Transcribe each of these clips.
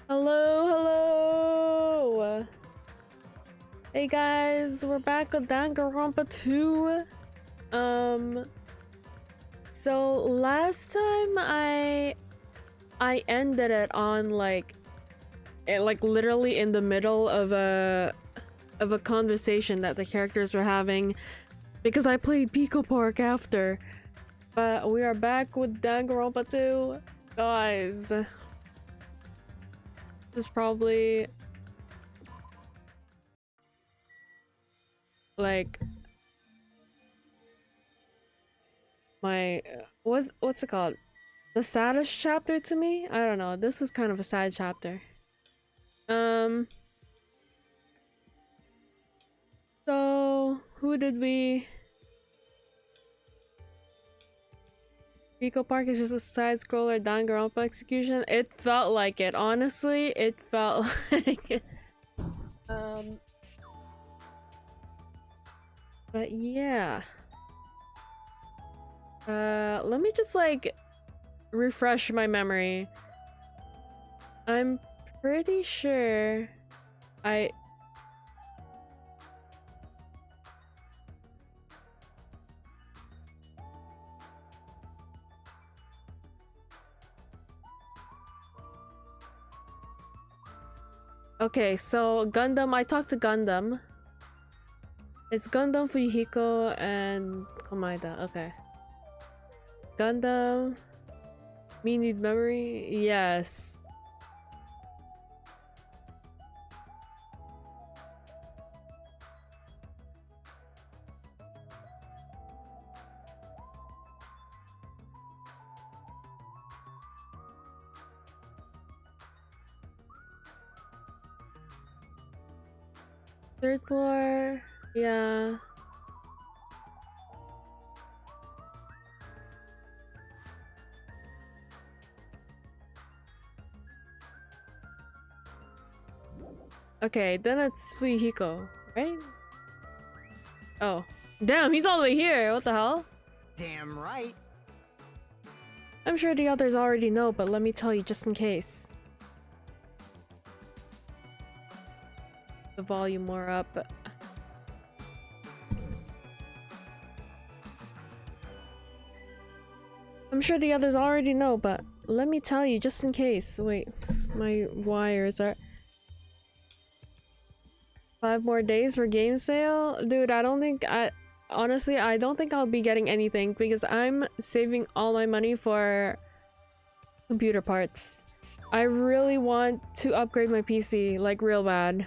Hello, hello! Hey guys, we're back with Danganronpa 2. So last time I ended it on like literally in the middle of a conversation that the characters were having because I played Pico Park after. But we are back with Danganronpa 2. Guys, this is probably like my what's it called? The saddest chapter to me? I don't know. This was kind of a sad chapter. So who did we? Pico Park is just a side scroller Danganronpa execution. It felt like it. Honestly, it felt like it. But yeah. Let me just like refresh my memory. I'm pretty sure Okay, so Gundam, I talked to Gundam. It's Gundam, Fuyuhiko, and Komaeda. Okay. Gundam. Me need memory? Yes. Third floor. Yeah. Okay, then it's Fuyuhiko, right? Oh. Damn, he's all the way here. What the hell? Damn right. I'm sure the others already know, but let me tell you just in case. The volume more up. I'm sure the others already know, but let me tell you just in case. Wait, my wires are 5 more days for game sale? Dude, honestly, I don't think I'll be getting anything because I'm saving all my money for computer parts. I really want to upgrade my PC, like real bad.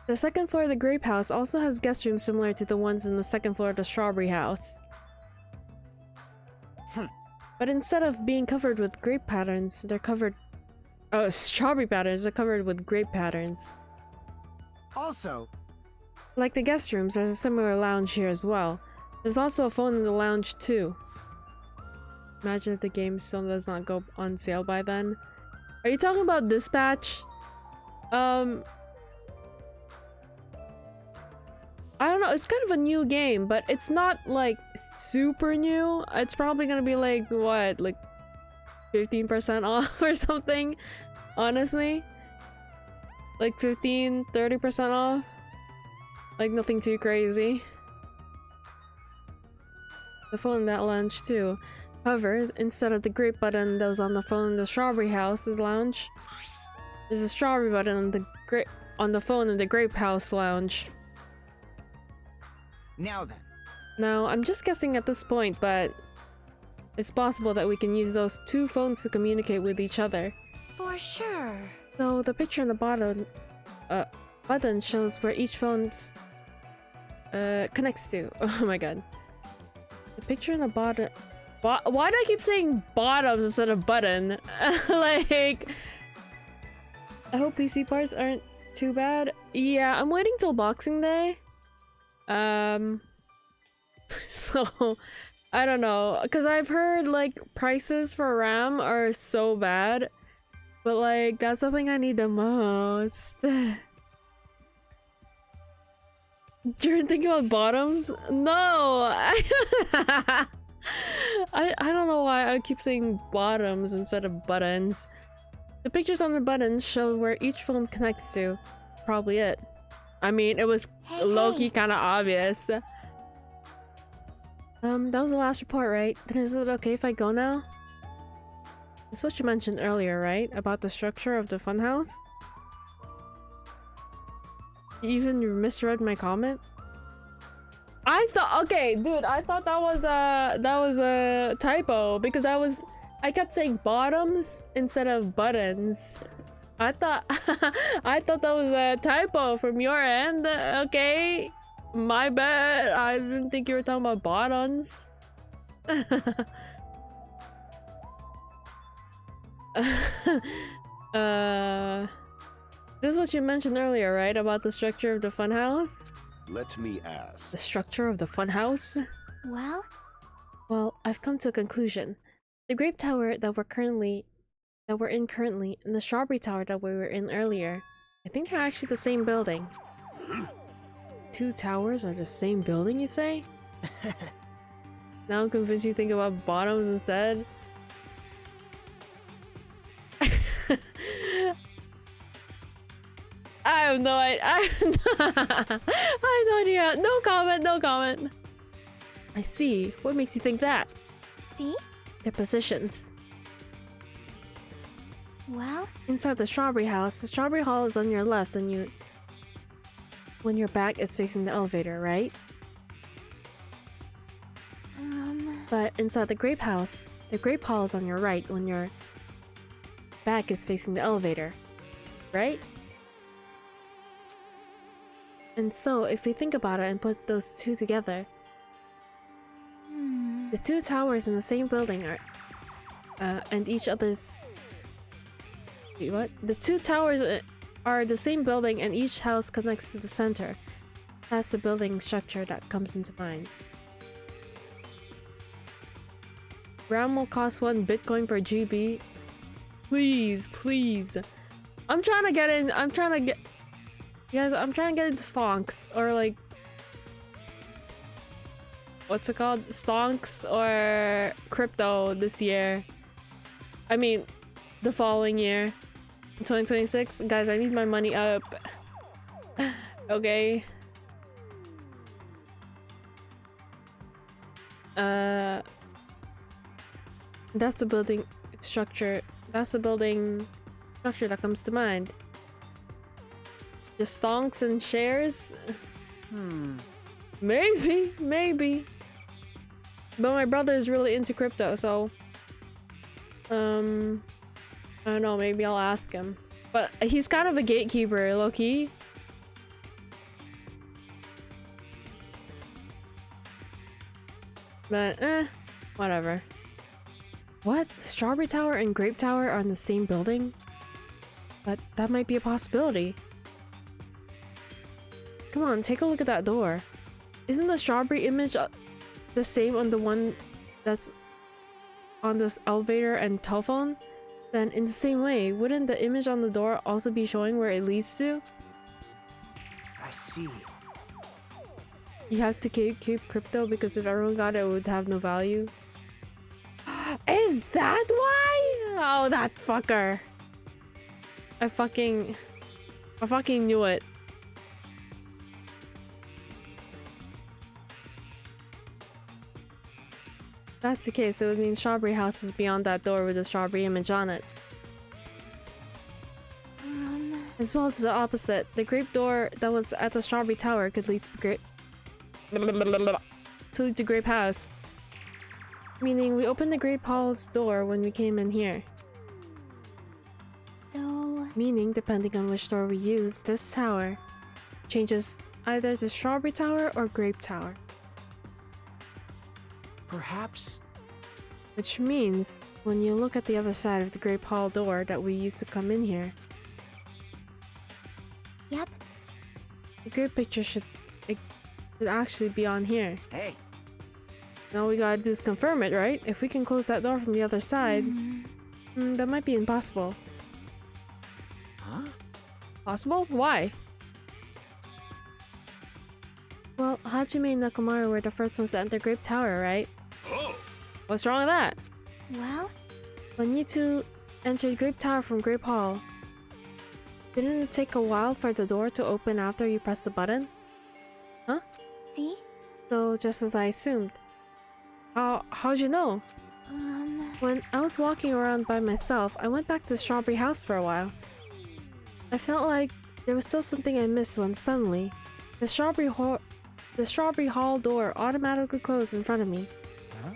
The second floor of the Grape House also has guest rooms similar to the ones in the second floor of the Strawberry House. But instead of being covered with grape patterns, they're covered... Oh, strawberry patterns are covered with grape patterns. Also, like the guest rooms, there's a similar lounge here as well. There's also a phone in the lounge too. Imagine if the game still does not go on sale by then. Are you talking about Dispatch? I don't know, it's kind of a new game, but it's not like super new. It's probably gonna be like, what, like 15% off or something, honestly. Like 15-30% off. Like nothing too crazy. The phone in that lounge too. However, instead of the grape button that was on the phone in the Strawberry House's lounge, there's a strawberry button on the phone in the Grape House lounge. now then. Now, I'm just guessing at this point, but it's possible that we can use those two phones to communicate with each other. For sure. So the picture on the bottom button shows where each phone's connects to. Oh my god. The picture on the bottom... Why do I keep saying bottoms instead of button? Like... I hope PC parts aren't too bad. Yeah, I'm waiting till Boxing Day. So... I don't know, because I've heard like prices for RAM are so bad, but like that's the thing I need the most. You're thinking about bottoms? No! I don't know why I keep saying bottoms instead of buttons. The pictures on the buttons show where each phone connects to. Probably it. I mean, it was low-key kind of obvious. That was the last report, right? Then is it okay if I go now? That's what you mentioned earlier, right? About the structure of the funhouse? You even misread my comment? I thought, okay, dude, I thought that was a typo because I kept saying bottoms instead of buttons. I thought I thought that was a typo from your end. Okay, my bad. I didn't think you were talking about bottoms. This is what you mentioned earlier, right? About the structure of the funhouse? Let me ask. The structure of the funhouse? Well, I've come to a conclusion. The grape tower that we're in currently, and the strawberry tower that we were in earlier, I think they're actually the same building. Two towers are the same building, you say? Now I'm convinced you think about bottoms instead. I have no idea. I have no idea. No comment, no comment. I see. What makes you think that? See? Their positions. Well, Inside the strawberry house, the strawberry hall is on your left and when your back is facing the elevator, right? But inside the grape house, the grape hall is on your right when your back is facing the elevator, right? And so, if we think about it and put those two together, the two towers in the same building are, and each other's... Wait, what? The two towers are the same building and each house connects to the center. That's the building structure that comes into mind. RAM will cost 1 Bitcoin per GB. Please, please. I'm trying to get in. I'm trying to get... Guys, I'm trying to get into stonks or like... What's it called? Stonks or crypto this year. I mean, the following year. 2026. Guys, I need my money up. Okay. That's the building structure. That's the building structure that comes to mind. Just stonks and shares? Maybe, maybe. But my brother is really into crypto, so... I don't know, maybe I'll ask him. But he's kind of a gatekeeper, low-key. But, whatever. What? Strawberry Tower and Grape Tower are in the same building? But that might be a possibility. Come on, take a look at that door. Isn't the strawberry image the same on the one that's on this elevator and telephone? Then in the same way, wouldn't the image on the door also be showing where it leads to? I see. You have to keep crypto because if everyone got it, it would have no value. Is that why? Oh, that fucker. I fucking knew it. That's the case, it would mean Strawberry House is beyond that door with the strawberry image on it. As well as the opposite, the grape door that was at the Strawberry Tower could lead to Grape House. Meaning, we opened the Grape Hall's door when we came in here. so... Meaning, depending on which door we use, this tower changes either to Strawberry Tower or Grape Tower. Perhaps. Which means, when you look at the other side of the Grape Hall door that we used to come in here, Yep. the grape picture should actually be on here. Hey. Now we gotta do is confirm it, right? If we can close that door from the other side, that might be impossible. Huh? Possible? Why? Well, Hajime and Nakamura were the first ones to enter Grape Tower, right? What's wrong with that? Well, When you two entered Grape Tower from Grape Hall, didn't it take a while for the door to open after you pressed the button? Huh? see? So just as I assumed. How'd you know? When I was walking around by myself, I went back to the Strawberry House for a while. I felt like there was still something I missed when suddenly, the Strawberry Hall door automatically closed in front of me. Huh?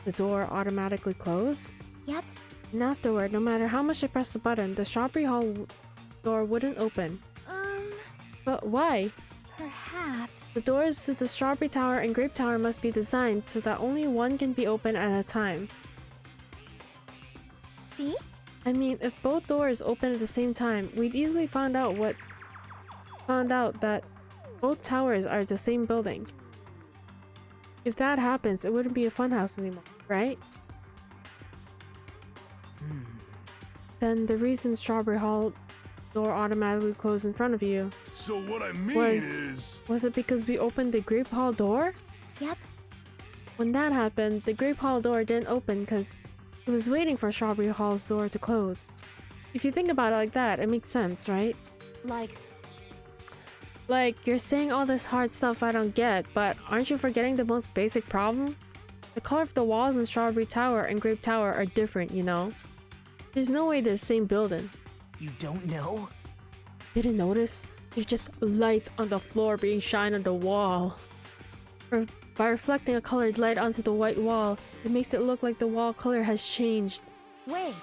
The door automatically closed? Yep. And afterward, no matter how much I pressed the button, the Strawberry Hall door wouldn't open. But why? Perhaps. The doors to the Strawberry Tower and Grape Tower must be designed so that only one can be open at a time. See? I mean, if both doors open at the same time, we'd easily found out that both towers are the same building. If that happens, it wouldn't be a funhouse anymore, right? Then the reason Strawberry Hall door automatically closed in front of you So what I mean was it because we opened the Grape Hall door? Yep. When that happened, the Grape Hall door didn't open because it was waiting for Strawberry Hall's door to close. If you think about it like that, it makes sense, right? Like, you're saying all this hard stuff I don't get, but aren't you forgetting the most basic problem? The color of the walls in Strawberry Tower and Grape Tower are different, you know? There's no way they're the same building. You don't know? Didn't notice? There's just lights on the floor being shined on the wall. By reflecting a colored light onto the white wall, it makes it look like the wall color has changed. Wait.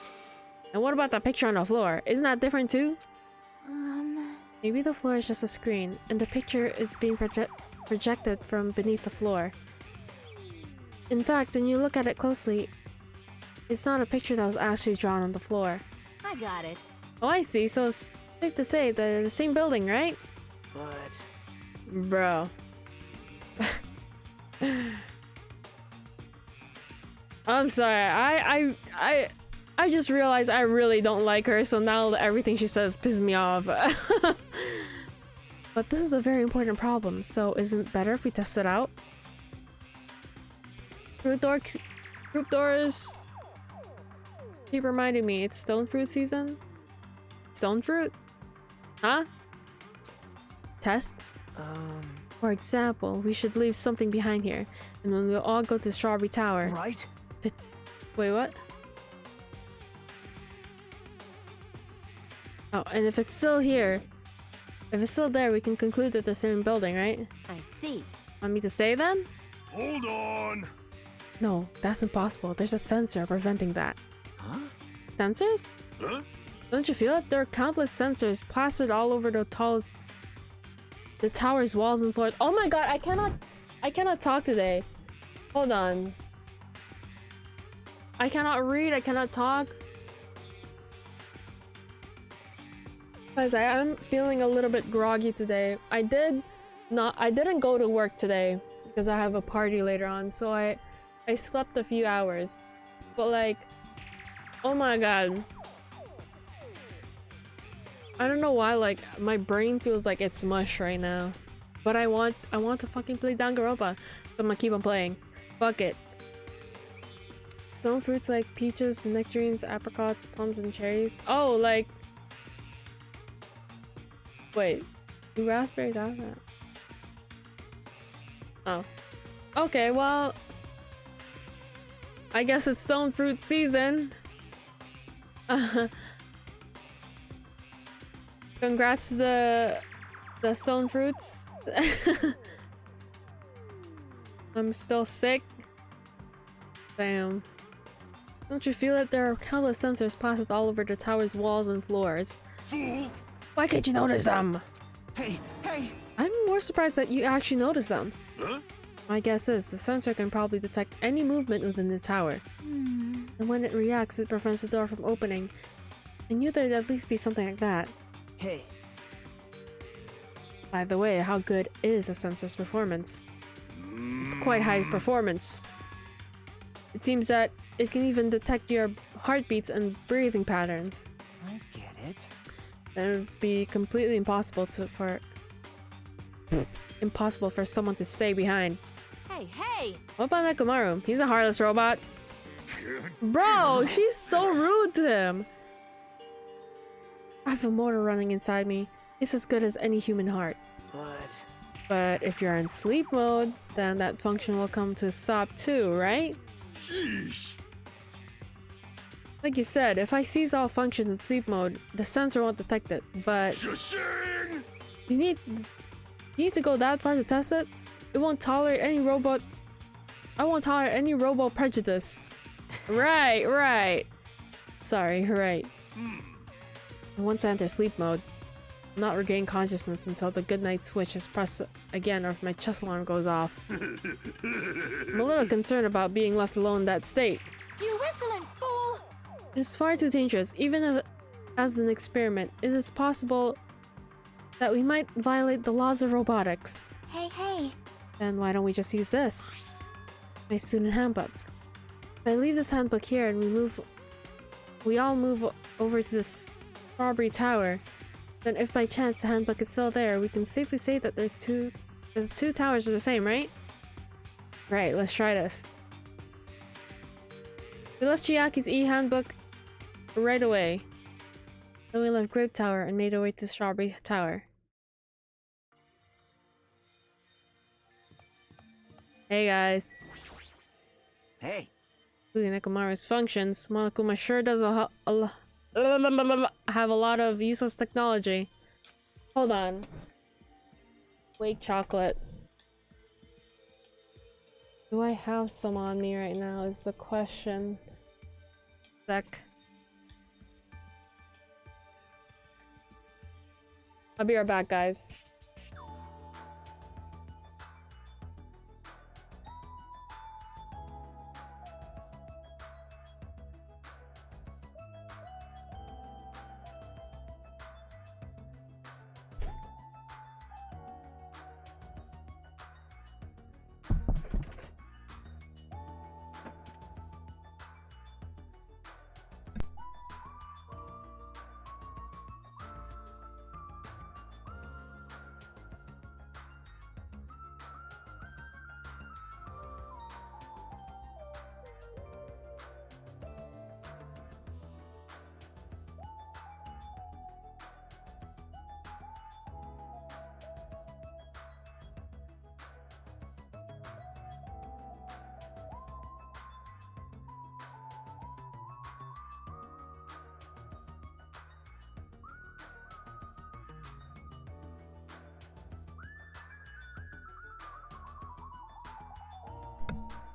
And what about the picture on the floor? Isn't that different too? Maybe the floor is just a screen, and the picture is being projected from beneath the floor. In fact, when you look at it closely, it's not a picture that was actually drawn on the floor. I got it. Oh, I see. So it's safe to say they're the same building, right? But... Bro. I'm sorry. I just realized I really don't like her, so now everything she says pisses me off. But this is a very important problem, so isn't it better if we test it out? Group doors. Keep reminding me, it's stone fruit season? Stone fruit? Huh? Test? For example, we should leave something behind here, and then we'll all go to Strawberry Tower. Right? Wait, what? Oh, and if it's still here, if it's still there, we can conclude that the same building, right? I see. Want me to say then? Hold on. No, that's impossible. There's a sensor preventing that. Huh? Sensors? Huh? Don't you feel it? There are countless sensors plastered all over the tower's walls and floors. Oh my god, I cannot talk today. Hold on. I cannot read, I cannot talk. Guys, I am feeling a little bit groggy today. I didn't go to work today because I have a party later on, so I slept a few hours. But like, oh my god. I don't know why, like, my brain feels like it's mush right now. But I want to fucking play Danganronpa. So I'm gonna keep on playing. Fuck it. Stone fruits like peaches, nectarines, apricots, plums, and cherries. Oh, like... Wait. Do raspberries have that? Oh. Okay, well... I guess it's stone fruit season. Congrats to the stone fruits. I'm still sick. Damn. Don't you feel it? There are countless sensors plastered all over the tower's walls and floors. Fool! Why can't you notice them? Hey! I'm more surprised that you actually notice them. Huh? My guess is the sensor can probably detect any movement within the tower. And when it reacts, it prevents the door from opening. I knew there'd at least be something like that. Hey! By the way, how good is a sensor's performance? It's quite high performance. It seems that it can even detect your heartbeats and breathing patterns. I get it. That would be completely impossible for someone to stay behind. Hey. Hey, hey! What about Nekomaru? He's a heartless robot. Bro, she's so rude to him. I have a motor running inside me. It's as good as any human heart. But if you're in sleep mode, then that function will come to a stop too, right? Sheesh. Like you said, if I cease all functions in sleep mode, the sensor won't detect it, but Shashing. you need to go that far to test it? It won't tolerate any robot. I won't tolerate any robo prejudice. Right. Sorry, right. And once I enter sleep mode, I'll not regain consciousness until the goodnight switch is pressed again or if my chest alarm goes off. I'm a little concerned about being left alone in that state. You insolent fool! It's far too dangerous. Even if, as an experiment, it is possible that we might violate the laws of robotics. Hey, hey! Then why don't we just use this? My student handbook. If I leave this handbook here and we all move over to this Strawberry Tower, then if by chance the handbook is still there, we can safely say that the two towers are the same, right? Right, let's try this. We left Chiaki's e-handbook right away. Then we left Grape Tower and made our way to Strawberry Tower. Hey guys. Hey. Including Nekomaru's functions, Monokuma sure does have a lot of useless technology. Hold on. Wake chocolate. Do I have some on me right now is the question. Sec. I'll be right back, guys.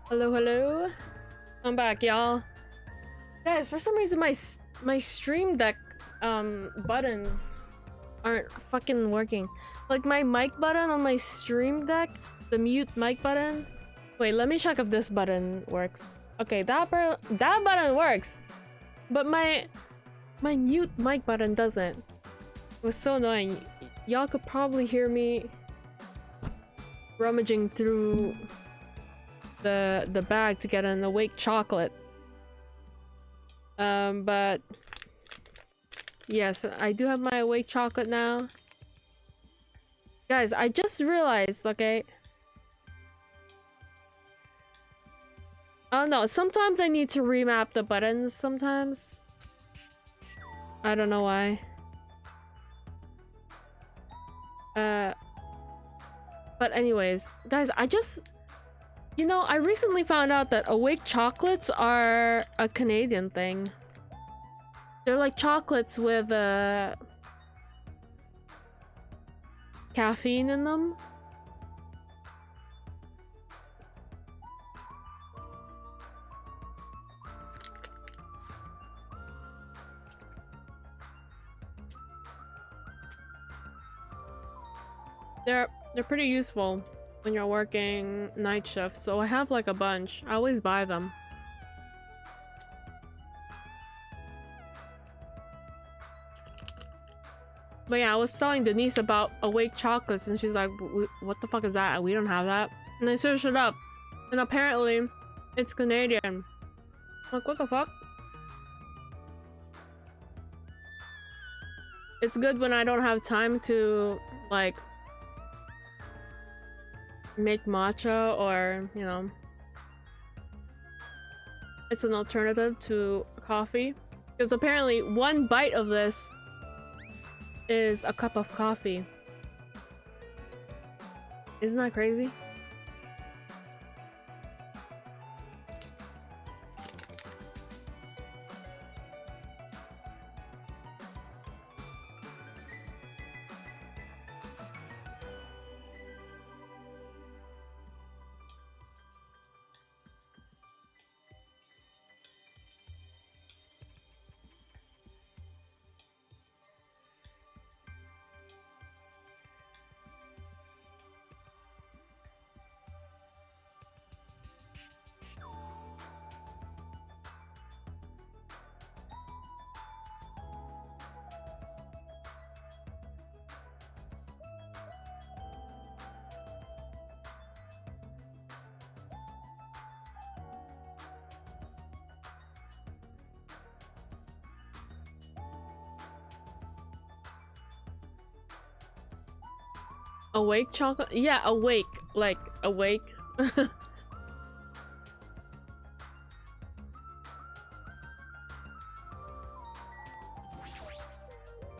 Hello. I'm back, y'all. Guys, for some reason my Stream Deck buttons aren't fucking working. Like my mic button on my Stream Deck, the mute mic button. Wait, let me check if this button works. Okay, that button works, but my mute mic button doesn't. It was so annoying. Y'all could probably hear me rummaging through the bag to get an awake chocolate. But yes, I do have my awake chocolate now. Guys, I just realized, okay? Oh no, sometimes I need to remap the buttons sometimes. I don't know why. But anyways, guys, I recently found out that awake chocolates are a Canadian thing. They're like chocolates with caffeine in them. They're pretty useful when you're working night shift, so I have like a bunch. I always buy them. But yeah, I was telling Denise about awake chocolates and she's like, what the fuck is that? We don't have that. And I searched it up and apparently it's Canadian. I'm like, what the fuck? It's good when I don't have time to like make matcha, or you know, it's an alternative to coffee. Because apparently one bite of this is a cup of coffee. Isn't that crazy? Awake chocolate? Yeah, awake. Like, awake.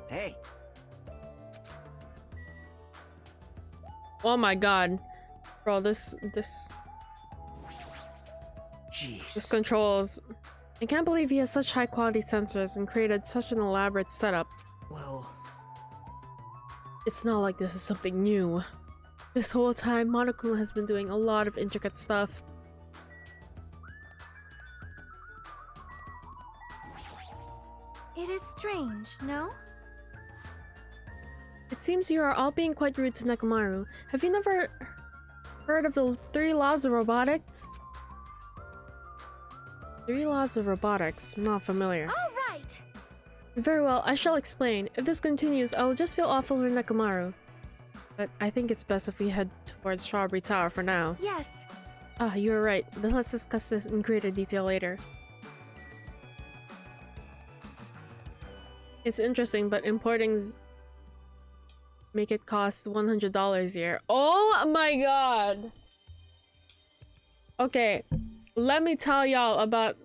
Hey. Oh my god. Bro, this Jeez. controls. I can't believe he has such high quality sensors and created such an elaborate setup. Well, It's not like this is something new. This whole time, Monokuma has been doing a lot of intricate stuff. It is strange, no? It seems you are all being quite rude to Nekomaru. Have you never heard of the 3 laws of robotics? 3 laws of robotics? Not familiar. All right. Very well, I shall explain. If this continues, I will just feel awful for Nekomaru. But I think it's best if we head towards Strawberry Tower for now. Yes. Ah, you are right. Then let's discuss this in greater detail later. It's interesting, but importing make it cost $100 here. Oh my god! Okay, let me tell y'all about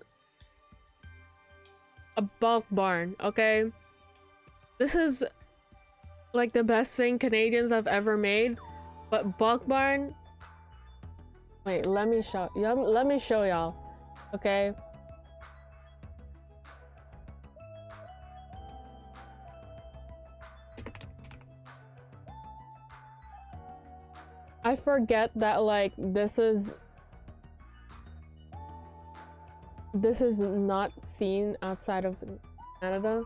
a bulk barn, okay? This is like the best thing Canadians have ever made, but bulk barn. Wait, let me show y'all, okay? I forget that like this is not seen outside of Canada.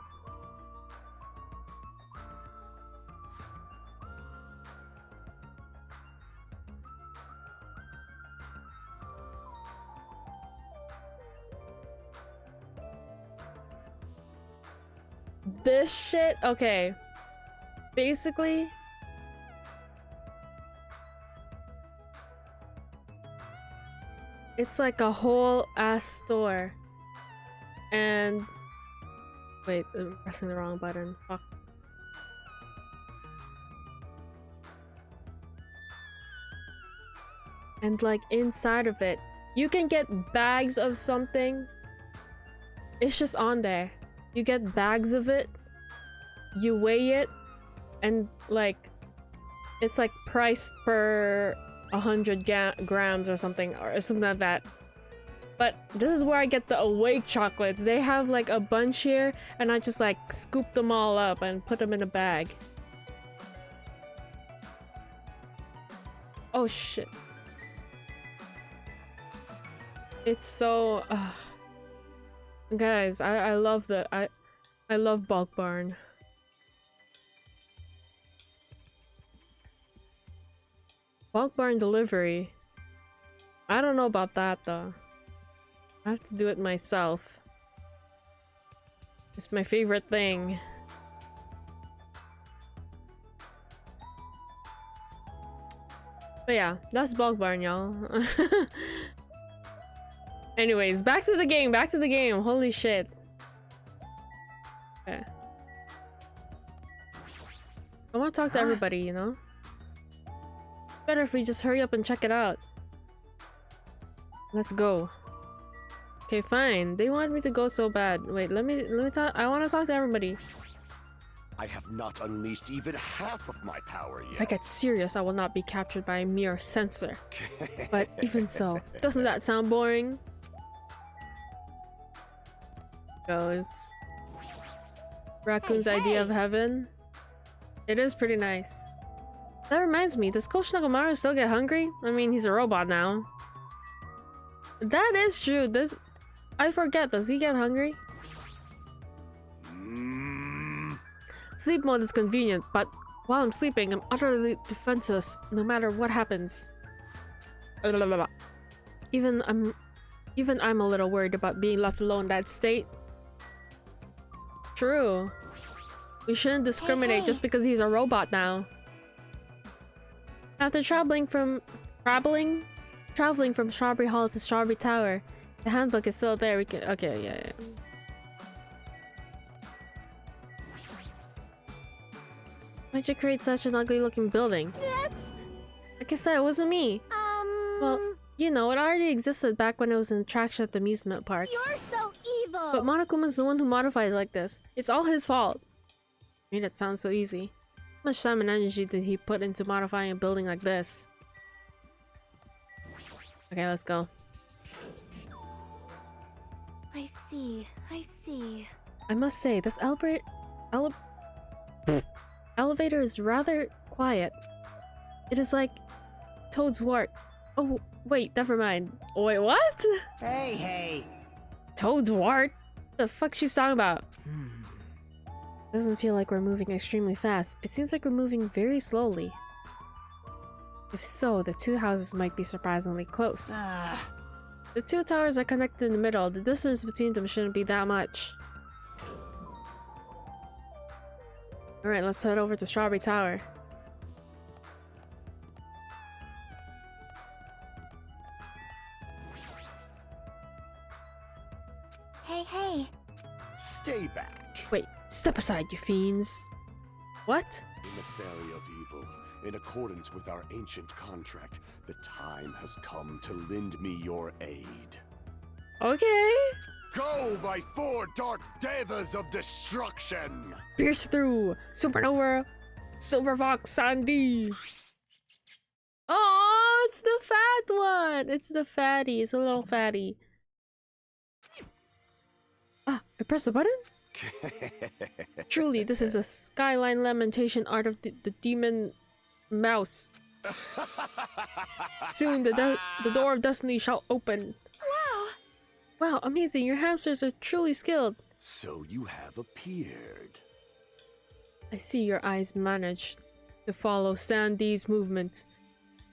This shit, okay. Basically, it's like a whole ass store. And wait, I'm pressing the wrong button. Fuck. And like inside of it, you can get bags of something. It's just on there. You get bags of it, you weigh it, and like it's like priced per 100 grams or something like that. But this is where I get the awake chocolates. They have like a bunch here, and I just like scoop them all up and put them in a bag. Oh shit. It's so guys, I love I love bulk barn. Bulk barn delivery. I don't know about that though. I have to do it myself. It's my favorite thing. But yeah, that's bulk barn, y'all. Anyways, back to the game, holy shit. Okay. I want to talk to everybody, you know? Better if we just hurry up and check it out. Let's go. Okay, fine. They want me to go so bad. Wait, let me talk. I want to talk to everybody. I have not unleashed even half of my power yet. If I get serious, I will not be captured by a mere censor. But even so, doesn't that sound boring? Goes. Raccoon's idea of heaven. It is pretty nice. That reminds me, does Coach Nagumaru still get hungry? I mean, he's a robot now. That is true. I forget, does he get hungry? Sleep mode is convenient, but while I'm sleeping, I'm utterly defenseless no matter what happens. Even I'm a little worried about being left alone in that state. True. We shouldn't discriminate just because he's a robot now. After traveling from Strawberry Hall to Strawberry Tower, the handbook is still there. We can yeah. Why'd you create such an ugly looking building? That's... Like I said, it wasn't me. Well, you know, it already existed back when it was an attraction at the amusement park. You're so evil! But Monokuma's the one who modified it like this. It's all his fault. Made it sound so easy. How much time and energy did he put into modifying a building like this? Okay, let's go. I see. I must say, this elevator is rather quiet. It is like Toad's wart. Oh, wait, never mind. Wait, what? Hey. Toad's wart? The fuck she's talking about? Doesn't feel like we're moving extremely fast. It seems like we're moving very slowly. If so, the two houses might be surprisingly close. The two towers are connected in the middle. The distance between them shouldn't be that much. Alright, let's head over to Strawberry Tower. Hey. Stay back. Wait, step aside, you fiends. What? Emissary of evil, in accordance with our ancient contract, the time has come to lend me your aid. Okay. Go, my four dark devas of destruction! Pierce through. Supernova. Silver Fox Sandy. Oh, it's the fat one. It's the fatty. It's a little fatty. Ah, I pressed the button? Truly, this is the skyline lamentation art of the demon mouse. Soon the door of destiny shall open. Wow, amazing. Your hamsters are truly skilled. So you have appeared. I see your eyes managed to follow Sandy's movements.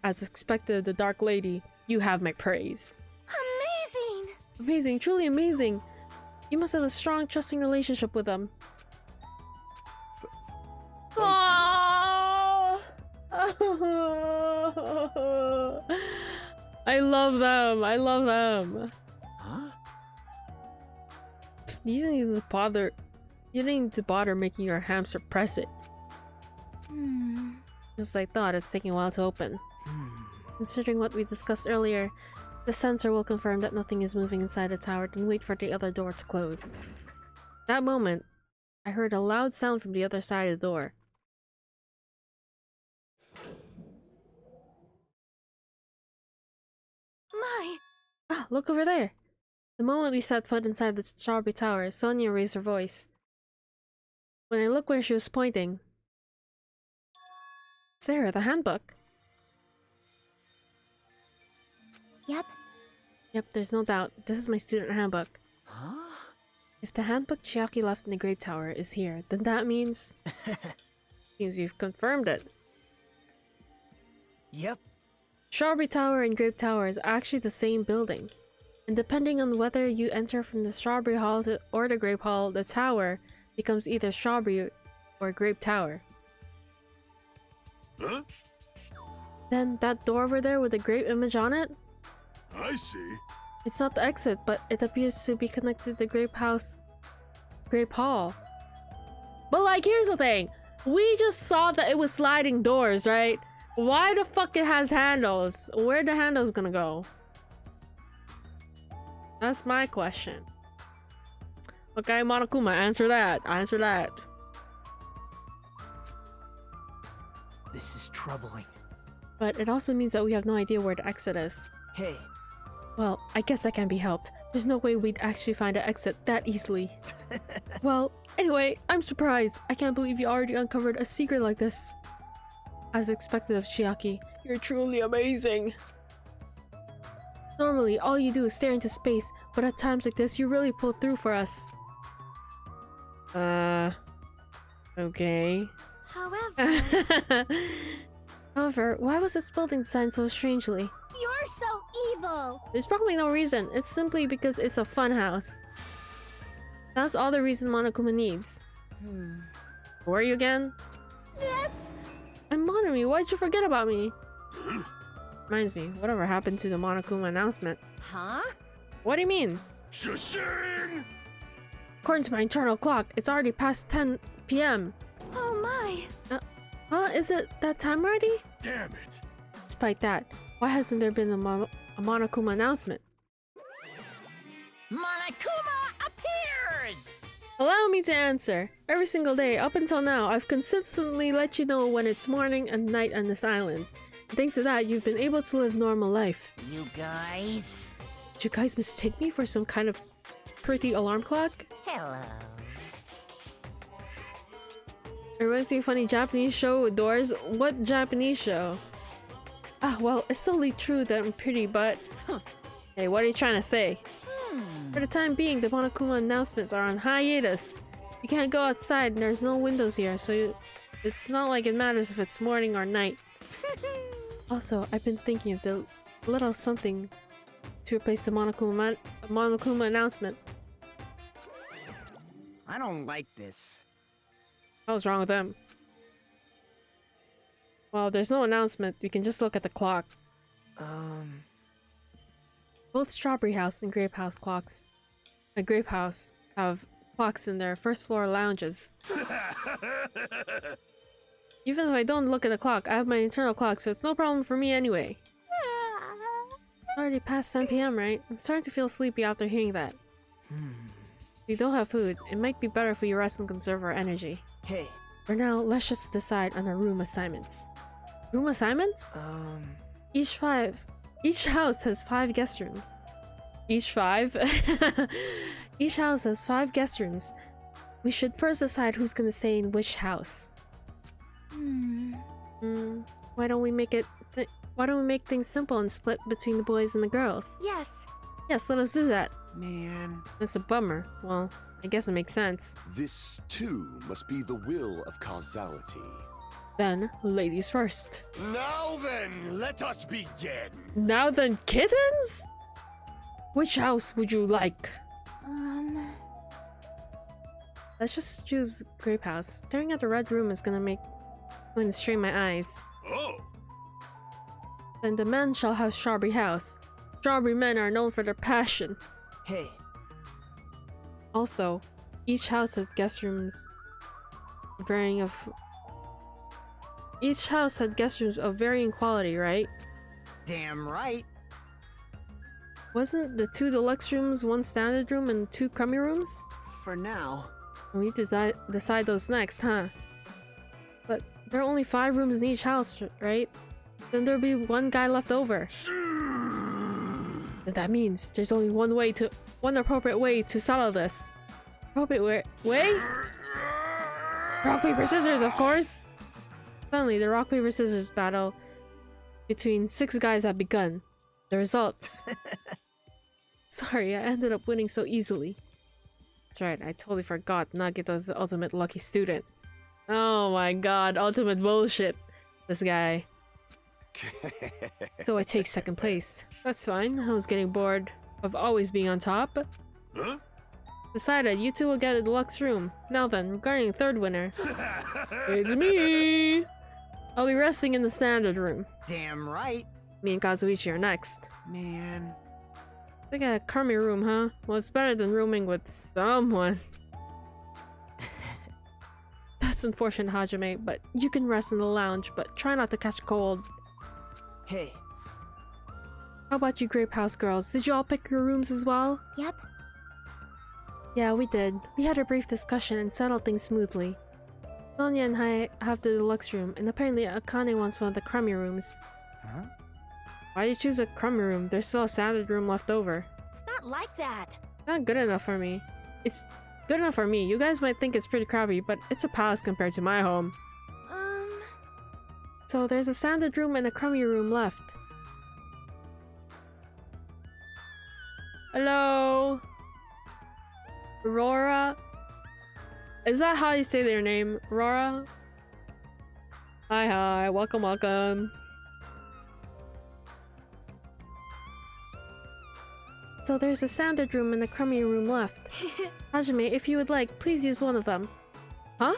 As expected, the Dark Lady, you have my praise. Amazing! Amazing, truly amazing. You must have a strong, trusting relationship with them. Oh! I love them. I love them. Huh? You didn't need to bother. You didn't need to bother making your hamster press it. Just as I thought, it's taking a while to open. Considering what we discussed earlier, the sensor will confirm that nothing is moving inside the tower, then wait for the other door to close. That moment, I heard a loud sound from the other side of the door. My! Ah, look over there! The moment we set foot inside the Strawberry Tower, Sonia raised her voice. When I looked where she was pointing, it's there, the handbook. Yep, there's no doubt. This is my student handbook. Huh? If the handbook Chiaki left in the Grape Tower is here, then that means... seems you've confirmed it. Yep. Strawberry Tower and Grape Tower is actually the same building. And depending on whether you enter from the Strawberry Hall or the Grape Hall, the tower becomes either Strawberry or Grape Tower. Huh? Then that door over there with the grape image on it? I see. It's not the exit, but it appears to be connected to the Grape Hall. But like, here's the thing. We just saw that it was sliding doors, right? Why the fuck it has handles? Where the handles gonna go? That's my question. Okay, Monokuma, answer that. Answer that. This is troubling. But it also means that we have no idea where the exit is. Hey, Well, I guess that can be helped. There's no way we'd actually find an exit that easily. Well, anyway, I'm surprised. I can't believe you already uncovered a secret like this. As expected of Chiaki, you're truly amazing. Normally, all you do is stare into space, but at times like this, you really pull through for us. Okay. However, However, why was this building designed so strangely? you're so evil. There's probably no reason. It's simply because it's a fun house. That's all the reason Monokuma needs. Who are you again? That's... I'm Monami. Why'd you forget about me? Reminds me, whatever happened to the Monokuma announcement? Huh? What do you mean? Shushin! According to my internal clock, it's already past 10 p.m. Oh my. Huh? Is it that time already? Damn it! Despite that, why hasn't there been a Monokuma announcement? Monokuma appears! Allow me to answer. Every single day, up until now, I've consistently let you know when it's morning and night on this island. And thanks to that, you've been able to live normal life. You guys? Did you guys mistake me for some kind of pretty alarm clock? Hello. It reminds me of a funny Japanese show with doors. What Japanese show? Ah, well, it's totally true that I'm pretty, but... Hey, what are you trying to say? For the time being, the Monokuma announcements are on hiatus. You can't go outside and there's no windows here, so it's not like it matters if it's morning or night. Also, I've been thinking of the little something to replace the Monokuma announcement. I don't like this. What was wrong with them? Well, there's no announcement. We can just look at the clock. Both Strawberry House and Grape House clocks. The Grape House have clocks in their first floor lounges. Even if I don't look at the clock, I have my internal clock, so it's no problem for me anyway. It's already past 10 p.m., right? I'm starting to feel sleepy after hearing that. If we don't have food, it might be better if we rest and conserve our energy. Hey, For now, let's just decide on our room assignments. Room assignments? Each house has 5 guest rooms. Each house has 5 guest rooms. We should first decide who's gonna stay in which house. Why don't we make things simple and split between the boys and the girls? Yes. Yes, let us do that. man. That's a bummer. Well, I guess it makes sense. This, too, must be the will of causality. Then, ladies first. Now then, let us begin! Now then, kittens? Which house would you like? Let's just choose Grape House. Staring at the red room is going to strain my eyes. Oh! Then the men shall have Strawberry House. Strawberry men are known for their passion. Hey, Also, each house has guest rooms of varying quality, right? damn right. Wasn't the 2 deluxe rooms 1 standard room and 2 crummy rooms? For now. We need to decide those next, huh? But there are only 5 rooms in each house, right? Then there'll be 1 guy left over. Then that means there's only one appropriate way to settle this. Appropriate way? Rock, paper, scissors, of course! Suddenly, the rock, paper, scissors battle between 6 guys had begun. The results... Sorry, I ended up winning so easily. That's right, I totally forgot Nagita's the ultimate lucky student. Oh my god, ultimate bullshit. This guy. So I take 2nd place. That's fine, I was getting bored of always being on top. Huh? Decided you 2 will get a deluxe room. Now then, regarding the 3rd winner. It's me! I'll be resting in the standard room. Damn right. Me and Kazuichi are next. Man. They got a crummy room, huh? Well, it's better than rooming with someone. That's It's unfortunate, Hajime, but you can rest in the lounge, but try not to catch a cold. Hey, How about you Grape House girls? Did you all pick your rooms as well? Yep. Yeah, we did. We had a brief discussion and settled things smoothly. Sonia and I have the deluxe room, and apparently Akane wants one of the crummy rooms. huh? Why did you choose a crummy room? There's still a standard room left over. It's not like that. Not good enough for me. It's good enough for me. You guys might think it's pretty crappy, but it's a palace compared to my home. So there's a standard room and a crummy room left. Hello? Aurora? Is that how you say their name? Aurora? Hi, welcome, welcome. So there's a standard room and a crummy room left. Hajime, if you would like, please use one of them. Huh?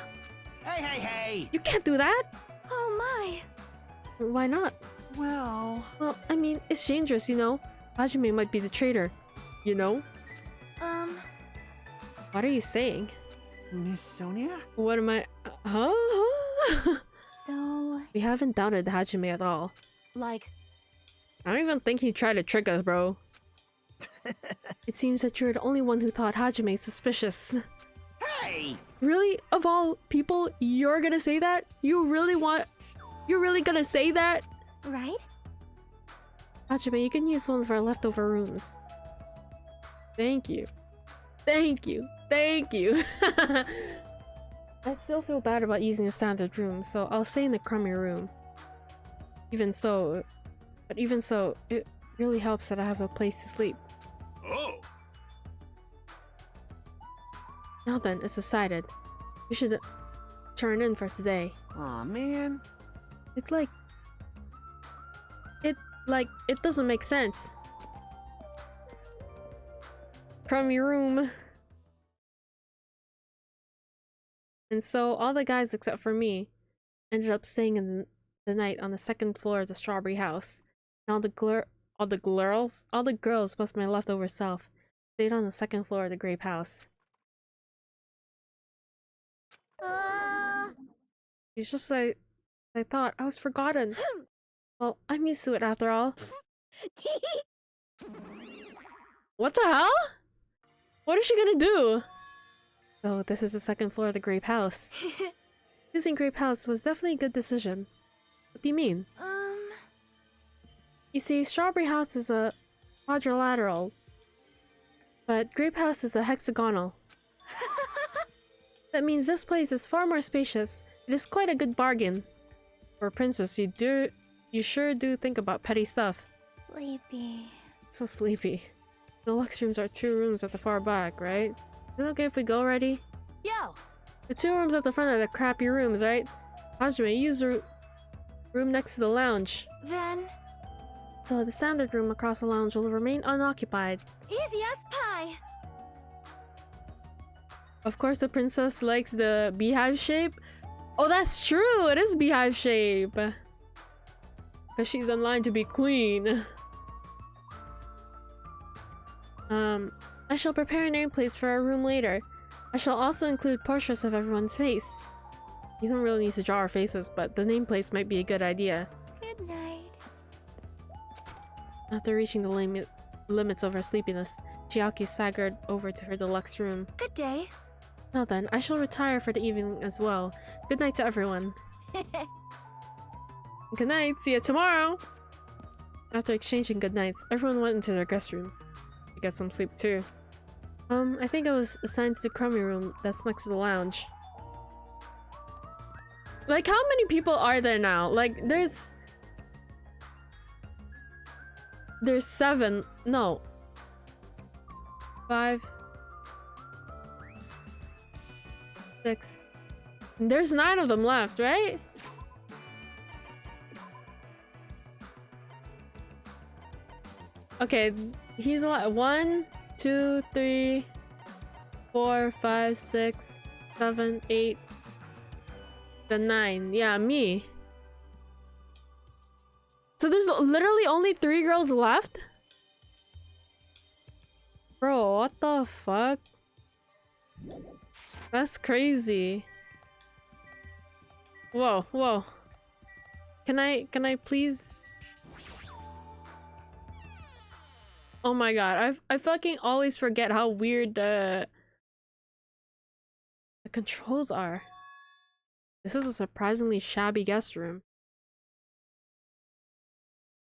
Hey! You can't do that! Oh my. Why not? Well, Well, I mean, it's dangerous, you know? Hajime might be the traitor. You know? What are you saying? Miss Sonia? What am I... Huh? So, We haven't doubted Hajime at all. like, I don't even think he tried to trick us, bro. It seems that you're the only one who thought Hajime suspicious. Hey! Really? Of all people, you're gonna say that? You're really gonna say that? right? Hajime, you can use one of our leftover rooms. Thank you. Thank you. Thank you. I still feel bad about using a standard room, so I'll stay in the crummy room. Even so, it really helps that I have a place to sleep. Oh! Now then, it's decided. We should turn in for today. Aw, man. It doesn't make sense. Crummy room. And so all the guys except for me ended up staying in the night on the second floor of the strawberry house. And all the girls plus my leftover self stayed on the second floor of the grape house. It's just like I thought I was forgotten. Well, I'm used to it after all. What the hell? What is she gonna do? So this is the second floor of the grape house. Choosing grape house was definitely a good decision. What do you mean? You see, strawberry house is a quadrilateral, but grape house is a hexagonal. That means this place is far more spacious. It is quite a good bargain. For a princess, you sure do think about petty stuff. Sleepy. So sleepy. The deluxe rooms are 2 rooms at the far back, right? Is it okay if we go already? Yo! The 2 rooms at the front are the crappy rooms, right? Hajime, use the room next to the lounge. Then, So the standard room across the lounge will remain unoccupied. easy as pie. Of course, the princess likes the beehive shape. Oh, that's true! It is beehive shape! Because she's in line to be queen. I shall prepare nameplates for our room later. I shall also include portraits of everyone's face. You don't really need to draw our faces, but the nameplates might be a good idea. Good night. After reaching the limits of her sleepiness, Chiaki staggered over to her deluxe room. Good day. Now then, I shall retire for the evening as well. Good night to everyone. Good night, see you tomorrow! After exchanging good nights, everyone went into their guest rooms to get some sleep too. I think I was assigned to the crummy room that's next to the lounge. Like, how many people are there now? Like, there's 7, no. 5, 6. There's 9 of them left, right? Okay, he's a lot. 1, 2, 3, 4, 5, 6, 7, 8. The 9. Yeah, me. So there's literally only 3 girls left? Bro, what the fuck? That's crazy. Whoa, whoa. Can I please? Oh my god, I fucking always forget how weird the controls are. This is a surprisingly shabby guest room.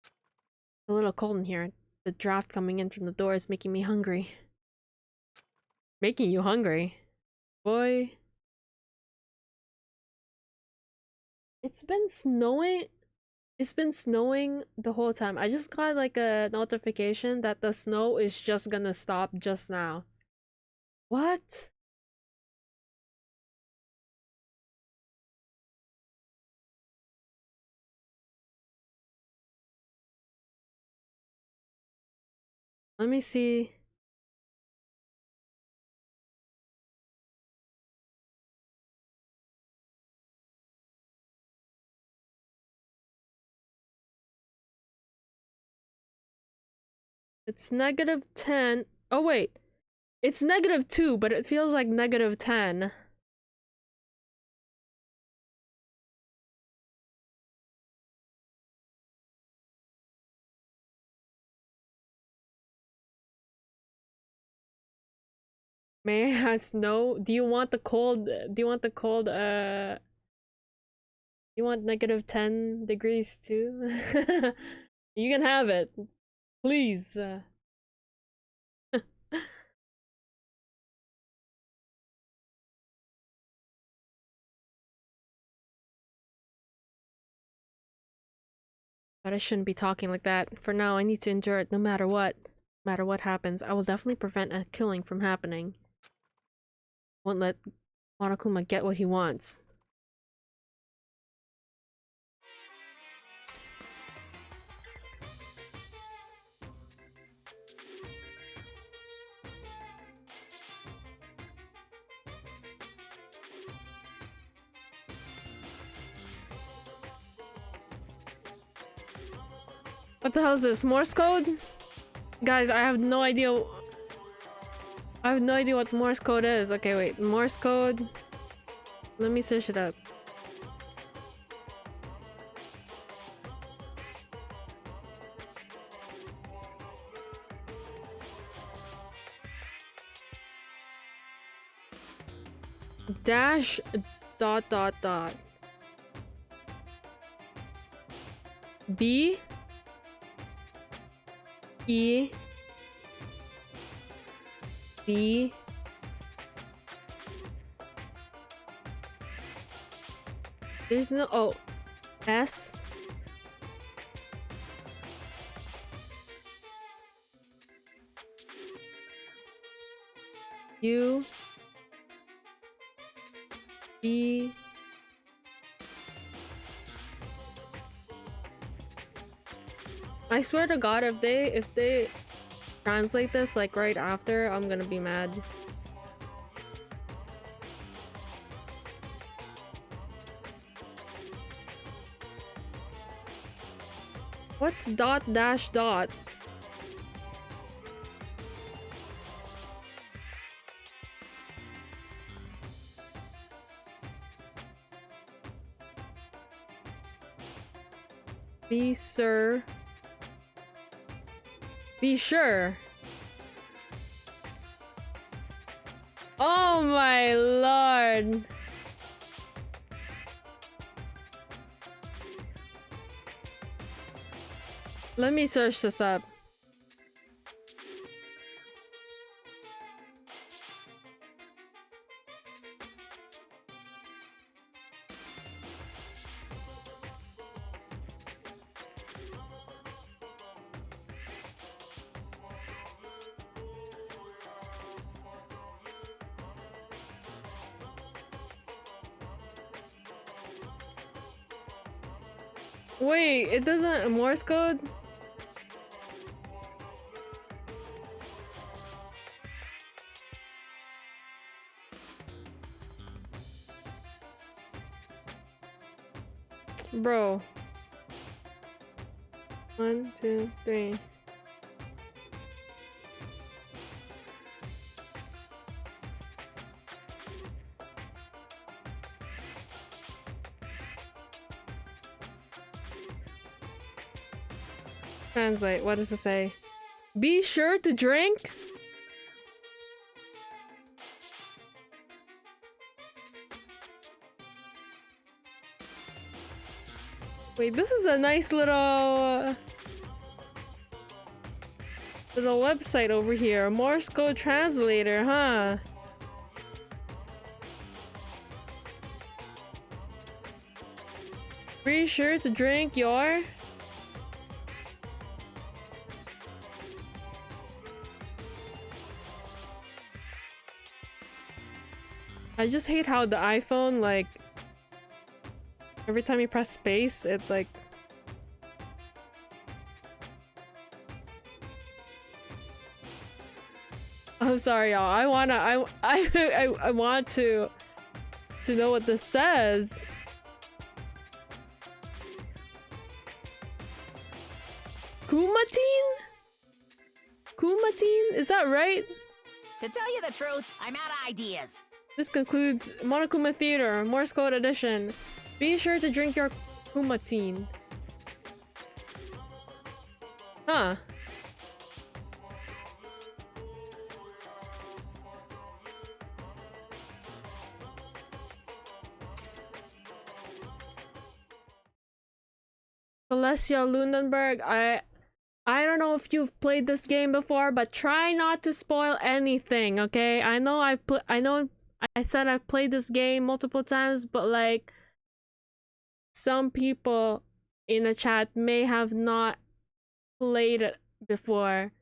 It's a little cold in here. The draft coming in from the door is making me hungry. Making you hungry? Boy. It's been snowing. It's been snowing the whole time. I just got like a notification that the snow is just gonna stop just now. What? Let me see. It's -10. Oh wait. It's -2, but it feels like -10. May I has no. Do you want the cold? Do you want the cold? You want -10 degrees too? You can have it, please. But I shouldn't be talking like that. For now, I need to endure it no matter what. No matter what happens, I will definitely prevent a killing from happening. Won't let Monokuma get what he wants. What the hell is this? Morse code? Guys, I have no idea. I have no idea what Morse code is. Okay, wait. Morse code. Let me search it up. Dash dot dot dot. B E B There's no S U B I swear to God, if they translate this like right after, I'm gonna be mad. What's dot dash dot? Be sure. Be sure. Oh my lord. Let me search this up. Wait, it doesn't Morse code? Bro. 1, 2, 3. Translate. What does it say? Be sure to drink. Wait, this is a nice little website over here. Morse code translator, huh? Be sure to drink your... I just hate how the iPhone, like, every time you press space, it like... I'm sorry, y'all. I want to know what this says. Kumatin? Kumatin? Is that right? To tell you the truth, I'm out of ideas. This concludes Monokuma Theater, Morse Code Edition. Be sure to drink your Kumatin. Huh. Celestia Lundenberg, I don't know if you've played this game before, but try not to spoil anything, okay? I know I said I've played this game multiple times, but like some people in the chat may have not played it before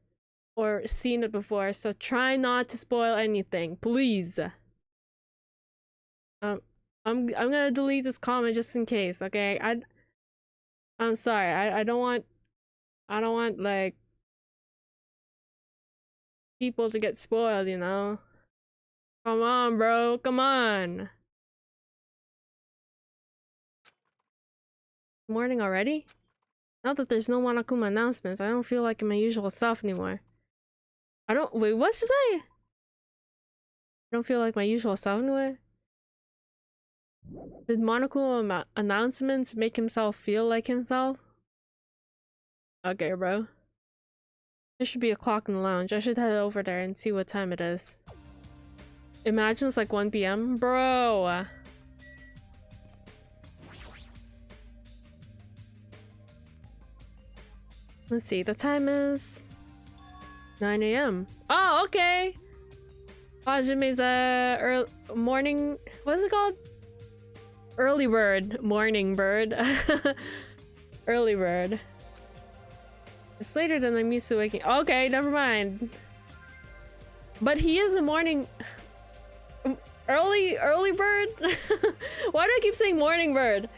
or seen it before, so try not to spoil anything, please. I'm gonna delete this comment just in case, okay? I'm sorry. I don't want like people to get spoiled, you know? Come on, bro. Come on. Morning already? Now that there's no Monokuma announcements, I don't feel like my usual self anymore. Wait, what'd you say? I don't feel like my usual self anymore? Did Monokuma announcements make himself feel like himself? Okay, bro. There should be a clock in the lounge. I should head over there and see what time it is. Imagine it's like 1 PM? Bro! Let's see, the time is 9 AM. Oh, okay! Hajime's early morning... What is it called? Early bird. Morning bird. Early bird. It's later than I'm used to waking. Okay, never mind. But he is a morning... Early bird? Why do I keep saying morning bird?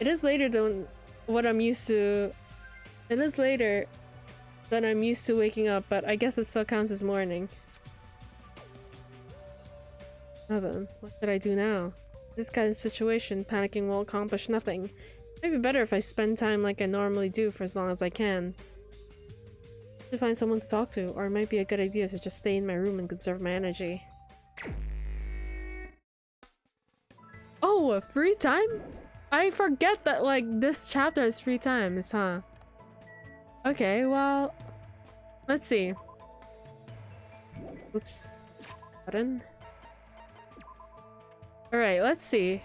It is later than what I'm used to. It is later than I'm used to waking up, but I guess it still counts as morning. Now then, what should I do now? This kind of situation, panicking will accomplish nothing. Maybe better if I spend time like I normally do for as long as I can. To find someone to talk to, or it might be a good idea to just stay in my room and conserve my energy. Oh, free time? I forget that like this chapter is free times, huh? Okay, well, let's see. Oops. Button. Alright, let's see.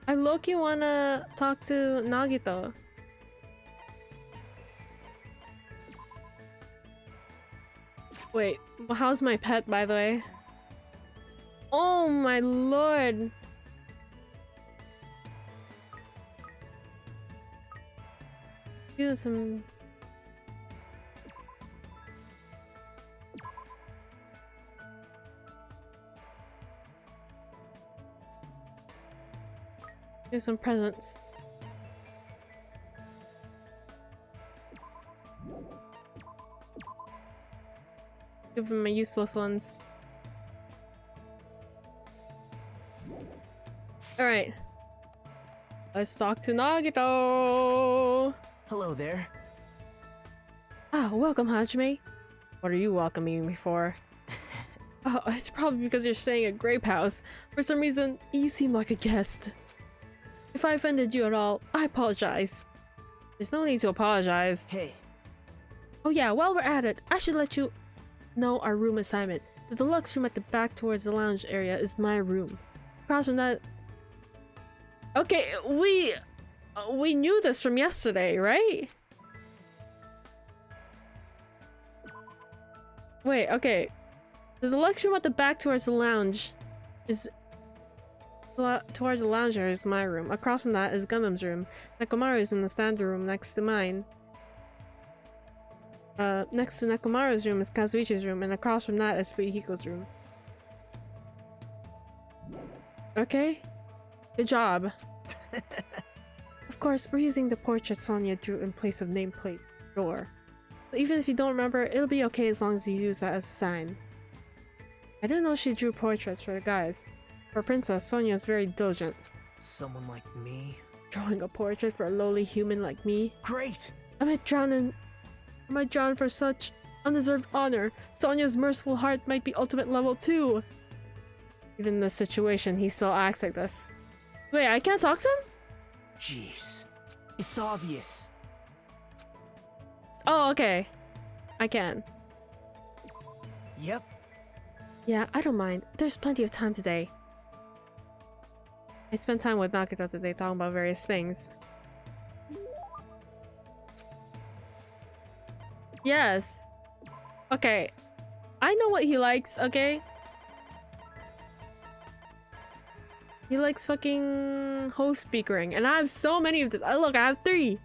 I low-key wanna talk to Nagito. Wait, how's my pet, by the way? Oh my lord! Do some... Do some presents. Give him my useless ones. Alright. Let's talk to Nagito! Hello there. Ah, welcome, Hajime. What are you welcoming me for? Oh, it's probably because you're staying at Grape House. For some reason, you seem like a guest. If I offended you at all, I apologize. There's no need to apologize. Hey. Oh yeah, while we're at it, I should let you know our room assignment. The deluxe room at the back towards the lounge area is my room. Across from that... Okay, we knew this from yesterday, right? Wait, okay. The deluxe room at the back towards the lounge is... towards the lounge area is my room. Across from that is Gundam's room. Nekomaru is in the standard room next to mine. Next to Nekomaru's room is Kazuichi's room, and across from that is Fuyuhiko's room. Okay? Good job. Of course, we're using the portrait Sonia drew in place of nameplate door. So even if you don't remember, it'll be okay as long as you use that as a sign. I didn't know she drew portraits for the guys. For Princess, Sonia is very diligent. Someone like me? Drawing a portrait for a lowly human like me? Great! I might drown for such undeserved honor. Sonia's merciful heart might be ultimate level 2. Even in this situation, he still acts like this. Wait, I can't talk to him? Jeez. It's obvious. Oh, okay. I can. Yep. Yeah, I don't mind. There's plenty of time today. I spent time with Nagito today talking about various things. Yes. Okay. I know what he likes, okay? He likes fucking host speakering, and I have so many of this. Look, I have 3.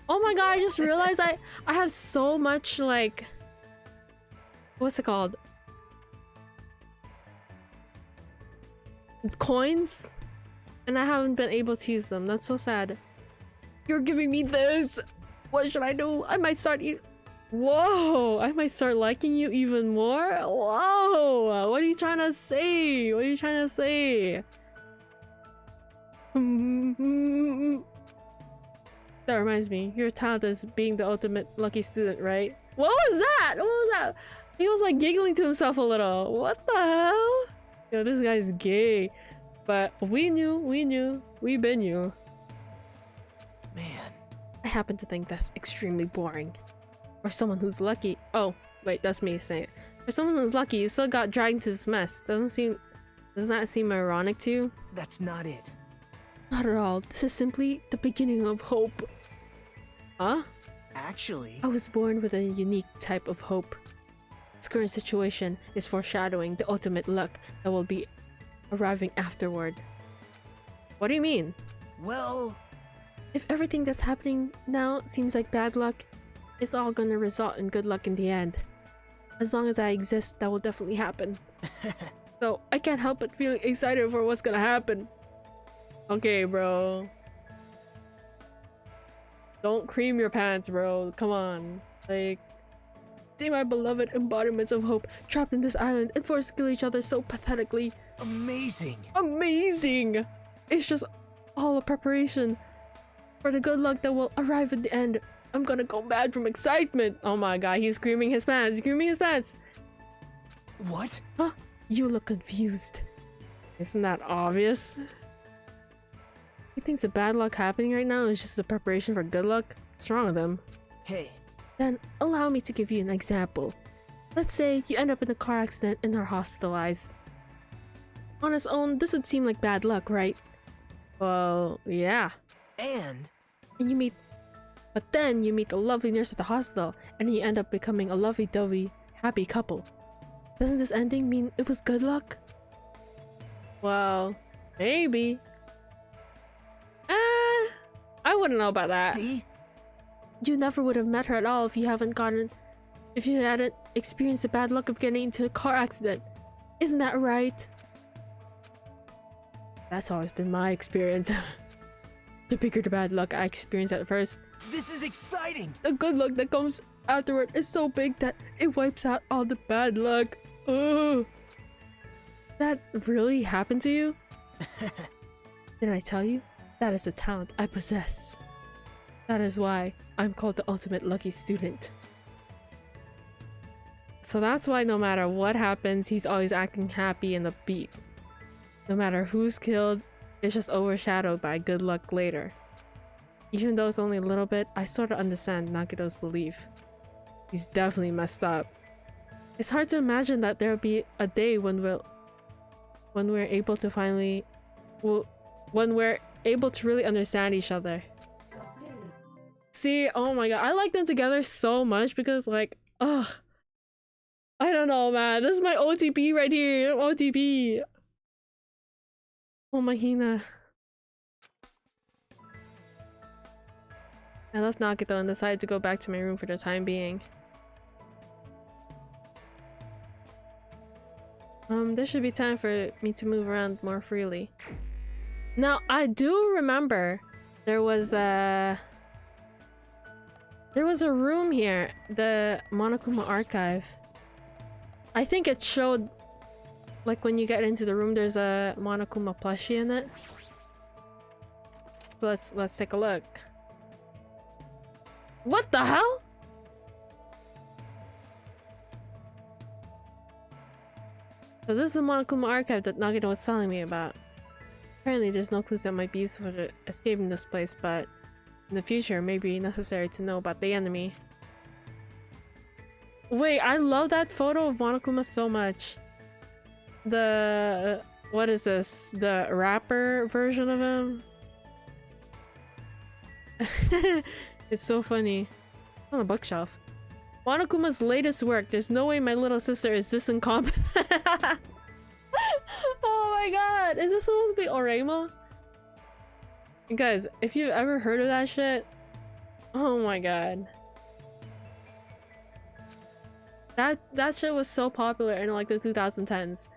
Oh my god, I just realized I have so much, like... What's it called? Coins? And I haven't been able to use them. That's so sad. You're giving me this! What should I do? I might start Whoa! I might start liking you even more? Whoa! What are you trying to say? What are you trying to say? That reminds me, your talent is being the ultimate lucky student, right? What was that? What was that? He was like giggling to himself a little. What the hell? Yo, this guy's gay. But we knew, we been knew. Man. I happen to think that's extremely boring. For someone who's lucky. Oh, wait, that's me saying it. For someone who's lucky, you still got dragged into this mess. Doesn't that seem ironic to you? That's not it. Not at all. This is simply the beginning of hope. Huh? Actually... I was born with a unique type of hope. This current situation is foreshadowing the ultimate luck that will be arriving afterward. What do you mean? Well... If everything that's happening now seems like bad luck, it's all gonna result in good luck in the end. As long as I exist, that will definitely happen. So, I can't help but feel excited for what's gonna happen. Okay, bro. Don't cream your pants, bro. Come on. Like... See my beloved embodiments of hope trapped in this island and forced to kill each other so pathetically. Amazing! Amazing! It's just all a preparation for the good luck that will arrive at the end. I'm gonna go mad from excitement. Oh my god, he's screaming his pants. He's screaming his pants. What? Huh? You look confused. Isn't that obvious? He thinks the bad luck happening right now is just a preparation for good luck? What's wrong with him? Hey. Then allow me to give you an example. Let's say you end up in a car accident and are hospitalized. On its own, this would seem like bad luck, right? Well, yeah. But then you meet a lovely nurse at the hospital, and you end up becoming a lovey-dovey, happy couple. Doesn't this ending mean it was good luck? Well, maybe. I wouldn't know about that. See? You never would have met her at all if you hadn't experienced the bad luck of getting into a car accident. Isn't that right? That's always been my experience. The bigger the bad luck I experienced at first, This is exciting! the good luck that comes afterward is so big that it wipes out all the bad luck. Ugh. That really happened to you? Did I tell you? That is a talent I possess. That is why I'm called the ultimate lucky student. So that's why no matter what happens, he's always acting happy and upbeat. No matter who's killed, it's just overshadowed by good luck later. Even though it's only a little bit, I sort of understand Nagito's belief. He's definitely messed up. It's hard to imagine that there'll be a day when we're able to finally, when we're able to really understand each other. See, oh my god, I like them together so much because like, ugh. I don't know, man. This is my OTP right here. OTP. Oh my Hina. I left Nagito and decided to go back to my room for the time being. There should be time for me to move around more freely. Now, I do remember there was a room here, the Monokuma Archive. I think it showed, like when you get into the room, there's a Monokuma plushie in it. So let's take a look. What the hell? So this is the Monokuma Archive that Nagito was telling me about. Apparently there's no clues that might be useful to escaping this place, but in the future it may be necessary to know about the enemy. Wait, I love that photo of Monokuma so much. The... what is this? The rapper version of him? It's so funny. On a bookshelf. Monokuma's latest work. There's no way my little sister is this incompetent. Oh my god. Is this supposed to be Orema? Guys, if you've ever heard of that shit, oh my god. That shit was so popular in like the 2010s.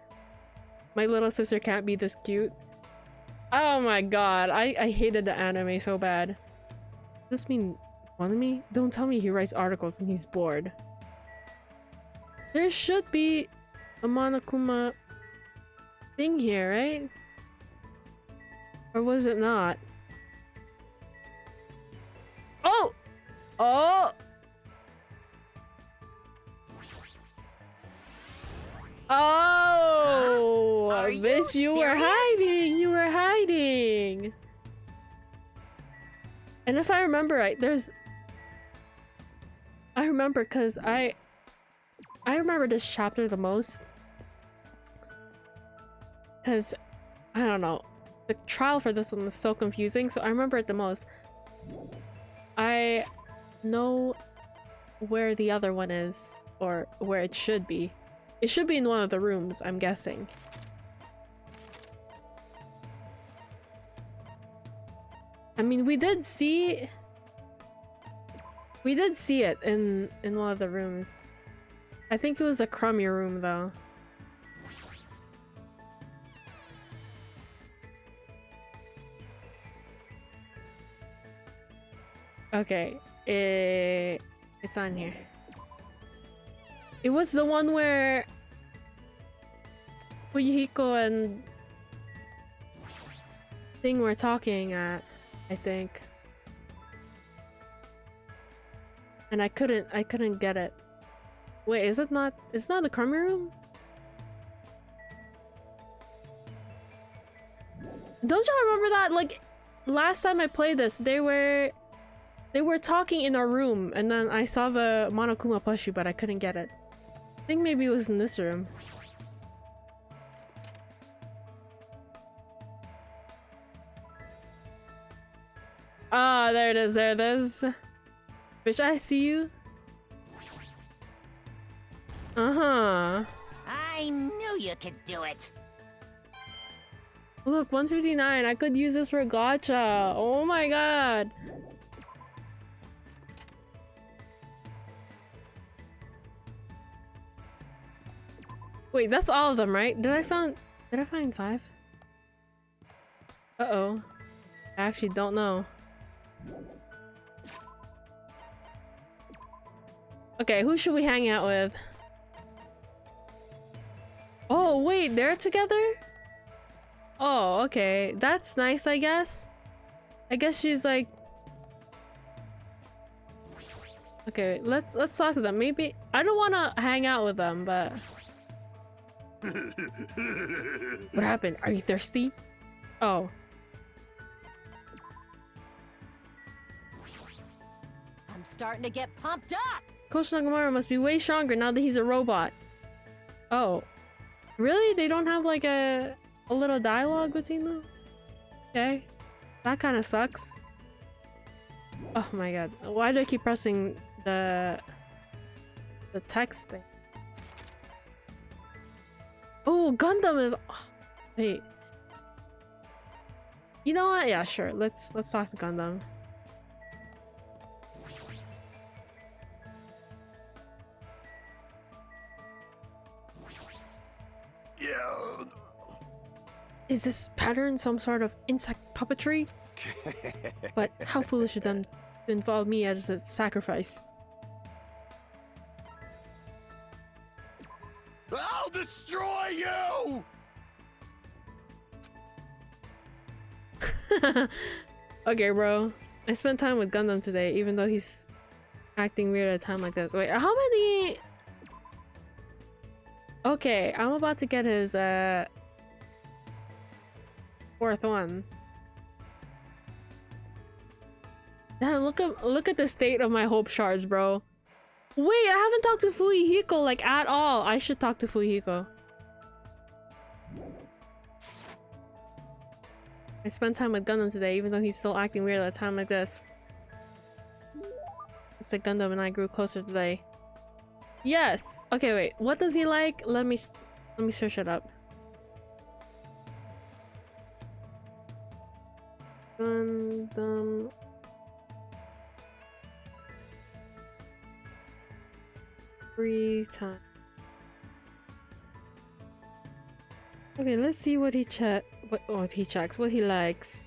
My little sister can't be this cute. Oh my god, I hated the anime so bad. Does this mean one of me? Don't tell me he writes articles and he's bored. There should be a Monokuma thing here, right? Or was it not? Oh! Oh! Oh! Are Bitch, you were serious? hiding! You were hiding! And if I remember right, there's... I remember because I remember this chapter the most. Because, I don't know. The trial for this one was so confusing, so I remember it the most. I know where the other one is, or where it should be. It should be in one of the rooms, I'm guessing. I mean, we did see it in one of the rooms. I think it was a crummier room though. Okay, it's on here. It was the one where Fuyuhiko and thing were talking at, I think. And I couldn't get it. Wait, is it not? It's not the crummy room? Don't y'all remember that? Like, last time I played this, they were talking in our room, and then I saw the Monokuma plushie, but I couldn't get it. I think maybe it was in this room. Ah, there it is, there it is. Bitch, I see you. Uh-huh. I knew you could do it. Look, 159. I could use this for gacha. Oh my god. Wait, that's all of them, right? Did I find 5? Uh-oh. I actually don't know. Okay, who should we hang out with? Oh, wait, they're together? Oh, okay. That's nice, I guess. I guess she's like... Okay, let's talk to them. Maybe I don't want to hang out with them, but what happened? Are you thirsty? Oh, I'm starting to get pumped up. Coach Nagamura must be way stronger now that he's a robot. Oh, really? They don't have like a little dialogue between them? Okay, that kind of sucks. Oh my god, why do I keep pressing the text thing? Oh, Gundam is. Oh, wait. You know what? Yeah, sure. Let's talk to Gundam. Yeah. Is this pattern some sort of insect puppetry? But how foolish of them to involve me as a sacrifice. I'll destroy you! Okay, bro. I spent time with Gundam today, even though he's acting weird at a time like this. Wait, how many? Okay, I'm about to get his fourth one. Damn, look at the state of my hope shards, bro. Wait, I haven't talked to Fuyuhiko like at all. I should talk to Fuyuhiko. I spent time with Gundam today, even though he's still acting weird at a time like this. It's like Gundam and I grew closer today. Yes. Okay, wait. What does he like? Let me search it up. Gundam. Free time. Okay, let's see what he what he checks, what he likes.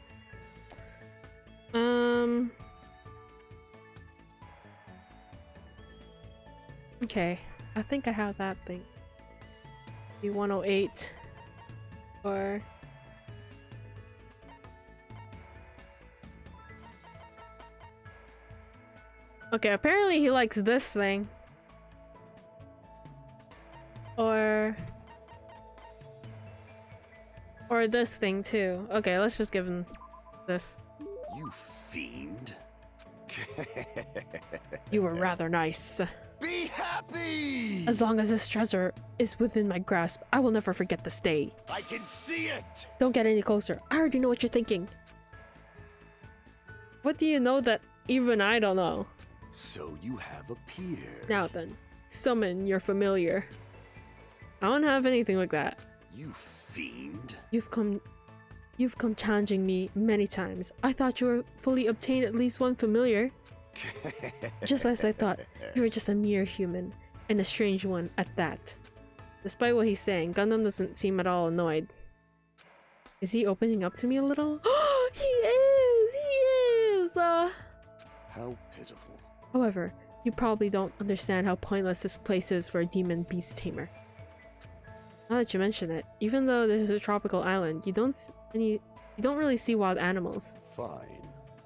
Okay, I think I have that thing. The 108 or okay, apparently he likes this thing. Or this thing too. Okay, let's just give him this. You fiend. You were rather nice. Be happy! As long as this treasure is within my grasp, I will never forget this day. I can see it! Don't get any closer. I already know what you're thinking. What do you know that even I don't know? So you have appeared. Now then, summon your familiar. I don't have anything like that. You fiend. You've come challenging me many times. I thought you were fully obtained at least one familiar. Just as I thought, you were just a mere human, and a strange one at that. Despite what he's saying, Gundam doesn't seem at all annoyed. Is he opening up to me a little? He is! How pitiful. However, you probably don't understand how pointless this place is for a demon beast tamer. Now that you mention it, even though this is a tropical island, you don't really see wild animals. Fine.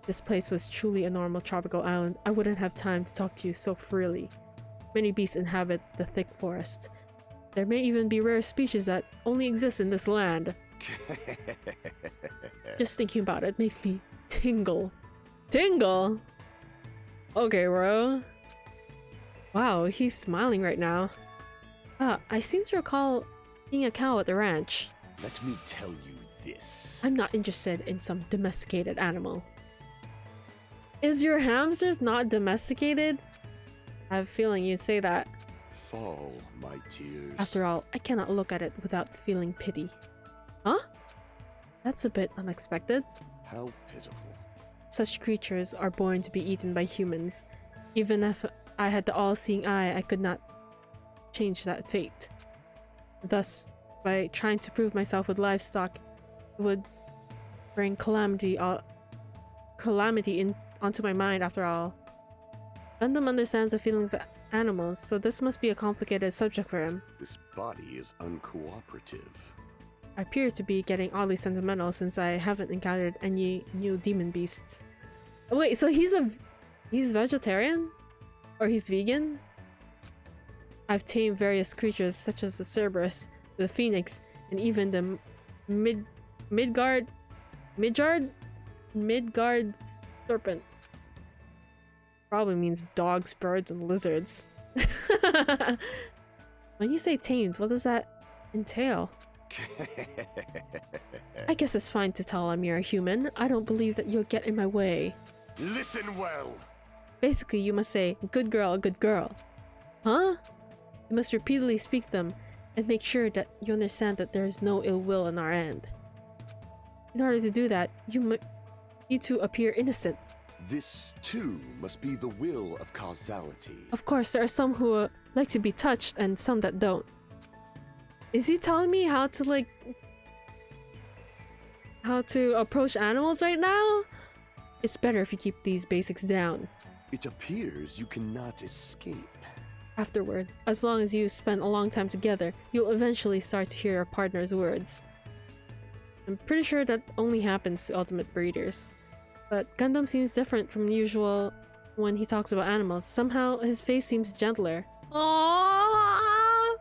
This place was truly a normal tropical island. I wouldn't have time to talk to you so freely. Many beasts inhabit the thick forest. There may even be rare species that only exist in this land. Just thinking about it makes me tingle. Tingle? Okay, bro. Wow, he's smiling right now. I seem to recall seeing a cow at the ranch. Let me tell you this. I'm not interested in some domesticated animal. Is your hamsters not domesticated? I have a feeling you'd say that. Fall, my tears. After all, I cannot look at it without feeling pity. Huh? That's a bit unexpected. How pitiful. Such creatures are born to be eaten by humans. Even if I had the all-seeing eye, I could not change that fate. Thus, by trying to prove myself with livestock, it would bring calamity onto my mind after all. Gundam understands the feeling of animals, so this must be a complicated subject for him. This body is uncooperative. I appear to be getting oddly sentimental since I haven't encountered any new demon beasts. Wait, so he's vegetarian? Or he's vegan? I've tamed various creatures such as the Cerberus, the Phoenix, and even the Midgard serpent. Probably means dogs, birds, and lizards. When you say tamed, what does that entail? I guess it's fine to tell I'm a human. I don't believe that you'll get in my way. Listen well. Basically, you must say, good girl, good girl. Huh? You must repeatedly speak them and make sure that you understand that there is no ill will on our end. In order to do that, you need to appear innocent. This, too, must be the will of causality. Of course, there are some who like to be touched and some that don't. Is he telling me how to approach animals right now? It's better if you keep these basics down. It appears you cannot escape. Afterward, as long as you spend a long time together, you'll eventually start to hear your partner's words. I'm pretty sure that only happens to ultimate breeders. But Gundam seems different from usual when he talks about animals. Somehow, his face seems gentler. Aww!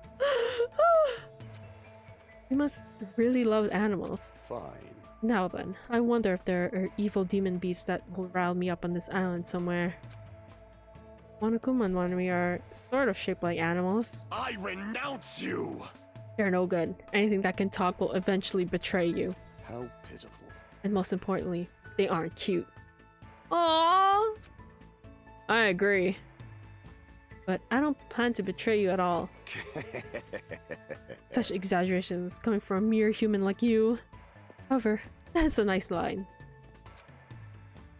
He must really love animals. Fine. Now then, I wonder if there are evil demon beasts that will rile me up on this island somewhere. Monokuma and Wanami are sort of shaped like animals. I renounce you! They're no good. Anything that can talk will eventually betray you. How pitiful. And most importantly, they aren't cute. Aww! I agree. But I don't plan to betray you at all. Such exaggerations coming from a mere human like you. However, that's a nice line.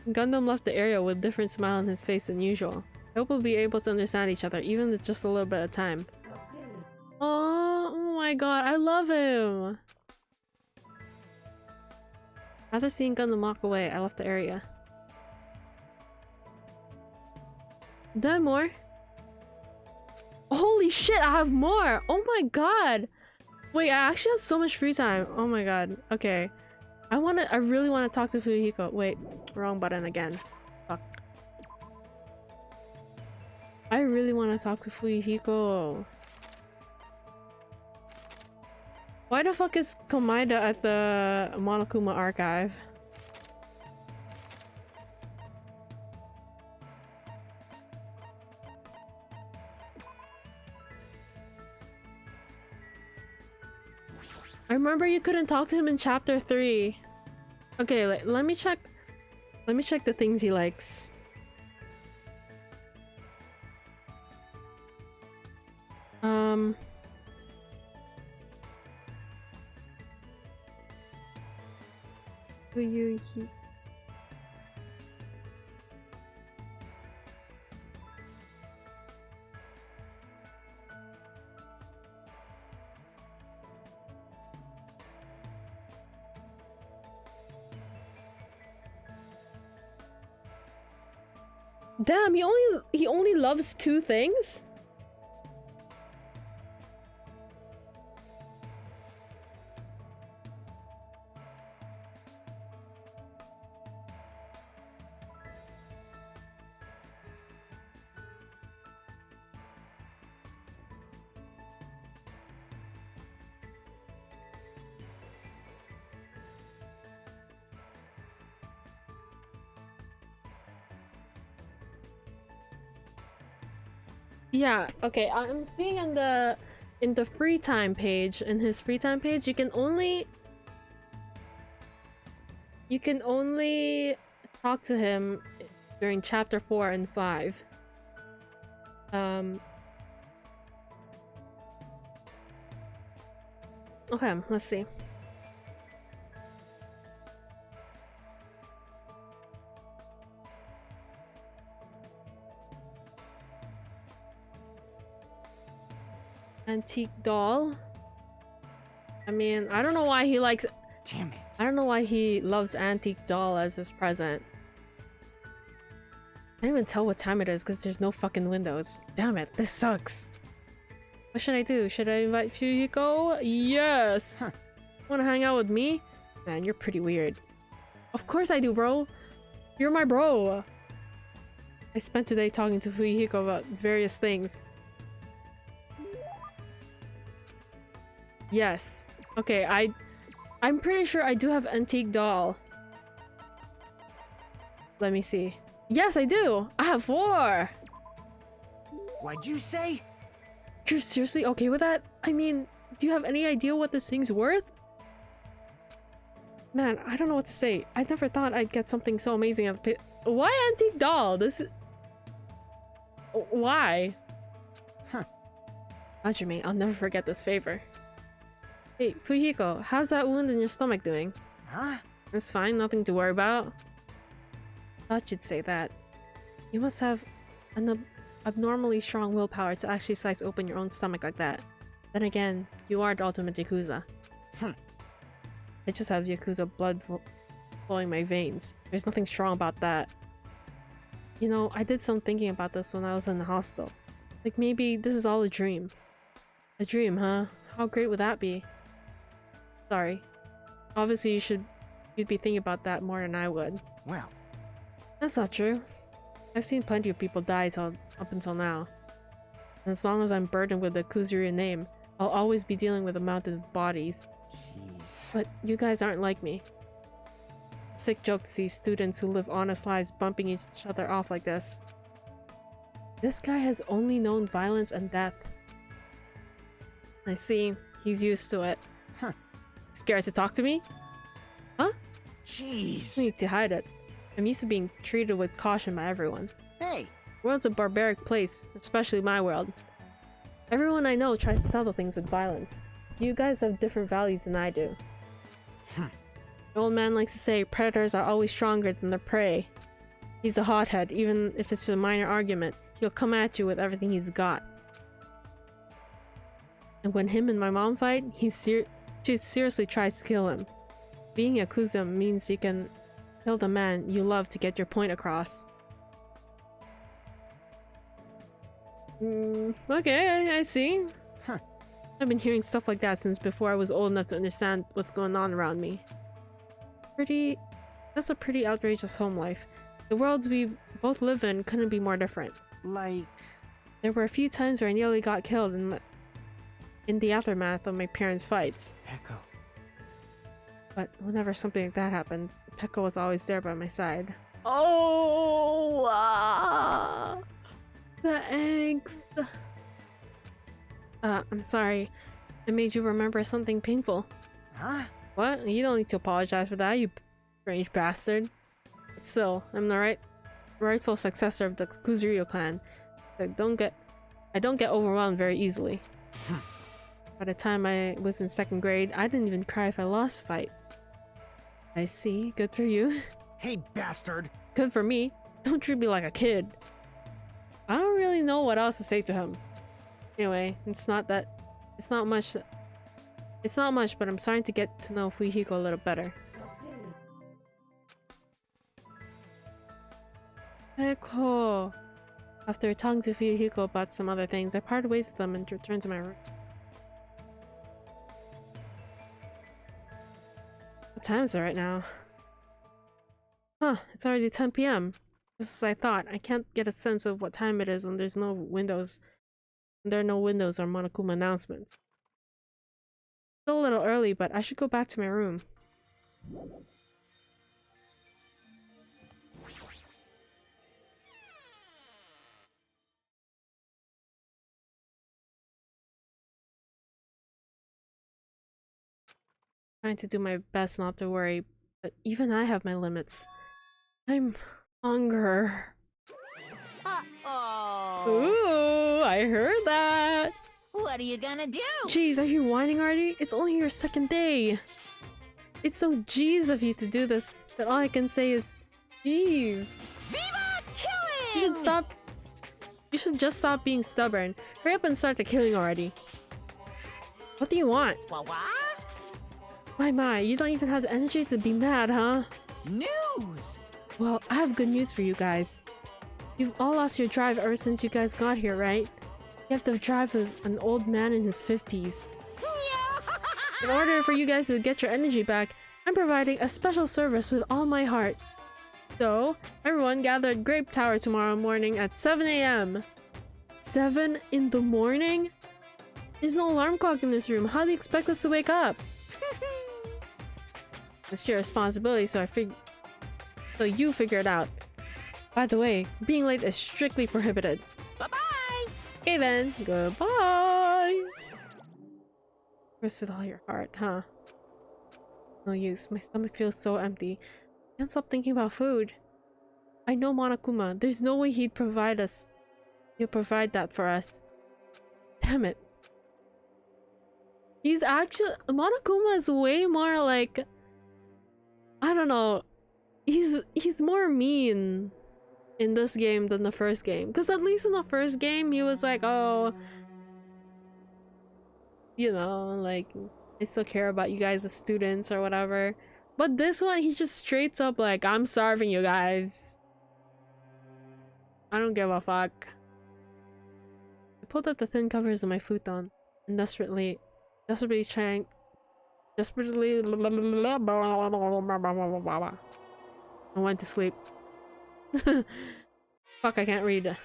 Gundam left the area with a different smile on his face than usual. I hope we'll be able to understand each other, even with just a little bit of time. Oh my god, I love him! After seeing Gundam walk away, I left the area. Do I have more? Holy shit, I have more! Oh my god! Wait, I actually have so much free time. Oh my god. Okay. I really wanna talk to Fuyuhiko. Wait, wrong button again. Fuck. I really wanna talk to Fuyuhiko. Why the fuck is Komaeda at the Monokuma archive? I remember you couldn't talk to him in chapter 3. Okay, let me check. Let me check the things he likes. Damn, he only loves 2 things? Yeah, okay, I'm seeing in the free time page, in his free time page, you can only talk to him during chapter 4 and 5. Okay, let's see. Antique doll. I mean, I don't know why he likes. Damn it. I don't know why he loves antique doll as his present. I can't even tell what time it is because there's no fucking windows. Damn it, this sucks. What should I do? Should I invite Fuyuhiko? Yes! Huh. Wanna hang out with me? Man, you're pretty weird. Of course I do, bro. You're my bro. I spent today talking to Fuyuhiko about various things. Yes. Okay, I'm pretty sure I do have antique doll. Let me see. Yes, I do! I have 4! What'd you say? You're seriously okay with that? I mean, do you have any idea what this thing's worth? Man, I don't know what to say. I never thought I'd get something so amazing. Why antique doll? This is... Why? Huh. Hajime, I'll never forget this favor. Hey, Fuyuhiko, how's that wound in your stomach doing? Huh? It's fine, nothing to worry about. Thought you'd say that. You must have an abnormally strong willpower to actually slice open your own stomach like that. Then again, you are the ultimate Yakuza. I just have Yakuza blood flowing my veins. There's nothing strong about that. You know, I did some thinking about this when I was in the hospital. Like maybe this is all a dream. A dream, huh? How great would that be? Sorry. Obviously you'd be thinking about that more than I would. Well, that's not true. I've seen plenty of people die up until now. And as long as I'm burdened with the JJurin name, I'll always be dealing with mounted bodies. jeez. But you guys aren't like me. Sick joke to see students who live honest lives bumping each other off like this. This guy has only known violence and death. I see. He's used to it. Huh. Scared to talk to me? Huh? Jeez. I need to hide it. I'm used to being treated with caution by everyone. Hey, The world's a barbaric place, especially my world. Everyone I know tries to settle things with violence. You guys have different values than I do. The old man likes to say predators are always stronger than their prey. He's a hothead, even if it's a minor argument. He'll come at you with everything he's got. And when him and my mom fight, she seriously tries to kill him. Being Yakuza means you can kill the man you love to get your point across. Okay, I see. Huh. I've been hearing stuff like that since before I was old enough to understand what's going on around me. That's a pretty outrageous home life. The worlds we both live in couldn't be more different. like... There were a few times where I nearly got killed in the aftermath of my parents' fights. Echo. But whenever something like that happened, Pekka was always there by my side. Oh, the angst. I'm sorry. I made you remember something painful. Huh? What? You don't need to apologize for that, you strange bastard. But still, I'm the rightful successor of the Kuzuryu clan. I don't get overwhelmed very easily. By the time I was in 2nd grade, I didn't even cry if I lost a fight. I see. Good for you. Hey, bastard! Good for me. Don't treat me like a kid. I don't really know what else to say to him. Anyway, it's not much, but I'm starting to get to know Fuyuhiko a little better. Echo. After talking to Fuyuhiko about some other things, I parted ways with them and returned to my room. What time is it right now? Huh, it's already 10 p.m. Just as I thought. I can't get a sense of what time it is when there's no windows. There are no windows or Monokuma announcements. Still a little early, but I should go back to my room. Trying to do my best not to worry, but even I have my limits. I'm hunger. Uh-oh. Ooh, I heard that. What are you gonna do? Jeez, are you whining already? It's only your 2nd day. It's so jeez of you to do this that all I can say is jeez. Viva killing! You should stop. You should just stop being stubborn. Hurry up and start the killing already. What do you want? What? My, you don't even have the energy to be mad, huh? News! Well, I have good news for you guys. You've all lost your drive ever since you guys got here, right? You have the drive of an old man in his 50s. In order for you guys to get your energy back, I'm providing a special service with all my heart. So, everyone gather at Grape Tower tomorrow morning at 7 a.m. 7 in the morning? There's no alarm clock in this room. How do you expect us to wake up? It's your responsibility, so you figure it out. By the way, being late is strictly prohibited. Bye-bye. Okay then, goodbye! Rest with all your heart, huh? No use, my stomach feels so empty. Can't stop thinking about food. I know Monokuma, there's no way he'll provide that for us. Damn it. He's actually... Monokuma is way more like... I don't know. He's more mean in this game than the first game. Because at least in the first game, he was like, oh... You know, like... I still care about you guys as students or whatever. But this one, he just straight up like, I'm starving you guys. I don't give a fuck. I pulled up the thin covers of my futon and desperately trying... Desperately... I went to sleep. Fuck, I can't read.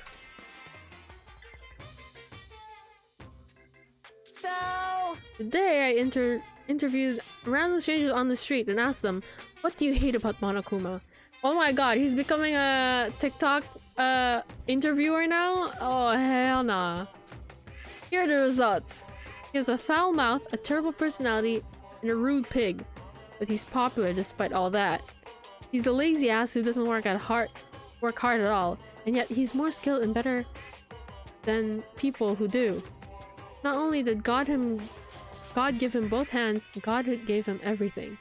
So, Today I interviewed random strangers on the street and asked them, what do you hate about Monokuma? Oh my god, he's becoming a TikTok interviewer now? Oh hell nah. Here are the results. He has a foul mouth, a terrible personality, and a rude pig. But he's popular despite all that. He's a lazy ass who doesn't work hard at all, and yet he's more skilled and better than people who do. Not only did God give him both hands, God gave him everything.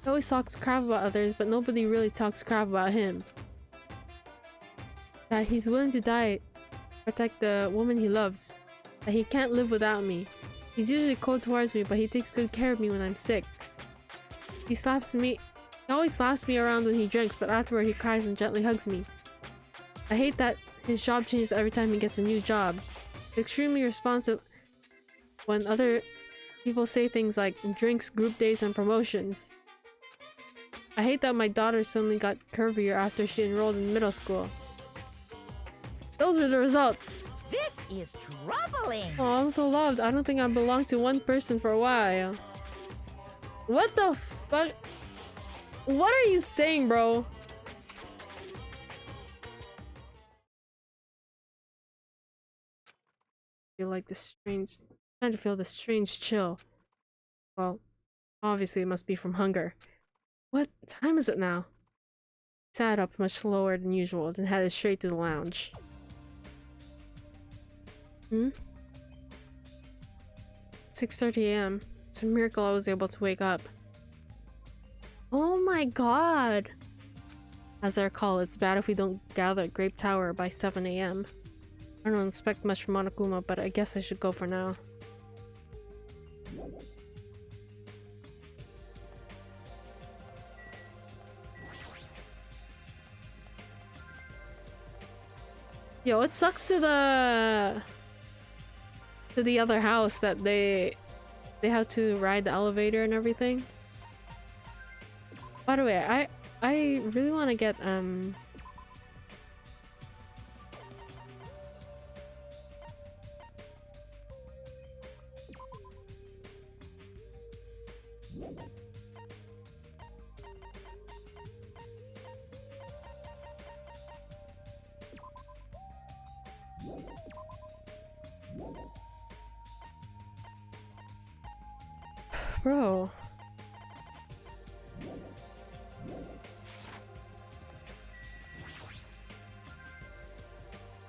He always talks crap about others, but nobody really talks crap about him. That he's willing to die to protect the woman he loves. That he can't live without me. He's usually cold towards me, but he takes good care of me when I'm sick. He always slaps me around when he drinks, but afterward he cries and gently hugs me. I hate that his job changes every time he gets a new job. He's extremely responsive when other people say things like drinks, group days, and promotions. I hate that my daughter suddenly got curvier after she enrolled in middle school. Those are the results! this is troubling. Oh, I'm so loved. I don't think I belong to one person for a while. What the fuck? What are you saying, bro? Feel like this strange... Trying to feel this strange chill. Well, obviously it must be from hunger. What time is it now? He sat up much slower than usual, then headed straight to the lounge. 6:30 a.m. It's a miracle I was able to wake up. Oh my god! As I recall, it's bad if we don't gather at Grape Tower by 7 a.m. I don't expect much from Monokuma, but I guess I should go for now. Yo, it sucks to the other house that they have to ride the elevator and everything. By the way, I really want to get bro.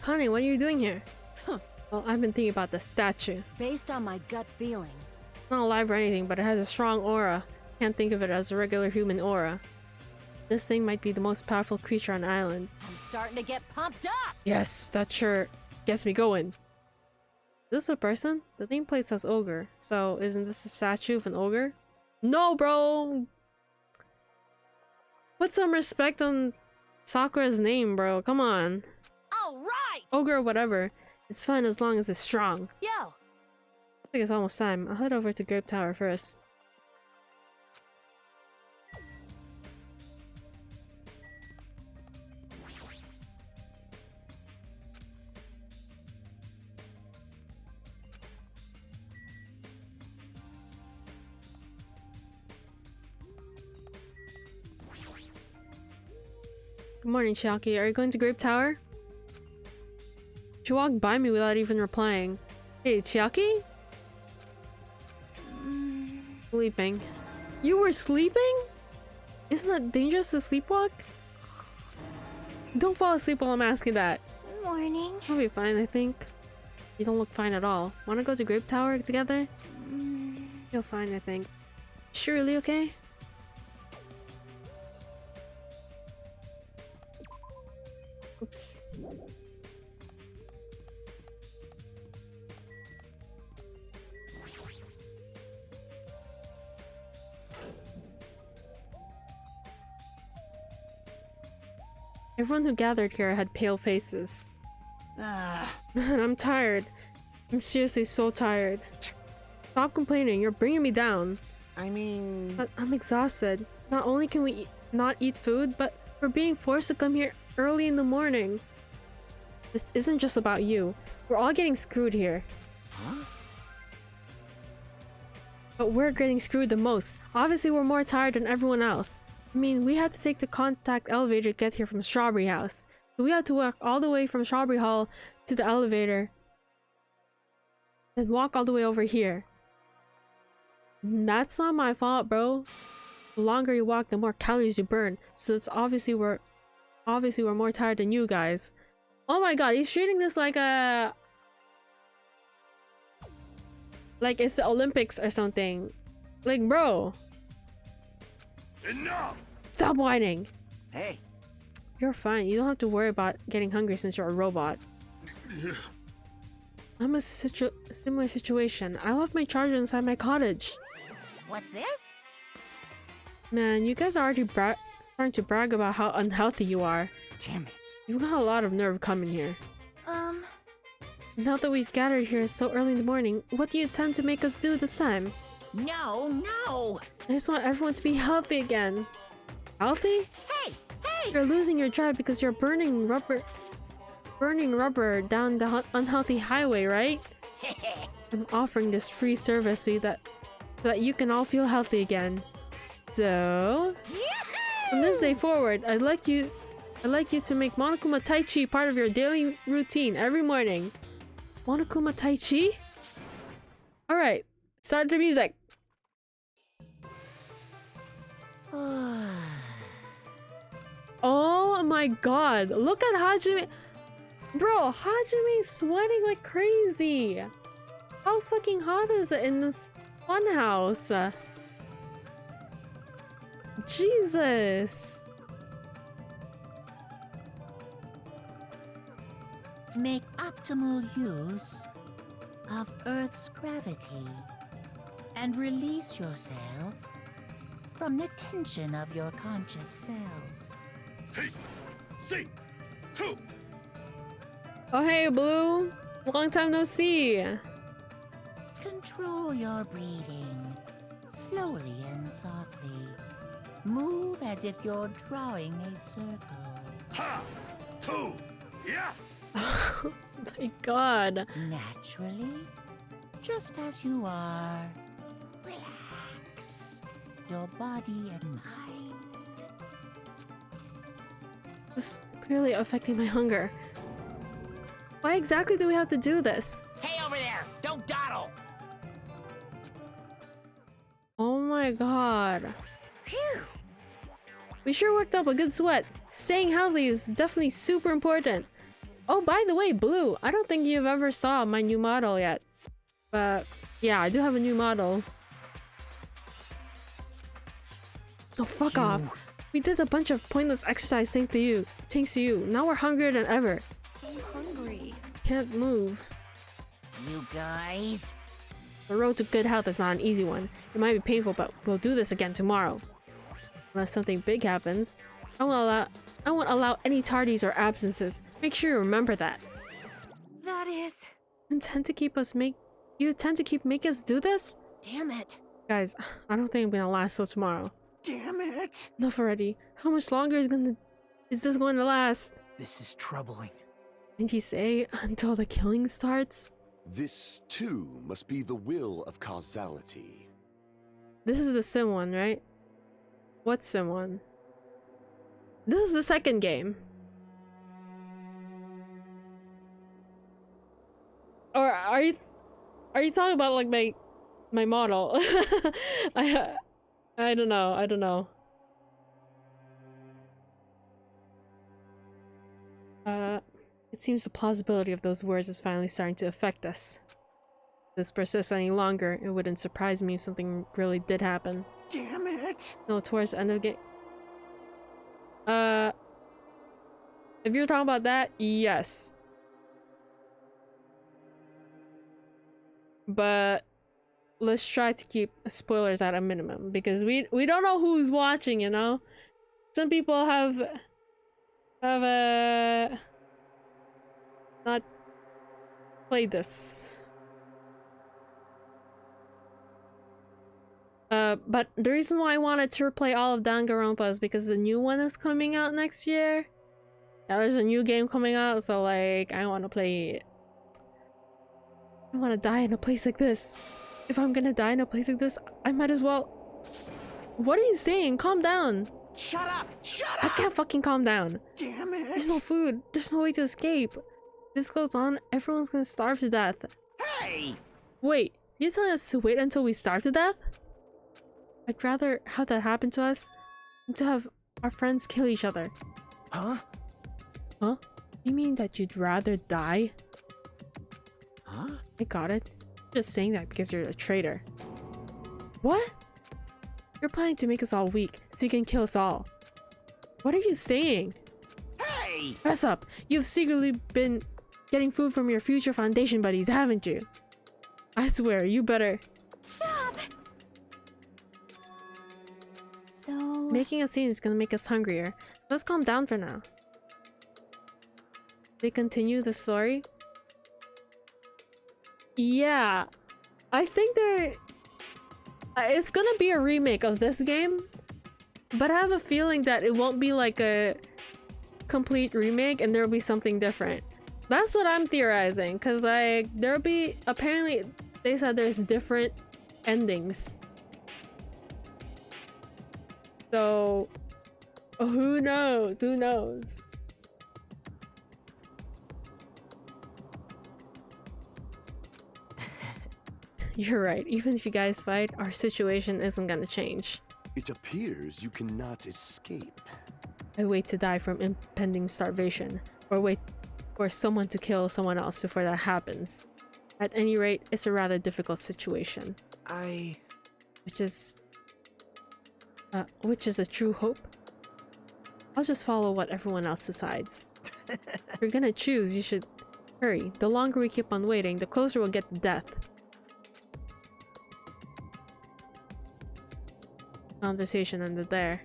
Connie, what are you doing here? Huh. Well, I've been thinking about the statue. Based on my gut feeling. It's not alive or anything, but it has a strong aura. Can't think of it as a regular human aura. This thing might be the most powerful creature on the island. I'm starting to get pumped up! Yes, that sure gets me going. Is this a person? The nameplate says ogre, so isn't this a statue of an ogre? No, bro! Put some respect on Sakura's name, bro. Come on. Alright! Ogre or whatever. It's fine as long as it's strong. Yo! I think it's almost time. I'll head over to Grape Tower first. Good morning, Chiaki. Are you going to Grape Tower? She walked by me without even replying. Hey, Chiaki? Sleeping. You were sleeping? Isn't that dangerous to sleepwalk? Don't fall asleep while I'm asking that. Morning. I'll be fine, I think. You don't look fine at all. Wanna go to Grape Tower together? You're fine, I think. Surely okay? Oops. Everyone who gathered here had pale faces. Ah, Man, I'm tired. I'm seriously so tired. Stop complaining, you're bringing me down. I mean... But I'm exhausted. Not only can we not eat food, but we're being forced to come here early in the morning. This isn't just about you. We're all getting screwed here. Huh? But we're getting screwed the most. Obviously, we're more tired than everyone else. I mean, we had to take the contact elevator to get here from Strawberry House. So we had to walk all the way from Strawberry Hall to the elevator. Then walk all the way over here. That's not my fault, bro. The longer you walk, the more calories you burn. So it's obviously we're more tired than you guys. Oh my god, he's treating this like a... like it's the Olympics or something. Like, bro. Enough! Stop whining. Hey, You're fine. You don't have to worry about getting hungry since you're a robot. I'm in a similar situation. I left my charger inside my cottage. What's this? Man, you guys are already starting to brag about how unhealthy you are. damn it. You've got a lot of nerve coming here. Now that we've gathered here so early in the morning, what do you intend to make us do this time? No, no! I just want everyone to be healthy again. Healthy? Hey, hey! You're losing your drive because you're burning rubber down the unhealthy highway, right? I'm offering this free service so that you can all feel healthy again. So, from this day forward, I'd like you to make Monokuma Tai Chi part of your daily routine every morning. Monokuma Tai Chi? Alright, start the music. Oh my god, look at Hajime. Bro, Hajime's sweating like crazy. How fucking hot is it in this funhouse? Jesus. Make optimal use of Earth's gravity and release yourself from the tension of your conscious self. Hey! See! Two! Oh hey, Blue. Long time no see. Control your breathing, slowly and softly. Move as if you're drawing a circle. Ha! Two! Yeah! Oh my god. Naturally, just as you are. Relax your body and mind. This is clearly affecting my hunger. Why exactly do we have to do this? Hey, over there! Don't dawdle! Oh my god. Phew! We sure worked up a good sweat. Staying healthy is definitely super important. Oh, by the way, Blue, I don't think you've ever saw my new model yet. But yeah, I do have a new model. Oh, fuck off. We did a bunch of pointless exercise thanks to you. Now we're hungrier than ever. I'm hungry. Can't move. You guys. The road to good health is not an easy one. It might be painful, but we'll do this again tomorrow. Unless something big happens. I won't allow any tardies or absences. Make sure you remember that. That is... You intend to keep making us do this? Damn it. Guys, I don't think I'm gonna last till tomorrow. Damn it. Enough already. How much longer is this going to last? This is troubling. Didn't he say until the killing starts? This, too, must be the will of causality. This is the sim one, right? What sim one? This is the second game. Or are you talking about like my model? I don't know. I don't know. It seems the plausibility of those words is finally starting to affect us. If this persists any longer, it wouldn't surprise me if something really did happen. Damn it! No, towards the end of the game. If you're talking about that, yes. But let's try to keep spoilers at a minimum because we don't know who's watching, you know? Some people have not played this. But the reason why I wanted to replay all of Danganronpa is because the new one is coming out next year. Now there's a new game coming out, so like I want to play it. I don't want to die in a place like this. If I'm gonna die in a place like this, I might as well. What are you saying? Calm down. Shut up! Shut up! I can't fucking calm down. Damn it! There's no food. There's no way to escape. If this goes on, everyone's gonna starve to death. Hey! Wait, you're telling us to wait until we starve to death? I'd rather have that happen to us than to have our friends kill each other. Huh? Huh? You mean that you'd rather die? Huh? I got it. Just saying that because you're a traitor. What? You're planning to make us all weak so you can kill us all. What are you saying? Hey! Fess up! You've secretly been getting food from your future Foundation buddies, haven't you? I swear, you better. Stop! So... Making a scene is gonna make us hungrier. So let's calm down for now. They continue the story? Yeah. I think they're... it's gonna be a remake of this game. But I have a feeling that it won't be like a complete remake and there'll be something different. That's what I'm theorizing. Because like, there'll be... Apparently, they said there's different endings. So... who knows? Who knows? You're right. Even if you guys fight, our situation isn't gonna change. It appears you cannot escape. I wait to die from impending starvation, or wait for someone to kill someone else before that happens. At any rate, it's a rather difficult situation. Which is a true hope. I'll just follow what everyone else decides. If you're gonna choose, you should hurry. The longer we keep on waiting, the closer we'll get to death. Conversation ended there.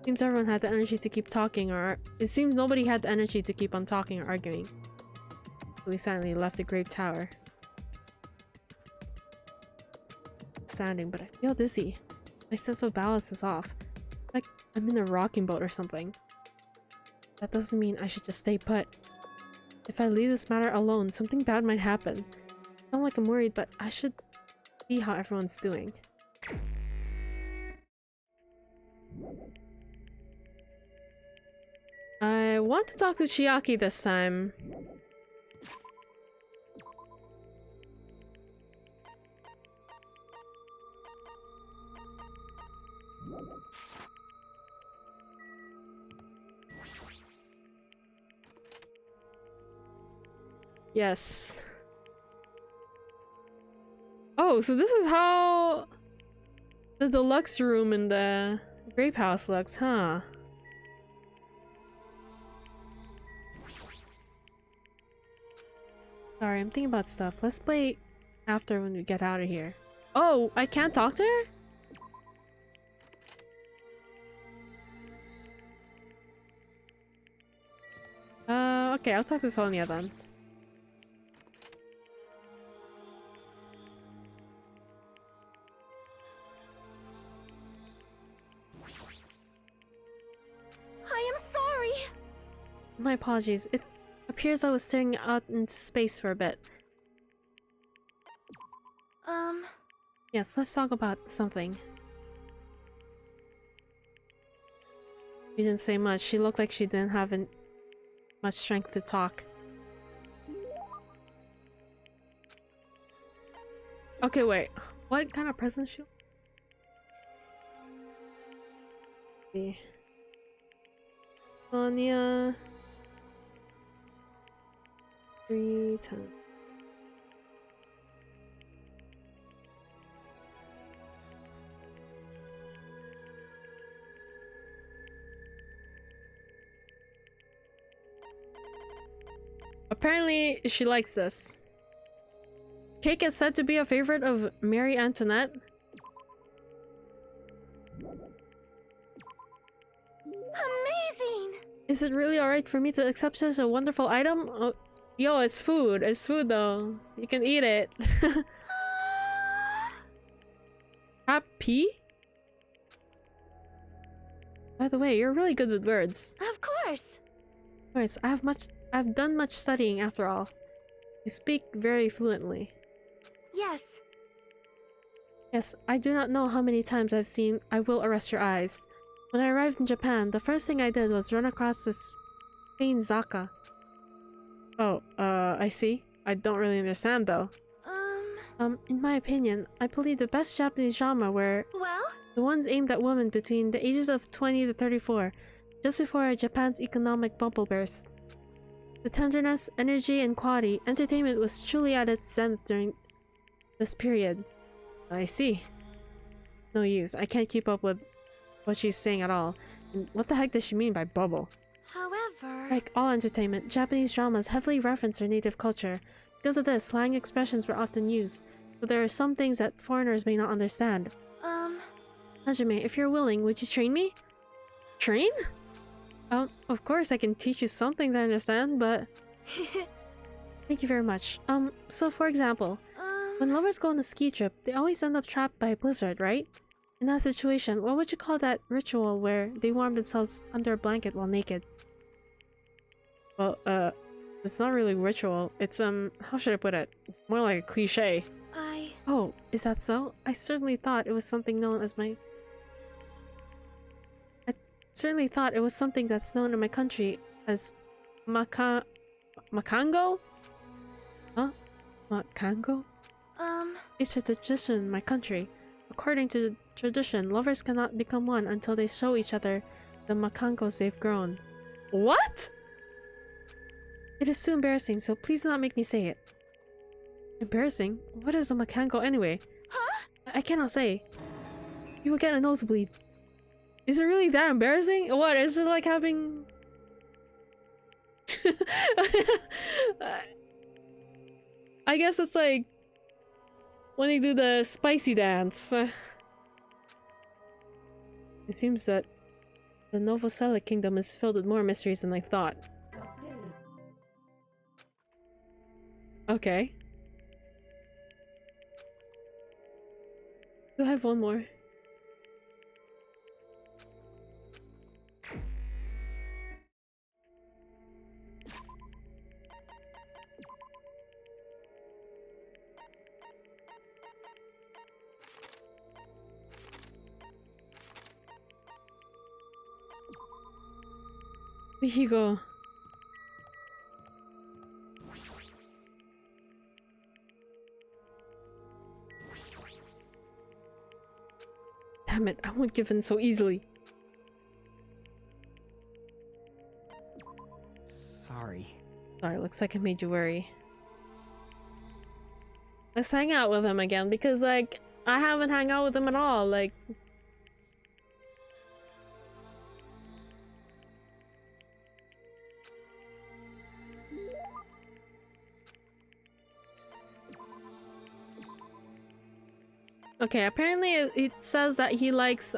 Seems everyone had the energy to keep talking, or it seems nobody had the energy to keep on talking or arguing. So we silently left the Great Tower. Standing, but I feel dizzy. My sense of balance is off. Like I'm in a rocking boat or something. That doesn't mean I should just stay put. If I leave this matter alone, something bad might happen. It's not like I'm worried, but I should see how everyone's doing. I want to talk to Chiaki this time. Yes. Oh, so this is how the deluxe room in the Grape House looks, huh? Sorry, I'm thinking about stuff. Let's play after when we get out of here. Oh, I can't talk to her? Okay, I'll talk to Sonia then. I am sorry! My apologies. It appears I was staring out into space for a bit. Yes, let's talk about something. She didn't say much. She looked like she didn't have much strength to talk. Okay, wait. What kind of present she? See. Sonia. 310. Apparently, she likes this. Cake is said to be a favorite of Marie Antoinette. Amazing! Is it really alright for me to accept such a wonderful item? Oh, yo, it's food. It's food though. You can eat it. Happy? By the way, you're really good with words. Of course! Of course, I've done much studying after all. You speak very fluently. Yes. Yes, I do not know how many times I've seen I Will Arrest Your Eyes. When I arrived in Japan, the first thing I did was run across this Pain Zaka. Oh, I see. I don't really understand though. In my opinion, I believe the best Japanese drama were Well? the ones aimed at women between the ages of 20 to 34, just before Japan's economic bubble burst. The tenderness, energy, and quality, entertainment was truly at its zenith during this period. I see. No use. I can't keep up with what she's saying at all. And what the heck does she mean by bubble? However... Like all entertainment, Japanese dramas heavily reference their native culture. Because of this, slang expressions were often used, so there are some things that foreigners may not understand. Hajime, if you're willing, would you train me? Train? Of course I can teach you some things I understand, but... Thank you very much. So for example, when lovers go on a ski trip, they always end up trapped by a blizzard, right? In that situation, what would you call that ritual where they warm themselves under a blanket while naked? Well, it's not really ritual. It's, how should I put it? It's more like a cliche. Oh, is that so? I certainly thought it was something known as my... I certainly thought it was something that's known in my country as Makango? Huh? Makango? It's a tradition in my country. According to the tradition, lovers cannot become one until they show each other the makangos they've grown. What? It is too embarrassing, so please do not make me say it. Embarrassing? What is a makango anyway? Huh? I cannot say. You will get a nosebleed. Is it really that embarrassing? What, is it like having... I guess it's like... when they do the spicy dance. It seems that the Novoselic Kingdom is filled with more mysteries than I thought. Okay. Do I have one more? Here you go. Damn it, I won't give in so easily. Sorry. Sorry, looks like I made you worry. Let's hang out with him again, because, like, I haven't hung out with him at all, like... Okay, apparently it says that he likes,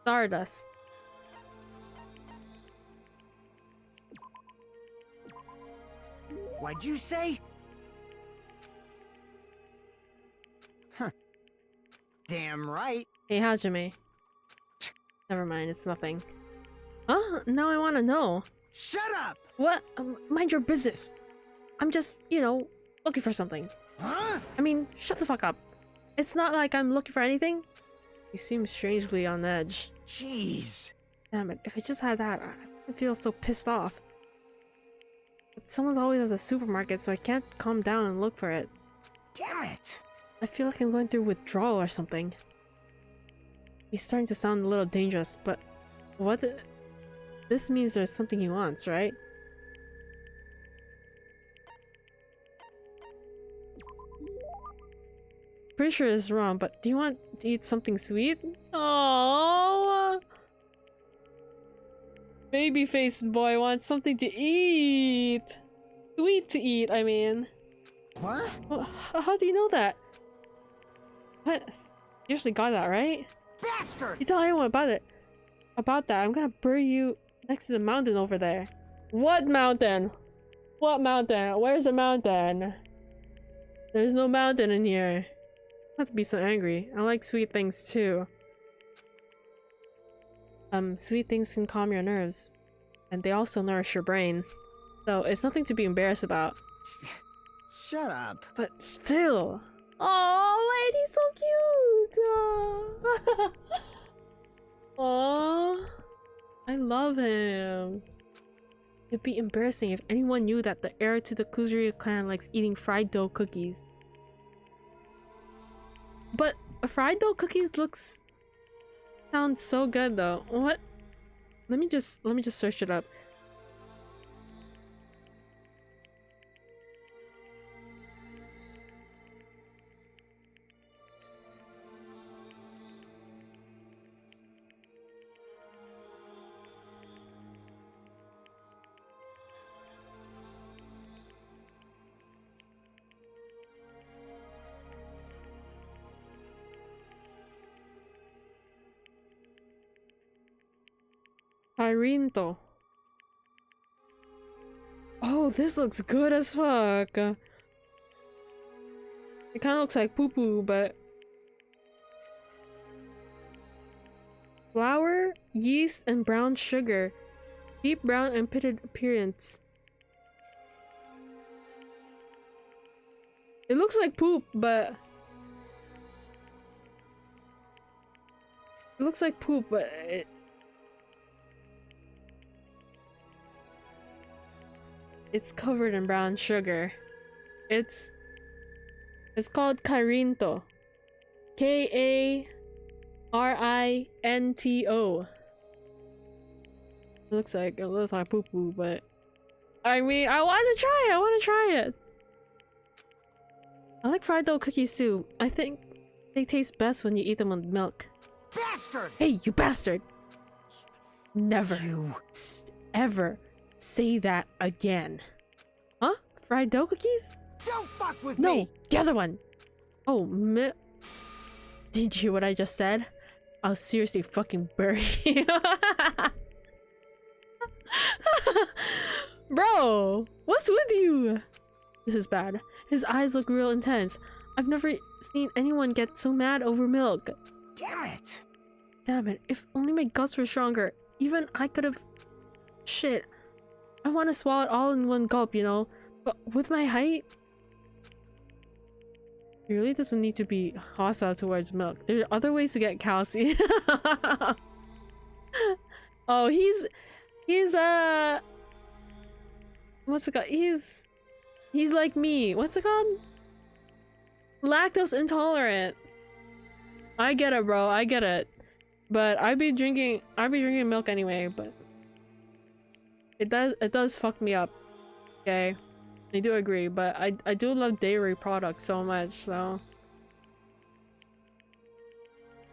Stardust. What'd you say? Huh. Damn right. Hey, Hajime. Never mind, it's nothing. Huh? Now I want to know. Shut up! What? Mind your business. I'm just, you know, looking for something. Huh? I mean, shut the fuck up. It's not like I'm looking for anything. He seems strangely on edge. Jeez. Damn it, if I just had that, I feel so pissed off. But someone's always at the supermarket, so I can't calm down and look for it. Damn it! I feel like I'm going through withdrawal or something. He's starting to sound a little dangerous, but what? This means there's something he wants, right? Pretty sure it's wrong, but do you want to eat something sweet? Oh, baby-faced boy wants something to eat. Sweet to eat, I mean. What? Well, how do you know that? What? Seriously got that, right? Bastard! You tell anyone about it. About that, I'm gonna bury you next to the mountain over there. What mountain? What mountain? Where's the mountain? There's no mountain in here. Not to be so angry. I like sweet things too. Sweet things can calm your nerves. And they also nourish your brain. So it's nothing to be embarrassed about. Shut up. But still. Oh, lady's so cute! Aww. I love him. It'd be embarrassing if anyone knew that the heir to the Kuzuryu clan likes eating fried dough cookies. But fried dough cookies sounds so good though. What? Let me just search it up. Irinto. Oh, this looks good as fuck. It kind of looks like poo-poo, but flour, yeast, and brown sugar. Deep brown and pitted appearance. It looks like poop, but it's covered in brown sugar. It's called Karinto. Karinto. It looks like poo poo, but I mean, I want to try it. I like fried dough cookies too. I think they taste best when you eat them with milk. Bastard! Hey, you bastard! Never You. ever say that again. Huh? Fried dough cookies? Don't fuck with No, me! the other one. Oh, did you hear what I just said? I'll seriously fucking bury you. Bro, what's with you? This is bad. His eyes look real intense. I've never seen anyone get so mad over milk. Damn it! Damn it, if only my guts were stronger. Even I could have... Shit. I want to swallow it all in one gulp, you know? But with my height... He really doesn't need to be hostile towards milk. There are other ways to get calcium. Oh, he's what's it called? He's like me. What's it called? Lactose intolerant. I get it, bro. I get it. But I'd be drinking milk anyway, but it does fuck me up. Okay. I do agree, but I do love dairy products so much, so.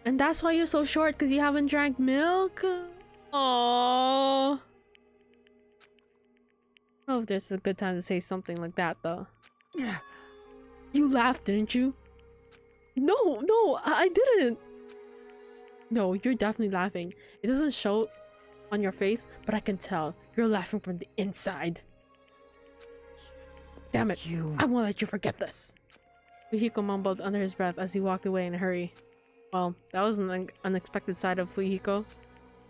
And that's why you're so short, because you haven't drank milk? Aww. I don't know if this is a good time to say something like that, though. You laughed, didn't you? No, I didn't. No, you're definitely laughing. It doesn't show on your face, but I can tell. You're laughing from the inside. Damn it, I won't let you forget this. Fujiko mumbled under his breath as he walked away in a hurry. Well, that was an unexpected side of Fujiko. When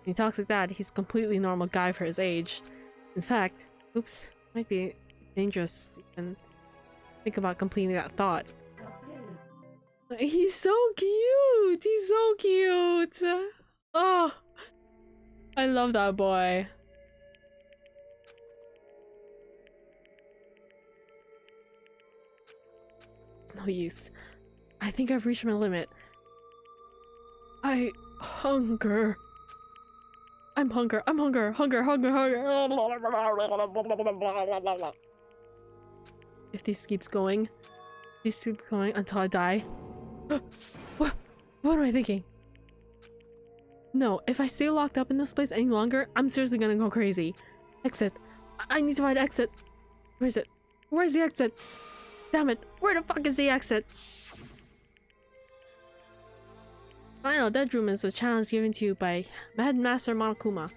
he talks like that, he's a completely normal guy for his age. In fact, oops, might be dangerous and think about completing that thought. He's so cute! He's so cute! Oh! I love that boy. It's no use. I think I've reached my limit. I hunger. I'm hunger. If this keeps going until I die. What am I thinking? No, if I stay locked up in this place any longer, I'm seriously gonna go crazy. Exit. I need to find exit. Where is it? Where's the exit? Damn it. Where the fuck is the exit? Final Dead Room is a challenge given to you by Headmaster Monokuma.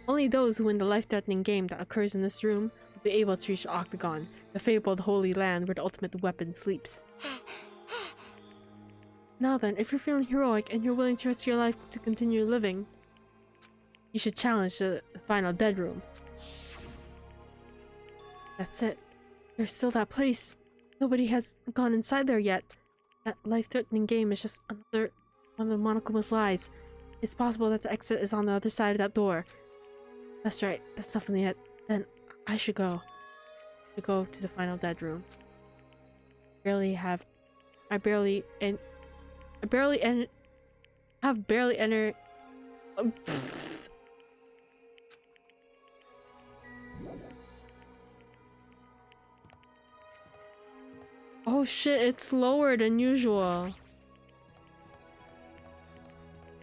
Only those who win the life-threatening game that occurs in this room will be able to reach the Octagon, the fabled Holy Land where the ultimate weapon sleeps. Now then, if you're feeling heroic and you're willing to risk your life to continue living, you should challenge the Final Dead Room. That's it. There's still that place. Nobody has gone inside there yet. That life-threatening game is just another one of Monokuma's lies. It's possible that the exit is on the other side of that door. That's right. That's definitely it. Then I should go. To go to the Final Dead Room. I barely entered. Oh shit, it's slower than usual.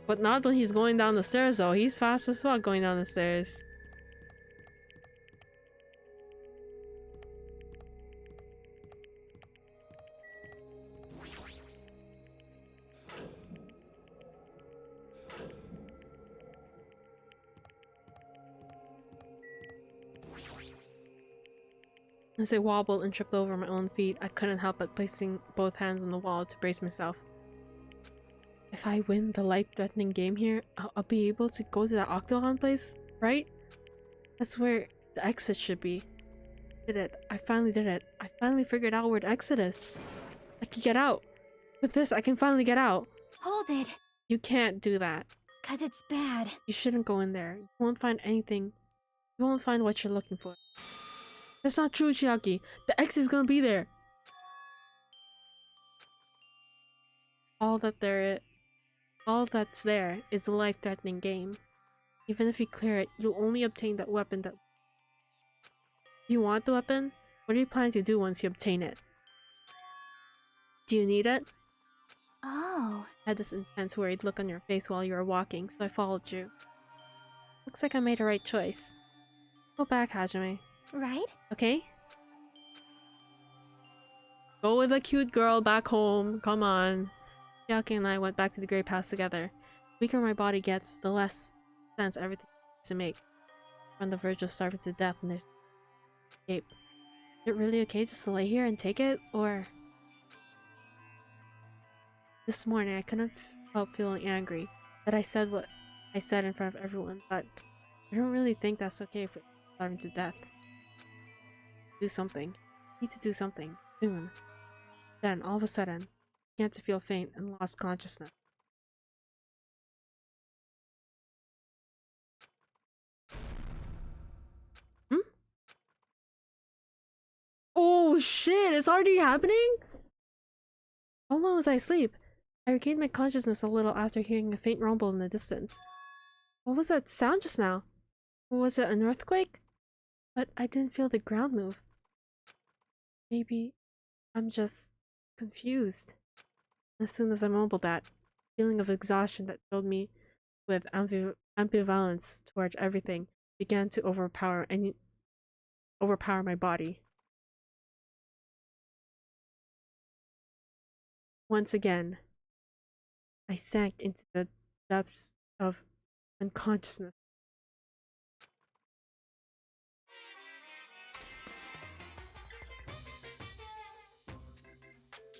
But not when he's going down the stairs though. He's fast as fuck going down the stairs. As I wobbled and tripped over my own feet, I couldn't help but placing both hands on the wall to brace myself. If I win the life-threatening game here, I'll be able to go to that Octagon place, right? That's where the exit should be. Did it. I finally did it. I finally figured out where the exit is. I can get out. With this, I can finally get out. Hold it, You can't do that. 'cause it's bad. You shouldn't go in there. You won't find anything. You won't find what you're looking for. That's not true, Chiaki. The exit is gonna be there. All that's there is a life-threatening game. Even if you clear it, you'll only obtain that weapon that... Do you want the weapon? What are you planning to do once you obtain it? Do you need it? Oh. I had this intense worried look on your face while you were walking, so I followed you. Looks like I made a right choice. Go back, Hajime. Right? Okay? Go with a cute girl back home. Come on. Chiaki and I went back to the Great Pass together. The weaker my body gets, the less sense everything needs to make. We're on the verge of starving to death and there's no escape. Is it really okay just to lay here and take it? Or... This morning I couldn't help feeling angry that I said what I said in front of everyone, but I don't really think that's okay if we're starving to death. Do something. Need to do something. Soon. Then, all of a sudden, I began to feel faint and lost consciousness. Oh shit, it's already happening? How long was I asleep? I regained my consciousness a little after hearing a faint rumble in the distance. What was that sound just now? Was it an earthquake? But I didn't feel the ground move. Maybe I'm just confused. As soon as I mumbled that, a feeling of exhaustion that filled me with ambivalence towards everything began to overpower my body. Once again, I sank into the depths of unconsciousness.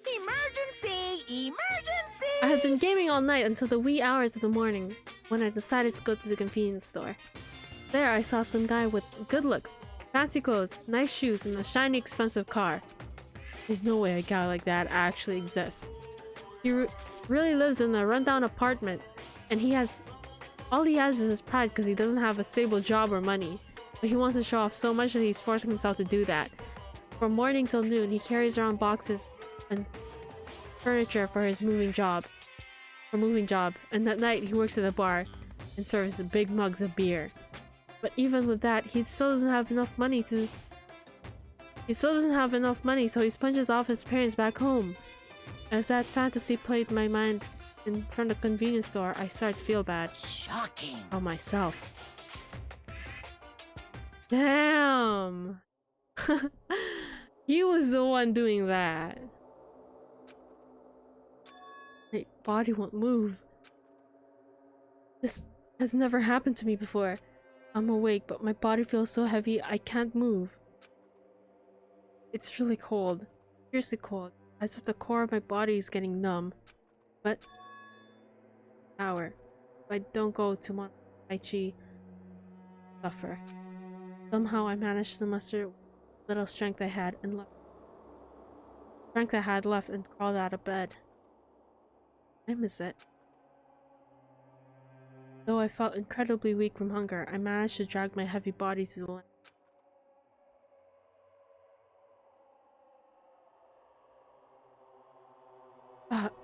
Emergency! Emergency! I had been gaming all night until the wee hours of the morning when I decided to go to the convenience store. There I saw some guy with good looks, fancy clothes, nice shoes, and a shiny expensive car. There's no way a guy like that actually exists. He really lives in a rundown apartment, and he has All he has is his pride because he doesn't have a stable job or money. But he wants to show off so much that he's forcing himself to do that. From morning till noon, he carries around boxes and furniture for his moving job. And at night, he works at a bar and serves big mugs of beer. But even with that, he still doesn't have enough money, so he sponges off his parents back home. As that fantasy played in my mind in front of the convenience store, I started to feel bad. Shocking. About myself. Damn! He was the one doing that. My body won't move. This has never happened to me before. I'm awake, but my body feels so heavy I can't move. It's really cold. Fiercely cold. As if the core of my body is getting numb. But if I don't go to Tai Chi, suffer. Somehow I managed to muster little strength I had left and crawled out of bed. I miss it. Though I felt incredibly weak from hunger, I managed to drag my heavy body to the land.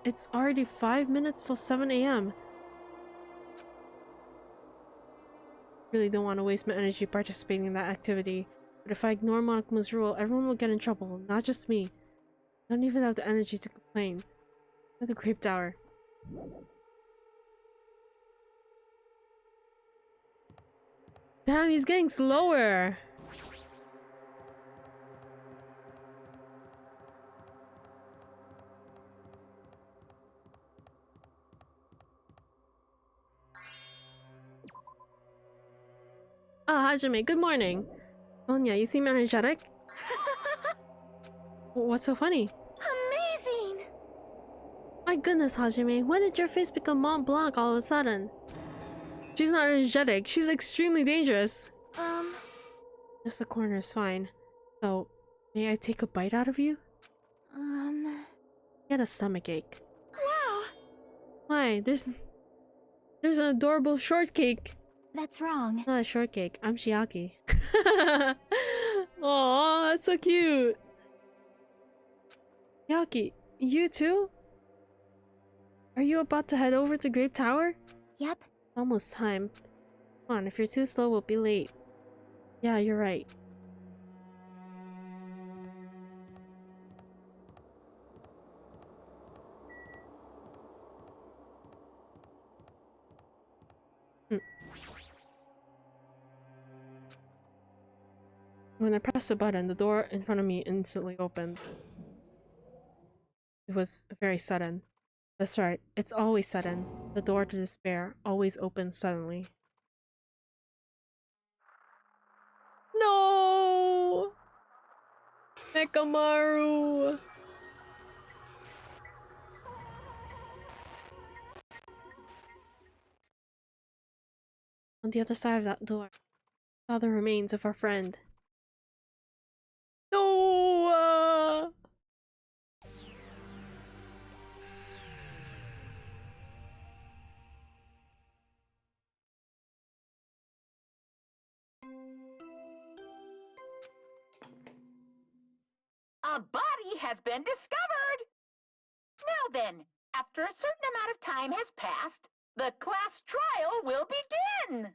It's already 5 minutes till 7 AM. Really don't want to waste my energy participating in that activity, but if I ignore Monokuma's rule, everyone will get in trouble, not just me. I don't even have the energy to complain. At the Grape Tower. Damn, he's getting slower! Ah, Hajime, good morning. Sonia, you seem energetic. What's so funny? Amazing! My goodness, Hajime, when did your face become Mont Blanc all of a sudden? She's not energetic, she's extremely dangerous. Just the corner is fine. So, may I take a bite out of you? Get a stomachache. Wow! Why, there's an adorable shortcake. That's wrong. Not a shortcake, I'm Shiaki. Aww, that's so cute. Shiaki, you too? Are you about to head over to Grape Tower? Yep. Almost time. Come on, if you're too slow, we'll be late. Yeah, you're right. When I pressed the button, the door in front of me instantly opened. It was very sudden. That's right, it's always sudden. The door to despair always opens suddenly. No! Mekamaru! On the other side of that door, I saw the remains of our friend. No! A body has been discovered! Now then, after a certain amount of time has passed, the class trial will begin!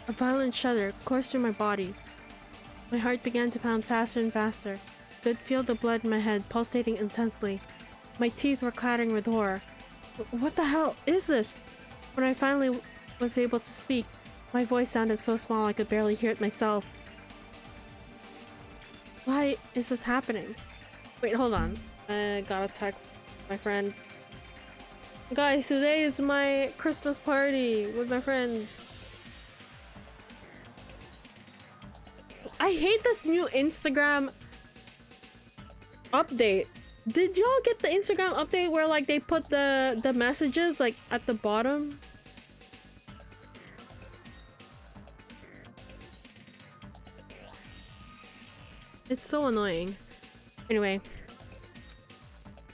A violent shudder coursed through my body. My heart began to pound faster and faster. I could feel the blood in my head pulsating intensely. My teeth were clattering with horror. What the hell is this? When I finally was able to speak, my voice sounded so small I could barely hear it myself. Why is this happening? Wait, hold on. I gotta text my friend. Guys, today is my Christmas party with my friends. I hate this new Instagram update. Did y'all get the Instagram update where like they put the messages like at the bottom? It's so annoying. Anyway.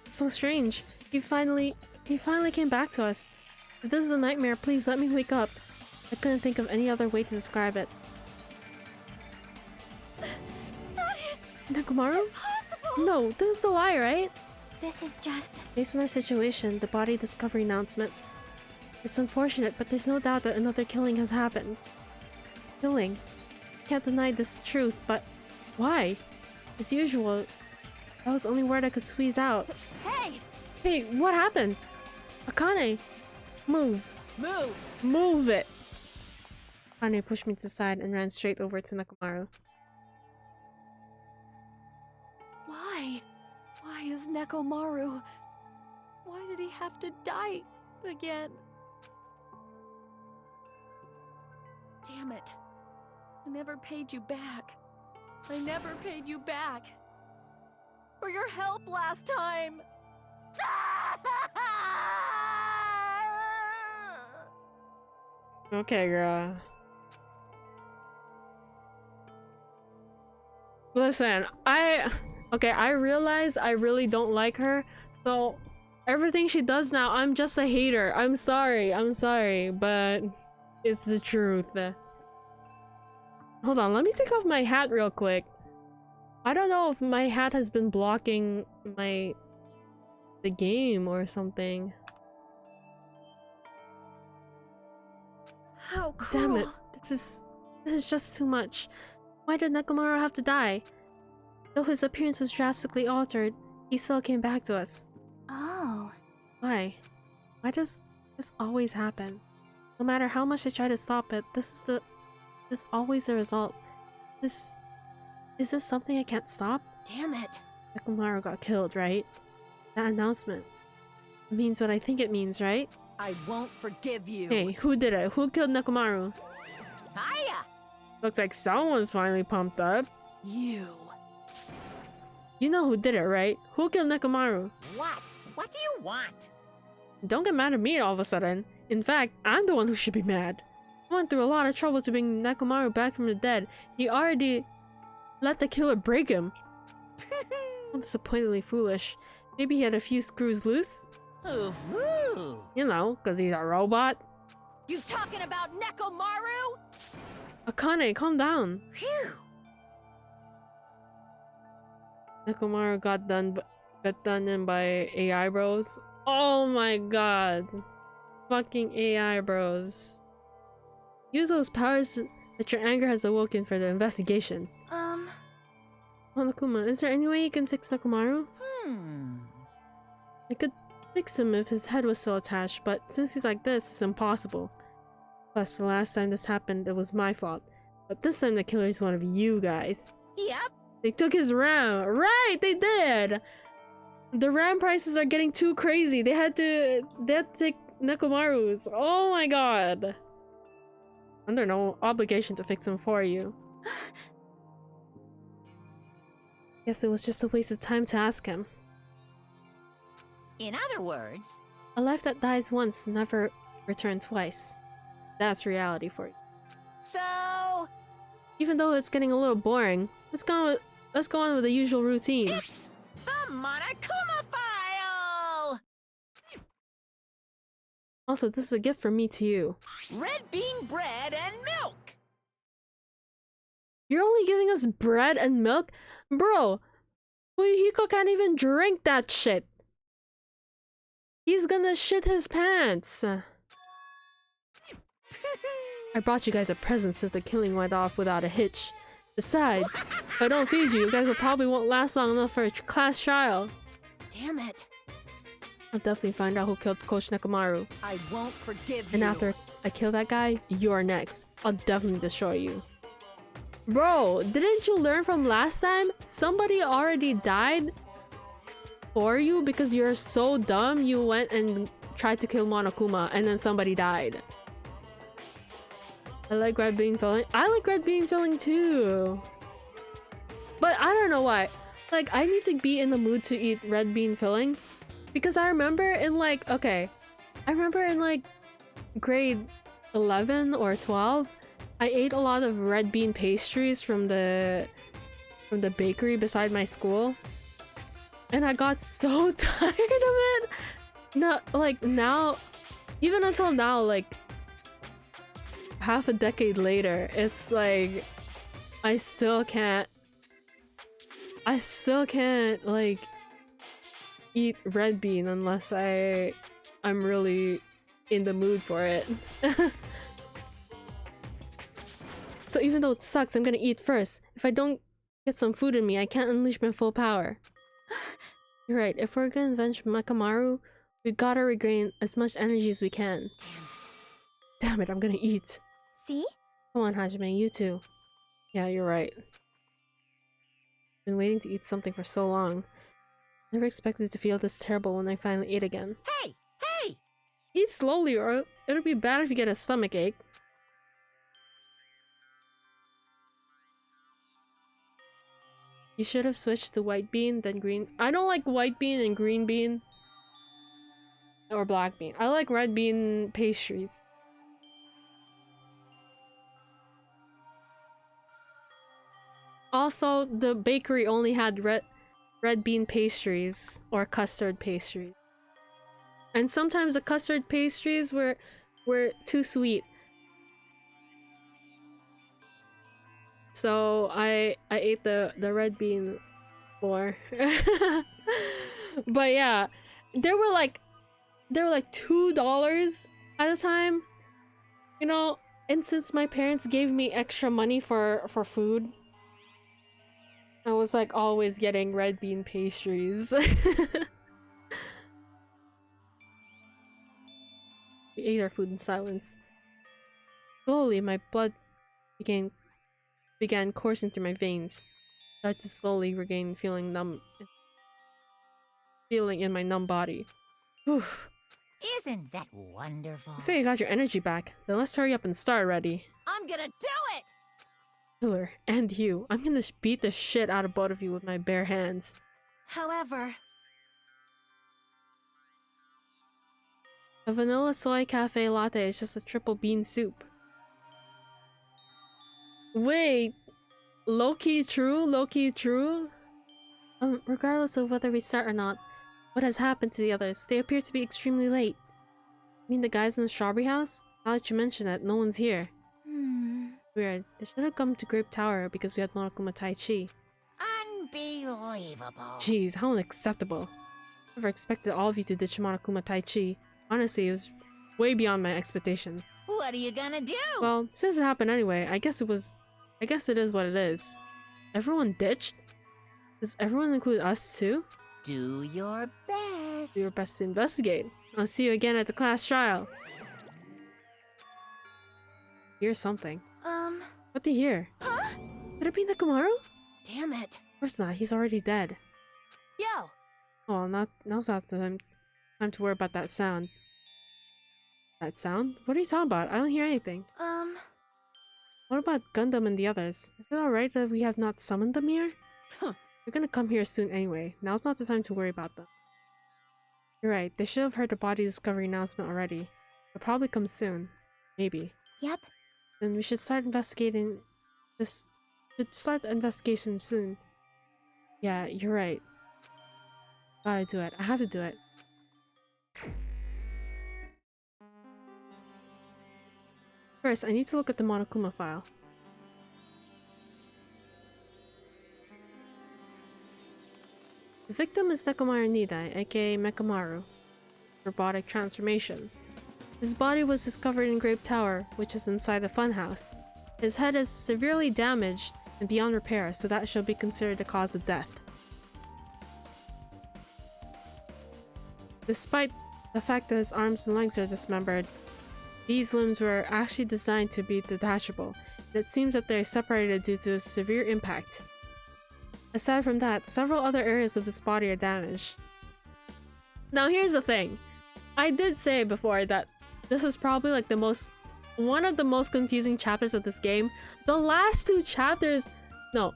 So strange. He finally He finally came back to us. If this is a nightmare, please let me wake up. I couldn't think of any other way to describe it. That is Nekomaru? impossible! No, this is a lie, right? This is just... Based on our situation, the body discovery announcement. It's unfortunate, but there's no doubt that another killing has happened. Killing? Can't deny this truth, but why? As usual, that was the only word I could squeeze out. Hey! Hey, what happened? Akane! Move! Move! Move it! Akane pushed me to the side and ran straight over to Nekomaru. Why? Why is Nekomaru? Why did he have to die again? Damn it. I never paid you back. I never paid you back. For your help last time. Okay, girl. Listen, I realize I really don't like her, so everything she does now, I'm just a hater. I'm sorry, but it's the truth. Hold on, let me take off my hat real quick. I don't know if my hat has been blocking the game or something. How cruel. Damn it, this is just too much. Why did Nekomaru have to die? Though his appearance was drastically altered, he still came back to us. Oh. Why? Why does this always happen? No matter how much I try to stop it, this is always the result. Is this something I can't stop? Damn it. Nekomaru got killed, right? That announcement means what I think it means, right? I won't forgive you. Hey, who did it? Who killed Nekomaru? Hiya! Looks like someone's finally pumped up. You. You know who did it, right? Who killed Nekomaru? What? What do you want? Don't get mad at me all of a sudden. In fact, I'm the one who should be mad. I went through a lot of trouble to bring Nekomaru back from the dead. He already let the killer break him. Disappointingly foolish. Maybe he had a few screws loose? Ooh. You know, because he's a robot. You talking about Nekomaru? Akane, calm down. Phew. Nekomaru got done in by AI bros. Oh my god. Fucking AI bros. Use those powers that your anger has awoken for the investigation. Monokuma, is there any way you can fix Nekomaru? I could fix him if his head was still attached, but since he's like this, it's impossible. Plus, the last time this happened, it was my fault. But this time the killer is one of you guys. Yep. They took his RAM. Right, they did! The RAM prices are getting too crazy. They had to take Nekomaru's. Oh my god. Under no obligation to fix him for you. Guess it was just a waste of time to ask him. In other words, A life that dies once never return twice. That's reality for you. so Even though it's getting a little boring, let's go on with the usual routine. it's the Monokuma file. Also, this is a gift from me to you. Red bean bread and milk. You're only giving us bread and milk? Bro, Fuyuhiko can't even drink that shit. He's gonna shit his pants. I brought you guys a present since the killing went off without a hitch. Besides, if I don't feed you, you guys will probably won't last long enough for a class trial. Damn it. I'll definitely find out who killed Coach Nekomaru. I won't forgive you. And after I kill that guy, you're next. I'll definitely destroy you. Bro, didn't you learn from last time? Somebody already died for you because you're so dumb you went and tried to kill Monokuma and then somebody died. I like red bean filling. I like red bean filling too. But I don't know why. Like, I need to be in the mood to eat red bean filling. Because I remember in like, grade 11 or 12, I ate a lot of red bean pastries from the bakery beside my school. And I got so tired of it. No, like now, even until now, like half a decade later, it's like I still can't like eat red bean unless I'm really in the mood for it. So even though it sucks, I'm gonna eat first. If I don't get some food in me, I can't unleash my full power. You're right, if we're gonna avenge Mekamaru, we gotta regain as much energy as we can. Damn it, I'm gonna eat. See? Come on, Hajime, you too. Yeah, you're right. Been waiting to eat something for so long. Never expected to feel this terrible when I finally ate again. Hey! Hey! Eat slowly or it'll be bad if you get a stomach ache. You should have switched to white bean, then green. I don't like white bean and green bean. Or black bean. I like red bean pastries. Also, the bakery only had red bean pastries or custard pastries. And sometimes the custard pastries were too sweet. So I ate the red bean more. But yeah, they were like $2 at a time. You know, and since my parents gave me extra money for food, I was like always getting red bean pastries. We ate our food in silence. Slowly, my blood began coursing through my veins. Started to slowly regain feeling in my numb body. Whew. Isn't that wonderful? You say you got your energy back. Then let's hurry up and start already. I'm gonna do it! Killer, and you. I'm gonna beat the shit out of both of you with my bare hands. However, A vanilla soy cafe latte is just a triple bean soup. Wait, low-key true? Low-key true? Regardless of whether we start or not, what has happened to the others? They appear to be extremely late. You mean the guys in the strawberry house? Now that you mention it, no one's here. Weird. They should have come to Grape Tower because we had Monokuma Tai Chi. Unbelievable. Jeez, how unacceptable. Never expected all of you to ditch Monokuma Tai Chi. Honestly, it was way beyond my expectations. What are you gonna do? Well, since it happened anyway, I guess it is what it is. Everyone ditched? Does everyone include us too? Do your best. Do your best to investigate. I'll see you again at the class trial. Hear something. What to hear? huh? Could it be Nekomaru? Damn it. Of course not, he's already dead. Yo, Oh, well, now's not the time to worry about that sound. That sound? What are you talking about? I don't hear anything. What about Gundam and the others? Is it alright that we have not summoned them here? Huh. They're gonna come here soon anyway. Now's not the time to worry about them. You're right, they should have heard the body discovery announcement already. They'll probably come soon. Maybe. Yep. Then we should start investigating this. Should start the investigation soon. Yeah, you're right. Gotta do it. I have to do it. First, I need to look at the Monokuma file. The victim is Nekomaru Nidai, aka Mekamaru. Robotic transformation. His body was discovered in Grape Tower, which is inside the funhouse. His head is severely damaged and beyond repair, so that shall be considered the cause of death. Despite the fact that his arms and legs are dismembered, these limbs were actually designed to be detachable, and it seems that they are separated due to severe impact. Aside from that, several other areas of this body are damaged. Now here's the thing. I did say before that this is probably like one of the most confusing chapters of this game. The last two chapters, no,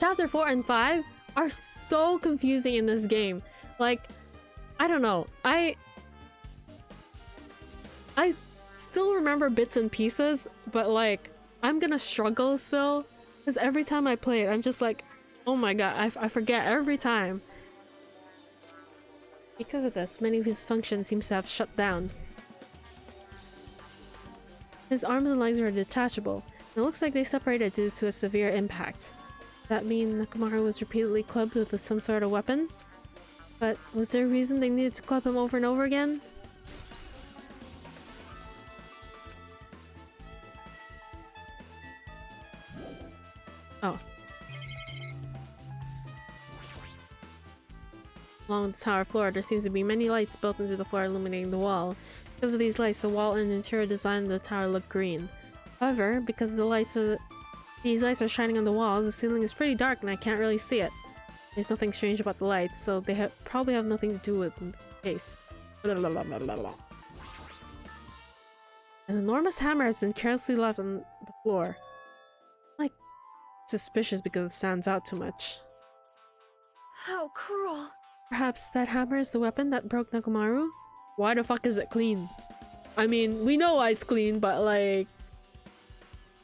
chapter 4 and 5 are so confusing in this game. Like, I don't know. I still remember bits and pieces, but like, I'm gonna struggle still. Because every time I play it, I'm just like, oh my god, I forget every time. Because of this, many of his functions seems to have shut down. His arms and legs are detachable, and it looks like they separated due to a severe impact. Does that mean Nakamura was repeatedly clubbed with some sort of weapon? But was there a reason they needed to club him over and over again? Oh. Along the tower floor, there seems to be many lights built into the floor illuminating the wall. Because of these lights, the wall and interior design of the tower look green. However, because these lights are shining on the walls, the ceiling is pretty dark and I can't really see it. There's nothing strange about the lights, so they probably have nothing to do with the case. An enormous hammer has been carelessly left on the floor. Like, suspicious because it stands out too much. How cruel. Perhaps that hammer is the weapon that broke Nakomaru? Why the fuck is it clean? I mean, we know why it's clean, but like...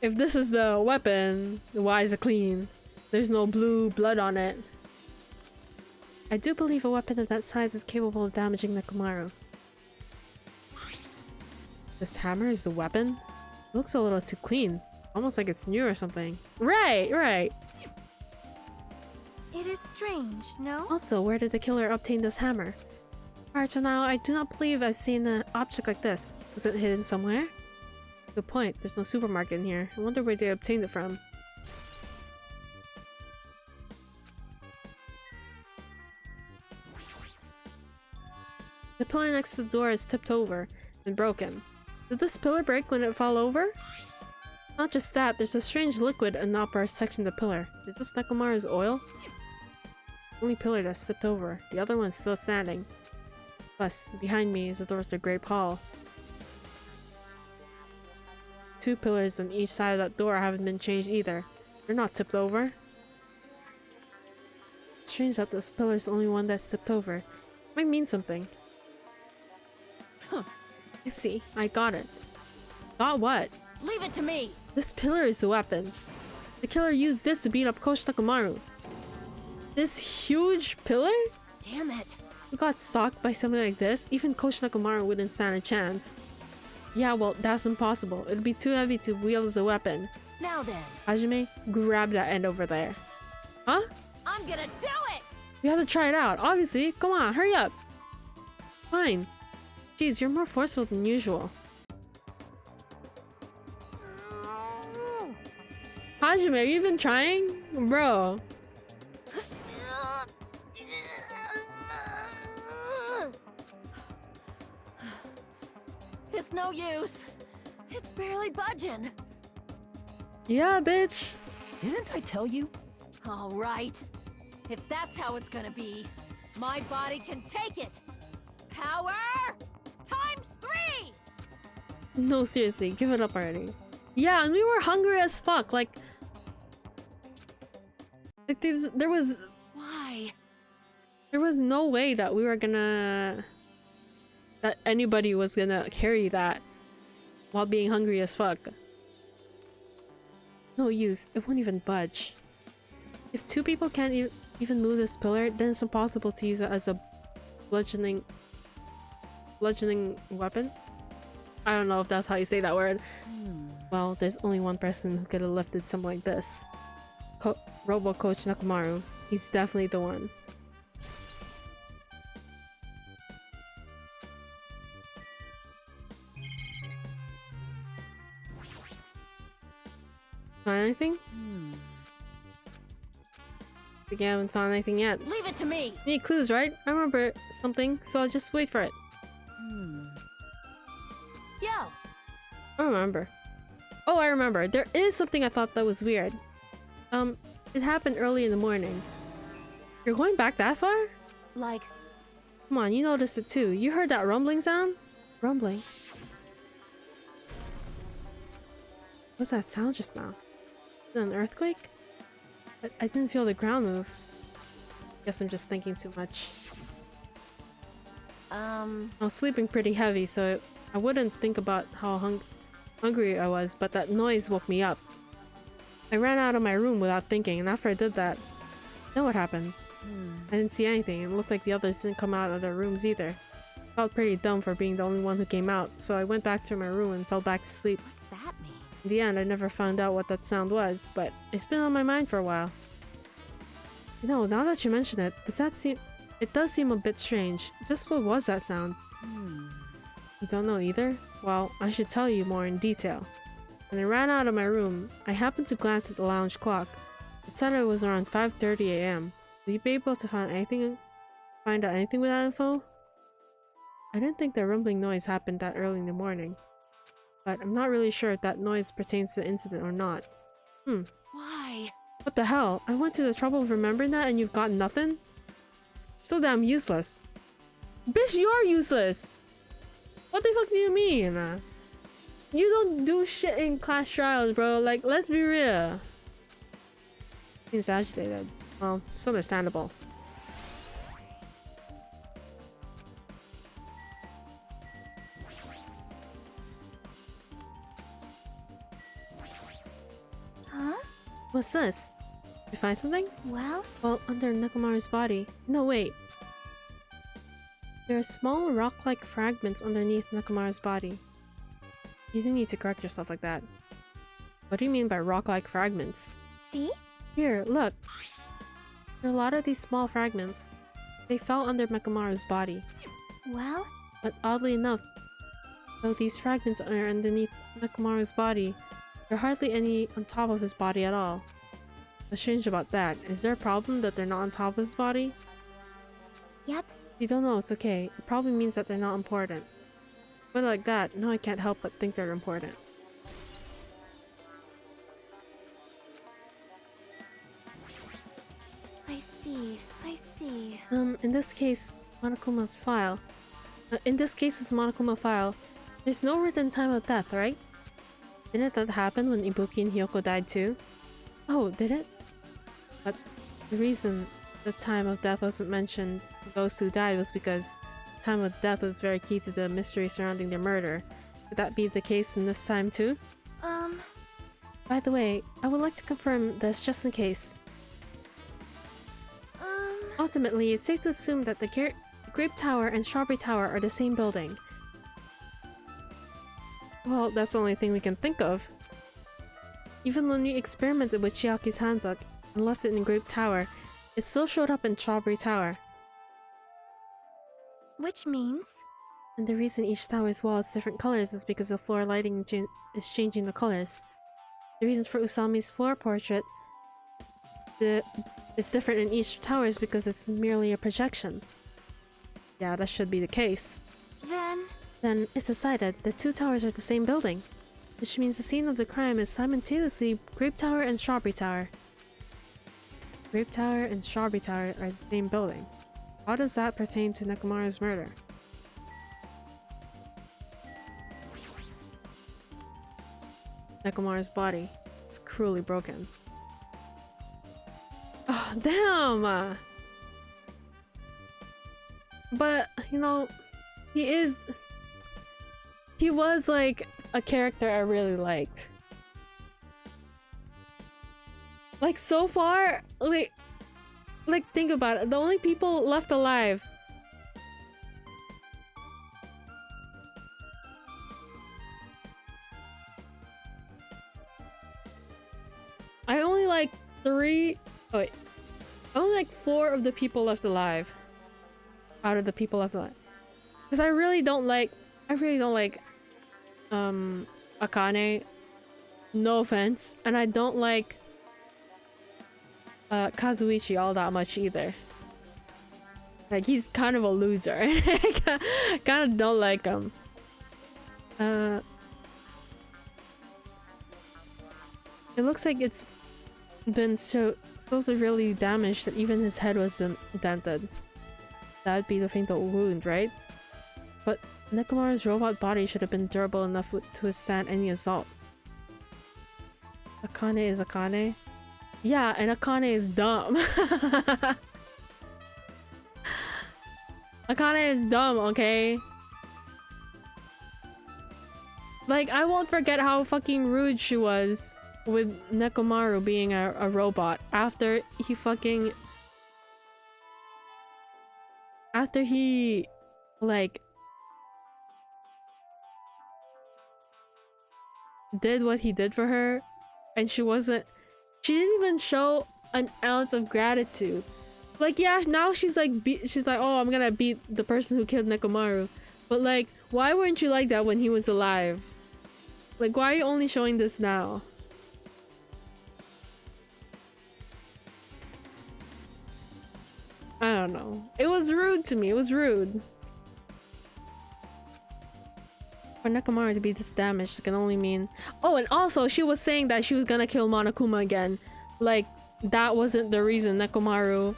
if this is the weapon, why is it clean? There's no blue blood on it. I do believe a weapon of that size is capable of damaging Nakomaru. This hammer is the weapon? It looks a little too clean. Almost like it's new or something. Right, right! It is strange, no? Also, where did the killer obtain this hammer? Prior to now, I do not believe I've seen an object like this. Was it hidden somewhere? Good point. There's no supermarket in here. I wonder where they obtained it from. The pillar next to the door is tipped over and broken. Did this pillar break when it fell over? Not just that, there's a strange liquid in the upper section of the pillar. Is this Nakomaru's oil? Only pillar that's tipped over. The other one's still standing. Plus, behind me is the door to the Great Hall. 2 pillars on each side of that door haven't been changed either. They're not tipped over. It's strange that this pillar is the only one that's tipped over. It might mean something. Huh. I see. I got it. Got what? Leave it to me. This pillar is the weapon. The killer used this to beat up Coach Nakomaru. This huge pillar? Damn it. We got stalked by something like this, even Coach Nakomaru wouldn't stand a chance. Yeah, well, that's impossible. It'd be too heavy to wield as a weapon. Now then. Hajime, grab that end over there. Huh? I'm gonna do it! We have to try it out, obviously. Come on, hurry up. Fine. Jeez, you're more forceful than usual. Hajime, are you even trying? Bro. It's no use. It's barely budging. Yeah, bitch. Didn't I tell you? All right. If that's how it's gonna be, my body can take it. Power times 3! No, seriously, give it up already. Yeah, and we were hungry as fuck. Like there was Why? no way that we were gonna that anybody was gonna carry that while being hungry as fuck. No use. It won't even budge. If 2 people can't even move this pillar, then it's impossible to use it as a bludgeoning weapon. I don't know if that's how you say that word. Well, there's only one person who could have lifted something like this. Robo Coach Nakomaru. He's definitely the one. Find anything? I haven't found anything yet. Leave it to me. Need clues, right? I remember something, so I'll just wait for it. Yo. I remember. Oh, I remember. There is something I thought that was weird. It happened early in the morning. You're going back that far? Like, Come on, you noticed it too. You heard that rumbling sound? Rumbling? What's that sound just now? Is it an earthquake? I didn't feel the ground move. Guess I'm just thinking too much. I was sleeping pretty heavy, so I wouldn't think about how hungry I was, but that noise woke me up. I ran out of my room without thinking, and after I did that, then what happened? I didn't see anything. It looked like the others didn't come out of their rooms either. Felt pretty dumb for being the only one who came out, so I went back to my room and fell back to sleep. What's that mean? In the end, I never found out what that sound was, but it's been on my mind for a while. You know, now that you mention it, it does seem a bit strange. Just what was that sound? You don't know either? Well, I should tell you more in detail. When I ran out of my room, I happened to glance at the lounge clock. It said it was around 5:30 a.m. Will you be able to find out anything with that info? I didn't think the rumbling noise happened that early in the morning, but I'm not really sure if that noise pertains to the incident or not. Why? What the hell? I went to the trouble of remembering that and you've got nothing? So damn useless. Bitch, you're useless! What the fuck do you mean? You don't do shit in class trials, bro. Like, let's be real. Seems agitated. Well, it's understandable. Huh? What's this? Did you find something? Well, Well, under Nekomaru's body. No, wait. There are small rock-like fragments underneath Nekomaru's body. You didn't need to correct yourself like that. What do you mean by rock-like fragments? see? Here, look. There are a lot of these small fragments. They fell under Nekomaru's body. Well, But oddly enough, though these fragments are underneath Nekomaru's body, there are hardly any on top of his body at all. What's strange about that? Is there a problem that they're not on top of his body? yep. If you don't know, it's okay. It probably means that they're not important. But like that, now I can't help but think they're important. I see. I see. In this case, Monokuma's file. In this case's Monokuma file, there's no written time of death, right? Didn't that happen when Ibuki and Hiyoko died too? Oh, did it? But the reason the time of death wasn't mentioned for those who died was because time of death was very key to the mystery surrounding their murder. Could that be the case in this time too? By the way, I would like to confirm this just in case. Ultimately, it's safe to assume that the Grape Tower and Strawberry Tower are the same building. Well, that's the only thing we can think of. Even when we experimented with Chiaki's handbook and left it in Grape Tower, it still showed up in Strawberry Tower. Which means? And the reason each tower's wall is different colors is because the floor lighting is changing the colors. The reasons for Usami's floor portrait is different in each tower is because it's merely a projection. Yeah, that should be the case. Then it's decided the two towers are the same building, which means the scene of the crime is simultaneously Grape Tower and Strawberry Tower. Grape Tower and Strawberry Tower are the same building. How does that pertain to Nekomaru's murder? Nekomaru's body is cruelly broken. Oh, damn! But, you know, he was like a character I really liked. Like so far, like think about it. The only people left alive. I only like 4 of the people left alive. Out of the people left alive. Because I really don't like Akane. No offense. And I don't like Kazuichi all that much either. Like, he's kind of a loser. I kind of don't like him. It looks like it's been so severely damaged that even his head was dented. That'd be the fatal wound, right? But Nekomaru's robot body should have been durable enough to withstand any assault. Akane is Akane? Yeah, and Akane is dumb. Akane is dumb, okay? Like, I won't forget how fucking rude she was with Nekomaru being a robot after he fucking after he like did what he did for her, and she didn't even show an ounce of gratitude. Like, yeah, now she's like, oh, I'm gonna beat the person who killed Nekomaru. But like, why weren't you like that when he was alive? Like, why are you only showing this now? I don't know. It was rude to me. It was rude. For Nekomaru to be this damaged can only mean... Oh, and also she was saying that she was gonna kill Monokuma again. Like, that wasn't the reason Nekomaru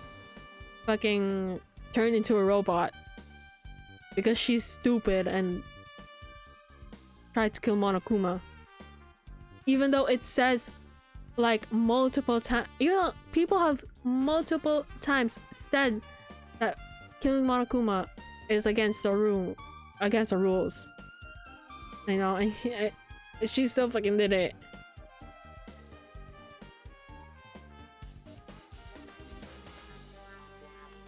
fucking turned into a robot. Because she's stupid and tried to kill Monokuma. Even though it says like multiple times, even though people have multiple times said that killing Monokuma is against the rule, against the rules. I know, and she still fucking did it.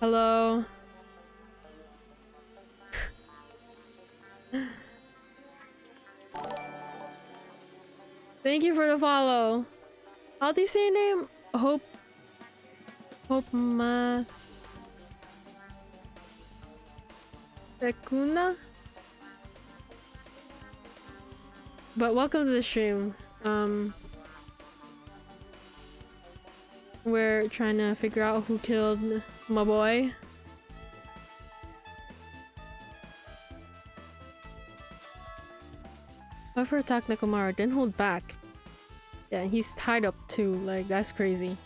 Hello. Thank you for the follow. How do you say your name? Hope Mas Sekuna? But welcome to the stream. We're trying to figure out who killed my boy. Whoever attacked Nekomaru didn't hold back. Yeah, he's tied up too, like that's crazy.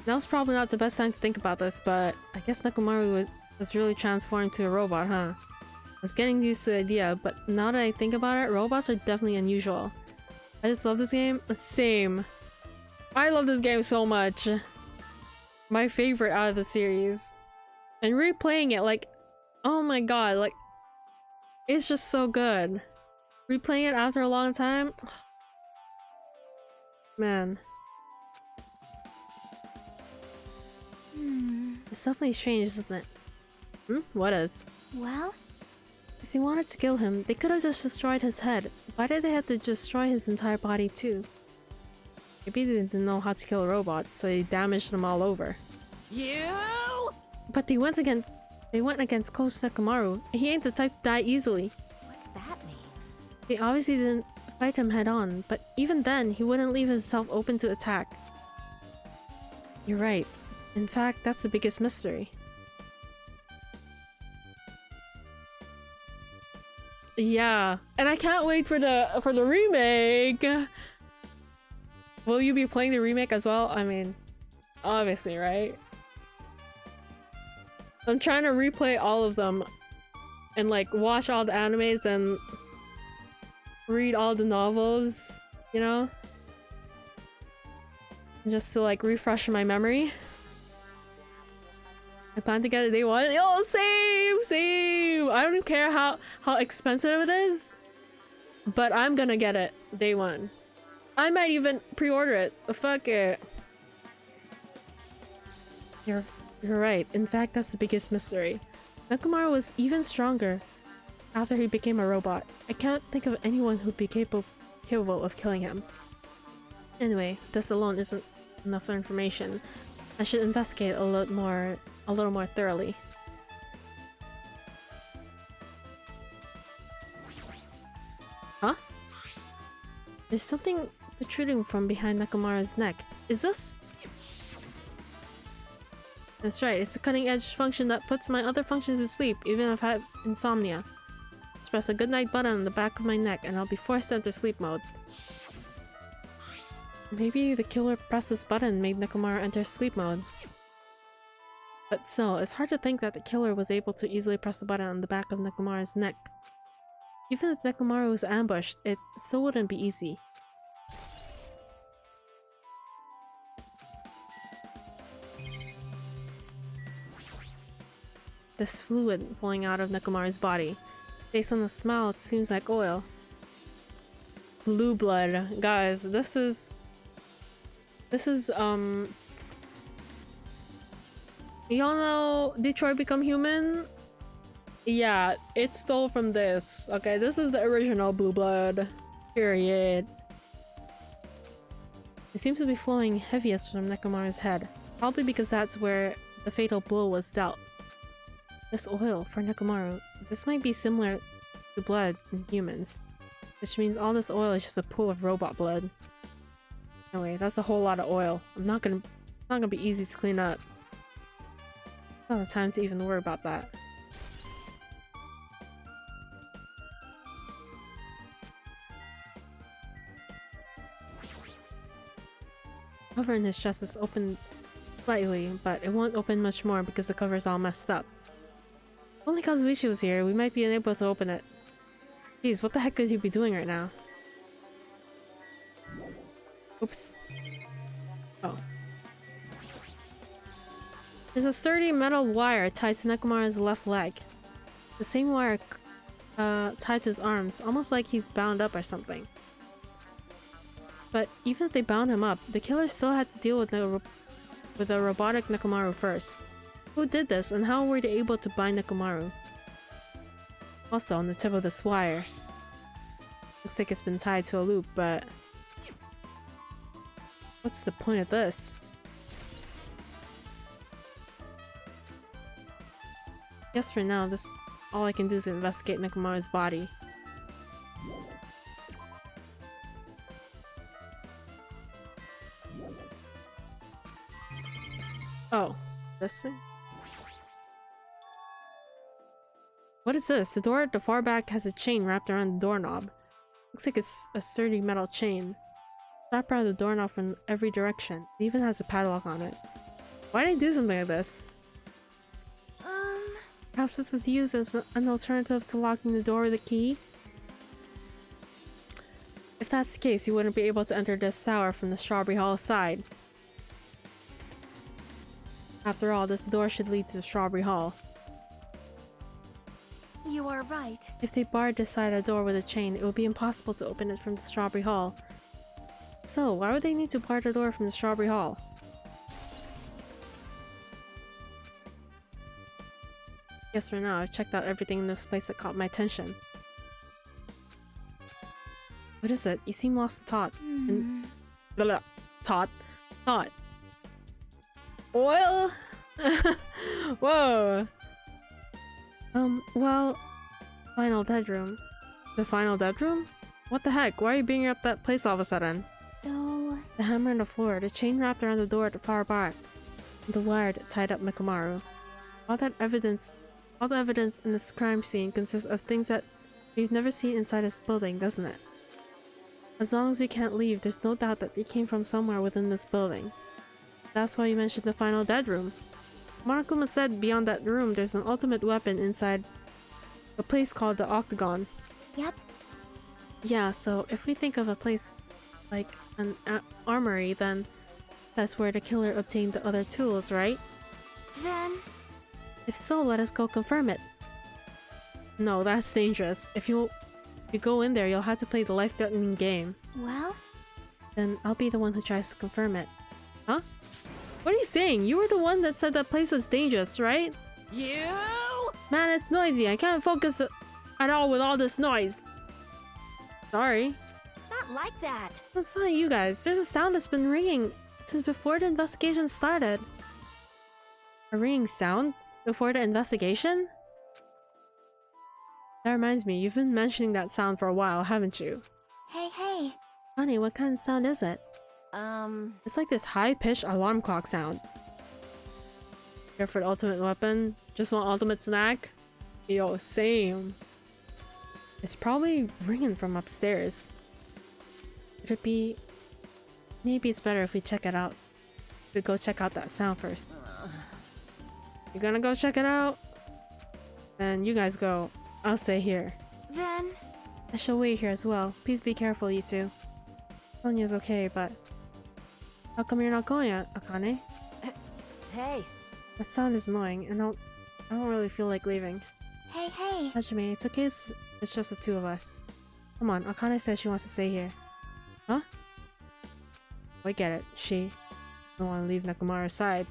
Now's probably not the best time to think about this, but I guess Nekomaru was really transformed to a robot, huh? I was getting used to the idea, but now that I think about it, robots are definitely unusual. I just love this game. Same. I love this game so much. My favorite out of the series. And replaying it, like, oh my god, like, it's just so good. Replaying it after a long time, man. It's definitely strange, isn't it? What is? Well, if they wanted to kill him, they could have just destroyed his head. Why did they have to destroy his entire body too? Maybe they didn't know how to kill a robot, so they damaged them all over. You? But they went against Coach Nekomaru. He ain't the type to die easily. What's that mean? They obviously didn't fight him head on, but even then, he wouldn't leave himself open to attack. You're right. In fact, that's the biggest mystery. Yeah, and I can't wait for the remake. Will you be playing the remake as well? I mean, obviously, right? I'm trying to replay all of them and like watch all the animes and read all the novels, you know? Just to like refresh my memory. I plan to get it day one. Oh, same! I don't care how expensive it is, but I'm gonna get it day one. I might even pre-order it. Fuck it. You're right. In fact, that's the biggest mystery. Nekomaru was even stronger after he became a robot. I can't think of anyone who'd be capable of killing him. Anyway, this alone isn't enough information. I should investigate a little more thoroughly. Huh? There's something protruding from behind Nekomaru's neck. Is this? That's right, it's a cutting-edge function that puts my other functions to sleep, even if I have insomnia. Just press a goodnight button on the back of my neck and I'll be forced to enter sleep mode. Maybe the killer pressed this button and made Nekomaru enter sleep mode. But still, it's hard to think that the killer was able to easily press the button on the back of Nekomaru's neck. Even if Nekomaru was ambushed, it still wouldn't be easy. This fluid flowing out of Nekomaru's body. Based on the smell, it seems like oil. Blue blood. Guys, this is Y'all know Detroit Become Human? Yeah, it stole from this. Okay, this is the original Blue Blood. Period. It seems to be flowing heaviest from Nekomaru's head. Probably because that's where the fatal blow was dealt. This oil for Nekomaru. This might be similar to blood in humans. Which means all this oil is just a pool of robot blood. Anyway, that's a whole lot of oil. It's not gonna be easy to clean up. Not the time to even worry about that. Cover in his chest is open slightly, but it won't open much more because the cover is all messed up. If only Kazuichi was here, we might be unable to open it. Jeez, what the heck could he be doing right now? Oops. Oh. There's a sturdy metal wire tied to Nekomaru's left leg. The same wire tied to his arms, almost like he's bound up or something. But even if they bound him up, the killer still had to deal with a robotic Nekomaru first. Who did this, and how were they able to bind Nekomaru? Also, on the tip of this wire. Looks like it's been tied to a loop, but... what's the point of this? Guess for now, all I can do is investigate Nekomaru's body. Oh, this thing? What is this? The door at the far back has a chain wrapped around the doorknob. Looks like it's a sturdy metal chain. Wrapped around the doorknob from every direction. It even has a padlock on it. Why did they do something like this? Perhaps this was used as an alternative to locking the door with a key? If that's the case, you wouldn't be able to enter this tower from the Strawberry Hall side. After all, this door should lead to the Strawberry Hall. You are right. If they barred this side of the door with a chain, it would be impossible to open it from the Strawberry Hall. So, why would they need to bar the door from the Strawberry Hall? Guess for now, I've checked out everything in this place that caught my attention. What is it? You seem lost in thought. Thought. Oil? Whoa. Well, final dead room. The final dead room? What the heck? Why are you bringing up that place all of a sudden? So... The hammer on the floor, the chain wrapped around the door at the far back, and the wire that tied up Nekomaru. All the evidence in this crime scene consists of things that we've never seen inside this building, doesn't it? As long as we can't leave, there's no doubt that they came from somewhere within this building. That's why you mentioned the final dead room. Monokuma said beyond that room there's an ultimate weapon inside a place called the Octagon. Yep. Yeah, so if we think of a place like an armory, then that's where the killer obtained the other tools, right? Then... If so, let us go confirm it. No, that's dangerous. If you go in there, you'll have to play the life-threatening game. well... Then I'll be the one who tries to confirm it. Huh? What are you saying? You were the one that said that place was dangerous, right? You? Man, it's noisy. I can't focus at all with all this noise. Sorry. It's not like that. That's not you guys. There's a sound that's been ringing since before the investigation started. A ringing sound? Before the investigation? That reminds me, you've been mentioning that sound for a while, haven't you? Hey. Honey, what kind of sound is it? It's like this high-pitched alarm clock sound. Here for the ultimate weapon? Just want ultimate snack? Yo, same. It's probably ringing from upstairs. Could it be... Maybe it's better if we check it out. We go check out that sound first. You gonna go check it out? Then you guys go. I'll stay here. Then... I shall wait here as well. Please be careful, you two. Sonya's okay, but... How come you're not going yet, Akane? Hey. That sound is annoying, and I don't really feel like leaving. Hey. Hajime, it's okay, it's just the two of us. Come on, Akane says she wants to stay here. Huh? I get it. She don't want to leave Nekomaru's side.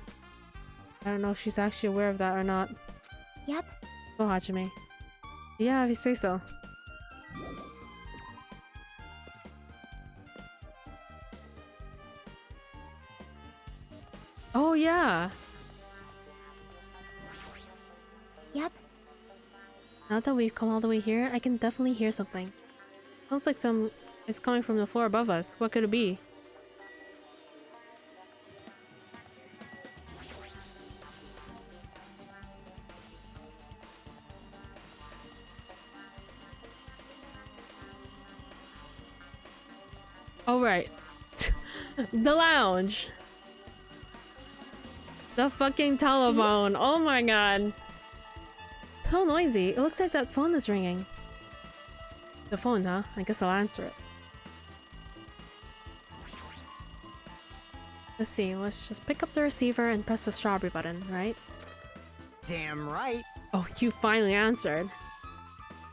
I don't know if she's actually aware of that or not. Yep. Go, Hajime. Yeah, if you say so. Oh, yeah. Yep. Now that we've come all the way here, I can definitely hear something. Sounds like it's coming from the floor above us. What could it be? Oh, right. The lounge. The fucking telephone. Oh my god. So noisy. It looks like that phone is ringing. The phone, huh? I guess I'll answer it. Let's see. Let's just pick up the receiver and press the strawberry button, right? Damn right. Oh, you finally answered.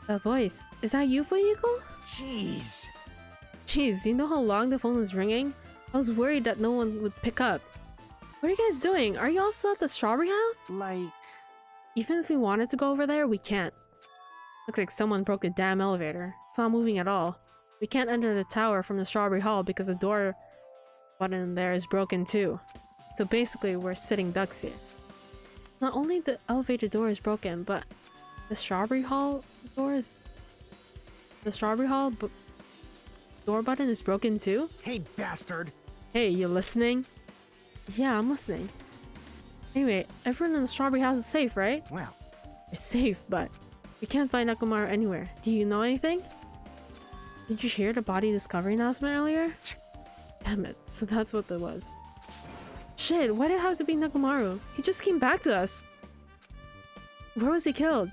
That voice. Is that you, Fuyuko? Jeez. Jeez, you know how long the phone was ringing? I was worried that no one would pick up. What are you guys doing? Are you all still at the strawberry house? Like... Even if we wanted to go over there, we can't. Looks like someone broke the damn elevator. It's not moving at all. We can't enter the tower from the strawberry hall because the door button there is broken too. So basically, we're sitting ducks here. Not only the elevator door is broken, but the strawberry hall door is... The strawberry hall door button is broken too? Hey, bastard. Hey, you listening? Yeah, I'm listening. Anyway, everyone in the strawberry house is safe, right? Well, It's safe, but we can't find Nakamura anywhere. Do you know anything? Did you hear the body discovery announcement earlier? Damn it, so that's what that was. Shit, why did it have to be Nakamura? He just came back to us. Where was he killed?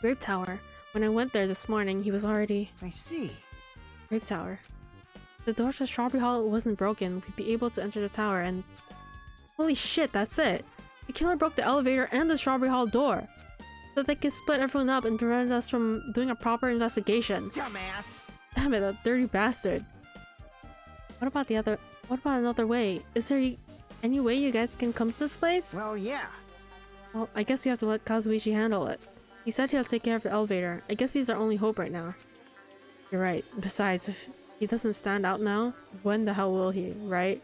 Grape Tower. When I went there this morning, he was already... I see. Grape Tower. The door to Strawberry Hall wasn't broken. We'd be able to enter the tower and... Holy shit, that's it! The killer broke the elevator and the Strawberry Hall door, so they could split everyone up and prevent us from doing a proper investigation. Dumbass. Damn it, that dirty bastard. What about another way? Is there any way you guys can come to this place? Well, yeah. Well, I guess we have to let Kazuichi handle it. He said he'll take care of the elevator. I guess he's our only hope right now. You're right. Besides, if he doesn't stand out now, when the hell will he, right?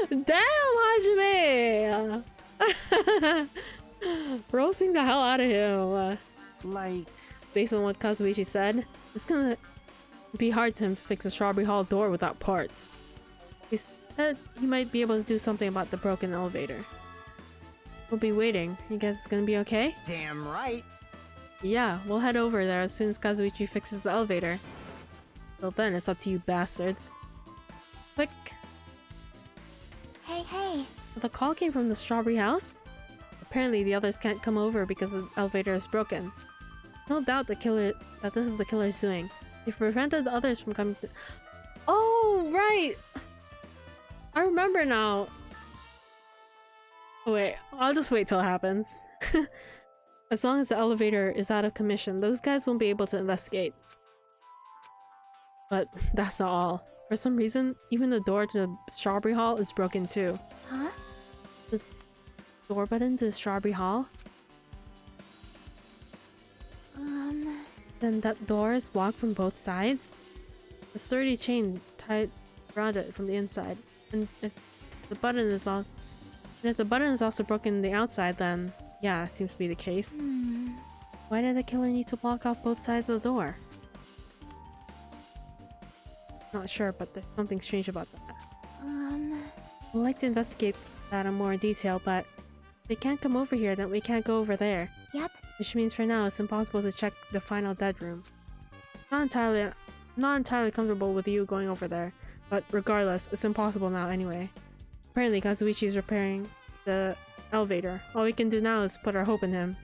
Damn, Hajime! Roasting the hell out of him. Like... Based on what Kazuichi said, it's gonna be hard to him to fix the Strawberry Hall door without parts. He said he might be able to do something about the broken elevator. We'll be waiting. You guys it's gonna be okay? Damn right. Yeah, we'll head over there as soon as Kazuichi fixes the elevator. Till then, it's up to you bastards. Click. Hey, hey. The call came from the Strawberry House? Apparently the others can't come over because the elevator is broken. No doubt that this is the killer's doing. They prevented the others from coming to— Oh, right! I remember now. Oh, wait, I'll just wait till it happens. As long as the elevator is out of commission, those guys won't be able to investigate. But that's not all. For some reason, even the door to the Strawberry Hall is broken too. Huh? The door button to the Strawberry Hall? Then that door is locked from both sides? The sturdy chain tied around it from the inside. And if the button is also broken on the outside, then yeah, it seems to be the case. Why did the killer need to block off both sides of the door? Not sure, but there's something strange about that. I'd like to investigate that in more detail, but if they can't come over here, then we can't go over there. Yep. Which means for now, it's impossible to check the final dead room. Not entirely comfortable with you going over there, but regardless, it's impossible now anyway. Apparently, Kazuichi is repairing the elevator. All we can do now is put our hope in him.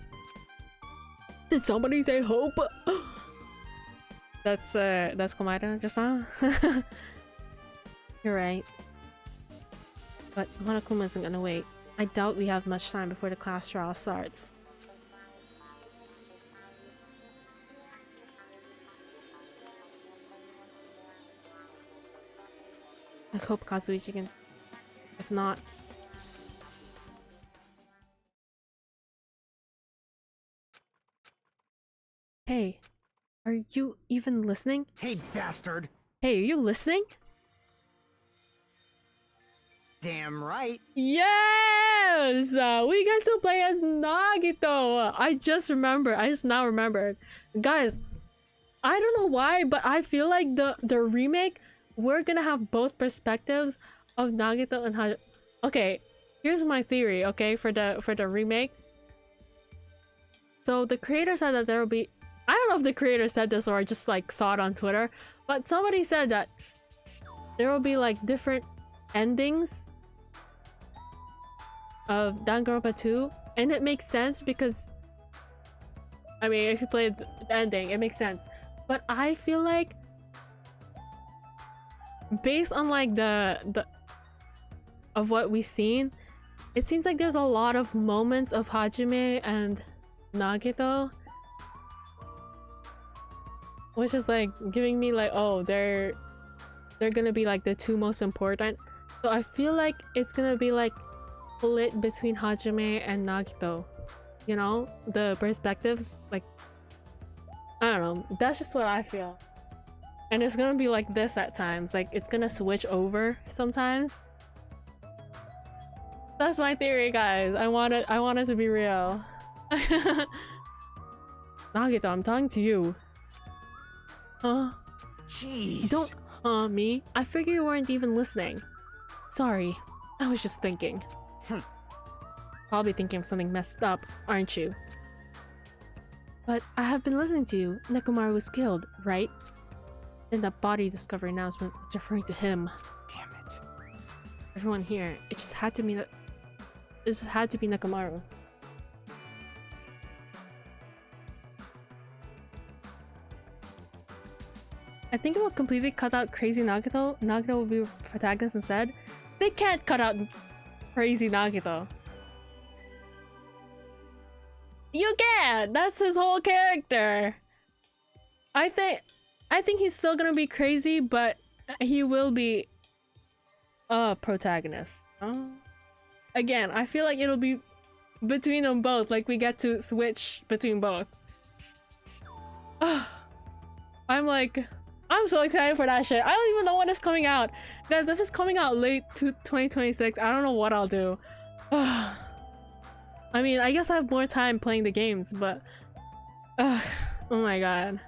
Did somebody say hope? That's Komaeda just now. You're right. But Monokuma isn't gonna wait. I doubt we have much time before the class trial starts. I hope Kazuichi can. If not, Hey, are you even listening? Hey, bastard. Hey, are you listening? Damn right. Yes! We get to play as Nagito! I just now remembered. Guys, I don't know why, but I feel like the remake, we're gonna have both perspectives of Nagito and Hajime. Okay, here's my theory, okay, for the remake. So the creator said that there will be, I don't know if the creator said this or I just like saw it on Twitter, but somebody said that there will be like different endings of Danganronpa 2, and it makes sense because, I mean, if you play the ending, it makes sense. But I feel like, based on like the of what we've seen, it seems like there's a lot of moments of Hajime and Nagito, which is like giving me like, oh, they're gonna be like the two most important. So I feel like it's gonna be like split between Hajime and Nagito, you know, the perspectives. Like, I don't know, that's just what I feel. And it's gonna be like this at times, like it's gonna switch over sometimes. That's my theory, guys. I want it to be real. Nagito, I'm talking to you. Huh? Jeez. Don't me. I figure you weren't even listening. Sorry, I was just thinking. Probably thinking of something messed up, aren't you? But I have been listening to you. Nekomaru was killed, right? And that body discovery announcement was referring to him. Damn it. Everyone here, it just had to be that. This had to be Nekomaru. I think it will completely cut out crazy Nagito. Nagito will be protagonist instead. They can't cut out crazy Nagito. You can't! That's his whole character. I think he's still gonna be crazy, but he will be a protagonist. Again, I feel like it'll be between them both. Like we get to switch between both. I'm so excited for that shit. I don't even know when it's coming out. Guys, if it's coming out late to 2026, I don't know what I'll do. I mean, I guess I have more time playing the games, but oh my god.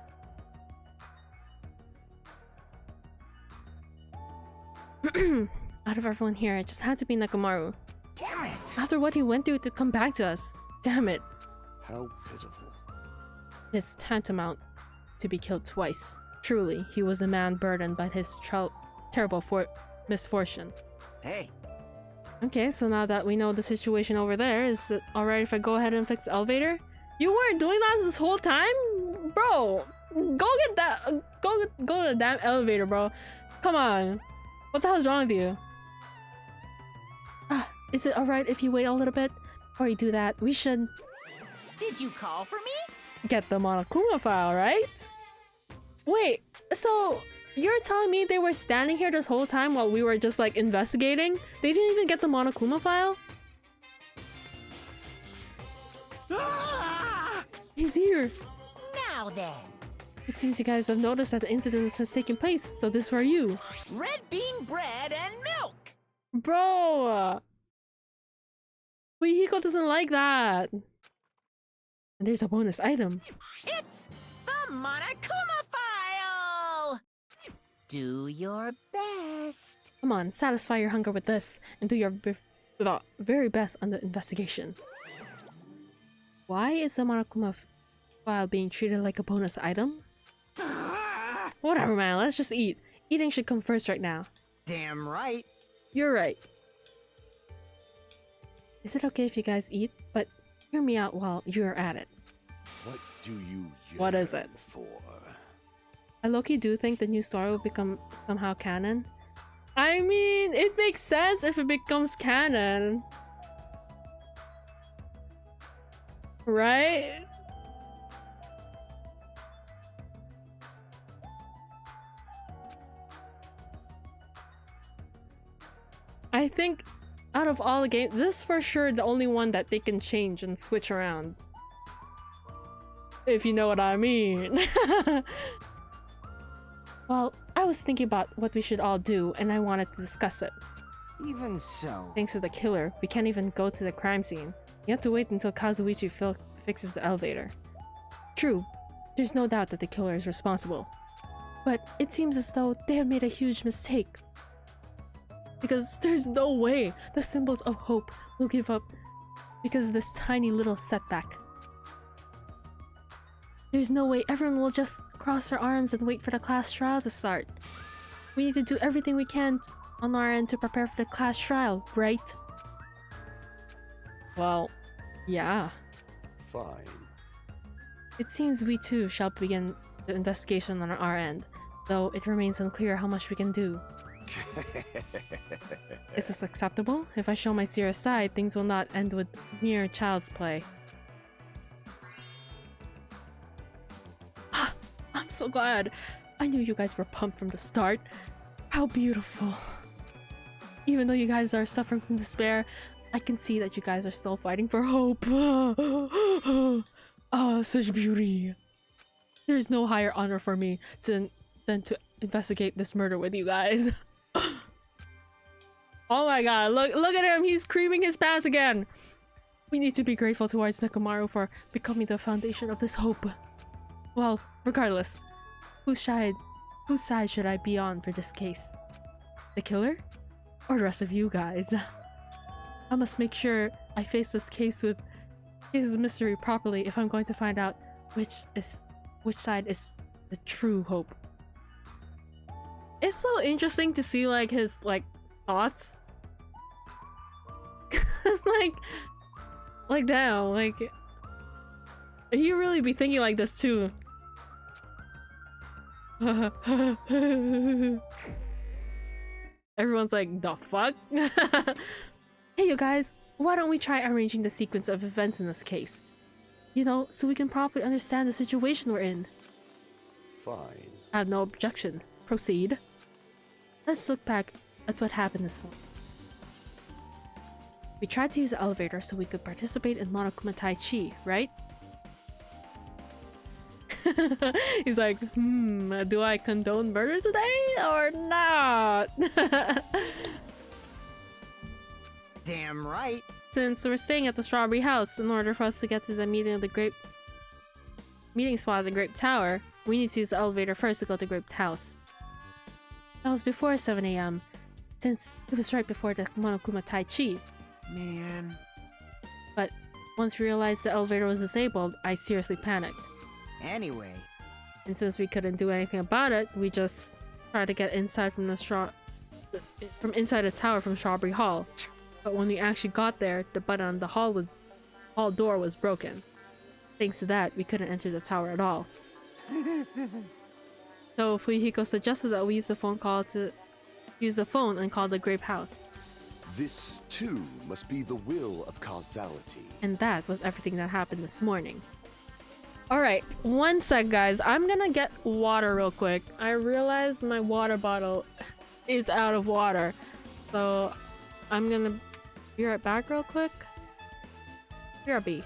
Out of everyone here, it just had to be Nekomaru. Damn it. After what he went through to come back to us. Damn it. How pitiful. It's tantamount to be killed twice. Truly, he was a man burdened by his terrible misfortune. Hey. Okay, so now that we know the situation over there, is it alright if I go ahead and fix the elevator? You weren't doing that this whole time? Bro, go get that, go to the damn elevator, bro. Come on. What the hell's wrong with you? Is it alright if you wait a little bit? Before you do that, we should Did you call for me? get the Monokuma file, right? Wait, so you're telling me they were standing here this whole time while we were just like investigating? They didn't even get the Monokuma file? Ah! He's here. Now then. It seems you guys have noticed that the incident has taken place, so this is for you. Red bean bread and milk. Bro! Hiko doesn't like that. And there's a bonus item. It's the Monokuma file. Do your best. Come on, satisfy your hunger with this, and do your very best on the investigation. Why is the Monokuma file being treated like a bonus item? Whatever, man, let's just eat. Eating should come first right now. Damn right. You're right. Is it okay if you guys eat? But hear me out while you're at it. What do you What is yearn it? for? I low-key do think the new story will become somehow canon. I mean, it makes sense if it becomes canon. Right? I think out of all the games, this is for sure the only one that they can change and switch around. If you know what I mean. Well, I was thinking about what we should all do, and I wanted to discuss it. Even so. Thanks to the killer, we can't even go to the crime scene. You have to wait until Kazuichi fixes the elevator. True, there's no doubt that the killer is responsible. But it seems as though they have made a huge mistake. Because there's no way the symbols of hope will give up because of this tiny little setback. There's no way everyone will just cross their arms and wait for the class trial to start. We need to do everything we can on our end to prepare for the class trial, right? Well, yeah. Fine. It seems we too shall begin the investigation on our end, though it remains unclear how much we can do. Is this acceptable? If I show my serious side, things will not end with mere child's play. I'm so glad. I knew you guys were pumped from the start. How beautiful. Even though you guys are suffering from despair, I can see that you guys are still fighting for hope. Ah, such beauty. There's no higher honor for me than to investigate this murder with you guys. Oh my god, look at him, he's creaming his pants again. We need to be grateful towards Nekomaru for becoming the foundation of this hope. Well, regardless, whose side should I be on for this case? The killer? Or the rest of you guys? I must make sure I face this case with his mystery properly if I'm going to find out which side is the true hope. It's so interesting to see like his thoughts. like now, like he really be thinking like this too. Everyone's like, the fuck? Hey you guys, why don't we try arranging the sequence of events in this case? You know, so we can properly understand the situation we're in. Fine. I have no objection. Proceed. Let's look back at what happened this morning. We tried to use the elevator so we could participate in Monokuma Tai Chi, right? He's like, do I condone murder today or not? Damn right. Since we're staying at the Strawberry House, in order for us to get to the meeting spot at the Grape Tower, we need to use the elevator first to go to Grape House. That was before 7 AM, since it was right before the Monokuma Tai Chi. Man. But once we realized the elevator was disabled, I seriously panicked. Anyway. And since we couldn't do anything about it, we just tried to get inside from inside the tower from Strawberry Hall. But when we actually got there, the button on the hall door was broken. Thanks to that, we couldn't enter the tower at all. So Fuyuhiko suggested that we use the phone and call the Grape House. This, too, must be the will of causality. And that was everything that happened this morning. Alright, one sec guys, I'm gonna get water real quick. I realized my water bottle is out of water. So I'm gonna be right back real quick. BRB.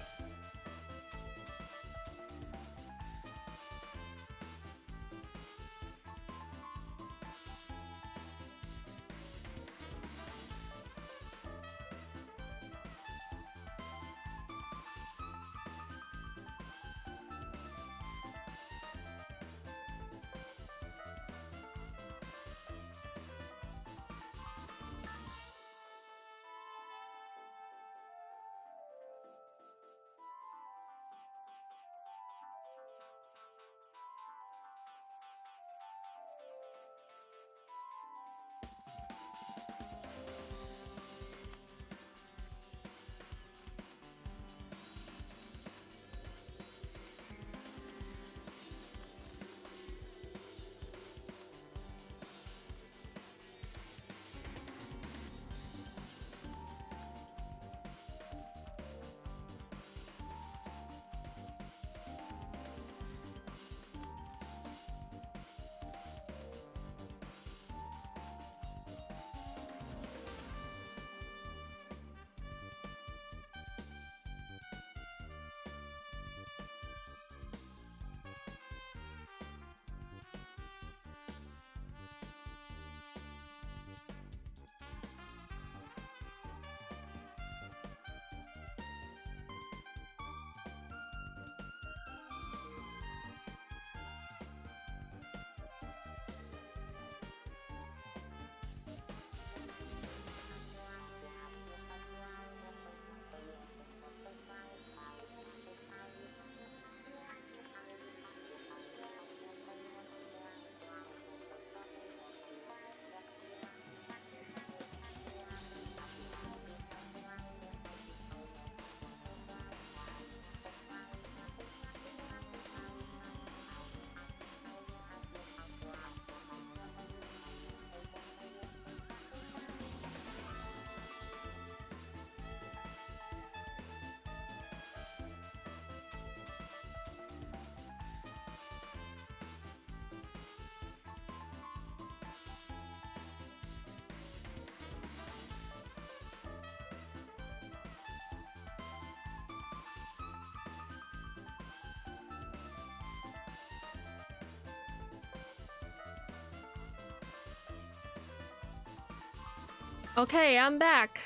Okay, I'm back.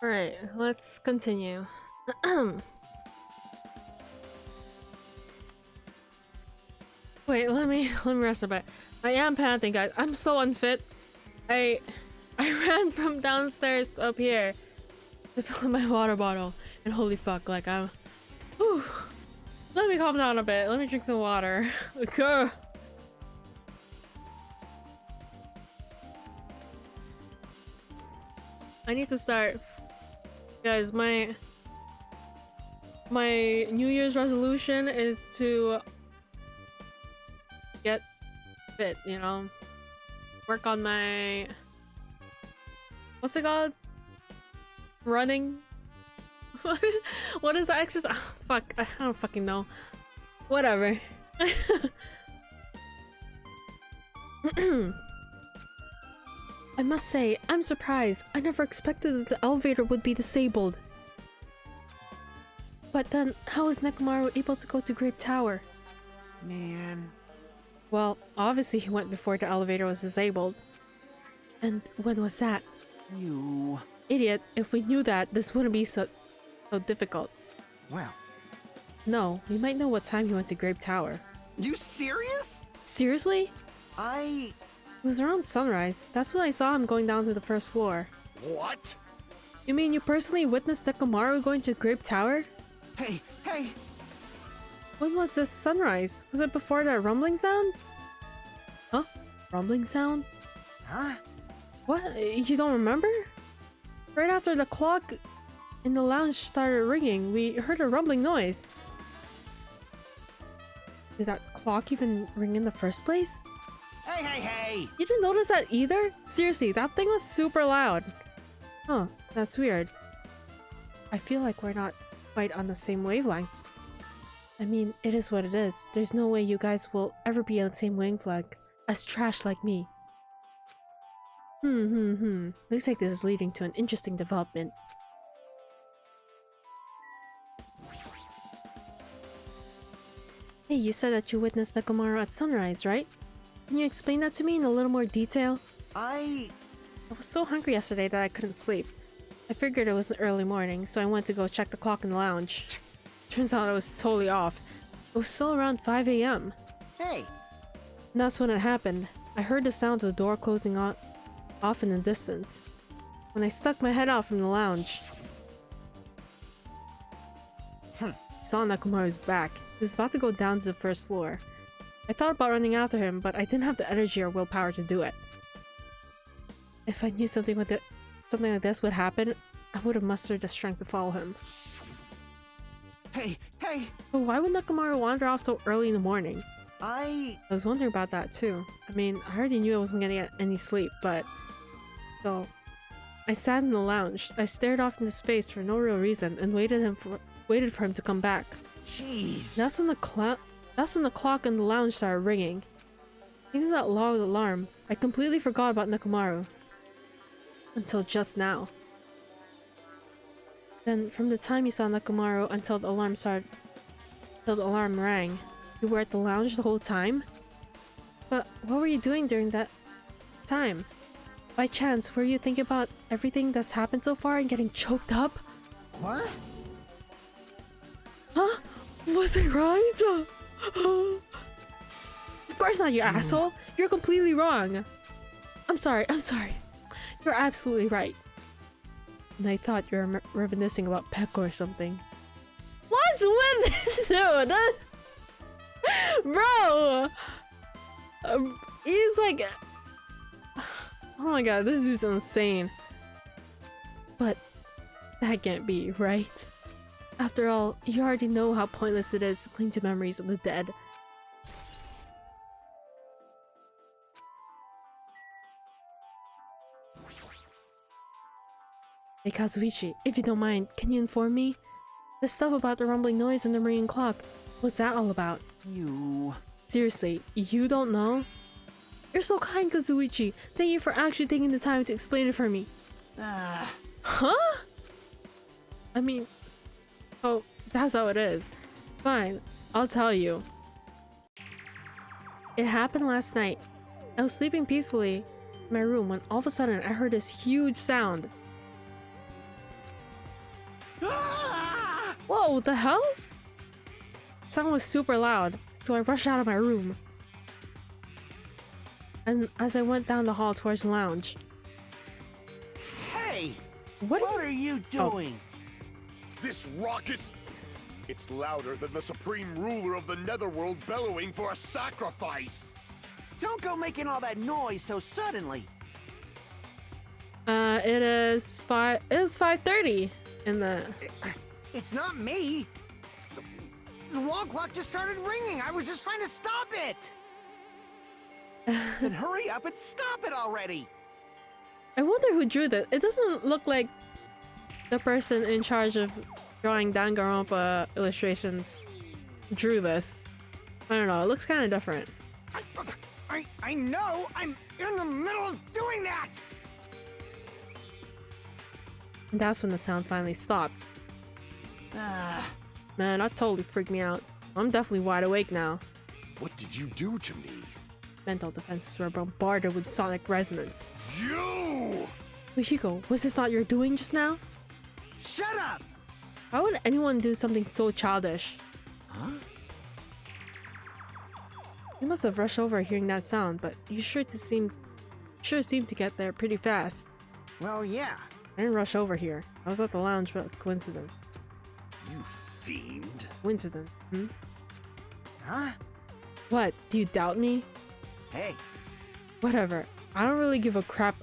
Alright, let's continue. Wait, let me rest a bit. I am panting, guys. I'm so unfit. I ran from downstairs up here to fill up my water bottle, and holy fuck, like I'm. Whew. Let me calm down a bit. Let me drink some water. Okay. I need to start, guys. My New Year's resolution is to get fit. You know, work on my what's it called? Running. What is the exercise? Oh, fuck, I don't fucking know. Whatever. I must say, I'm surprised. I never expected that the elevator would be disabled. But then, how was Nekomaru able to go to Grape Tower? Man. Well, obviously he went before the elevator was disabled. And when was that? You... Idiot, if we knew that, this wouldn't be so difficult. Well... No, we might know what time he went to Grape Tower. You serious? Seriously? It was around sunrise. That's when I saw him going down to the first floor. What? You mean you personally witnessed Nekomaru going to Grape Tower? Hey, hey! When was this sunrise? Was it before that rumbling sound? Huh? Rumbling sound? Huh? What? You don't remember? Right after the clock in the lounge started ringing, we heard a rumbling noise. Did that clock even ring in the first place? Hey, hey, hey! You didn't notice that either? Seriously, that thing was super loud. Huh, that's weird. I feel like we're not quite on the same wavelength. I mean, it is what it is. There's no way you guys will ever be on the same wavelength as trash like me. Looks like this is leading to an interesting development. Hey, you said that you witnessed Nekomaru at sunrise, right? Can you explain that to me in a little more detail? I was so hungry yesterday that I couldn't sleep. I figured it was an early morning, so I went to go check the clock in the lounge. Turns out I was totally off. It was still around 5 AM. Hey! And that's when it happened. I heard the sound of the door closing off in the distance. When I stuck my head out from the lounge, I saw Nekomaru's back. He was about to go down to the first floor. I thought about running after him, but I didn't have the energy or willpower to do it. If I knew something like this would happen, I would have mustered the strength to follow him. Hey, hey! But why would Nekomaru wander off so early in the morning? I was wondering about that too. I mean, I already knew I wasn't gonna get any sleep, but... So... I sat in the lounge. I stared off into space for no real reason and waited for him to come back. Jeez. That's when the clock in the lounge started ringing. Thanks to that loud alarm, I completely forgot about Nekomaru. Until just now. Then, from the time you saw Nekomaru until the alarm rang, you were at the lounge the whole time? But what were you doing during that time? By chance, were you thinking about everything that's happened so far and getting choked up? What? Huh? Was I right? Of course not, you asshole! You're completely wrong! I'm sorry. You're absolutely right. And I thought you were reminiscing about Peko or something. What's with this dude? Bro! He's like... Oh my god, this is insane. But that can't be, right? After all, you already know how pointless it is to cling to memories of the dead. Hey Kazuichi, if you don't mind, can you inform me? The stuff about the rumbling noise and the ringing clock, what's that all about? You... Seriously, you don't know? You're so kind, Kazuichi. Thank you for actually taking the time to explain it for me. Huh? I mean... Oh, that's how it is. Fine, I'll tell you. It happened last night. I was sleeping peacefully in my room when all of a sudden I heard this huge sound. Whoa, what the hell? The sound was super loud, so I rushed out of my room. And as I went down the hall towards the lounge. Hey! What are you doing? This raucous... It's louder than the supreme ruler of the netherworld bellowing for a sacrifice! Don't go making all that noise so suddenly. It is 5:30 in the... It's not me. The wall clock just started ringing. I was just trying to stop it. Then hurry up and stop it already. I wonder who drew that. It doesn't look like the person in charge of drawing Danganronpa illustrations drew this. I don't know, it looks kind of different. I know. I'm in the middle of doing that. And that's when the sound finally stopped. Man, that totally freaked me out. I'm definitely wide awake now. What did you do to me? Mental defenses were bombarded with sonic resonance. You! Michiko, was this not your doing just now? Shut up. Why would anyone do something so childish? Huh? You must have rushed over hearing that sound, but you sure seemed to get there pretty fast. Well, yeah. I didn't rush over here. I was at the lounge, but coincidence. You fiend. Coincidence, hmm? Huh? What? Do you doubt me? Hey. Whatever. I don't really give a crap,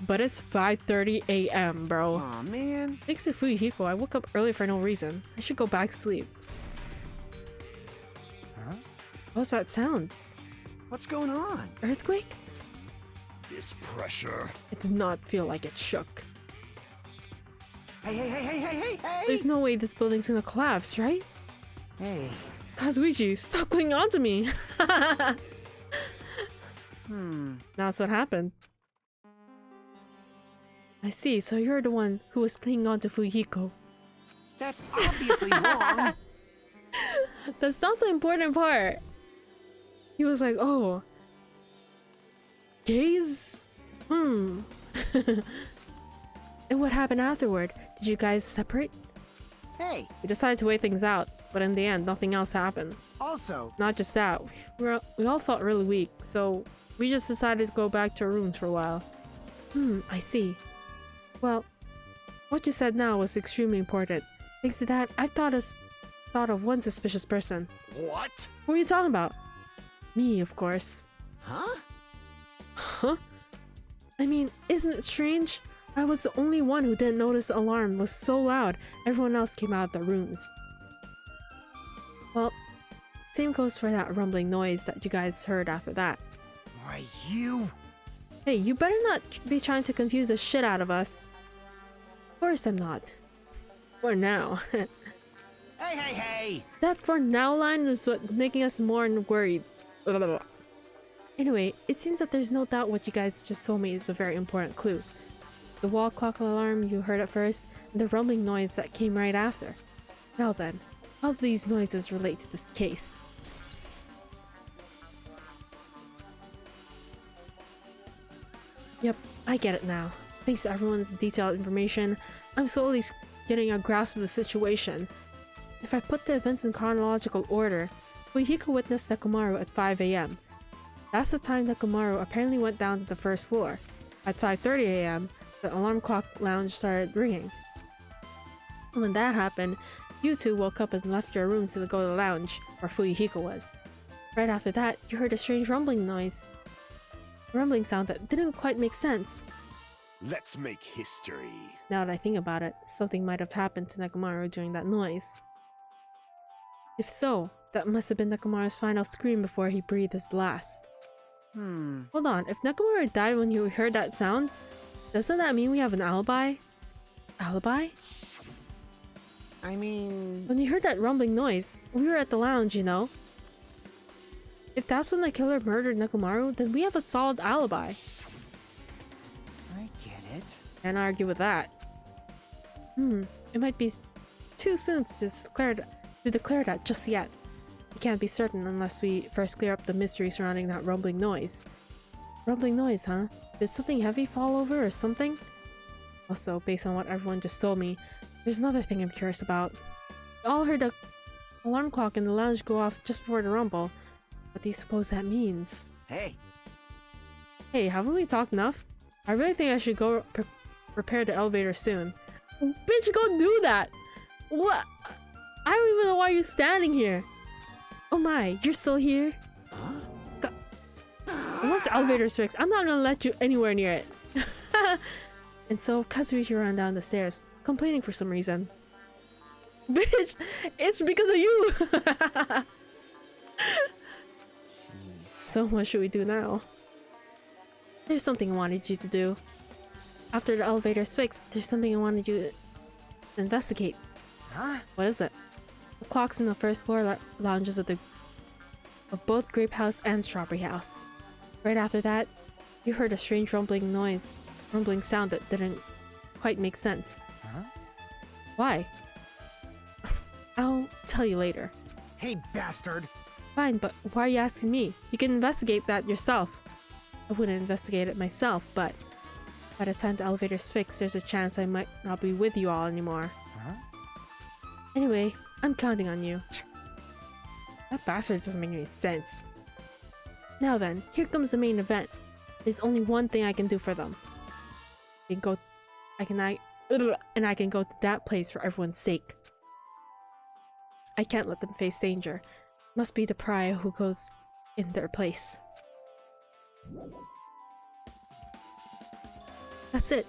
but it's 5:30 a.m., bro. Aw, man. Thanks to Fuyuhiko, I woke up early for no reason. I should go back to sleep. Huh? What's that sound? What's going on? Earthquake? This pressure. It did not feel like it shook. Hey. There's no way this building's gonna collapse, right? Hey. Kazuichi, stop clinging on to me! That's what happened. I see, so you're the one who was clinging on to Fuyuhiko. That's obviously wrong. That's not the important part. He was like, oh. Gaze? And what happened afterward? Did you guys separate? Hey. We decided to wait things out, but in the end, nothing else happened. Also, Not just that, we all felt really weak, so we just decided to go back to our rooms for a while. I see. Well, what you said now was extremely important. Thanks to that, I thought of one suspicious person. What? Who are you talking about? Me, of course. huh? Huh? I mean, isn't it strange? I was the only one who didn't notice the alarm was so loud, everyone else came out of their rooms. Well, same goes for that rumbling noise that you guys heard after that. Why, you? Hey, you better not be trying to confuse the shit out of us. Of course I'm not. For now. Hey. That for now line is what making us more worried. Blah, blah, blah. Anyway, it seems that there's no doubt what you guys just told me is a very important clue. The wall clock alarm you heard at first, and the rumbling noise that came right after. Now then, how do these noises relate to this case? Yep, I get it now. Thanks to everyone's detailed information, I'm slowly getting a grasp of the situation. If I put the events in chronological order, Fuyuhiko witnessed Nekomaru at 5 a.m. That's the time Nekomaru apparently went down to the first floor. At 5:30 a.m., the alarm clock lounge started ringing. And when that happened, you two woke up and left your rooms to go to the lounge, where Fuyuhiko was. Right after that, you heard a strange rumbling noise. A rumbling sound that didn't quite make sense. Let's make history. Now that I think about it, something might have happened to Nekomaru during that noise. If so, that must have been Nekomaru's final scream before he breathed his last. Hold on, if Nekomaru died when you heard that sound, doesn't that mean we have an alibi? Alibi? I mean... When you heard that rumbling noise, we were at the lounge, you know? If that's when the killer murdered Nekomaru, then we have a solid alibi. I get it. Can't argue with that. It might be too soon to declare that just yet. We can't be certain unless we first clear up the mystery surrounding that rumbling noise. Rumbling noise, huh? Did something heavy fall over or something? Also, based on what everyone just told me, there's another thing I'm curious about. We all heard the alarm clock in the lounge go off just before the rumble. What do you suppose that means? Hey, Hey, haven't we talked enough? I really think I should go repair the elevator soon. Bitch, go do that! What? I don't even know why you're standing here. Oh my, you're still here? huh? Once the elevator's fixed, I'm not gonna let you anywhere near it. And so, Kazuichi ran down the stairs, complaining for some reason. Bitch, it's because of you! So what should we do now? There's something I wanted you to do. After the elevator's fixed, there's something I wanted you to investigate. Huh? What is it? The clocks in the first floor lounges of both Grape House and Strawberry House. Right after that, you heard a strange rumbling sound that didn't quite make sense. Huh? Why? I'll tell you later. Hey, bastard! Fine, but why are you asking me? You can investigate that yourself. I wouldn't investigate it myself, but by the time the elevator's fixed, there's a chance I might not be with you all anymore. Huh? Anyway, I'm counting on you. That bastard doesn't make any sense. Now then, here comes the main event. There's only one thing I can do for them. I can go to that place for everyone's sake. I can't let them face danger. Must be the pariah who goes in their place. That's it.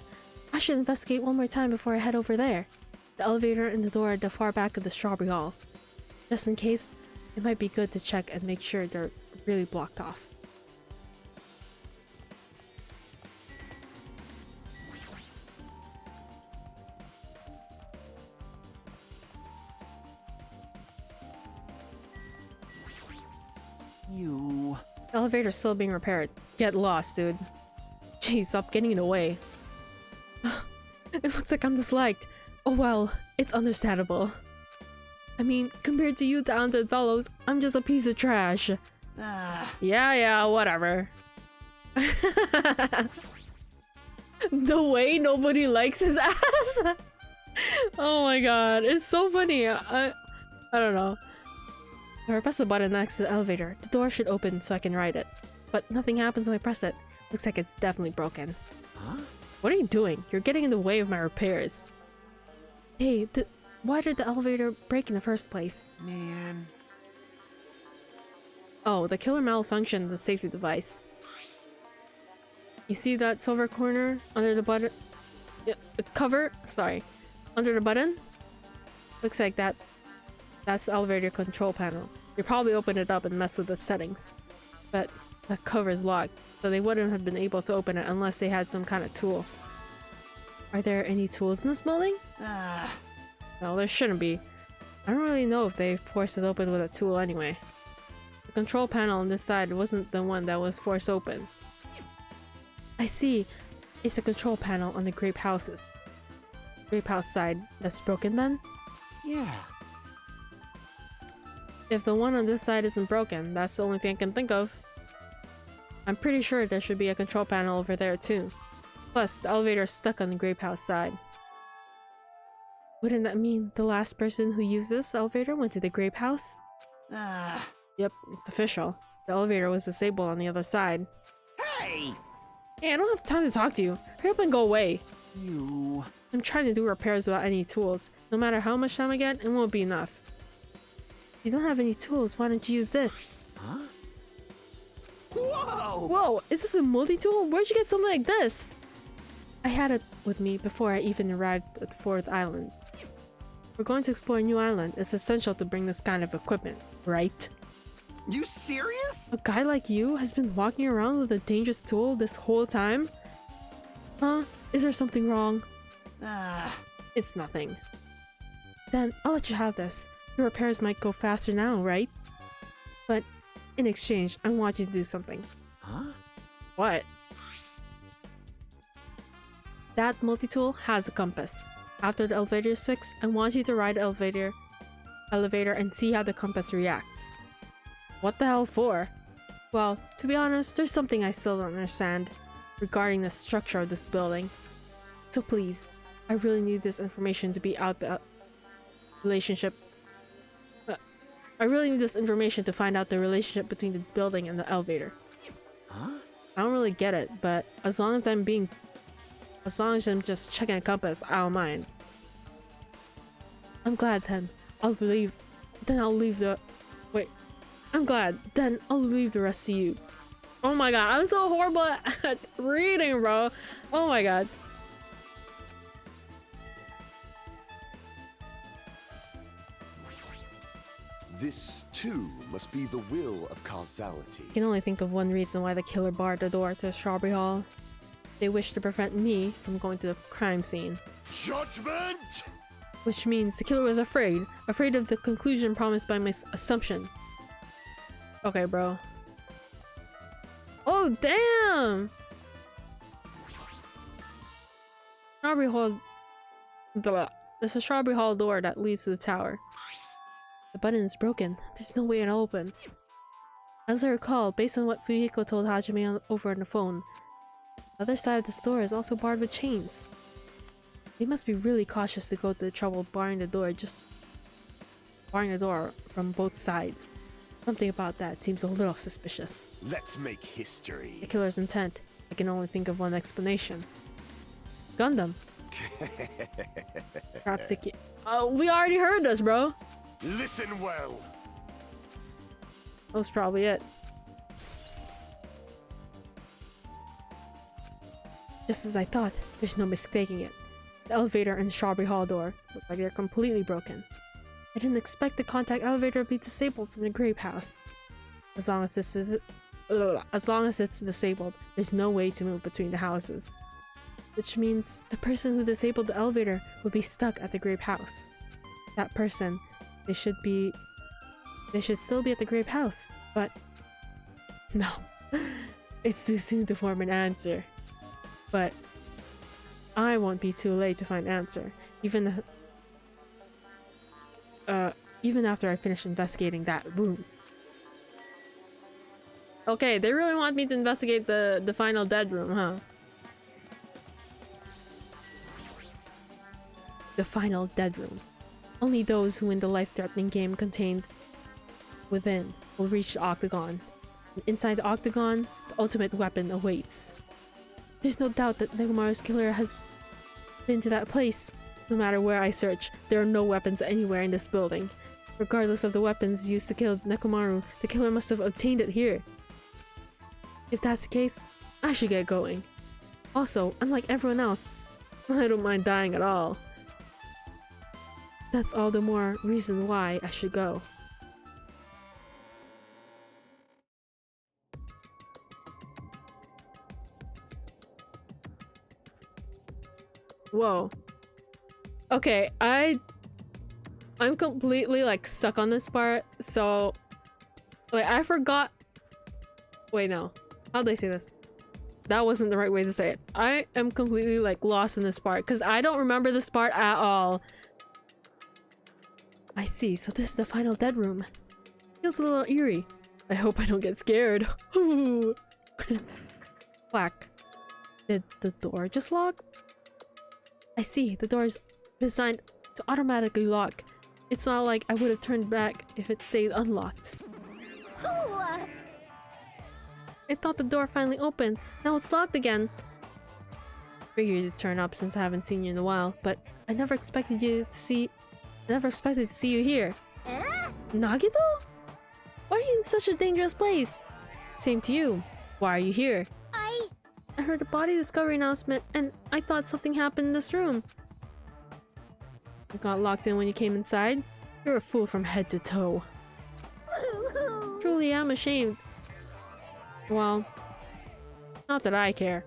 I should investigate one more time before I head over there. The elevator and the door at the far back of the Strawberry Hall. Just in case, it might be good to check and make sure they're really blocked off. You... The elevator's still being repaired. Get lost, dude. Jeez, stop getting in the way. It looks like I'm disliked. Oh well, it's understandable. I mean, compared to you talented fellows, I'm just a piece of trash. Yeah, whatever. The way nobody likes his ass. Oh my god, it's so funny. I don't know. If I press the button next to the elevator, the door should open so I can ride it. But nothing happens when I press it. Looks like it's definitely broken. Huh? What are you doing? You're getting in the way of my repairs. Hey, why did the elevator break in the first place? Man... Oh, the killer malfunctioned the safety device. You see that silver corner under the button? Cover? Sorry. Under the button? Looks like that's the elevator control panel. You probably opened it up and messed with the settings. But the cover is locked, so they wouldn't have been able to open it unless they had some kind of tool. Are there any tools in this building? No, there shouldn't be. I don't really know if they forced it open with a tool anyway. The control panel on this side wasn't the one that was forced open. I see. It's the control panel on the Grape House side that's broken then? Yeah. If the one on this side isn't broken, that's the only thing I can think of. I'm pretty sure there should be a control panel over there too. Plus, the elevator is stuck on the Grape House side. Wouldn't that mean the last person who used this elevator went to the Grape House? Yep, it's official. The elevator was disabled on the other side. Hey! Hey, I don't have time to talk to you. Hurry up and go away. You... I'm trying to do repairs without any tools. No matter how much time I get, it won't be enough. If you don't have any tools, why don't you use this? Huh? Whoa! Whoa, is this a multi-tool? Where'd you get something like this? I had it with me before I even arrived at the 4th island. We're going to explore a new island. It's essential to bring this kind of equipment, right? You serious? A guy like you has been walking around with a dangerous tool this whole time? Huh? Is there something wrong? It's nothing. Then I'll let you have this. Your repairs might go faster now, right? But in exchange, I want you to do something. Huh? What? That multi-tool has a compass. After the elevator is fixed, I want you to ride the elevator and see how the compass reacts. What the hell for? Well, to be honest, there's something I still don't understand regarding the structure of this building. So please, I really need this information to be out the relationship. I really need this information to find out the relationship between the building and the elevator. Huh? I don't really get it, but as long as I'm just checking a compass, I don't mind. I'm glad then. I'll leave the rest to you. Oh my god, I'm so horrible at reading, bro. Oh my god. This, too, must be the will of causality. I can only think of one reason why the killer barred the door to the Strawberry Hall. They wish to prevent me from going to the crime scene. Judgment! Which means the killer was afraid of the conclusion promised by my assumption. Okay, bro. Oh, damn! Strawberry Hall... Blah. There's a Strawberry Hall door that leads to the tower. The button is broken. There's no way it'll open. As I recall, based on what Fuyiko told Hajime over on the phone, the other side of this door is also barred with chains. They must be really cautious to go to the trouble of barring the door from both sides. Something about that seems a little suspicious. Let's make history. The killer's intent. I can only think of one explanation. Gundam. Perhaps the we already heard this, bro. Listen well. That was probably it. Just as I thought, there's no mistaking it. The elevator and the Strawberry Hall door look like they're completely broken. I didn't expect the contact elevator to be disabled from the Grape House. As long as it's disabled, there's no way to move between the houses. Which means the person who disabled the elevator would be stuck at the Grape House. That person, they should still be at the Grape House, but no. It's too soon to form an answer. But I won't be too late to find an answer, even after I finish investigating that room. Okay, they really want me to investigate the final dead room, huh? The final dead room. Only those who win the life-threatening game contained within will reach the Octagon. And inside the Octagon, the ultimate weapon awaits. There's no doubt that Nekomaru's killer has been to that place. No matter where I search, there are no weapons anywhere in this building. Regardless of the weapons used to kill Nekomaru, the killer must have obtained it here. If that's the case, I should get going. Also, unlike everyone else, I don't mind dying at all. That's all the more reason why I should go. Whoa. Okay, I'm completely like stuck on this part, so like I forgot. Wait, no. How do I say this? That wasn't the right way to say it. I am completely like lost in this part because I don't remember this part at all. I see, so this is the final dead room. Feels a little eerie. I hope I don't get scared. Quack. Did the door just lock? I see, the door is designed to automatically lock. It's not like I would have turned back if it stayed unlocked. I thought the door finally opened. Now it's locked again. Figured you'd turn up since I haven't seen you in a while, but I never expected to see you here. Nagito? Why are you in such a dangerous place? Same to you. Why are you here? I heard a body discovery announcement and I thought something happened in this room. You got locked in when you came inside? You're a fool from head to toe. Truly, I'm ashamed. Well, not that I care.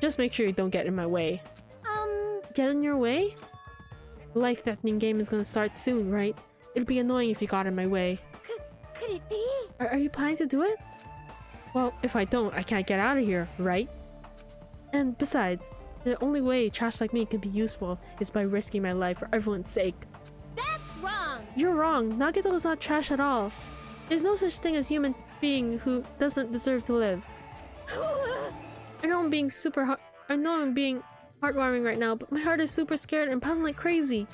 Just make sure you don't get in my way. Get in your way? The life-threatening game is gonna start soon, right? It'd be annoying if you got in my way. Could it be? Are you planning to do it? Well, if I don't, I can't get out of here, right? And besides, The only way trash like me can be useful is by risking my life for everyone's sake. That's wrong. You're wrong. Nagito is not trash at all. There's no such thing as human being who doesn't deserve to live. I know I'm being heartwarming right now, but my heart is super scared and pounding like crazy.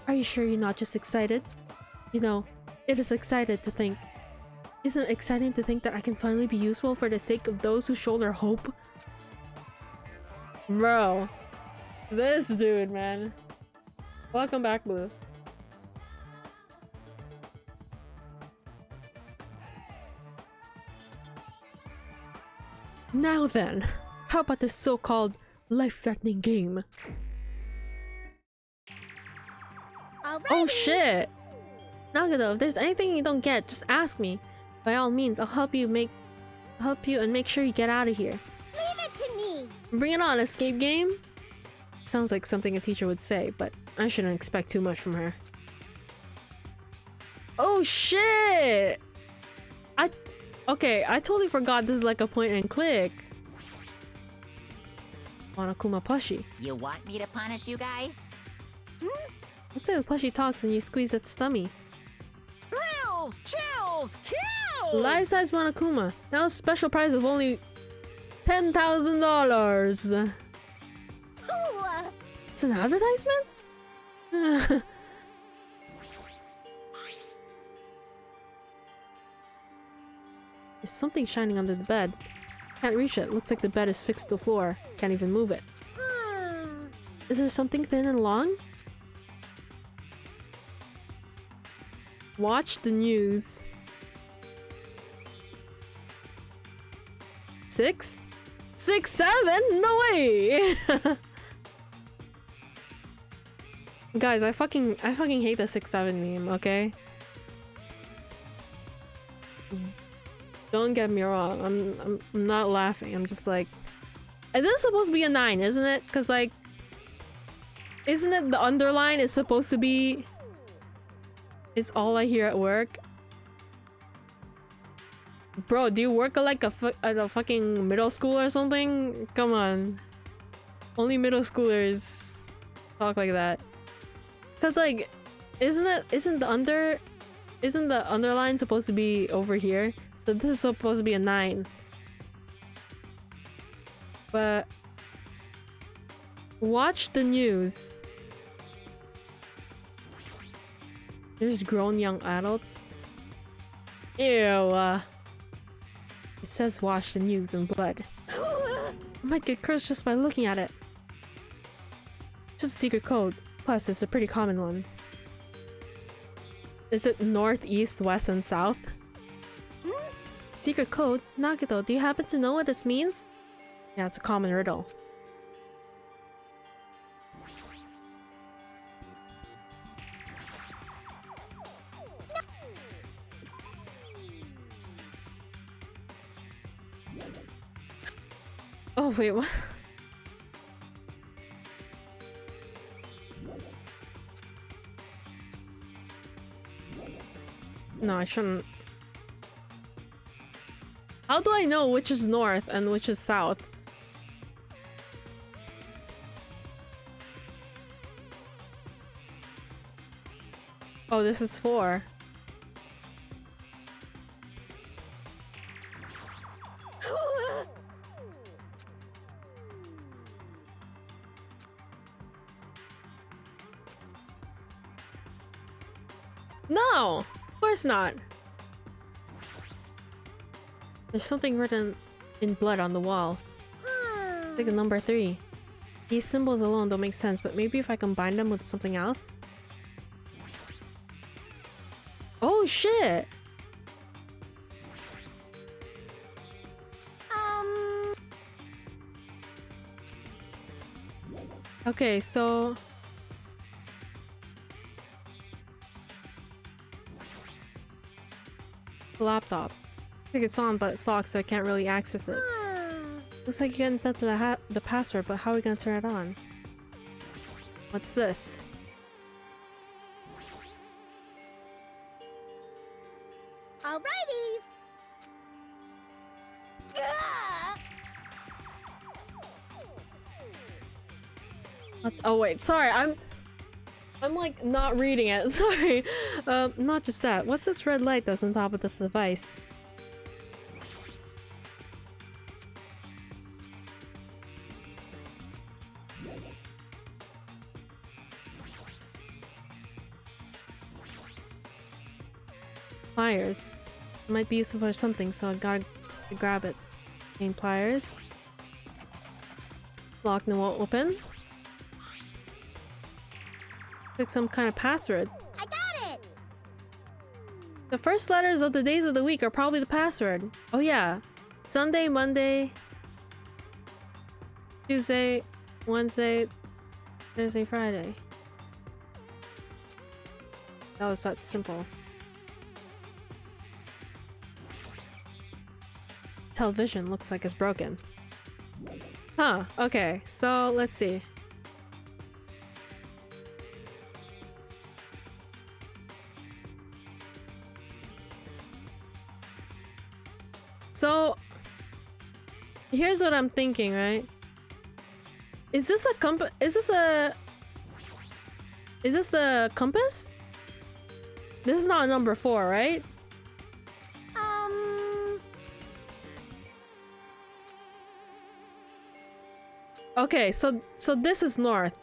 Are you sure you're not just excited? You know, it is excited to think. Isn't it exciting to think that I can finally be useful for the sake of those who shoulder hope? Bro. This dude, man. Welcome back, Blue. Now then, how about this so-called life-threatening game? Alrighty. Oh shit! Nagito, if there's anything you don't get, just ask me. By all means, I'll help you and make sure you get out of here. Leave it to me. Bring it on, escape game? Sounds like something a teacher would say, but I shouldn't expect too much from her. Oh shit! Okay, I totally forgot this is like a point and click. Monokuma plushie. You want me to punish you guys? Let's say the plushie talks when you squeeze its tummy. Thrills, chills, kills! Life-size Monokuma. Now a special prize of only $10,000. Ooh, It's an advertisement? There's something shining under the bed. Can't reach it. Looks like the bed is fixed to the floor. Can't even move it. Is there something thin and long? Watch the news. 6? 6, 7? No way! Guys, I fucking hate the 6-7 meme, okay? Don't get me wrong, I'm not laughing, I'm just like... And this is supposed to be a 9, isn't it? Cause like... Isn't it the underline is supposed to be... It's all I hear at work? Bro, do you work at like at a fucking middle school or something? Come on. Only middle schoolers talk like that. Cause like, isn't the underline supposed to be over here? So this is supposed to be a 9. But watch the news. There's grown young adults. Ew. It says watch the news in blood. I might get cursed just by looking at it. Just a secret code. Plus, it's a pretty common one. Is it north, east, west, and south? Secret code? Nagito, do you happen to know what this means? Yeah, it's a common riddle. Oh wait, what? No, I shouldn't. How do I know which is north and which is south? Oh, this is 4. No! Of course not. There's something written in blood on the wall. Like the number 3. These symbols alone don't make sense, but maybe if I combine them with something else? Oh shit! Okay, so... laptop. I think it's on, but it's locked, so I can't really access it. Looks like you can enter the password, but how are we gonna turn it on? What's this? alrighties. Oh wait, sorry, I'm like not reading it. Sorry. Not just that. What's this red light that's on top of this device? Pliers. It might be useful for something, so I gotta grab it. Gain pliers. It's locked and won't open. Like some kind of password. I got it! The first letters of the days of the week are probably the password. Oh yeah. Sunday, Monday, Tuesday, Wednesday, Thursday, Friday. That was that simple. Television looks like it's broken. Huh, okay, so let's see. So here's what I'm thinking, right? Is this a compass? Is this the compass? This is not number 4, right? Okay, so this is north.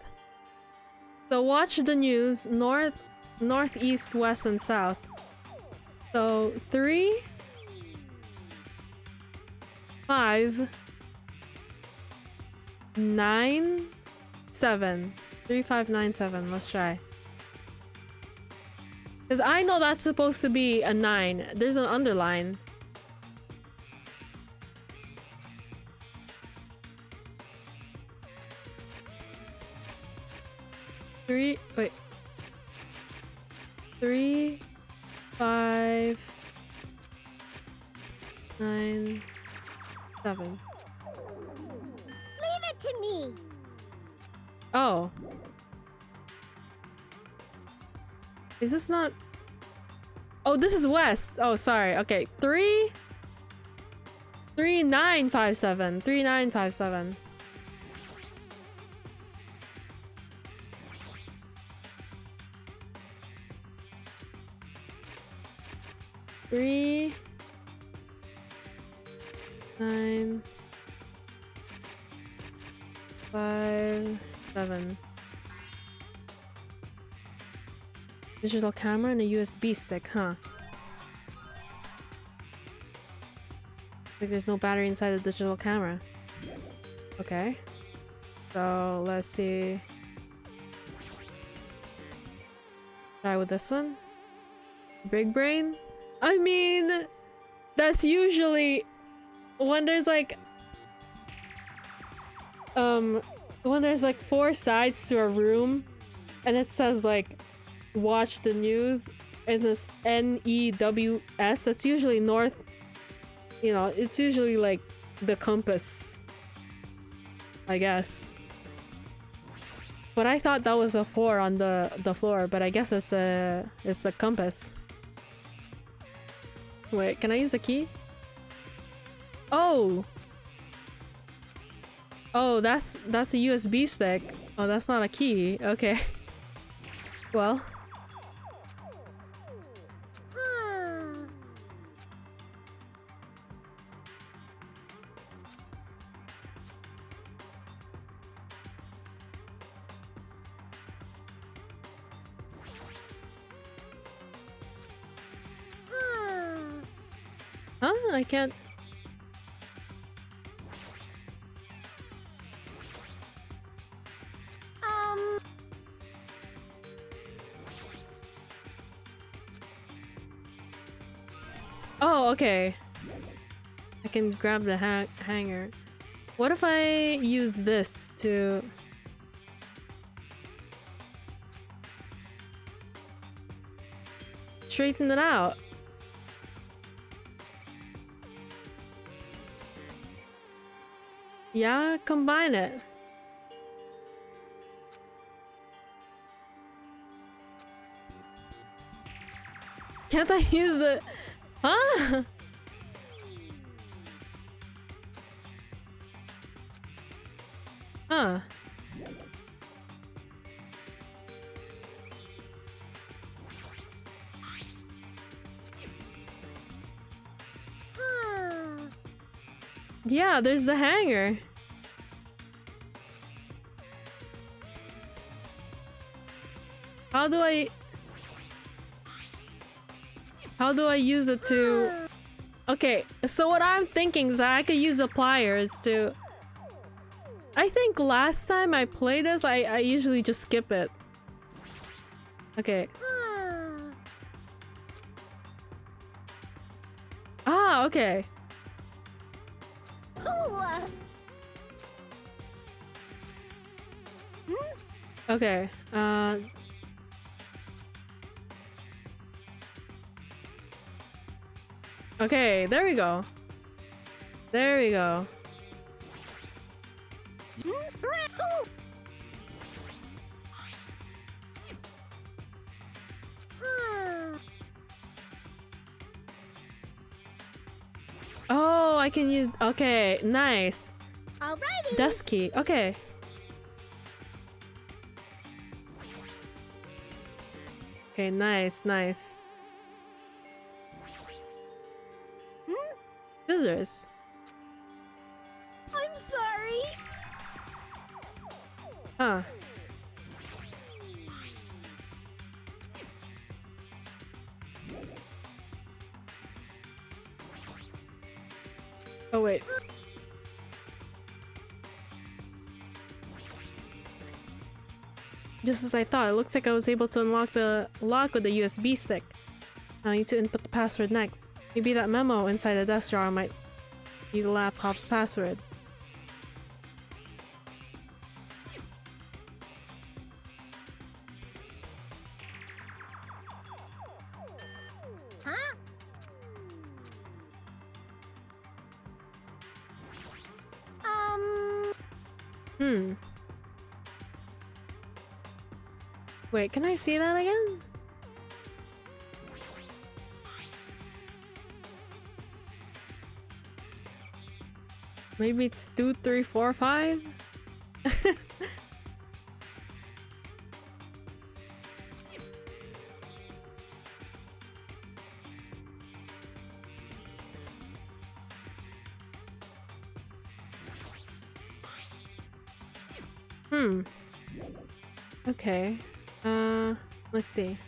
So watch the news, north, northeast, west, and south. So 3, 5, 9, 7. 3, 5, 9, 7. Let's try. Because I know that's supposed to be a 9. There's an underline. Wait. 3, 5, 9, 7. Leave it to me! Oh. Is this not... Oh, this is west. Oh, sorry. Okay. 3, 3, 9, 5, 7. 3, 9, 5, 7. Three, 9, 5, 7. Digital camera and a USB stick, huh? Like there's no battery inside the digital camera. Okay. So let's see. Try with this one. Big brain? I mean, that's usually when there's like when there's like 4 sides to a room and it says like watch the news and this NEWS, that's usually north, you know, it's usually like the compass, I guess. But I thought that was a 4 on the floor, but I guess it's a compass. Wait, can I use the key? Oh! Oh, that's a USB stick. Oh, that's not a key. Okay. Well. Huh? I can't... Oh, okay. I can grab the hanger. What if I use this to... straighten it out? Yeah, combine it. Can't I use the... Huh? Huh. Yeah, there's the hanger. How do I use it to... Okay, so what I'm thinking is that I could use the pliers to... I think last time I played this, I usually just skip it. Okay. Ah, okay. Okay, okay, there we go. There we go. Oh, I can use... Okay, nice. Alrighty. Desk key, okay. Okay, nice, nice. Scissors. I'm sorry. Huh. Oh, wait. Just as I thought, it looks like I was able to unlock the lock with the USB stick. Now I need to input the password next. Maybe that memo inside the desk drawer might be the laptop's password. Huh? Hmm. Wait, can I see that again? Maybe it's 2, 3, 4, 5? Hmm. Okay. Let's see.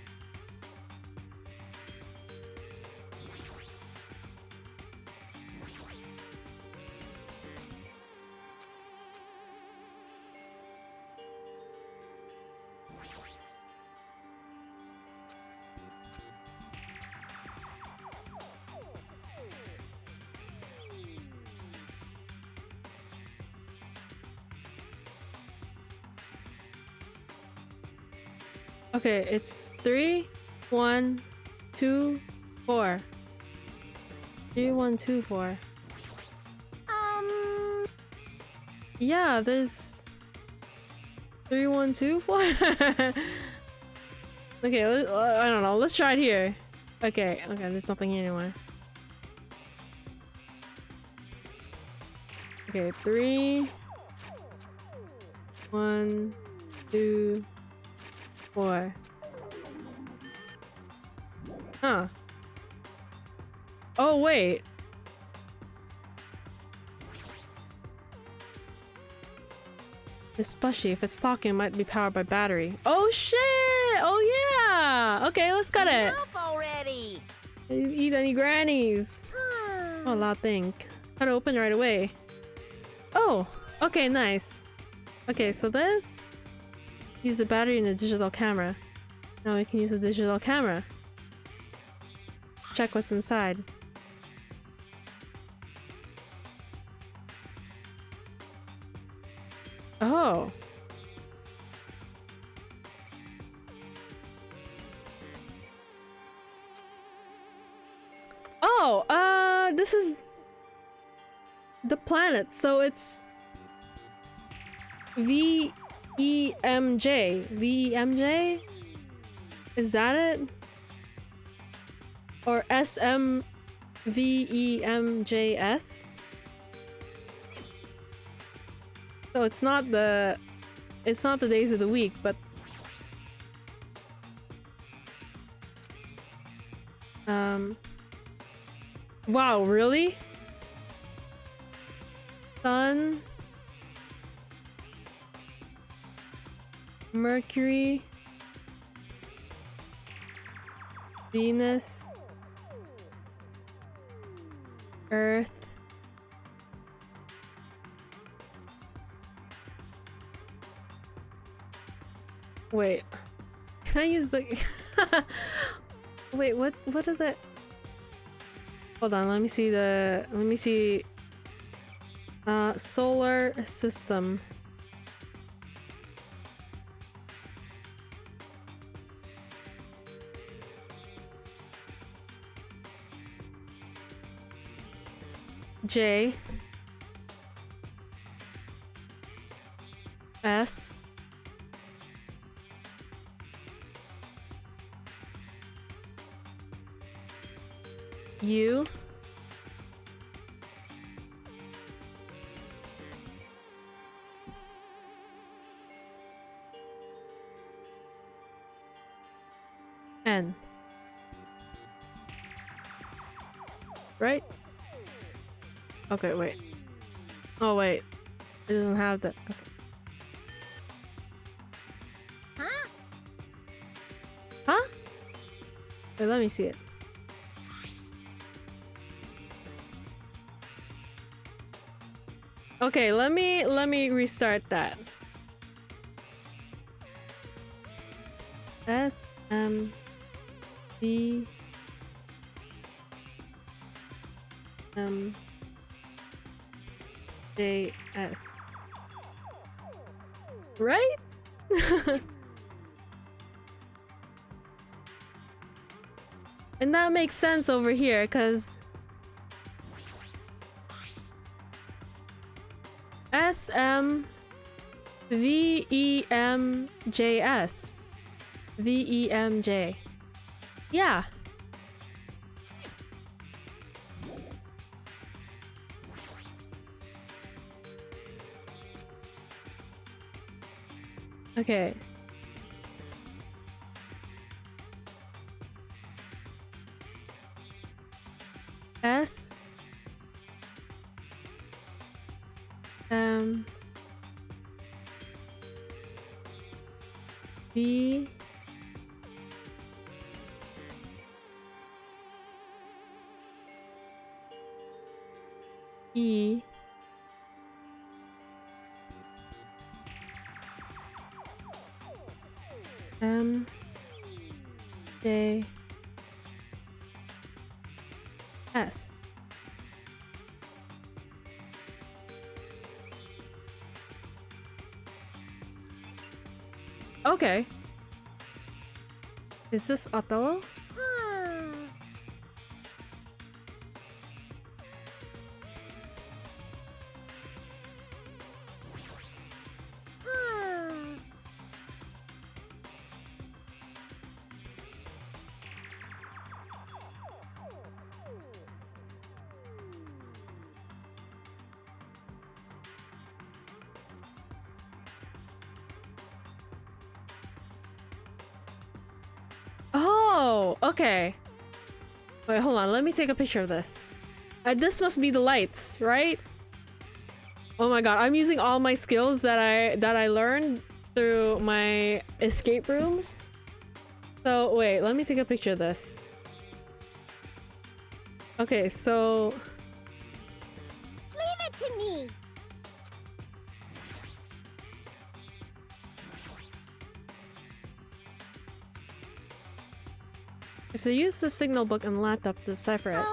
Okay, it's 3, 1, 2, 4. 3, 1, 2, 4. Yeah, there's 3, 1, 2, 4. Okay, I don't know. Let's try it here. Okay, there's nothing here anymore. Okay, 3, 1, 2, 4. Huh. Oh, wait. This plushie, if it's talking, might be powered by battery. Oh shit! Oh yeah! Okay, let's cut it. Enough already. I didn't eat any grannies. Oh, loud thing. Cut it open right away. Oh! Okay, nice. Okay, so this... Use the battery in the digital camera. Now we can use the digital camera. Check what's inside. Oh. Oh, this is the planet, so it's VEMJ. VEMJ? Is that it? Or SMVEMJS? So it's not the days of the week, but wow, really? Sun, Mercury, Venus, Earth, wait, can I use the wait, what is it? Hold on, let me see solar system. J S U N. Right? Okay, wait. Oh, wait. It doesn't have that. Okay. Huh? Huh? Wait, let me see it. Okay, let me restart that. S M D M J S. Right? And that makes sense over here, because S M V E M J S. V E M J. Yeah. Okay. S M B E M J S. Okay. Is this Othello? Hmm. Hmm. Oh, okay. Wait, hold on. Let me take a picture of this. This must be the lights, right? Oh my god, I'm using all my skills that I learned through my escape rooms. So wait, let me take a picture of this. Okay, so Leave it to me. if they use the signal book and laptop to decipher it.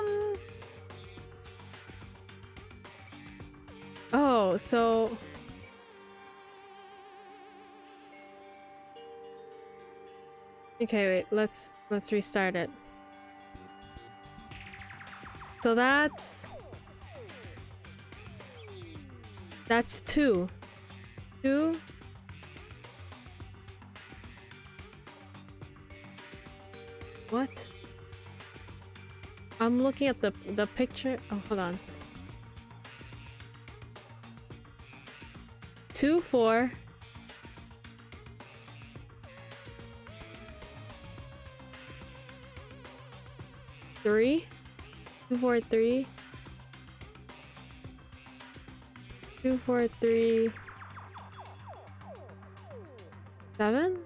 Oh, so okay, wait, let's restart it. So that's 2. 2. What? I'm looking at the picture. Oh, hold on. 2 4 3 2 4 3 2, 4, 3, 7?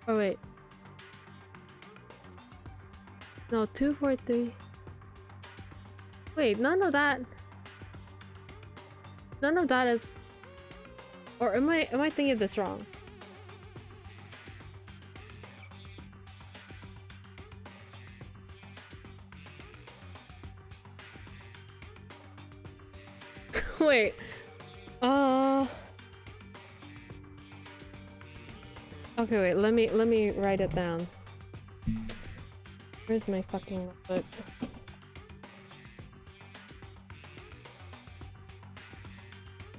Oh wait. No, 2, 4, 3. Wait, none of that is, or am I thinking of this wrong? Wait. Okay, wait, let me write it down. Where's my fucking notebook?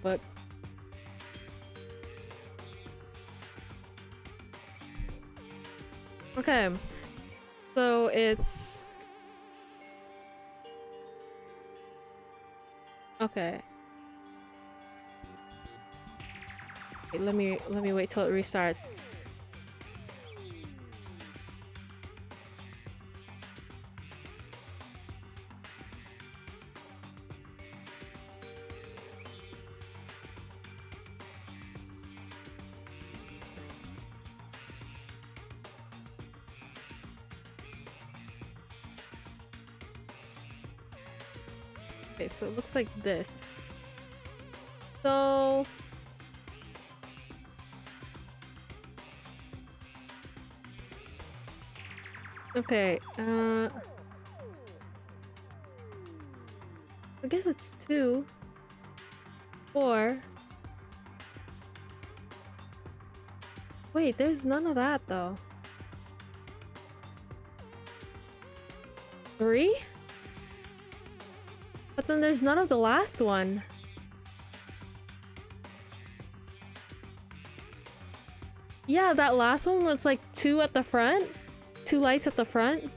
But okay. So it's okay. Wait, let me wait till it restarts. Okay, so it looks like this. So okay, I guess it's 2, 4. Wait, there's none of that though. 3? But then there's none of the last one. Yeah, that last one was like 2 at the front. 2 lights at the front.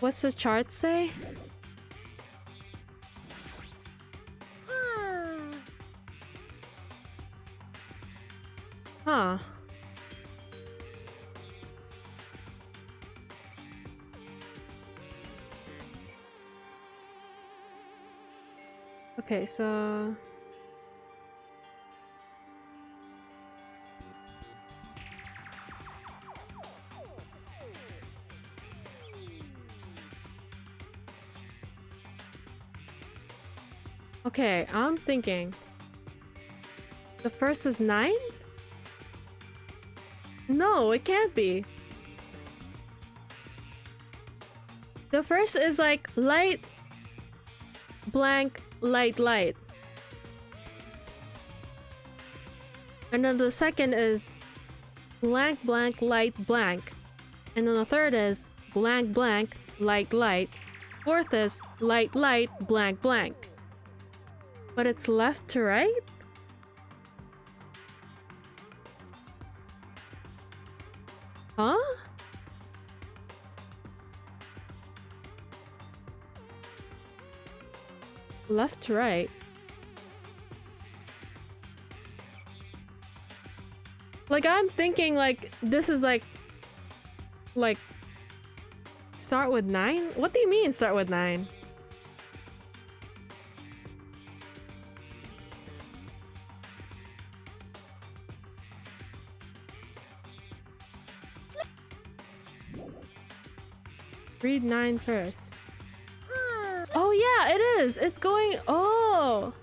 What's the chart say? Huh. Okay, so okay, I'm thinking the first is 9? No, it can't be. The first is like light, blank, light, light. And then the second is blank, blank, light, blank. And then the third is blank, blank, light, light. Fourth is light, light, blank, blank. But it's left to right? Huh? Left to right. Like I'm thinking like this is like start with 9? What do you mean start with 9? Read 9 first. Oh yeah, it is. It's going. Oh,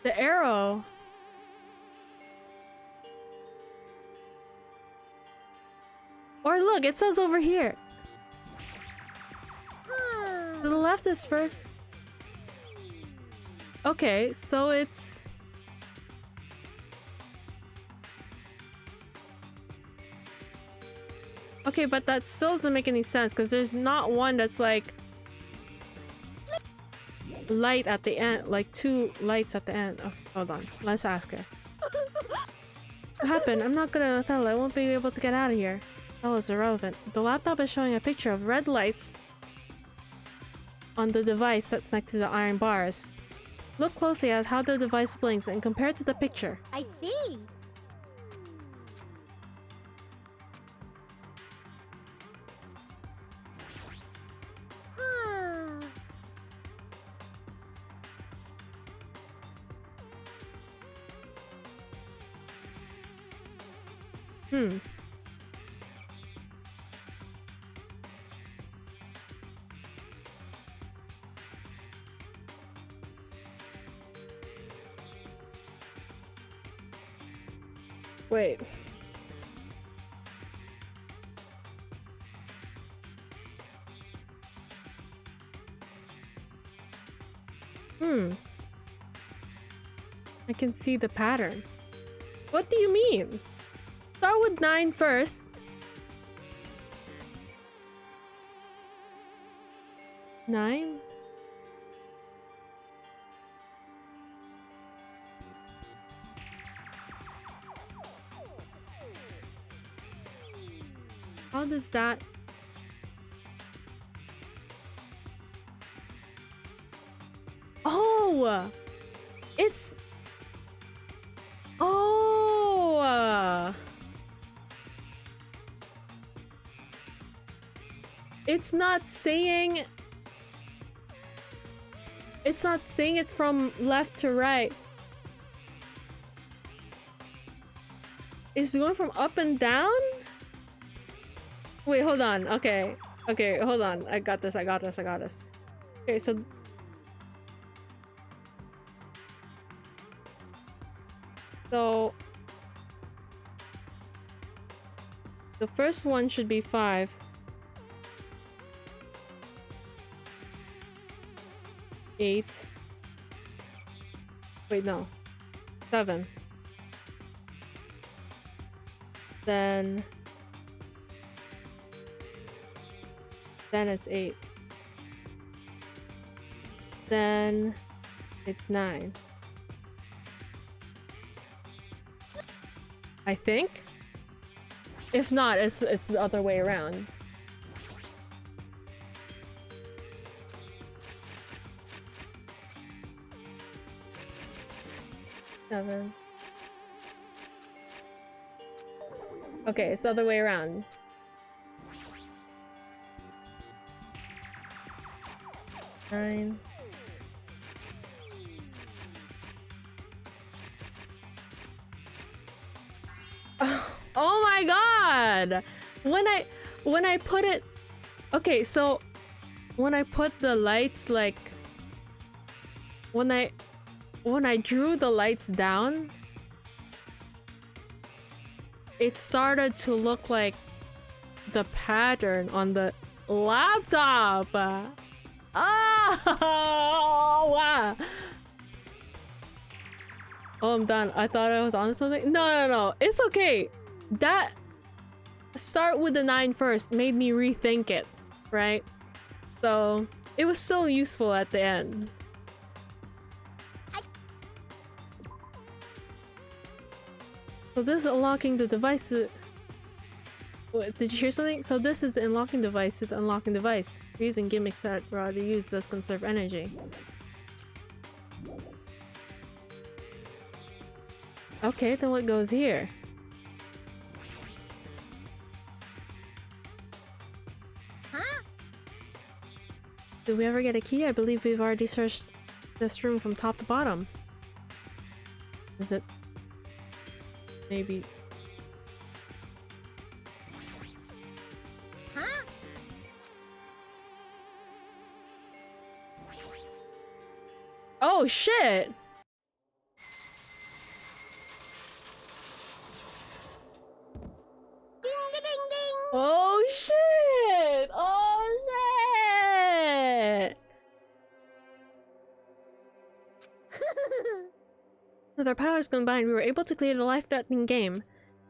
the arrow. Or look, it says over here. To the left is first. Okay, so it's. Okay, but that still doesn't make any sense because there's not one that's like light at the end, like 2 lights at the end. Oh, hold on, let's ask her. What happened? I'm not gonna tell. I won't be able to get out of here. That was irrelevant. The laptop is showing a picture of red lights on the device that's next to the iron bars. Look closely at how the device blinks and compare it to the picture. I see. Hmm. Wait. Hmm. I can see the pattern. What do you mean? Start with 9 first. 9? How does that... Oh! It's... Oh! It's not saying... It's not saying it from left to right. It's going from up and down? Wait, hold on. Okay. Okay, hold on. I got this, I got this, I got this. Okay, so... So... The first one should be 5. Eight. Wait, no. 7. Then it's 8. Then it's 9. I think. If not, it's the other way around. Seven. Okay, it's the other way around. Nine. Oh my god! When I put it... Okay, so when I put the lights, like... When I drew the lights down, it started to look like the pattern on the laptop. Oh, wow. Oh, I'm done. I thought I was on something. No. It's okay. That start with the 9 first made me rethink it, right? So it was still useful at the end. So this is unlocking the device to... Wait, did you hear something? So this is the unlocking device to the unlocking device. We're using gimmicks that are already used that conserve energy. Okay, then what goes here? Huh? Did we ever get a key? I believe we've already searched this room from top to bottom. Is it... Maybe... Huh? Oh shit! Ding ding ding! Oh shit! Oh shit! With our powers combined, we were able to clear the life-threatening game.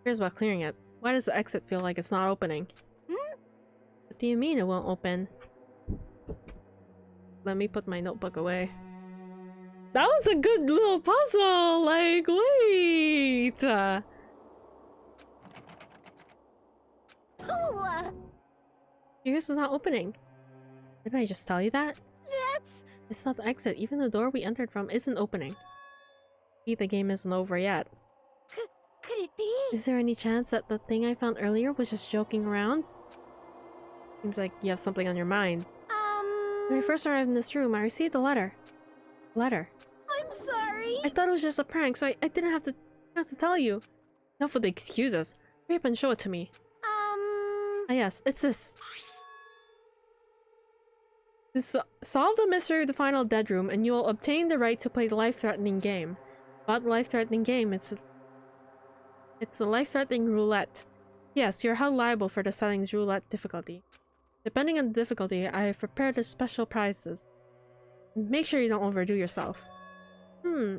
Here's about clearing it. Why does the exit feel like it's not opening? What do you mean it won't open? Let me put my notebook away. That was a good little puzzle! Like, wait! Oh, Yours is not opening. Didn't I just tell you that? that's... It's not the exit. Even the door we entered from isn't opening. The game isn't over yet. Could it be? Is there any chance that the thing I found earlier was just joking around? Seems like you have something on your mind. When I first arrived in this room, I received a letter. I'm sorry. I thought it was just a prank, so I didn't have to tell you. Enough with the excuses. Hurry up and show it to me. Ah yes, it's this. Solve the mystery of the final dead room and you'll obtain the right to play the life-threatening game. About the life-threatening game, it's a life-threatening roulette. Yes, you're held liable for the settings roulette difficulty. Depending on the difficulty, I have prepared the special prizes. Make sure you don't overdo yourself.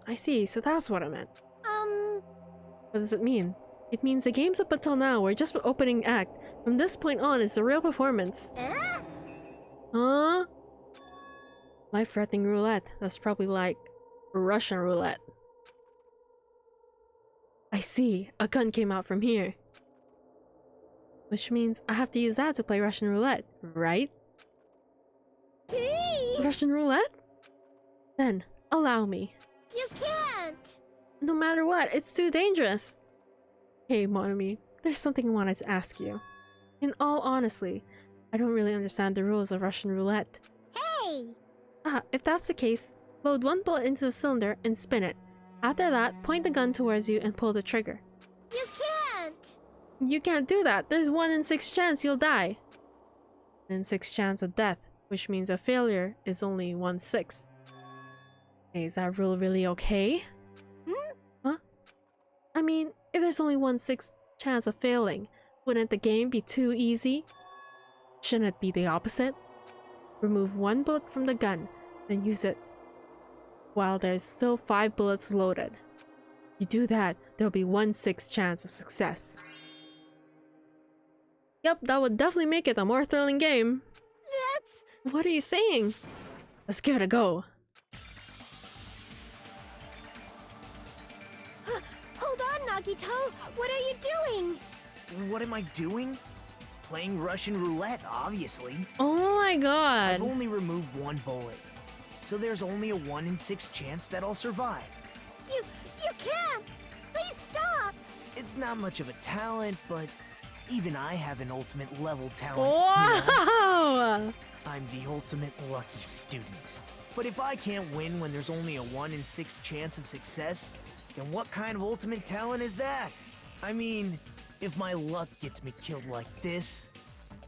I see, so that's what I meant. What does it mean? It means the games up until now were just the opening act. From this point on, it's the real performance. Huh? Life-threatening roulette. That's probably like Russian roulette. I see. A gun came out from here. Which means I have to use that to play Russian roulette, right? Hey! Russian roulette? Then, allow me. You can't! No matter what, it's too dangerous. Hey, Monomi, there's something I wanted to ask you. In all honesty, I don't really understand the rules of Russian roulette. Hey! If that's the case, load one bullet into the cylinder and spin it. After that, point the gun towards you and pull the trigger. You can't! You can't do that. There's 1 in 6 chance you'll die. 1 in 6 chance of death, which means a failure is only 1/6. Hey, is that rule really okay? Huh? I mean, if there's only 1/6 chance of failing, wouldn't the game be too easy? Shouldn't it be the opposite? Remove 1 bullet from the gun, then use it while there's still 5 bullets loaded. You do that, there'll be 1/6 chance of success. Yep, that would definitely make it a more thrilling game. That's... What are you saying? Let's give it a go. Hold on, Nagito! What are you doing? What am I doing? Playing Russian roulette, obviously. Oh my god. I've only removed 1 bullet. So there's only a 1 in 6 chance that I'll survive. You can't! Please stop! It's not much of a talent, but even I have an ultimate level talent. You know? Wow! I'm the ultimate lucky student. But if I can't win when there's only a 1 in 6 chance of success, then what kind of ultimate talent is that? I mean, if my luck gets me killed like this,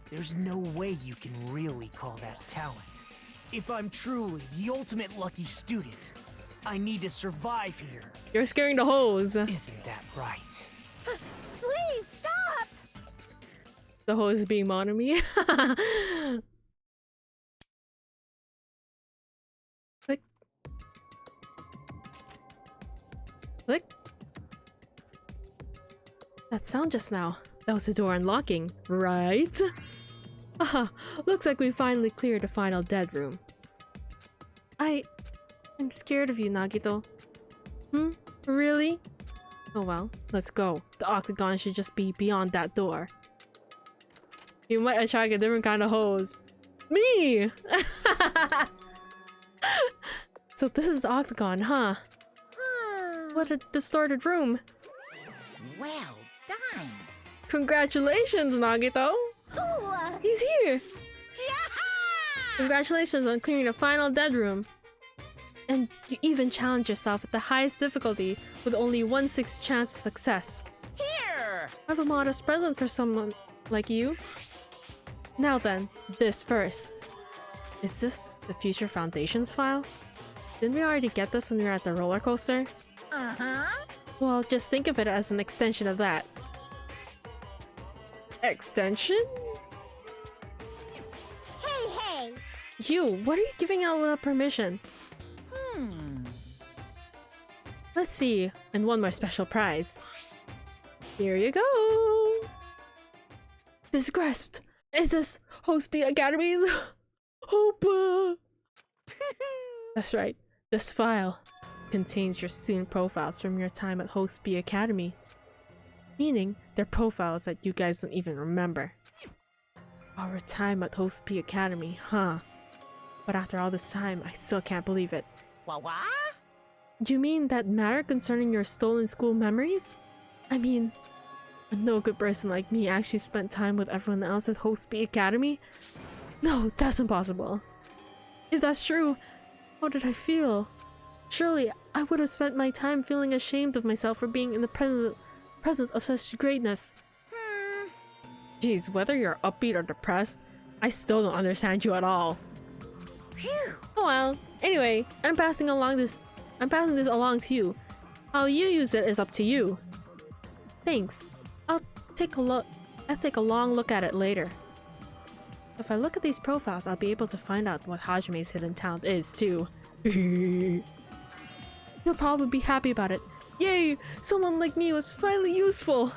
there's no way you can really call that talent. If I'm truly the ultimate lucky student, I need to survive here. You're scaring the hose. Isn't that right? Please stop! The hose being Monomi. Click. Click. That sound just now. That was the door unlocking, right? Aha, looks like we finally cleared the final dead room. I'm scared of you, Nagito. Really? Oh well, let's go. The octagon should just be beyond that door. You might attract a different kind of hose. Me! So this is the octagon, huh? What a distorted room. Well done. Congratulations, Nagito! He's here! Yaha! Congratulations on clearing the final dead room. And you even challenged yourself at the highest difficulty with only 1/6 chance of success. Here! I have a modest present for someone like you. Now then, this first. Is this the Future Foundations file? Didn't we already get this when we were at the roller coaster? Uh-huh. Well, just think of it as an extension of that. Extension? Hey! You, what are you giving out without permission? Let's see, and one more special prize. Here you go! This crest! Is this Host B Academy's hope? That's right, this file contains your student profiles from your time at Host B Academy. Meaning, they're profiles that you guys don't even remember. Our time at Host B Academy, huh? But after all this time, I still can't believe it. What? Do you mean that matter concerning your stolen school memories? I mean, a no good person like me actually spent time with everyone else at Host B Academy? No, that's impossible. If that's true, how did I feel? Surely, I would have spent my time feeling ashamed of myself for being in the presence of such greatness. Jeez, whether you're upbeat or depressed, I still don't understand you at all. Phew. Oh well. Anyway, I'm passing this along to you. How you use it is up to you. Thanks. I'll take a long look at it later. If I look at these profiles, I'll be able to find out what Hajime's hidden talent is too. He'll probably be happy about it. Yay! Someone like me was finally useful!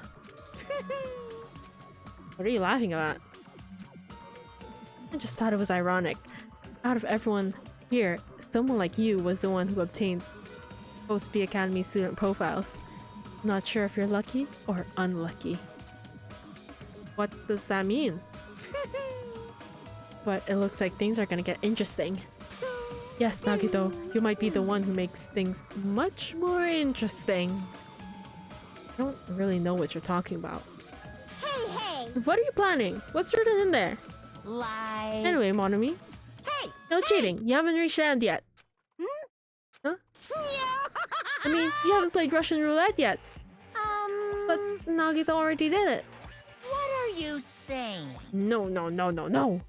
What are you laughing about? I just thought it was ironic. Out of everyone here, someone like you was the one who obtained Post-B Academy student profiles. Not sure if you're lucky or unlucky. What does that mean? But it looks like things are gonna get interesting. Yes, Nagito, you might be the one who makes things much more interesting. I don't really know what you're talking about. Hey! What are you planning? What's written in there? Like... Anyway, Monami. Hey! No cheating. You haven't reached the end yet. Huh? I mean, you haven't played Russian roulette yet. But Nagito already did it. What are you saying? No. Damn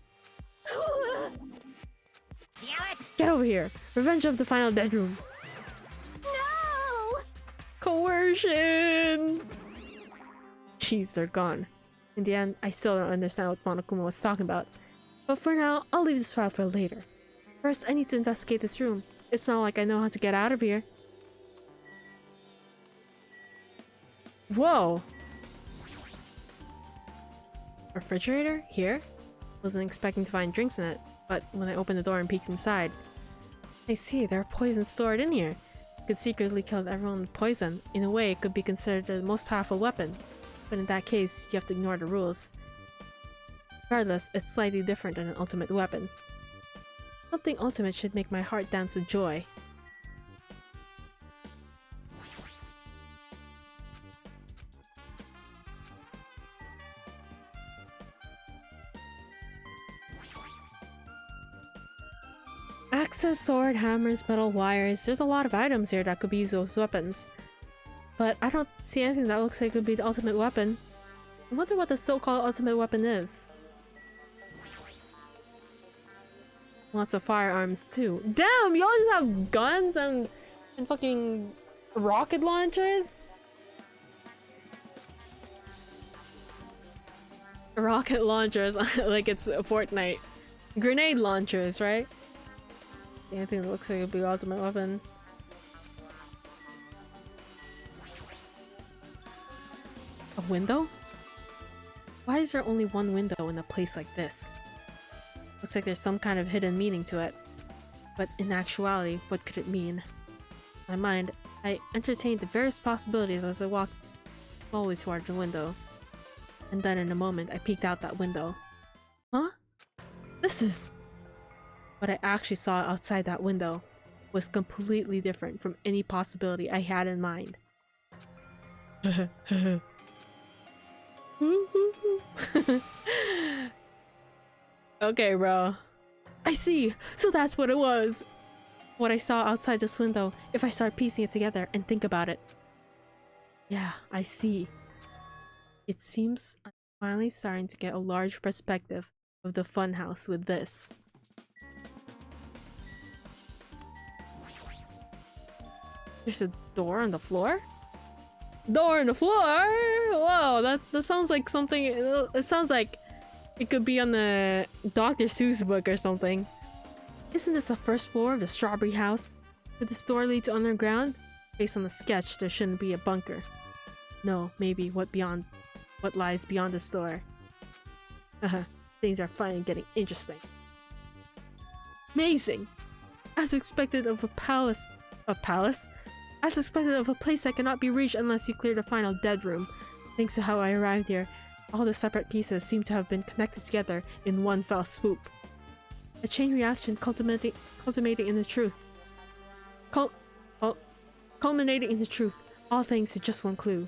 it! Get over here. Revenge of the final dead room. No! Coercion! Jeez, they're gone. In the end, I still don't understand what Monokuma was talking about. But for now, I'll leave this file for later. First, I need to investigate this room. It's not like I know how to get out of here. Whoa! Refrigerator? Here? Wasn't expecting to find drinks in it, but when I opened the door and peeked inside, I see there are poisons stored in here. It could secretly kill everyone with poison. In a way, it could be considered the most powerful weapon. But in that case, you have to ignore the rules. Regardless, it's slightly different than an ultimate weapon. Something ultimate should make my heart dance with joy. Axes, sword, hammers, metal wires. There's a lot of items here that could be used as weapons. But I don't see anything that looks like it could be the ultimate weapon. I wonder what the so-called ultimate weapon is. Lots of firearms too. Damn, y'all just have guns and fucking rocket launchers? Rocket launchers, like it's Fortnite. Grenade launchers, right? Anything that looks like it would be the ultimate weapon. A window? Why is there only one window in a place like this? Looks like there's some kind of hidden meaning to it. But in actuality, what could it mean? In my mind, I entertained the various possibilities as I walked slowly toward the window. And then in a moment, I peeked out that window. Huh? This is... What I actually saw outside that window was completely different from any possibility I had in mind. Okay, bro. I see! So that's what it was! What I saw outside this window, if I start piecing it together and think about it. Yeah, I see. It seems I'm finally starting to get a large perspective of the funhouse with this. There's a door on the floor? Door on the floor? Whoa, that sounds like something. It sounds like it could be on the Dr. Seuss book or something. Isn't this the first floor of the Strawberry House? Could this door lead to underground? Based on the sketch, there shouldn't be a bunker. No, maybe what lies beyond this door. Haha, things are finally getting interesting. Amazing! As expected of a palace. A palace? As expected of a place that cannot be reached unless you clear the final dead room. Thanks to how I arrived here, all the separate pieces seem to have been connected together in one fell swoop. A chain reaction culminating in the truth. Culminating in the truth. All thanks to just one clue.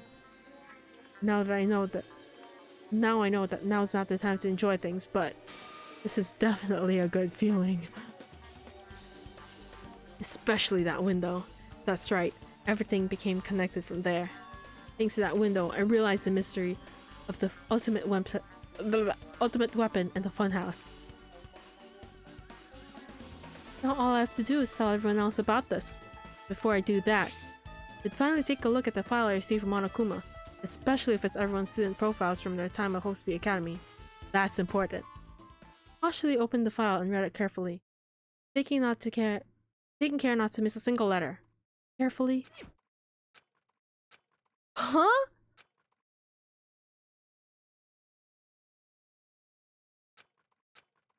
Now I know that now's not the time to enjoy things, but this is definitely a good feeling. Especially that window. That's right. Everything became connected from there. Thanks to that window, I realized the mystery of the ultimate ultimate weapon in the funhouse. Now all I have to do is tell everyone else about this. Before I do that, I'd finally take a look at the file I received from Monokuma, especially if it's everyone's student profiles from their time at Hospi Academy. That's important. Cautiously opened the file and read it carefully, taking care not to miss a single letter. Carefully. Huh?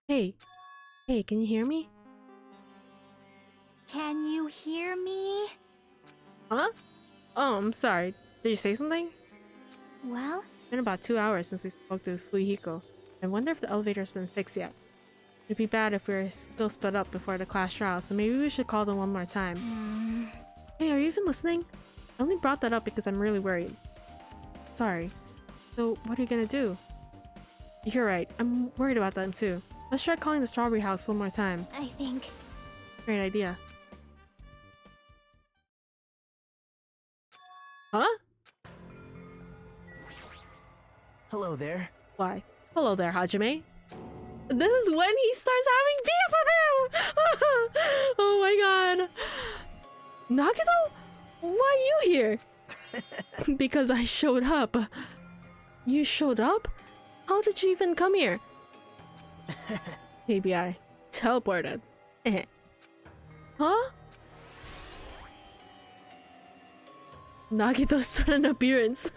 Hey, can you hear me? Can you hear me? Huh? Oh, I'm sorry. Did you say something? Well, It's been about 2 hours since we spoke to Fuyuhiko. I wonder if the elevator's been fixed yet. It'd be bad if we're still split up before the class trial, so maybe we should call them one more time. Hey, are you even listening? I only brought that up because I'm really worried. Sorry. So, what are you gonna do? You're right. I'm worried about them too. Let's try calling the Strawberry House one more time. I think... Great idea. Huh? Hello there. Why? Hello there, Hajime. This is when he starts having beef with him! Oh my god. Nagito? Why are you here? Because I showed up. You showed up? How did you even come here? Maybe I teleported. Huh? Nagito's sudden appearance.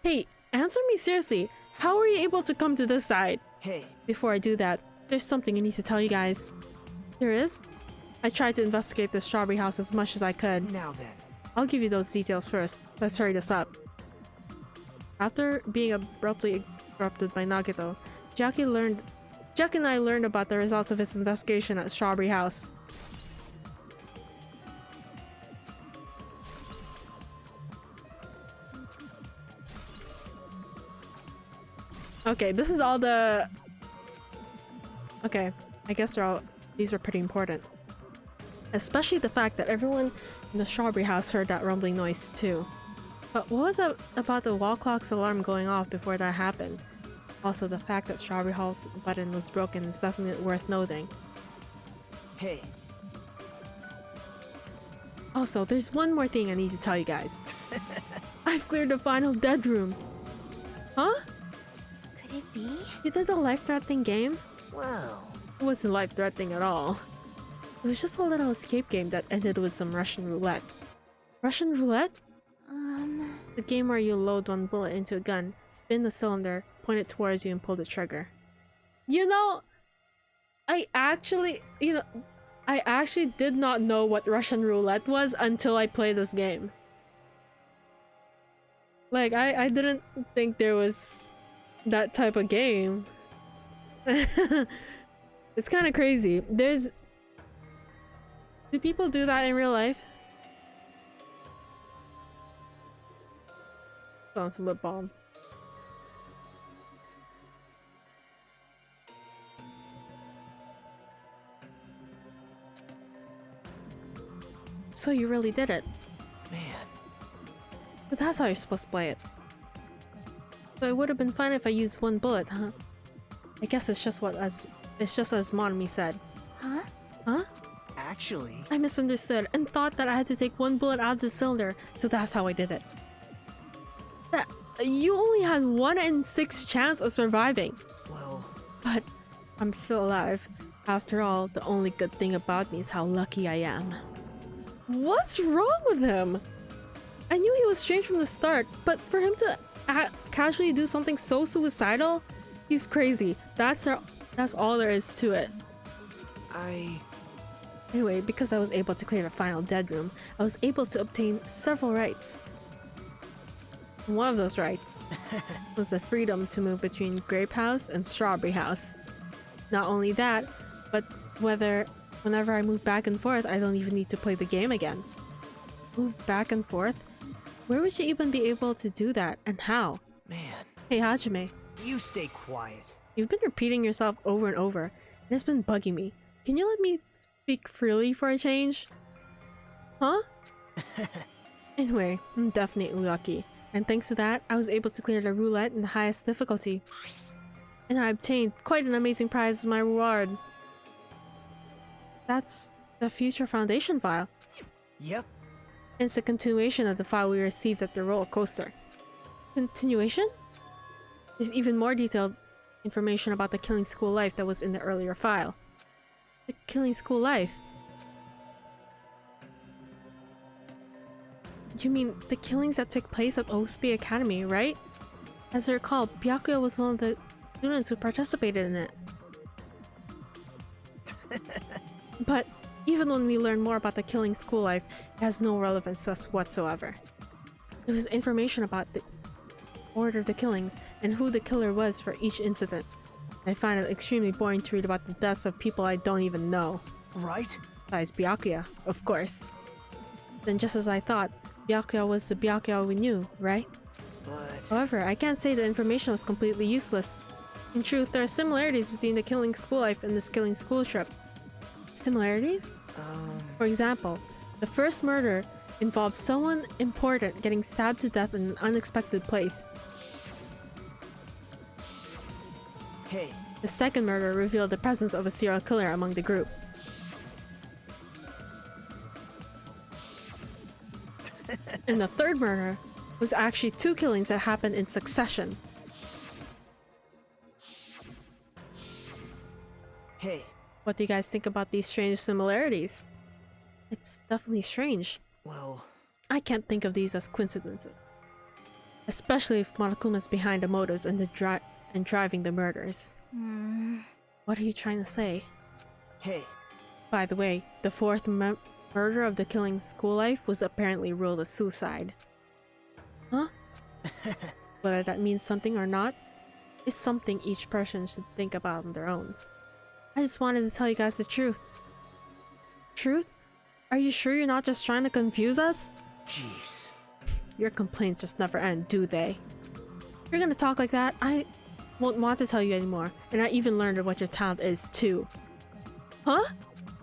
Hey, answer me seriously. How were you able to come to this side? Hey, Before I do that, there's something I need to tell you guys. There is? I tried to investigate the Strawberry House as much as I could. now then. I'll give you those details first. Let's hurry this up. After being abruptly interrupted by Nagito, Jack and I learned about the results of his investigation at Strawberry House. Okay, this is all the... Okay, I guess these are pretty important. Especially the fact that everyone in the Strawberry House heard that rumbling noise too. But what was it about the wall clock's alarm going off before that happened? Also, the fact that Strawberry Hall's button was broken is definitely worth noting. Hey, Also, there's one more thing I need to tell you guys. I've cleared the final dead room. Huh? Could it be? You did the life-threatening game? wow. It wasn't life-threatening at all. It was just a little escape game that ended with some Russian roulette. Russian roulette? The game where you load one bullet into a gun, spin the cylinder, point it towards you, and pull the trigger. You know, I actually did not know what Russian roulette was until I played this game. Like, I didn't think there was that type of game. It's kind of crazy. Do people do that in real life? Put on some lip balm. So you really did it. Man, But that's how you're supposed to play it. So it would have been fine if I used one bullet, huh? I guess it's just as Monami said. Huh? Huh? actually... I misunderstood and thought that I had to take one bullet out of the cylinder, so that's how I did it. You only had 1 in 6 chance of surviving. Well... But I'm still alive. After all, the only good thing about me is how lucky I am. What's wrong with him? I knew he was strange from the start, but for him to casually do something so suicidal, he's crazy. That's all there is to it. Anyway, because I was able to clear the final dead room, I was able to obtain several rights. One of those rights was the freedom to move between Grape House and Strawberry House. Not only that, but whenever I move back and forth, I don't even need to play the game again. Move back and forth? Where would you even be able to do that, and how? Man. Hey Hajime, You stay quiet. you've been repeating yourself over and over, and it's been bugging me. Can you let me speak freely for a change? Huh? Anyway, I'm definitely lucky. and thanks to that, I was able to clear the roulette in the highest difficulty. And I obtained quite an amazing prize as my reward. That's the Future Foundation file. Yep. It's a continuation of the file we received at the roller coaster. Continuation? There's even more detailed information about the Killing School Life that was in the earlier file. The Killing School Life? You mean the killings that took place at Osby Academy, right? As I recall, Byakuya was one of the students who participated in it. But even when we learn more about the Killing School Life, it has no relevance to us whatsoever. There was information about the order of the killings and who the killer was for each incident. I find it extremely boring to read about the deaths of people I don't even know. Right? Besides Byakuya, of course. Then just as I thought, Byakuya was the Byakuya we knew, right? But... However, I can't say the information was completely useless. In truth, there are similarities between the Killing School Life and this Killing School trip. Similarities? For example, the first murder involved someone important getting stabbed to death in an unexpected place. Hey. The second murder revealed the presence of a serial killer among the group. And the third murder was actually two killings that happened in succession. Hey. What do you guys think about these strange similarities? It's definitely strange. Well... I can't think of these as coincidences. Especially if Monokuma's behind the motives and driving the murders. What are you trying to say? Hey. By the way, the fourth murder of the Killing School Life was apparently ruled a suicide. Huh? Whether that means something or not, is something each person should think about on their own. I just wanted to tell you guys the truth. Truth? Are you sure you're not just trying to confuse us? Jeez. Your complaints just never end, do they? If you're gonna talk like that, I won't want to tell you anymore, and I even learned what your talent is too. Huh?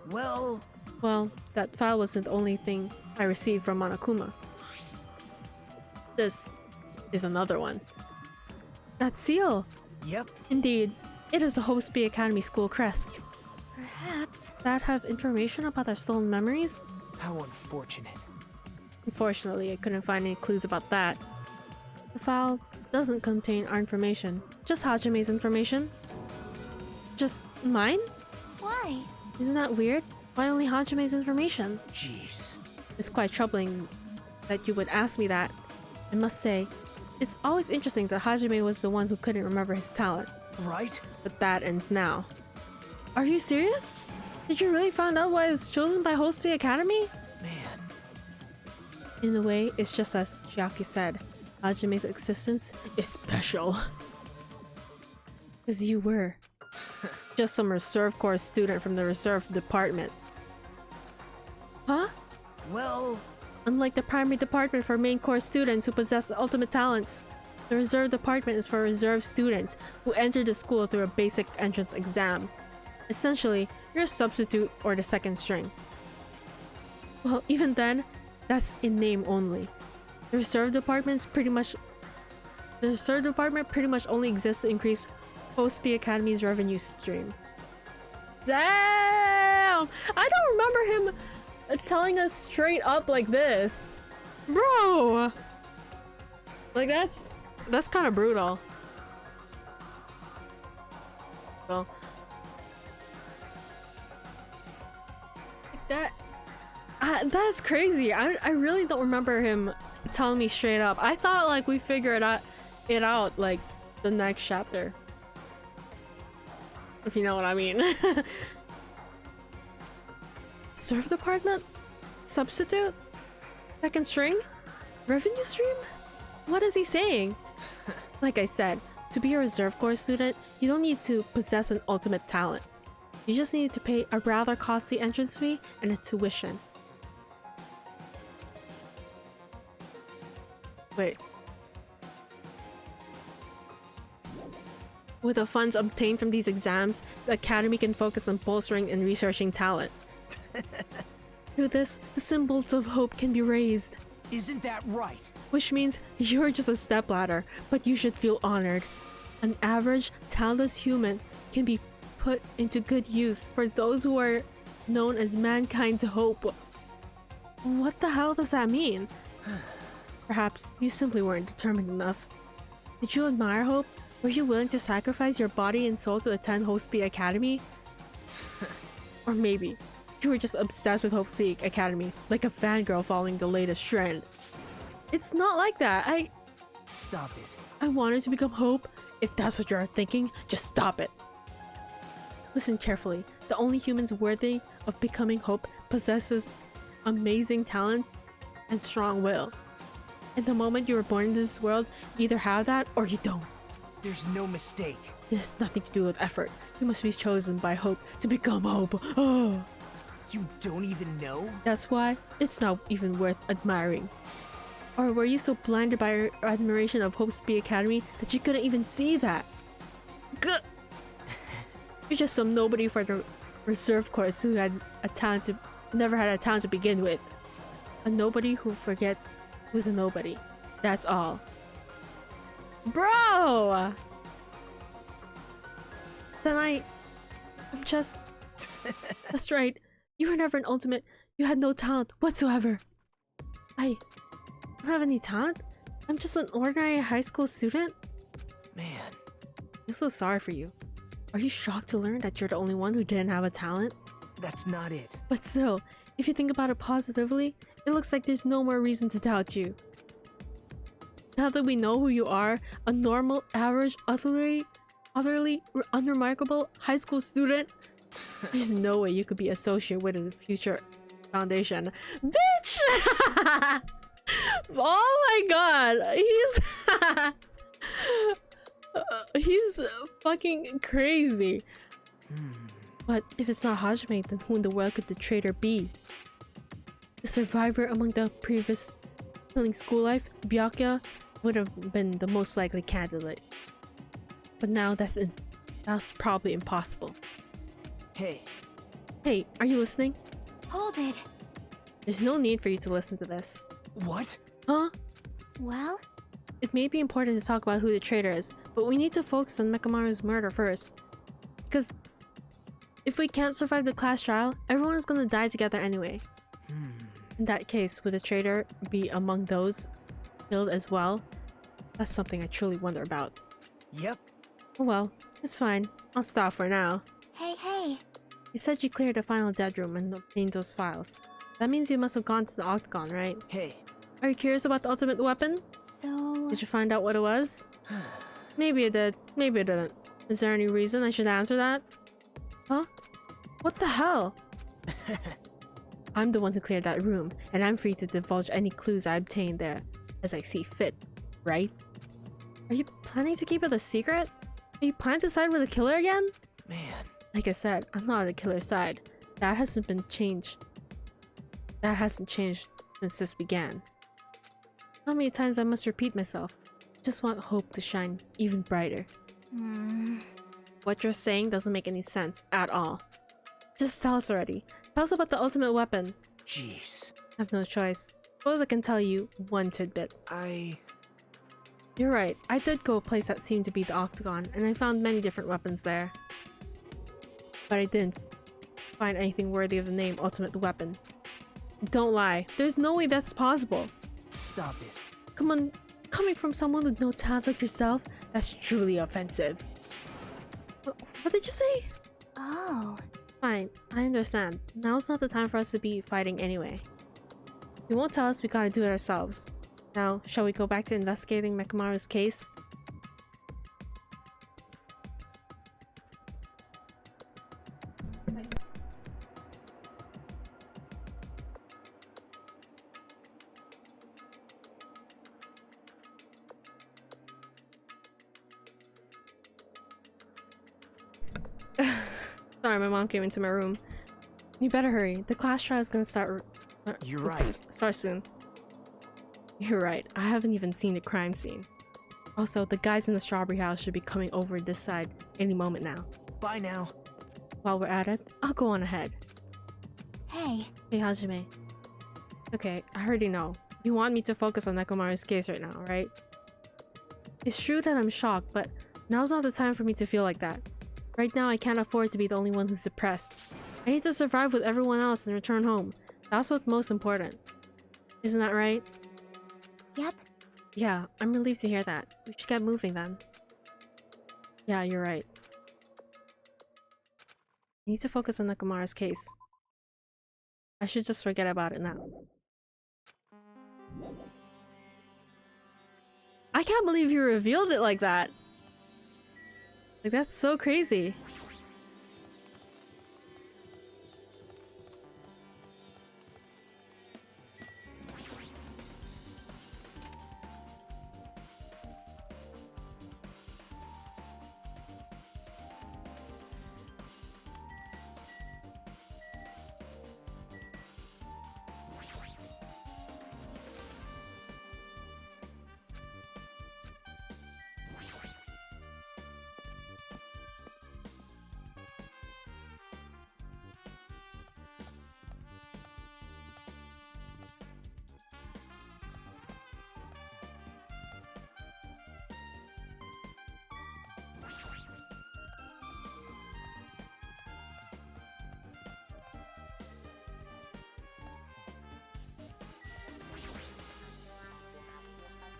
Well, that file wasn't the only thing I received from Monokuma. This is another one. That seal! yep. Indeed, it is the Hosby Academy school crest. Perhaps. That have information about our stolen memories? How unfortunate. Unfortunately, I couldn't find any clues about that. The file doesn't contain our information, just Hajime's information. Just mine? Why? Isn't that weird? Why only Hajime's information? Jeez. It's quite troubling that you would ask me that. I must say, it's always interesting that Hajime was the one who couldn't remember his talent. Right? But that ends now. Are you serious? Did you really find out why I was chosen by Hosby Academy? Man. In a way, it's just as Chiaki said. Hajime's existence is special. Because you were. Just some reserve corps student from the reserve department. Huh? Well... Unlike the primary department for main corps students who possess the ultimate talents, the reserve department is for reserve students who enter the school through a basic entrance exam. Essentially, you're a substitute or the second string. Well, even then, that's in name only. The reserve department pretty much only exists to increase Hosby Academy's revenue stream. Damn! I don't remember him telling us straight up like this. Bro! Like that's kind of brutal. Well, like that's crazy. I really don't remember him telling me straight up. I thought like we figured it out like the next chapter. If you know what I mean. Reserve department? Substitute? Second string? Revenue stream? What is he saying? Like I said, to be a reserve corps student, you don't need to possess an ultimate talent. You just need to pay a rather costly entrance fee and a tuition. Wait. With the funds obtained from these exams, the Academy can focus on bolstering and researching talent. Through this, the symbols of hope can be raised. Isn't that right? Which means you're just a stepladder, but you should feel honored. An average, talentless human can be put into good use for those who are known as mankind's hope. What the hell does that mean? Perhaps you simply weren't determined enough. Did you admire Hope? Were you willing to sacrifice your body and soul to attend Hope Speed Academy? Or maybe you were just obsessed with Hope Speed Academy, like a fangirl following the latest trend. It's not like that. Stop it. I wanted to become Hope. If that's what you're thinking, just stop it. Listen carefully. The only humans worthy of becoming Hope possesses amazing talent and strong will. And the moment you were born into this world, you either have that or you don't. There's no mistake. This has nothing to do with effort. You must be chosen by Hope to become Hope. Oh. You don't even know? That's why it's not even worth admiring. Or were you so blinded by your admiration of Hope Speed Academy that you couldn't even see that? Gah! You're just some nobody for the reserve course who had a talent to never had a talent to begin with. A nobody who forgets who's a nobody. That's all. Bro! Then I'm just... That's right. You were never an ultimate. You had no talent whatsoever. I don't have any talent? I'm just an ordinary high school student? Man. I'm so sorry for you. Are you shocked to learn that you're the only one who didn't have a talent? That's not it. But still, if you think about it positively, it looks like there's no more reason to doubt you. Now that we know who you are, a normal, average, utterly unremarkable high school student, there's no way you could be associated with a future foundation. Bitch! Oh my god! He's fucking crazy. But if it's not Hajime, then who in the world could the traitor be? The survivor among the previous killing school life, Byakuya, would have been the most likely candidate. But now that's probably impossible. Hey. Hey, are you listening? Hold it. There's no need for you to listen to this. What? Huh? Well? It may be important to talk about who the traitor is, but we need to focus on Mekamaru's murder first. Because if we can't survive the class trial, everyone is gonna die together anyway. In that case, would the traitor be among those killed as well? That's something I truly wonder about. Yep. Oh well, it's fine. I'll stop for now. Hey. You said you cleared the final dead room and obtained those files. That means you must have gone to the Octagon, right? Hey. Are you curious about the ultimate weapon? So... Did you find out what it was? Maybe it did, maybe it didn't. Is there any reason I should answer that? Huh? What the hell? I'm the one who cleared that room, and I'm free to divulge any clues I obtained there, as I see fit, right? Are you planning to keep it a secret? Are you planning to side with the killer again? Man. Like I said, I'm not on the killer's side. That hasn't changed since this began. How many times I must repeat myself? Just want hope to shine even brighter. What you're saying doesn't make any sense at all. Just tell us already. Tell us about the ultimate weapon. Jeez. I have no choice. Suppose I can tell you one tidbit. You're right. I did go a place that seemed to be the Octagon, and I found many different weapons there. But I didn't find anything worthy of the name Ultimate Weapon. Don't lie. There's no way that's possible. Stop it. Come on. Coming from someone with no talent like yourself, that's truly offensive. What did you say? Oh. Fine, I understand. Now's not the time for us to be fighting anyway. You won't tell us, we gotta do it ourselves. Now, shall we go back to investigating Mekamaru's case? Sorry, my mom came into my room. You better hurry. The class trial is gonna start. You're right. Start soon. You're right. I haven't even seen the crime scene. Also, the guys in the strawberry house should be coming over this side any moment now. Bye now. While we're at it, I'll go on ahead. Hey. Hey, Hajime. Okay, I already know. You want me to focus on Nekomaru's case right now, right? It's true that I'm shocked, but now's not the time for me to feel like that. Right now, I can't afford to be the only one who's depressed. I need to survive with everyone else and return home. That's what's most important. Isn't that right? Yep. Yeah, I'm relieved to hear that. We should get moving then. Yeah, you're right. I need to focus on Nekomaru's case. I should just forget about it now. I can't believe you revealed it like that. Like, that's so crazy.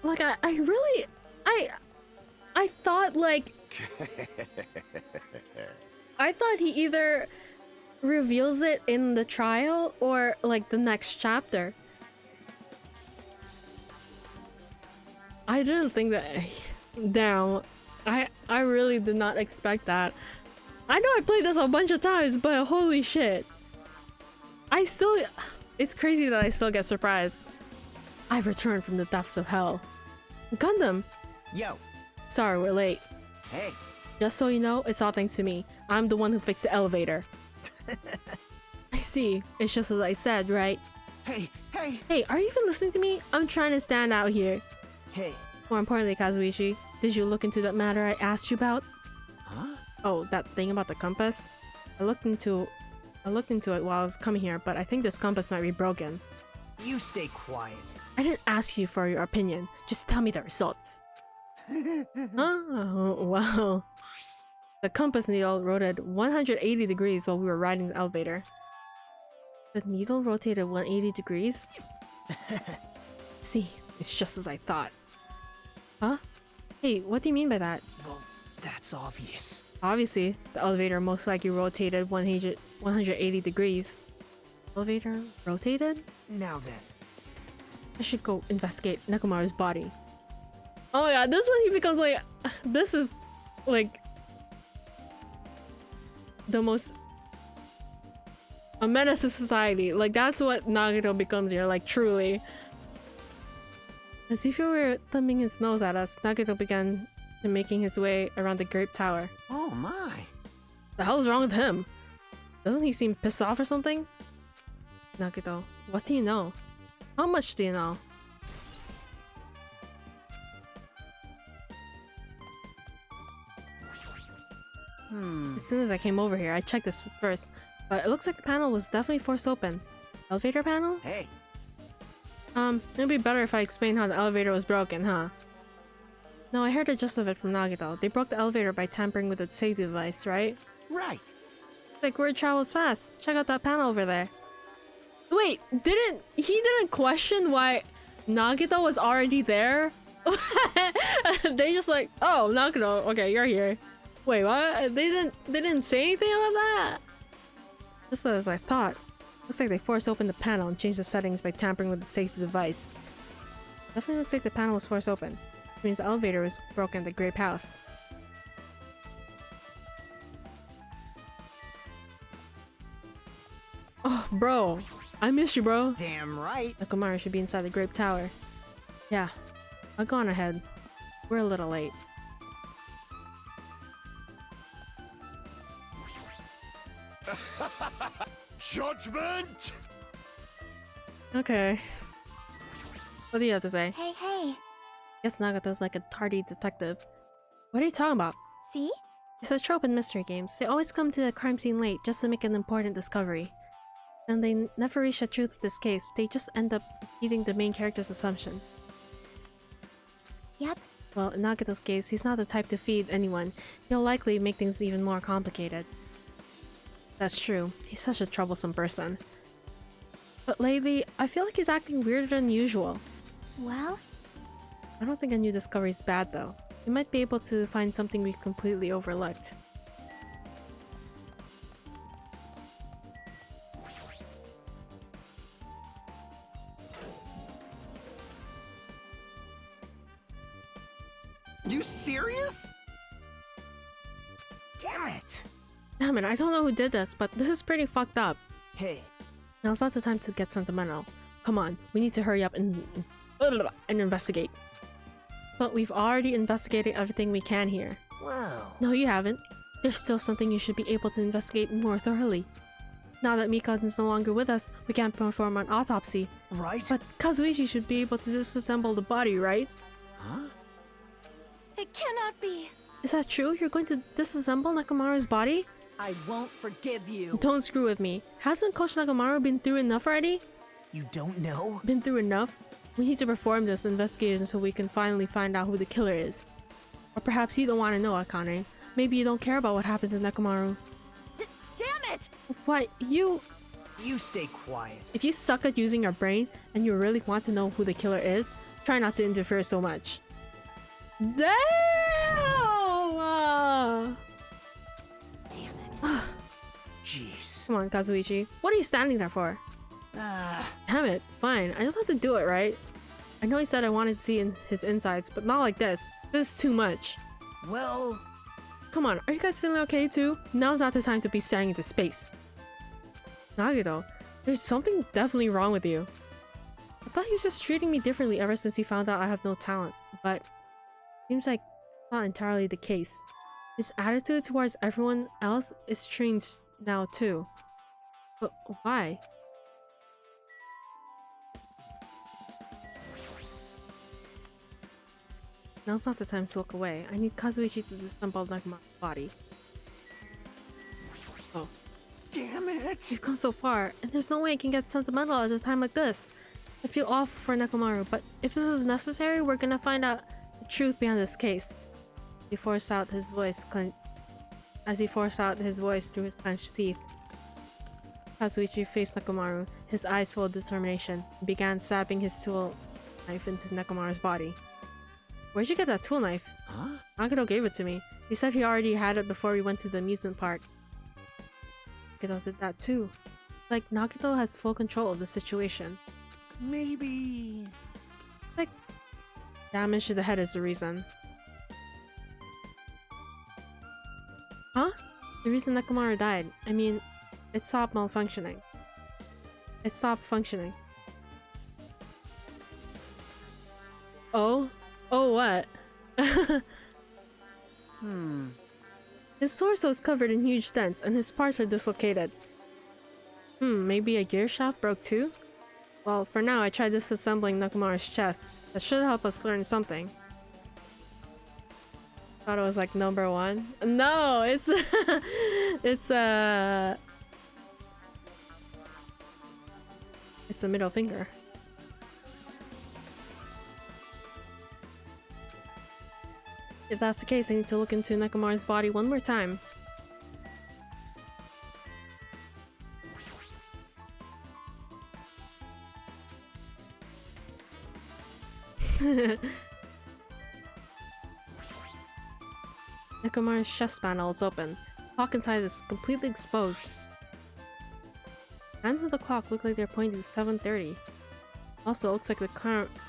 Like, I thought, like... I thought he either reveals it in the trial or, like, the next chapter. I didn't think that... Damn. I really did not expect that. I know I played this a bunch of times, but holy shit. I still... It's crazy that I still get surprised. I've returned from the depths of hell. Gundam! Yo. Sorry, we're late. Hey. Just so you know, it's all thanks to me. I'm the one who fixed the elevator. I see. It's just as I said, right? Hey. Hey, are you even listening to me? I'm trying to stand out here. Hey. More importantly, Kazuichi, did you look into that matter I asked you about? Huh? Oh, that thing about the compass? I looked into it while I was coming here, but I think this compass might be broken. You stay quiet. I didn't ask you for your opinion. Just tell me the results. Oh, wow. The compass needle rotated 180 degrees while we were riding the elevator. The needle rotated 180 degrees? See, it's just as I thought. Huh? Hey, what do you mean by that? Well, that's obvious. Obviously, the elevator most likely rotated 180 degrees. Elevator rotated? Now then. I should go investigate Nekomaru's body. Oh my god, this one he becomes like... This is... like... the most... a menace to society. Like, that's what Nagito becomes here, like, truly. As if he were thumbing his nose at us, Nagito began making his way around the Grape Tower. Oh my. The hell's wrong with him? Doesn't he seem pissed off or something? Nagito, what do you know? How much do you know? As soon as I came over here, I checked this first, but it looks like the panel was definitely forced open. Elevator panel? Hey. It'd be better if I explained how the elevator was broken, huh? No, I heard the gist of it from Nagito. They broke the elevator by tampering with its safety device, right? Right. Like, word travels fast. Check out that panel over there. Wait, he didn't question why Nagito was already there? They just like, oh, Nagito, okay, you're here. Wait, what? They didn't say anything about that? Just as I thought. Looks like they forced open the panel and changed the settings by tampering with the safety device. Definitely looks like the panel was forced open. Which means the elevator was broken at the Grape House. Oh, bro. I missed you, bro. Damn right. Nekomaru should be inside the Grape Tower. Yeah. I'll go on ahead. We're a little late. Judgment! Okay. What do you have to say? Hey. Guess Nagato's like a tardy detective. What are you talking about? See? It's a trope in mystery games. They always come to the crime scene late just to make an important discovery. And they never reach the truth of this case. They just end up repeating the main character's assumption. Yep. Well, in Nagito's case, he's not the type to feed anyone. He'll likely make things even more complicated. That's true. He's such a troublesome person. But lately, I feel like he's acting weirder than usual. Well, I don't think a new discovery is bad though. We might be able to find something we completely overlooked. You serious? Damn it! Damn it, I don't know who did this, but this is pretty fucked up. Hey, Now's not the time to get sentimental. Come on, we need to hurry up and investigate. But we've already investigated everything we can here. wow. No, you haven't. There's still something you should be able to investigate more thoroughly. Now that Mikon-is no longer with us, we can't perform an autopsy. Right? But Kazuichi should be able to disassemble the body, right? Huh? It cannot be. Is that true? You're going to disassemble Nakamaru's body? I won't forgive you. Don't screw with me. Hasn't Coach Nakamaru been through enough already? You don't know? Been through enough? We need to perform this investigation so we can finally find out who the killer is. Or perhaps you don't want to know, Akane. Maybe you don't care about what happens to Nakamaru. Damn it! What? You... You stay quiet. If you suck at using your brain and you really want to know who the killer is, try not to interfere so much. Damn! Damn it. Jeez. Come on, Kazuichi. What are you standing there for? Damn it. Fine. I just have to do it, right? I know he said I wanted to see his insides, but not like this. This is too much. Well... Come on, are you guys feeling okay too? Now's not the time to be staring into space. Nagito, there's something definitely wrong with you. I thought he was just treating me differently ever since he found out I have no talent, but seems like not entirely the case. His attitude towards everyone else is strange now too. But why? Now's not the time to look away. I need Kazuichi to disassemble Nakamaru's body. Oh. Damn it! You've come so far, and there's no way I can get sentimental at a time like this. I feel awful for Nakamaru, but if this is necessary, we're gonna find out the truth behind this case. He forced out his voice as he forced out his voice through his clenched teeth. Kazuichi faced Nakamaru, his eyes full of determination, and began stabbing his tool knife into Nakamaru's body. Where'd you get that tool knife? Huh? Nagito gave it to me. He said he already had it before we went to the amusement park. Nagito did that too. Like, Nagito has full control of the situation. Maybe... Like, damage to the head is the reason. Huh? The reason Nakamaru died. I mean, it stopped malfunctioning. It stopped functioning. Oh? Oh, what? His torso is covered in huge dents and his parts are dislocated. Maybe a gear shaft broke too? Well, for now I tried disassembling Nakamaru's chest. That should help us learn something. Thought it was like number 1. No, it's it's a middle finger. If that's the case, I need to look into Nakamaru's body one more time. Nakamaru's chest panel is open. The clock inside is completely exposed. Hands of the clock look like they're pointing to 7:30. Also, it looks like the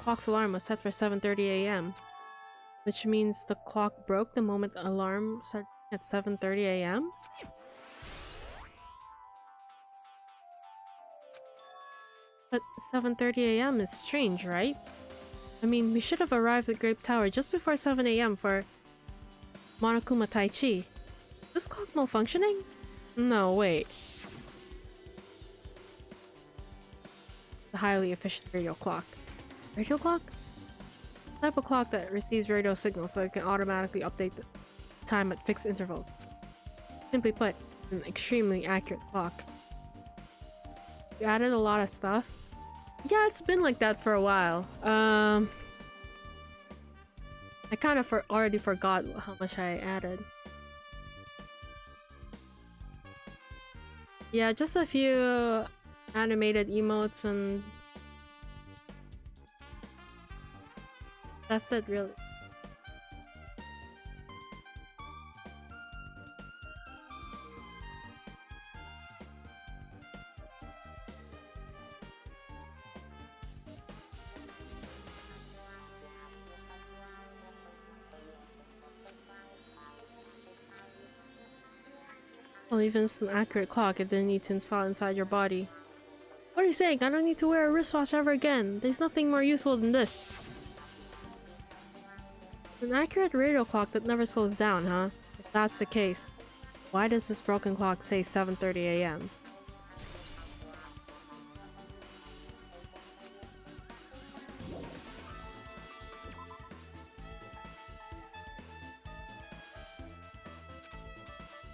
clock's alarm was set for 7:30 a.m. Which means the clock broke the moment the alarm started at 7:30 a.m.? But 7:30 a.m. is strange, right? I mean, we should have arrived at Grape Tower just before 7 a.m. for Monokuma Taichi. Is this clock malfunctioning? No, wait. The highly efficient radio clock. Radio clock? Type of clock that receives radio signals so it can automatically update the time at fixed intervals. Simply put, it's an extremely accurate clock. You added a lot of stuff. Yeah, it's been like that for a while. I kind of already forgot how much I added. Yeah, just a few animated emotes and that's it, really. Well, even it's an accurate clock, it didn't need to install inside your body. What are you saying? I don't need to wear a wristwatch ever again. There's nothing more useful than this. An accurate radio clock that never slows down, huh? If that's the case, why does this broken clock say 7:30 a.m.?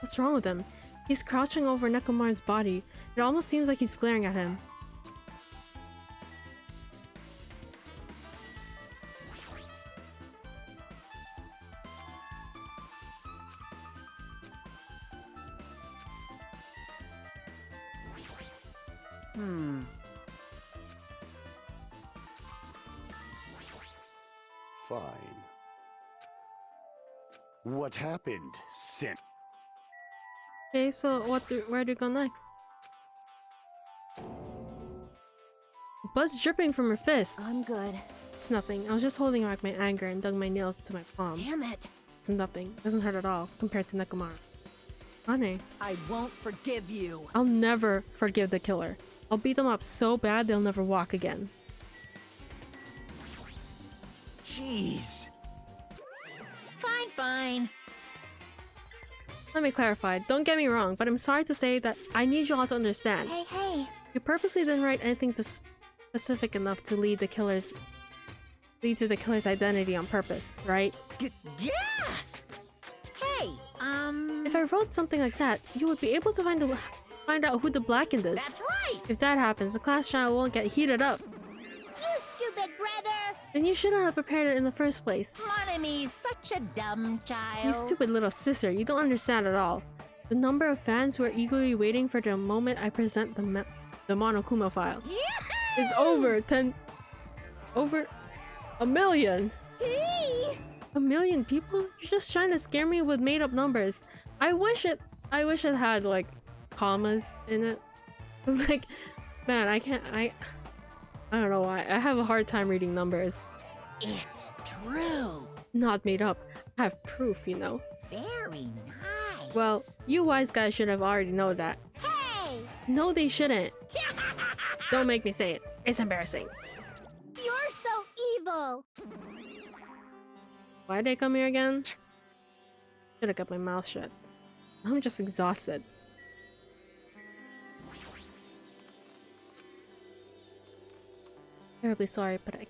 What's wrong with him? He's crouching over Nekomaru's body. It almost seems like he's glaring at him. Fine. What happened, Sin? Okay, so where do you go next? Blood's dripping from her fist. I'm good. It's nothing. I was just holding back my anger and dug my nails into my palm. Damn it. It's nothing. Doesn't hurt at all compared to Nekomaru. Honey, I won't forgive you. I'll never forgive the killer. I'll beat them up so bad they'll never walk again. Jeez. Fine, fine. Let me clarify. Don't get me wrong, but I'm sorry to say that I need you all to understand. Hey, hey. You purposely didn't write anything specific enough to lead to the killer's identity on purpose, right? Gasp! Hey, If I wrote something like that, you would be able to find out who the blackened is. that's right! If that happens, the class trial won't get heated up. You stupid brother. Then you shouldn't have prepared it in the first place. Mon Amy's such a dumb child. You stupid little sister, you don't understand at all. The number of fans who are eagerly waiting for the moment I present the Monokuma file is over 1 million. Hey. 1 million people? You're just trying to scare me with made up numbers. I wish it had like commas in it. It's like, man, I don't know why. I have a hard time reading numbers. It's true. Not made up. I have proof, you know. Very nice. Well, you wise guys should have already known that. Hey. No, they shouldn't. Don't make me say it. It's embarrassing. You're so evil. Why'd I come here again? Should've kept my mouth shut. I'm just exhausted. Terribly sorry, but I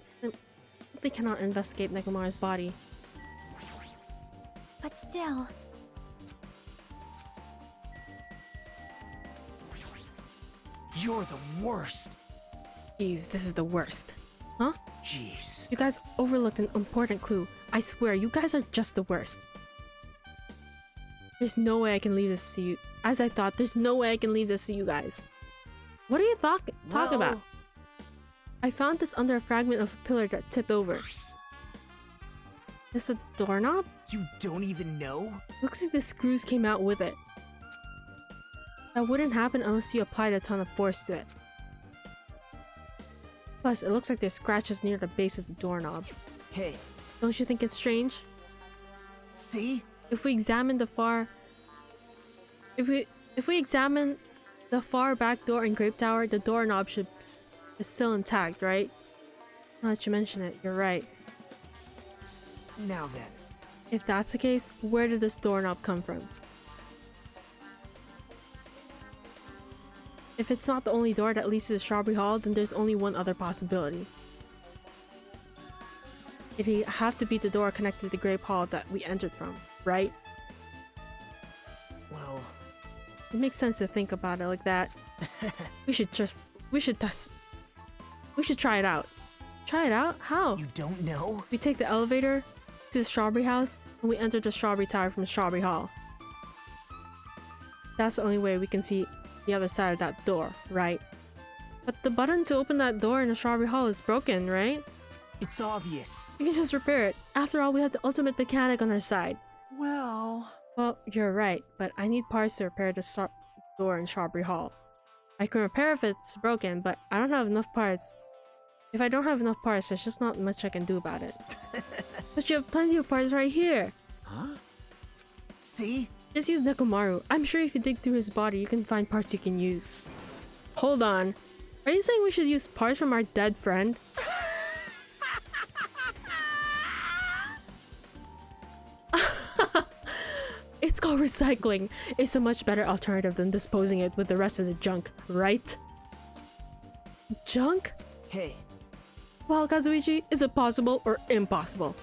simply cannot investigate Nekomaru's body. But still. You're the worst. Jeez, this is the worst. Huh? Jeez. You guys overlooked an important clue. I swear, you guys are just the worst. There's no way I can leave this to you. As I thought, there's no way I can leave this to you guys. What are you talking about? I found this under a fragment of a pillar that tipped over. Is this a doorknob? You don't even know? Looks like the screws came out with it. That wouldn't happen unless you applied a ton of force to it. Plus, it looks like there's scratches near the base of the doorknob. Hey, Don't you think it's strange? see? If we examine the far back door in Grape Tower, the doorknob is still intact, right? Now that you mention it, you're right. Now then. If that's the case, where did this doorknob come from? If it's not the only door that leads to the Strawberry Hall, then there's only one other possibility. It'd have to be the door connected to the Grape Hall that we entered from, right? Well, it makes sense to think about it like that. We should try it out. Try it out? How? You don't know? We take the elevator to the Strawberry House, and we enter the Strawberry Tower from Strawberry Hall. That's the only way we can see the other side of that door, right? But the button to open that door in the Strawberry Hall is broken, right? It's obvious. We can just repair it. After all, we have the ultimate mechanic on our side. Well, You're right, but I need parts to repair the door in Strawberry Hall. I can repair if it's broken, but I don't have enough parts. If I don't have enough parts, there's just not much I can do about it. But you have plenty of parts right here. huh? See? Just use Nekomaru. I'm sure if you dig through his body, you can find parts you can use. Hold on. Are you saying we should use parts from our dead friend? It's called recycling. It's a much better alternative than disposing it with the rest of the junk, right? Junk? Hey, Well, Kazuichi, is it possible or impossible?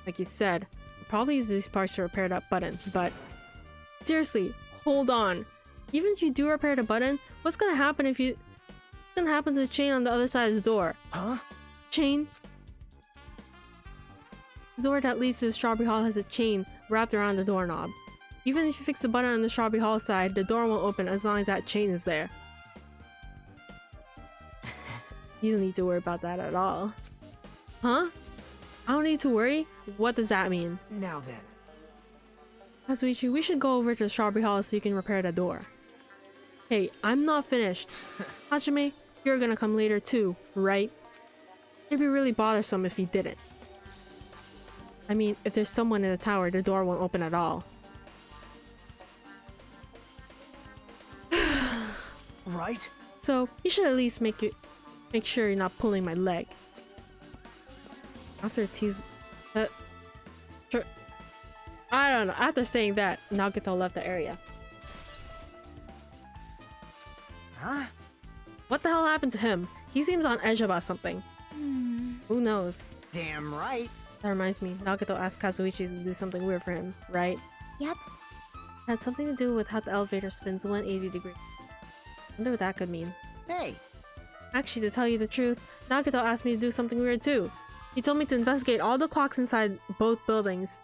Like you said, we'll probably use these parts to repair that button, but seriously, hold on. Even if you do repair the button, what's gonna happen to the chain on the other side of the door? huh? Chain? The door that leads to the Strawberry Hall has a chain wrapped around the doorknob. Even if you fix the button on the Strawberry Hall side, the door won't open as long as that chain is there. You don't need to worry about that at all. Huh? I don't need to worry? What does that mean? Now then. Kazuichi, we should go over to the Strawberry Hall so you can repair the door. Hey, I'm not finished. Hajime, you're gonna come later too, right? It'd be really bothersome if you didn't. I mean, if there's someone in the tower, the door won't open at all. Right? So, you should at least make sure you're not pulling my leg. After tease... sure. I don't know. After saying that, Nagito left the area. Huh? What the hell happened to him? He seems on edge about something. Who knows? Damn right. That reminds me, Nagito asked Kazuichi to do something weird for him, right? Yep. Had something to do with how the elevator spins 180 degrees. Wonder what that could mean. Hey, Actually, to tell you the truth, Nagito asked me to do something weird too. He told me to investigate all the clocks inside both buildings.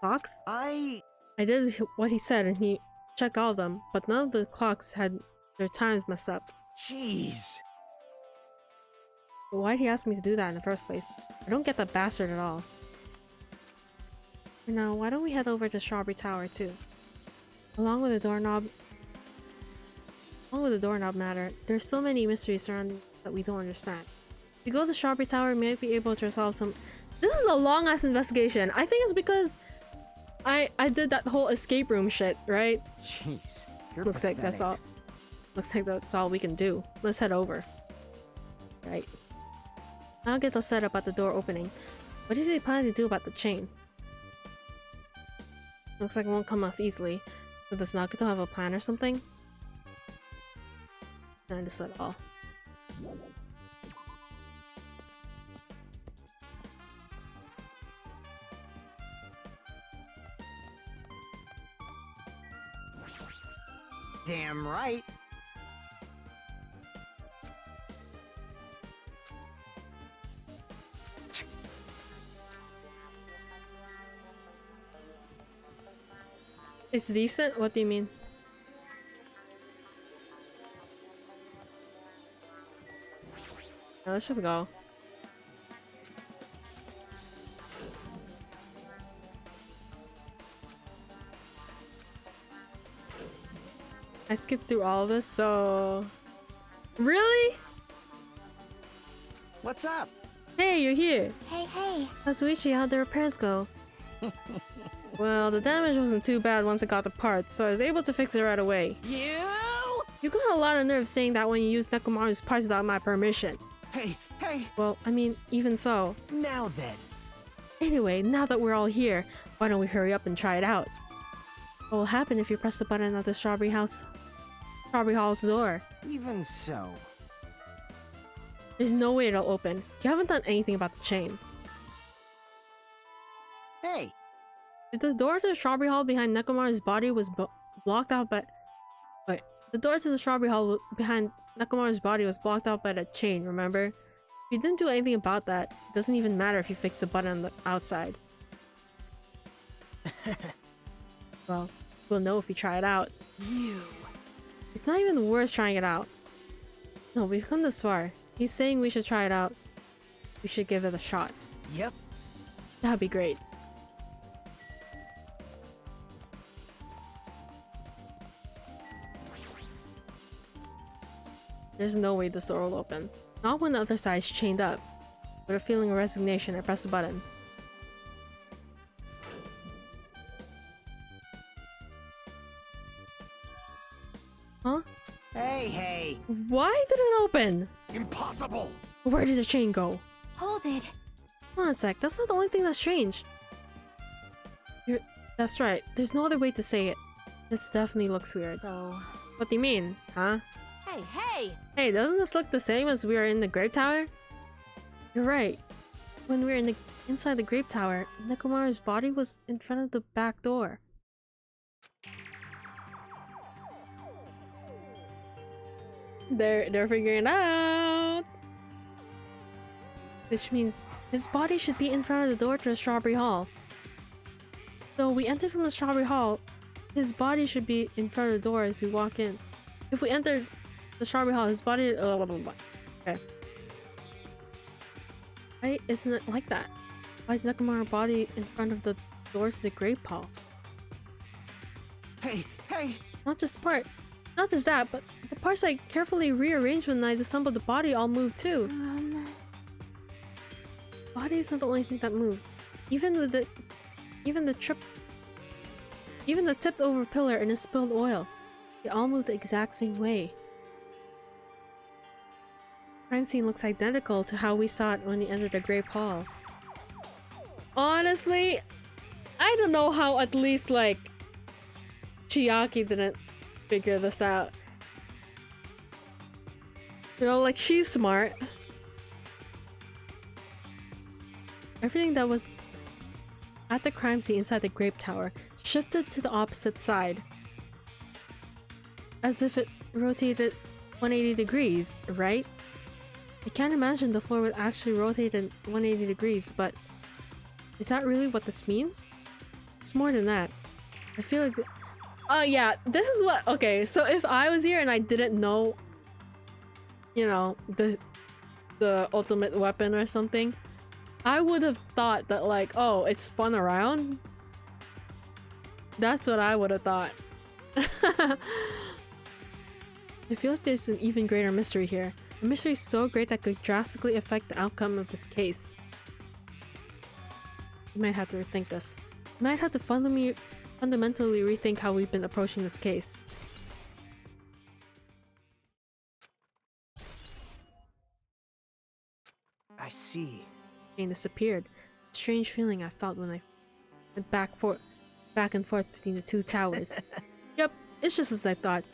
Clocks? I did what he said and he checked all of them, but none of the clocks had their times messed up. jeez. But why'd he ask me to do that in the first place? I don't get that bastard at all. For now, why don't we head over to Strawberry Tower too? Along with the doorknob matter, there's so many mysteries surrounding that we don't understand. If we go to Strawberry Tower, we might be able to resolve some... This is a long-ass investigation. I think it's because I did that whole escape room shit, right? Jeez. You're Looks like that's all. Looks like that's all we can do. Let's head over. Right. I'll get the setup at the door opening. What is he planning to do about the chain? Looks like it won't come off easily. So does Nagito have a plan or something? Not just at all. Damn right. It's decent? What do you mean? Now let's just go. I skipped through all of this, so... Really? What's up? Hey, you're here! Hey. Kazuichi, how'd the repairs go? Well, the damage wasn't too bad once I got the parts, so I was able to fix it right away. You got a lot of nerve saying that when you use Nekomaru's parts without my permission. Hey. Well, I mean, even so. Now then. Anyway, now that we're all here, why don't we hurry up and try it out? What will happen if you press the button at the Strawberry Hall's door? Even so. There's no way it'll open. You haven't done anything about the chain. Hey. If the door to the Strawberry Hall behind Nekomaru's body was blocked out by... Wait, the door to the Strawberry Hall behind Nekomaru's body was blocked out by the chain, remember? If you didn't do anything about that, it doesn't even matter if you fix the button on the outside. Well, we'll know if we try it out. You. It's not even worth trying it out. No, we've come this far. He's saying we should try it out. We should give it a shot. Yep. That'd be great. There's no way this door will open. Not when the other side's chained up. With a feeling of resignation, I press the button. Huh? Hey. Why did it open? Impossible! Where did the chain go? Hold it. Hold on a sec, that's not the only thing that's strange. That's right, there's no other way to say it. This definitely looks weird. So. What do you mean, huh? Hey! Hey, doesn't this look the same as we were in the Grape Tower? You're right. When we were inside the Grape Tower, Nekomaru's body was in front of the back door. They're figuring it out! Which means his body should be in front of the door to the Strawberry Hall. So we enter from the Strawberry Hall, his body should be in front of the door as we walk in. If we enter the Strawberry Hall, his body... Okay. Why isn't it like that? Why is Nekomaru's body in front of the doors to the Grape Hall? Hey! Not just that, but the parts I carefully rearranged when I disassembled the body all moved too. Body is not the only thing that moved. Even the tipped over pillar and the spilled oil. They all move the exact same way. Crime scene looks identical to how we saw it when we entered the Grape Hall. Honestly, I don't know how at least like Chiaki didn't figure this out. You know, like she's smart. Everything that was at the crime scene inside the Grape Tower shifted to the opposite side. As if it rotated 180 degrees, right? I can't imagine the floor would actually rotate in 180 degrees, but is that really what this means? It's more than that. I feel like... yeah, this is what... Okay, so if I was here and I didn't know, you know, the ultimate weapon or something, I would have thought that like, oh, it spun around? That's what I would have thought. I feel like there's an even greater mystery here. A mystery so great that could drastically affect the outcome of this case. We might have to rethink this. We might have to fundamentally rethink how we've been approaching this case. I see. Jane disappeared. A strange feeling I felt when I went back and forth between the two towers. Yep, it's just as I thought.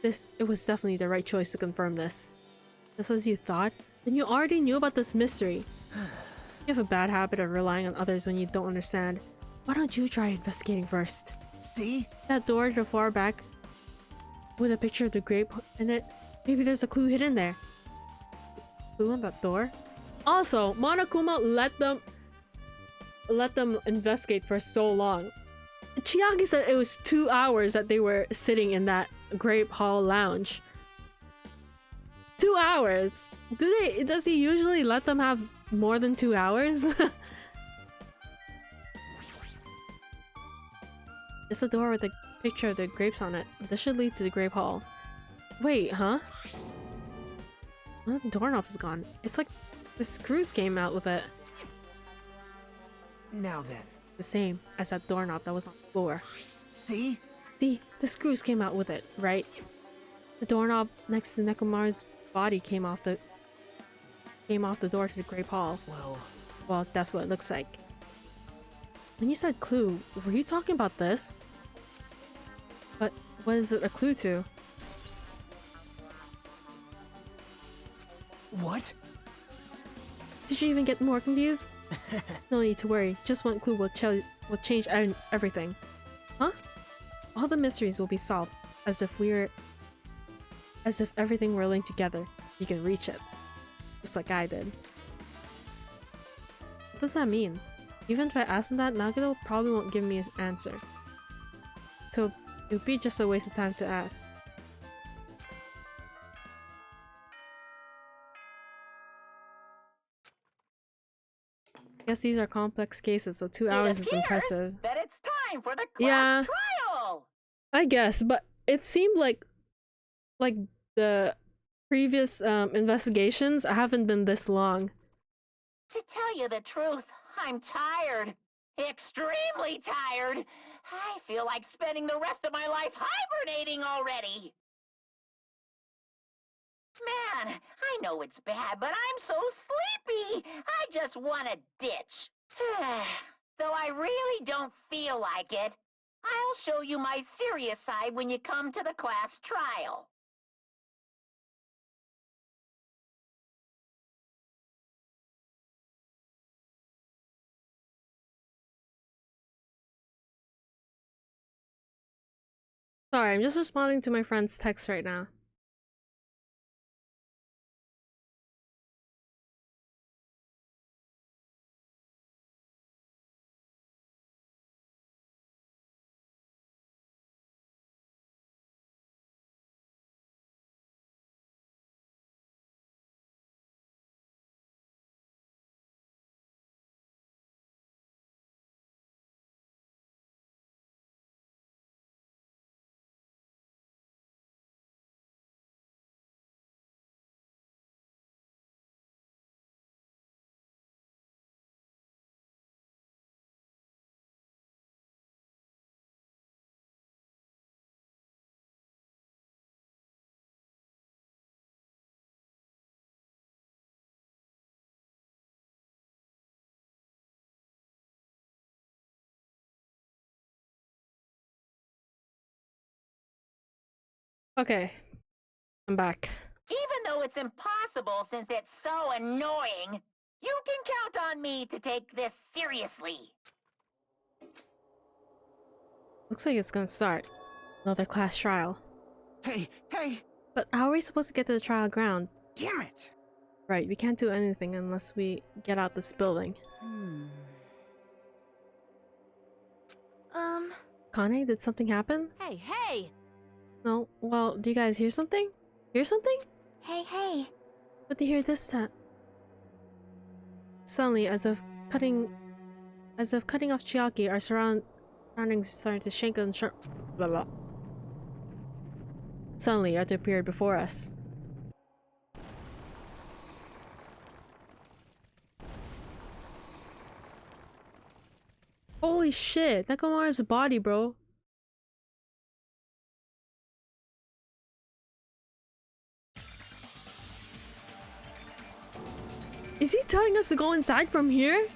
It was definitely the right choice to confirm this. Just as you thought? Then you already knew about this mystery. You have a bad habit of relying on others when you don't understand. Why don't you try investigating first? See? That door to the far back with a picture of the grape in it. Maybe there's a clue hidden there. Clue on that door? Also, Monokuma let them investigate for so long. Chiaki said it was 2 hours that they were sitting in that Grape Hall lounge. 2 hours? Does he usually let them have more than 2 hours? It's the door with the picture of the grapes on it. This should lead to the Grape Hall. Wait, huh? Oh, the doorknob's gone. It's like the screws came out with it. Now then. The same as that doorknob that was on the floor. See? See, the screws came out with it, right? The doorknob next to Nekomaru's body came off the door to the Grape Hall. Well, that's what it looks like. When you said clue, were you talking about this? But what is it a clue to? What? Did you even get more confused? No need to worry. Just one clue will change everything. Huh? all the mysteries will be solved, as if everything were linked together. You can reach it. Just like I did. What does that mean? Even if I ask him that, Nagito probably won't give me an answer. So it would be just a waste of time to ask. Guess these are complex cases, so 2 hours is impressive. That it's time for the class Yeah. trial. I guess, but it seemed like the previous investigations haven't been this long. To tell you the truth, I'm tired. Extremely tired. I feel like spending the rest of my life hibernating already. Man, I know it's bad, but I'm so sleepy. I just want to ditch. Though I really don't feel like it. I'll show you my serious side when you come to the class trial. Sorry, I'm just responding to my friend's text right now. Okay, I'm back. Even though it's impossible since it's so annoying, you can count on me to take this seriously. Looks like it's gonna start. Another class trial. Hey, hey! But how are we supposed to get to the trial ground? Damn it! Right, we can't do anything unless we get out this building. Kane, did something happen? Hey, hey! No? Well, do you guys hear something? Hear something? Hey, hey. What do you hear this time? Suddenly, as if cutting off Chiaki, our surroundings started to shake and blah blah. Suddenly, Arthur appeared before us. Holy shit, Nekomaru's a body, bro. Is he telling us to go inside from here?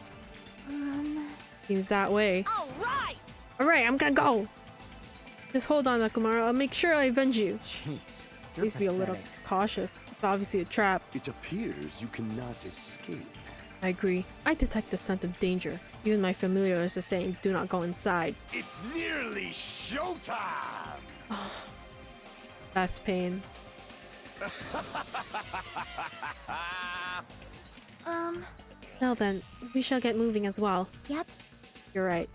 Seems that way. All right! Alright, I'm gonna go. Just hold on, Nekomaru. I'll make sure I avenge you. Jeez. Please be a little cautious. It's obviously a trap. It appears you cannot escape. I agree. I detect the scent of danger. Even my familiars are saying, do not go inside. It's nearly showtime! That's pain. Now then, we shall get moving as well. Yep. You're right.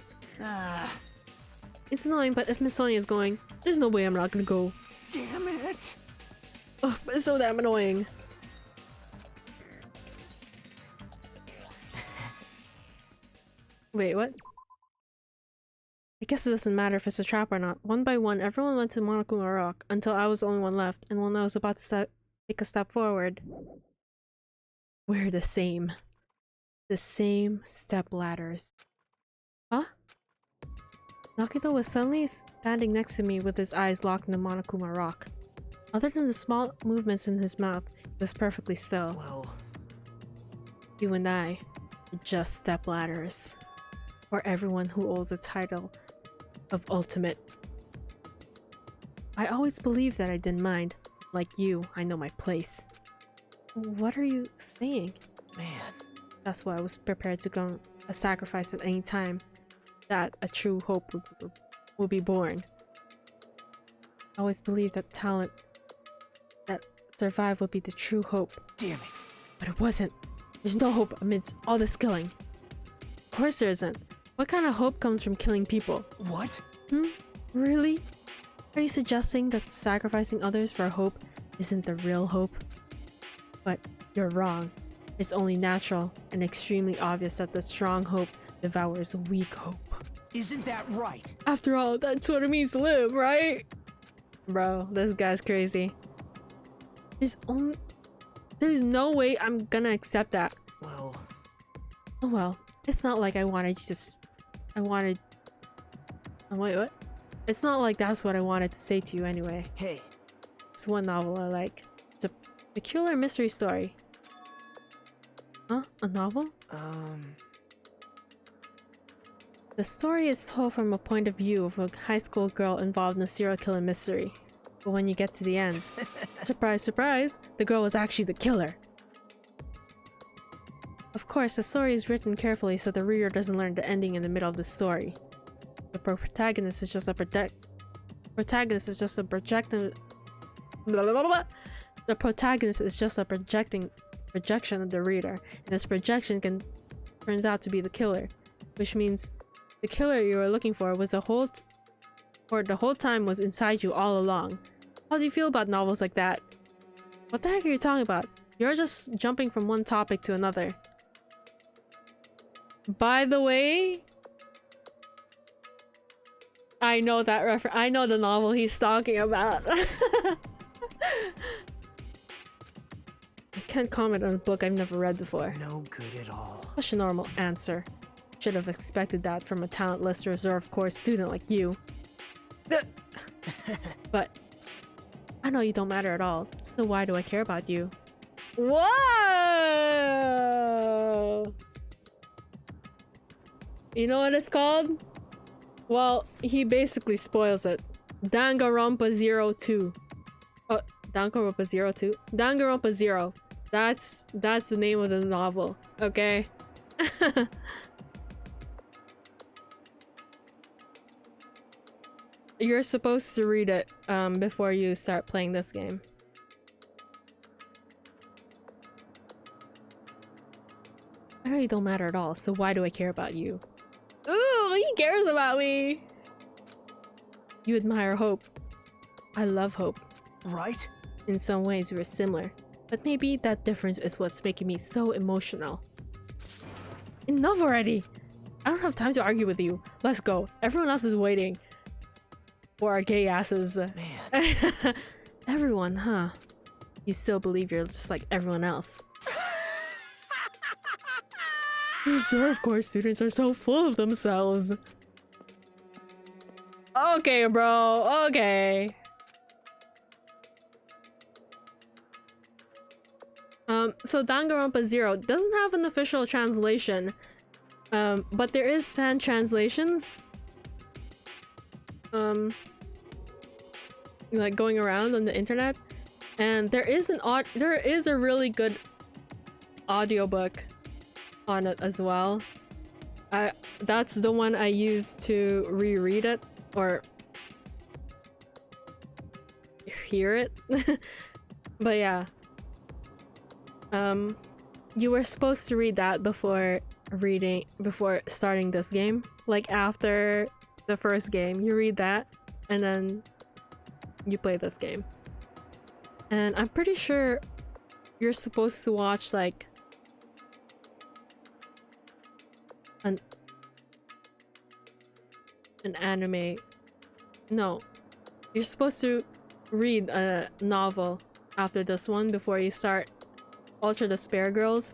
It's annoying, but if Miss Sonia is going, there's no way I'm not gonna go. Damn it! Oh, it's so damn annoying. Wait, what? I guess it doesn't matter if it's a trap or not. One by one, everyone went to Monokuma Rock until I was the only one left, and when I was about to take a step forward, we're the same. The same step ladders. Huh? Nakito was suddenly standing next to me with his eyes locked in the Monokuma Rock. Other than the small movements in his mouth, he was perfectly still. Well, You and I are just step ladders. For everyone who holds the title of Ultimate. I always believed that I didn't mind. Like you, I know my place. What are you saying? man. That's why I was prepared to go a sacrifice at any time that a true hope will be born. I always believed that talent that survive would be the true hope. Damn it. But it wasn't. There's no hope amidst all this killing. Of course there isn't. What kind of hope comes from killing people? What? Really? Are you suggesting that sacrificing others for hope isn't the real hope? But you're wrong. It's only natural and extremely obvious that the strong hope devours weak hope. Isn't that right? After all, that's what it means to live, right? Bro, this guy's crazy. There's no way I'm gonna accept that. Well... Oh well, it's not like I wanted you to wait, what? It's not like that's what I wanted to say to you anyway. Hey. It's one novel I like. It's a peculiar mystery story. Huh? A novel? The story is told from a point of view of a high school girl involved in a serial killer mystery. But when you get to the end, surprise, surprise, the girl was actually the killer. Of course, the story is written carefully so the reader doesn't learn the ending in the middle of the story. The protagonist is just a protagonist is just a projection of the reader, and this projection turns out to be the killer, which means the killer you were looking for was the whole time was inside you all along. How do you feel about novels like that? What the heck are you talking about? You're just jumping from one topic to another. By the way, I know that reference. I know the novel he's talking about. I can't comment on a book I've never read before. No good at all. Such a normal answer. Should have expected that from a talentless reserve corps student like you. But I know you don't matter at all, so why do I care about you? Whoa! You know what it's called? Well, he basically spoils it. Danganronpa 02. Oh, Danganronpa 02? Danganronpa 0. That's the name of the novel, okay? You're supposed to read it before you start playing this game. I know you don't matter at all, so why do I care about you? Ooh, he cares about me! You admire hope. I love hope. Right? In some ways we're similar, but maybe that difference is what's making me so emotional. Enough already! I don't have time to argue with you. Let's go. Everyone else is waiting. For our gay asses. Man. Everyone, huh? You still believe you're just like everyone else. Reserve Corps students are so full of themselves. Okay, bro. Okay. So Danganronpa 0 doesn't have an official translation. But there is fan translations. Like going around on the internet, and there is a really good audiobook on it as well. That's the one I used to reread it or hear it. But yeah, you were supposed to read that before starting this game. Like after the first game, you read that and then you play this game. And I'm pretty sure you're supposed to watch like an anime. No, you're supposed to read a novel after this one before you start Ultra Despair Girls.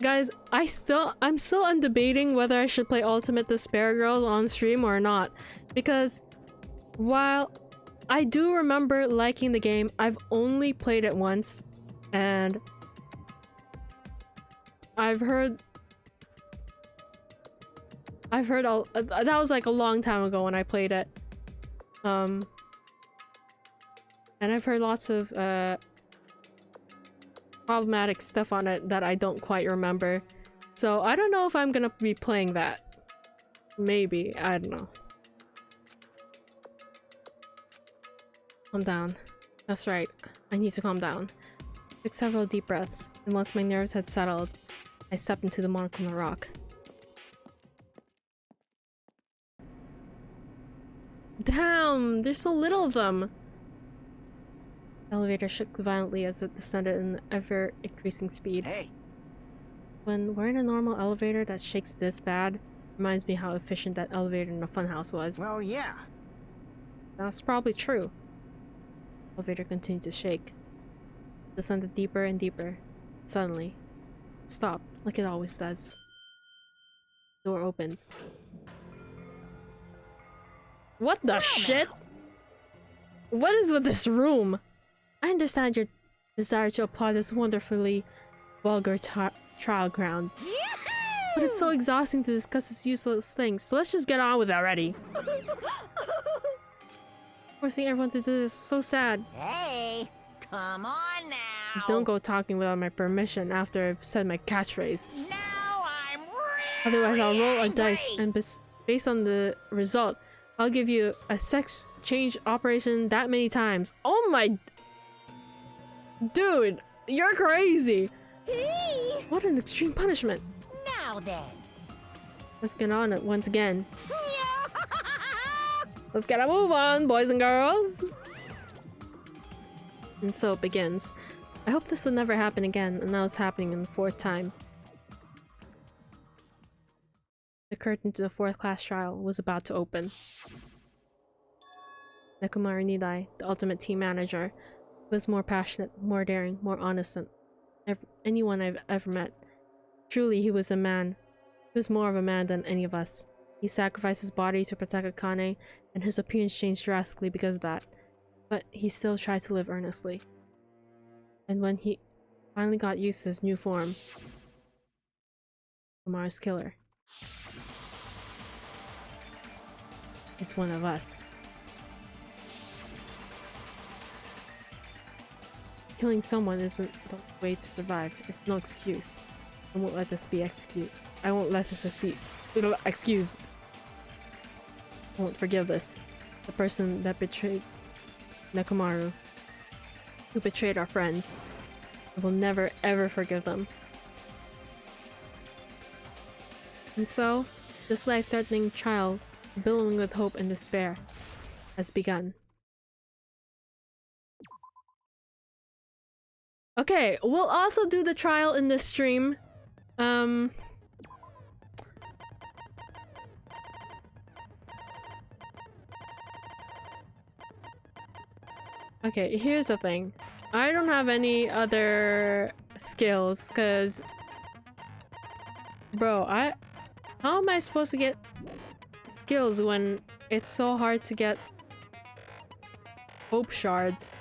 Guys, I'm still debating whether I should play Ultimate Despair Girls on stream or not, because while I do remember liking the game, I've only played it once, and I've heard that was like a long time ago when I played it, and I've heard lots of problematic stuff on it that I don't quite remember, so I don't know if I'm gonna be playing that. Maybe, I don't know. Calm down. That's right. I need to calm down. Took several deep breaths, and once my nerves had settled, I stepped into the mark on the rock. Damn! There's so little of them! The elevator shook violently as it descended in ever-increasing speed. Hey, When we're in a normal elevator that shakes this bad, reminds me how efficient that elevator in the funhouse was. well, yeah. That's probably true. The elevator continued to shake. It descended deeper and deeper. Suddenly, it stopped, like it always does. The door opened. What the shit? What is with this room? I understand your desire to applaud this wonderfully vulgar trial ground. But it's so exhausting to discuss this useless thing, so let's just get on with it already. Forcing everyone to do this is so sad. Hey, come on now. Don't go talking without my permission after I've said my catchphrase. Now I'm really Otherwise, I'll roll a dice, angry. and based on the result, I'll give you a sex change operation that many times. Oh my... Dude, you're crazy! Hey! What an extreme punishment. Now then. Let's get on it once again. Let's get a move on, boys and girls! And so it begins. I hope this would never happen again, and now it's happening in the fourth time. The curtain to the fourth class trial was about to open. Nekomaru Nidai, the ultimate team manager, was more passionate, more daring, more honest than anyone I've ever met. Truly, he was a man. He was more of a man than any of us. He sacrificed his body to protect Akane, and his appearance changed drastically because of that. But he still tried to live earnestly. And when he finally got used to his new form, Nekomaru's killer is one of us. Killing someone isn't the way to survive. It's no excuse. I won't let this be I won't let this be excuse. I won't forgive this. The person that betrayed Nekomaru, who betrayed our friends, I will never ever forgive them. And so, this life-threatening trial, billowing with hope and despair, has begun. Okay, we'll also do the trial in this stream. Okay, here's the thing. I don't have any other skills, cause... Bro, how am I supposed to get skills when it's so hard to get hope shards?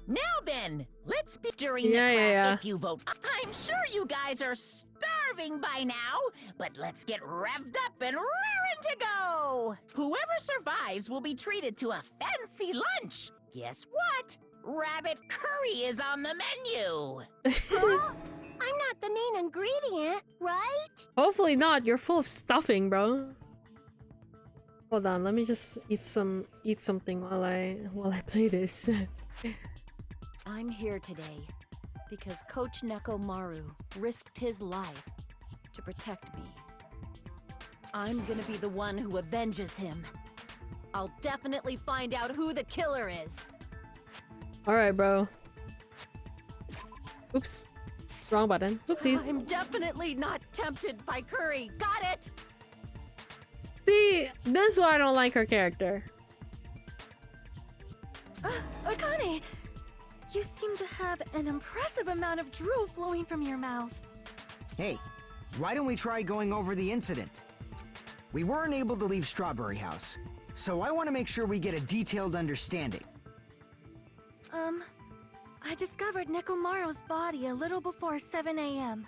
Now then, let's be during the Yeah, class if you vote. I'm sure you guys are starving by now, but let's get revved up and raring to go. Whoever survives will be treated to a fancy lunch. Guess what? Rabbit curry is on the menu. Huh? I'm not the main ingredient, right? Hopefully not. You're full of stuffing, bro. Hold on, let me just eat something while I play this. I'm here today because Coach Nekomaru risked his life to protect me. I'm gonna be the one who avenges him. I'll definitely find out who the killer is. Alright, bro. Oops. Wrong button. Oopsies. I'm definitely not tempted by curry. Got it? See, this is why I don't like her character. Akane! You seem to have an impressive amount of drool flowing from your mouth. Hey, why don't we try going over the incident? We weren't able to leave Strawberry House, so I want to make sure we get a detailed understanding. I discovered Nekomaru's body a little before 7 a.m.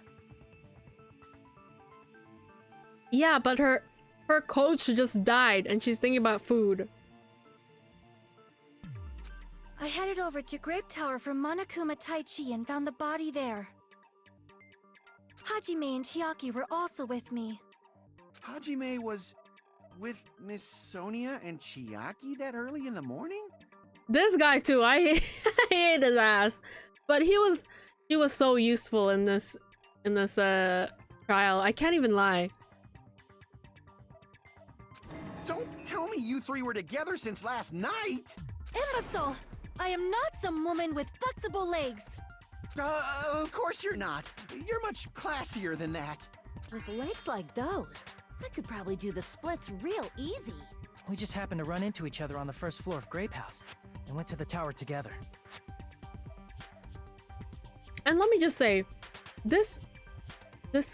Yeah, but her coach just died and she's thinking about food. I headed over to Grape Tower from Monokuma Taichi and found the body there. Hajime and Chiaki were also with me. Hajime was with Miss Sonia and Chiaki that early in the morning? This guy too, I hate, I hate his ass. But he was so useful in this trial. I can't even lie. Don't tell me you three were together since last night! Imbecile! I am not some woman with flexible legs. Of course you're not. You're much classier than that. With legs like those, I could probably do the splits real easy. We just happened to run into each other on the first floor of Grape House and went to the tower together. And let me just say, this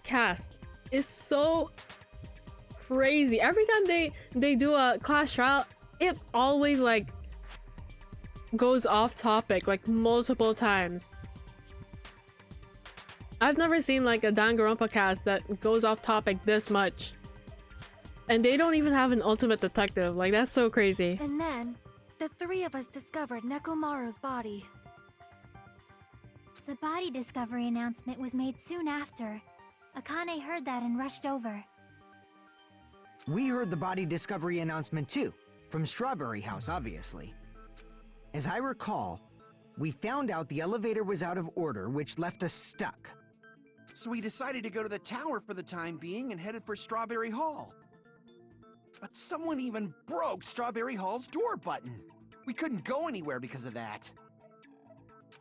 cast is so crazy. Every time they do a class trial, it always like goes off topic like multiple times. I've never seen like a Danganronpa cast that goes off topic this much. And they don't even have an ultimate detective. Like, that's so crazy. And then, the three of us discovered Nekomaru's body. The body discovery announcement was made soon after. Akane heard that and rushed over. We heard the body discovery announcement too, from Strawberry House, obviously. As I recall, we found out the elevator was out of order, which left us stuck. So we decided to go to the tower for the time being and headed for Strawberry Hall. But someone even broke Strawberry Hall's door button. We couldn't go anywhere because of that.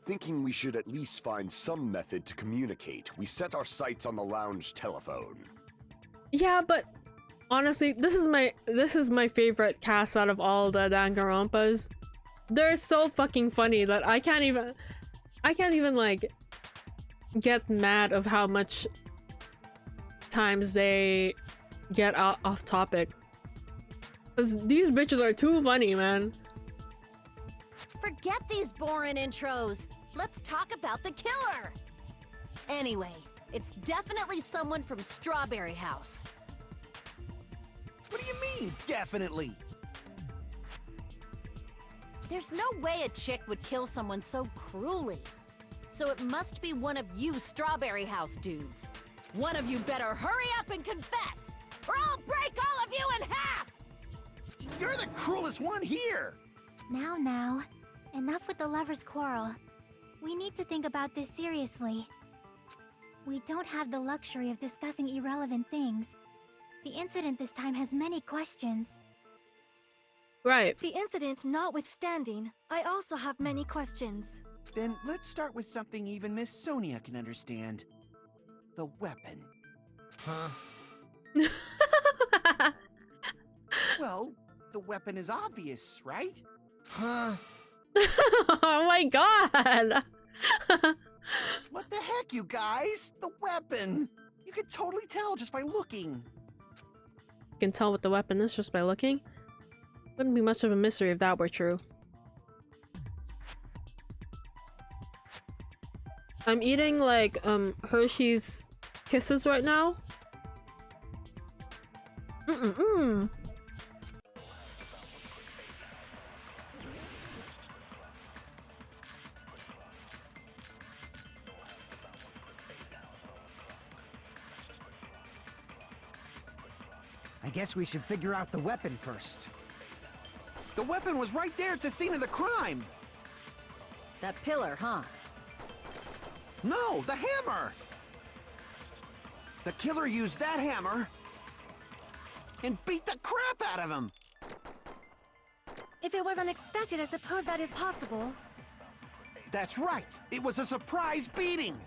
Thinking we should at least find some method to communicate, we set our sights on the lounge telephone. Yeah, but honestly, this is my favorite cast out of all the Danganronpas. They're so fucking funny that I can't even like get mad of how much times they get off topic. Cause these bitches are too funny, man. Forget these boring intros. Let's talk about the killer. Anyway, it's definitely someone from Strawberry House. What do you mean, definitely? There's no way a chick would kill someone so cruelly. So it must be one of you Strawberry House dudes. One of you better hurry up and confess, or I'll break all of you in half! You're the cruelest one here! Now, enough with the lovers' quarrel. We need to think about this seriously. We don't have the luxury of discussing irrelevant things. The incident this time has many questions. Right. The incident notwithstanding, I also have many questions. Then let's start with something even Miss Sonia can understand. The weapon. Huh? Well, the weapon is obvious, right? Huh? Oh my god! What the heck, you guys? The weapon! You can totally tell just by looking. You can tell what the weapon is just by looking. Wouldn't be much of a mystery if that were true. I'm eating like Hershey's Kisses right now. I guess we should figure out the weapon first. The weapon was right there at the scene of the crime! That pillar, huh? No, the hammer! The killer used that hammer and beat the crap out of him! If it was unexpected, I suppose that is possible. That's right! It was a surprise beating!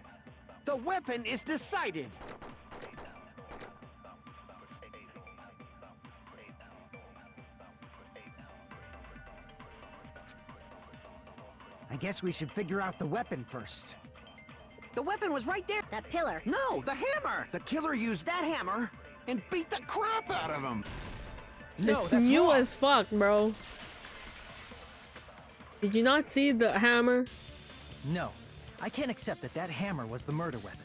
The weapon is decided! I guess we should figure out the weapon first. The weapon was right there! That pillar. No, the hammer! The killer used that hammer and beat the crap out of him! No, It's that's new wrong. as fuck, bro. Did you not see the hammer? No. I can't accept that that hammer was the murder weapon.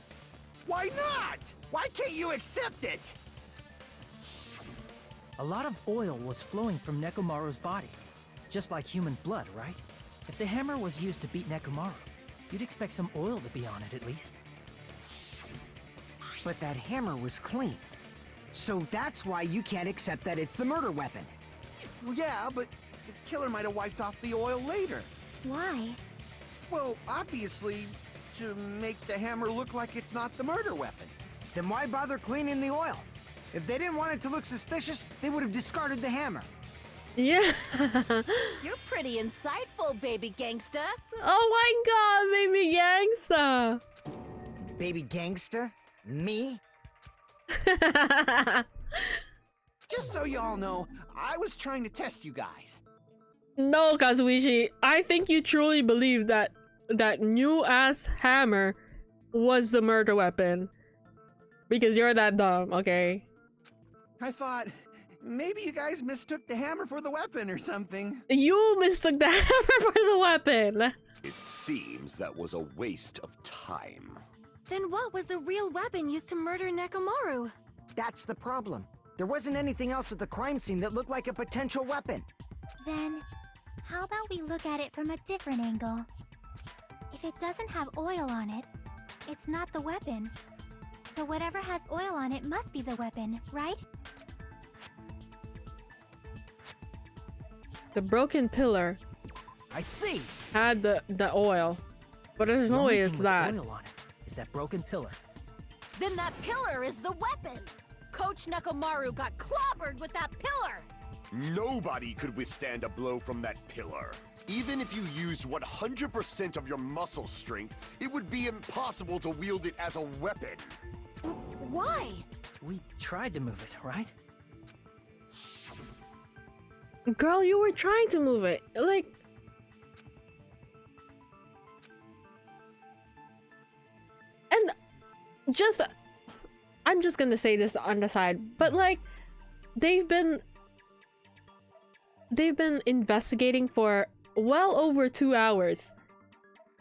Why not? Why can't you accept it? A lot of oil was flowing from Nekomaru's body. Just like human blood, right? If the hammer was used to beat Nekomaru, you'd expect some oil to be on it at least. But that hammer was clean. So that's why you can't accept that it's the murder weapon. Well, yeah, but the killer might have wiped off the oil later. Why? Well, obviously, to make the hammer look like it's not the murder weapon. Then why bother cleaning the oil? If they didn't want it to look suspicious, they would have discarded the hammer. Yeah. You're pretty insightful, baby gangsta. Oh my god, baby gangsta. Baby gangsta? Me? Just so y'all know, I was trying to test you guys. No, Kazuichi, I think you truly believe that that new ass hammer was the murder weapon. Because you're that dumb, okay? I thought, maybe you guys mistook the hammer for the weapon or something. You mistook the hammer for the weapon. It seems that was a waste of time. Then what was the real weapon used to murder Nekomaru? That's the problem. There wasn't anything else at the crime scene that looked like a potential weapon. Then, how about we look at it from a different angle? If it doesn't have oil on it, it's not the weapon. So whatever has oil on it must be the weapon, right? The broken pillar I see. had the oil, but there's The no only way thing it's with that. oil on it is that broken pillar. Then that pillar is the weapon. Coach Nekomaru got clobbered with that pillar. Nobody could withstand a blow from that pillar. Even if you used 100% of your muscle strength, it would be impossible to wield it as a weapon. Why? We tried to move it, right? Girl, you were trying to move it. Like, and just, I'm just gonna say this on the side, but like, they've been investigating for well over 2 hours.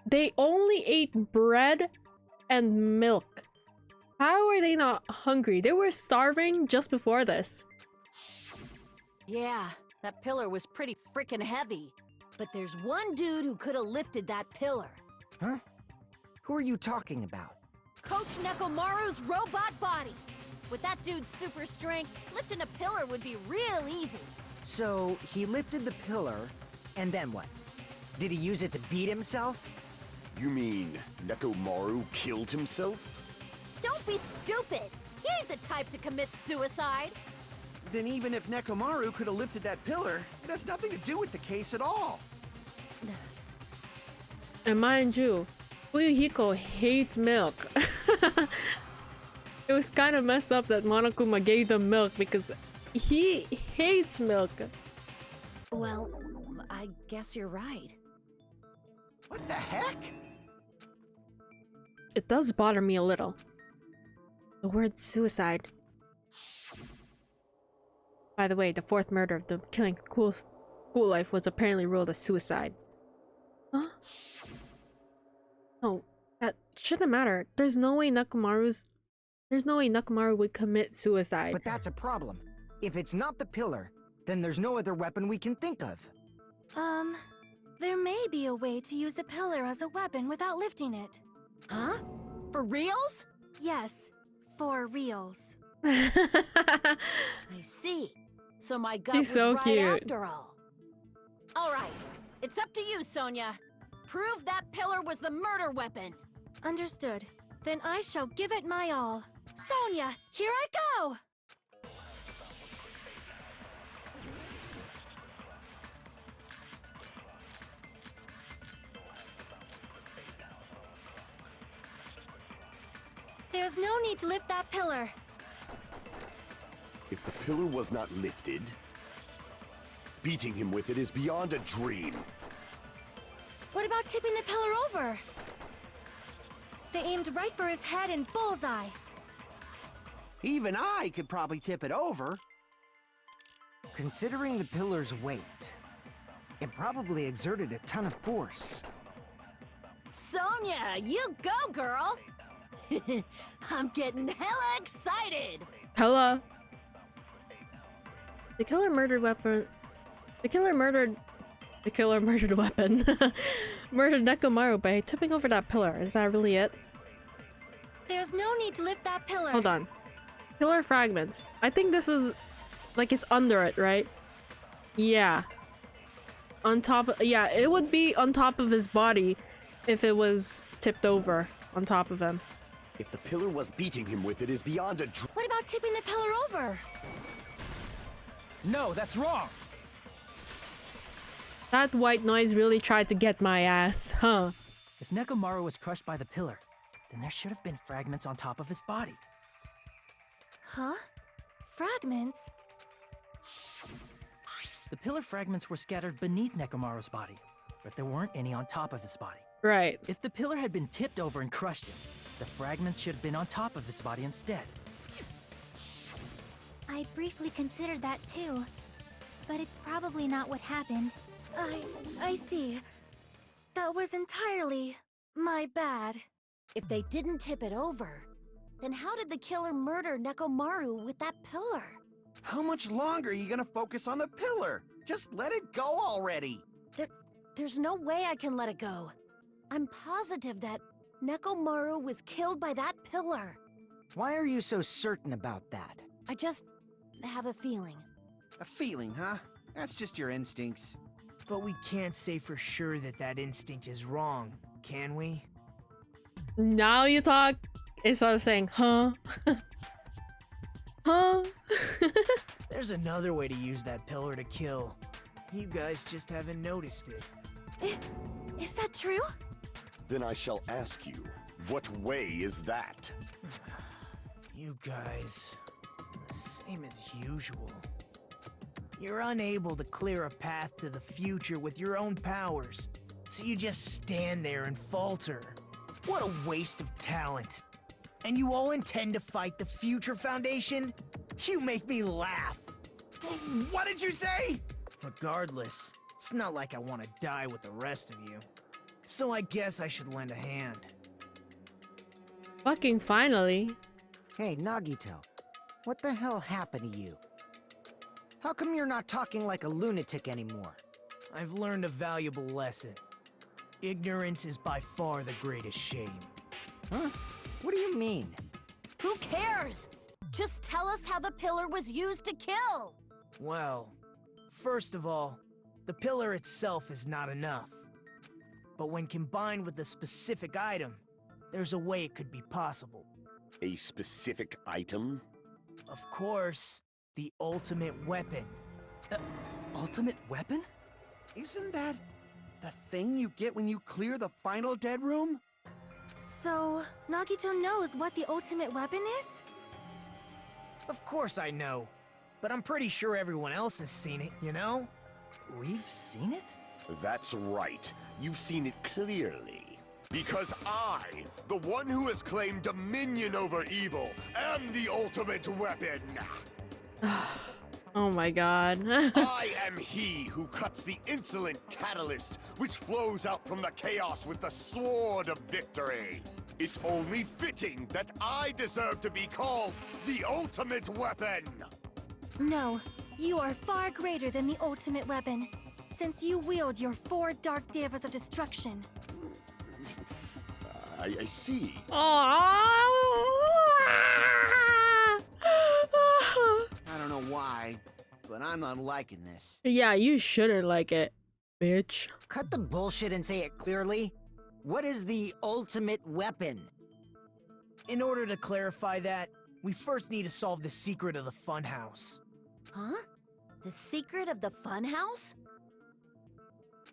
They only ate bread and milk. How are they not hungry? They were starving just before this. Yeah, that pillar was pretty freaking heavy. But there's one dude who could have lifted that pillar. Huh? Who are you talking about? Coach Nekomaru's robot body. With that dude's super strength, lifting a pillar would be real easy. So, he lifted the pillar, and then what? Did he use it to beat himself? You mean Nekomaru killed himself? Don't be stupid! He ain't the type to commit suicide! Then even if Nekomaru could have lifted that pillar, it has nothing to do with the case at all. And mind you, Fuyuhiko hates milk. It was kind of messed up that Monokuma gave them milk because he hates milk. Well, I guess you're right. What the heck? It does bother me a little. The word suicide. By the way, the fourth murder of the killing school life was apparently ruled as suicide. Huh? No, that shouldn't matter. There's no way Nekomaru would commit suicide. But that's a problem. If it's not the pillar, then there's no other weapon we can think of. There may be a way to use the pillar as a weapon without lifting it. Huh? For reals? Yes, for reals. I see. So my gut He's was so right cute. after all. Alright, it's up to you, Sonia. Prove that pillar was the murder weapon. Understood. Then I shall give it my all. Sonia, here I go! There's no need to lift that pillar. If the pillar was not lifted, beating him with it is beyond a dream. What about tipping the pillar over? They aimed right for his head and bullseye. Even I could probably tip it over. Considering the pillar's weight, it probably exerted a ton of force. Sonia, you go, girl! I'm getting hella excited! Hella. The killer murdered weapon. The killer murdered weapon. Murdered Nekomaru by tipping over that pillar. Is that really it? There's no need to lift that pillar. Hold on. Pillar fragments. I think this is like it's under it, right? Yeah. On top of, yeah, it would be on top of his body if it was tipped over on top of him. If the pillar was beating him with it is beyond a What about tipping the pillar over? No, that's wrong. That white noise really tried to get my ass, huh? If Nekomaru was crushed by the pillar, then there should have been fragments on top of his body. Huh? Fragments? The pillar fragments were scattered beneath Nekomaru's body, but there weren't any on top of his body. Right. If the pillar had been tipped over and crushed him, the fragments should have been on top of his body instead. I briefly considered that too, but it's probably not what happened. I see. That was entirely my bad. If they didn't tip it over, then how did the killer murder Nekomaru with that pillar? How much longer are you gonna focus on the pillar? Just let it go already. There's no way I can let it go. I'm positive that Nekomaru was killed by that pillar. Why are you so certain about that? I just have a feeling. A feeling, huh? That's just your instincts. But we can't say for sure that that instinct is wrong, can we? Now you talk instead of saying, huh? Huh? There's another way to use that pillar to kill. You guys just haven't noticed it. Is that true? Then I shall ask you, what way is that? You guys, the same as usual. You're unable to clear a path to the future with your own powers, so you just stand there and falter. What a waste of talent. And you all intend to fight the Future Foundation? You make me laugh. What did you say? Regardless, it's not like I want to die with the rest of you. So I guess I should lend a hand. Fucking finally. Hey, Nagito. What the hell happened to you? How come you're not talking like a lunatic anymore? I've learned a valuable lesson. Ignorance is by far the greatest shame. Huh? What do you mean? Who cares? Just tell us how the pillar was used to kill. Well, first of all, the pillar itself is not enough. But when combined with a specific item, there's a way it could be possible. A specific item? Of course, the ultimate weapon. Ultimate weapon? Isn't that the thing you get when you clear the final dead room? So, Nagito knows what the ultimate weapon is? Of course I know, but I'm pretty sure everyone else has seen it, you know? We've seen it? That's right. You've seen it clearly. Because I, the one who has claimed dominion over evil, am the ultimate weapon. Oh my god. I am he who cuts the insolent catalyst which flows out from the chaos with the sword of victory. It's only fitting that I deserve to be called the ultimate weapon. No, you are far greater than the ultimate weapon, since you wield your 4 dark devas of destruction. I see. I don't know why, but I'm not liking this. Yeah, you shouldn't like it, bitch. Cut the bullshit and say it clearly. What is the ultimate weapon? In order to clarify that, we first need to solve the secret of the funhouse. Huh? The secret of the funhouse?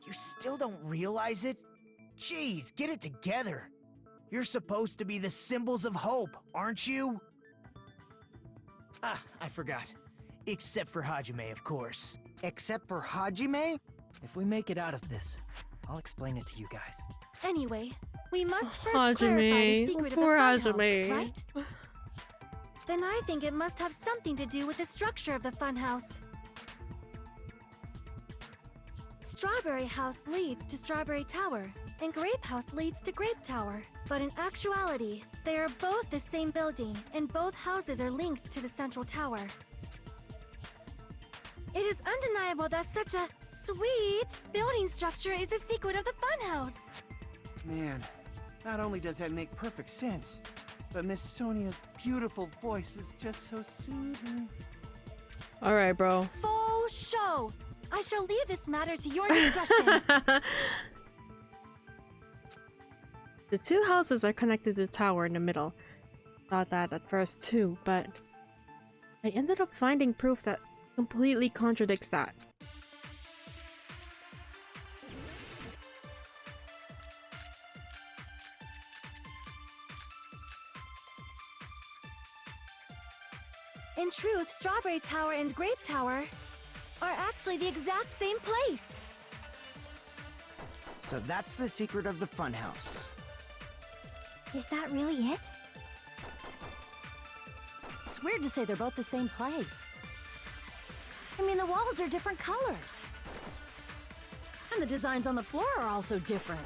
You still don't realize it? Jeez, get it together. You're supposed to be the symbols of hope, aren't you? Ah, I forgot. Except for Hajime, of course. Except for Hajime? If we make it out of this, I'll explain it to you guys. Anyway, we must first Hajime. clarify the secret Poor of the Hajime. funhouse, right? Then I think it must have something to do with the structure of the funhouse. Strawberry House leads to Strawberry Tower, and Grape House leads to Grape Tower. But in actuality, they are both the same building, and both houses are linked to the central tower. It is undeniable that such a sweet building structure is the secret of the funhouse. Man, not only does that make perfect sense, But Miss Sonia's beautiful voice is just so soothing. All right, bro. Faux show! I shall leave this matter to your discretion. The two houses are connected to the tower in the middle. Thought that at first too, but I ended up finding proof that completely contradicts that. In truth, Strawberry Tower and Grape Tower are actually the exact same place. So that's the secret of the funhouse. Is that really it? It's weird to say they're both the same place. I mean, the walls are different colors. And the designs on the floor are also different.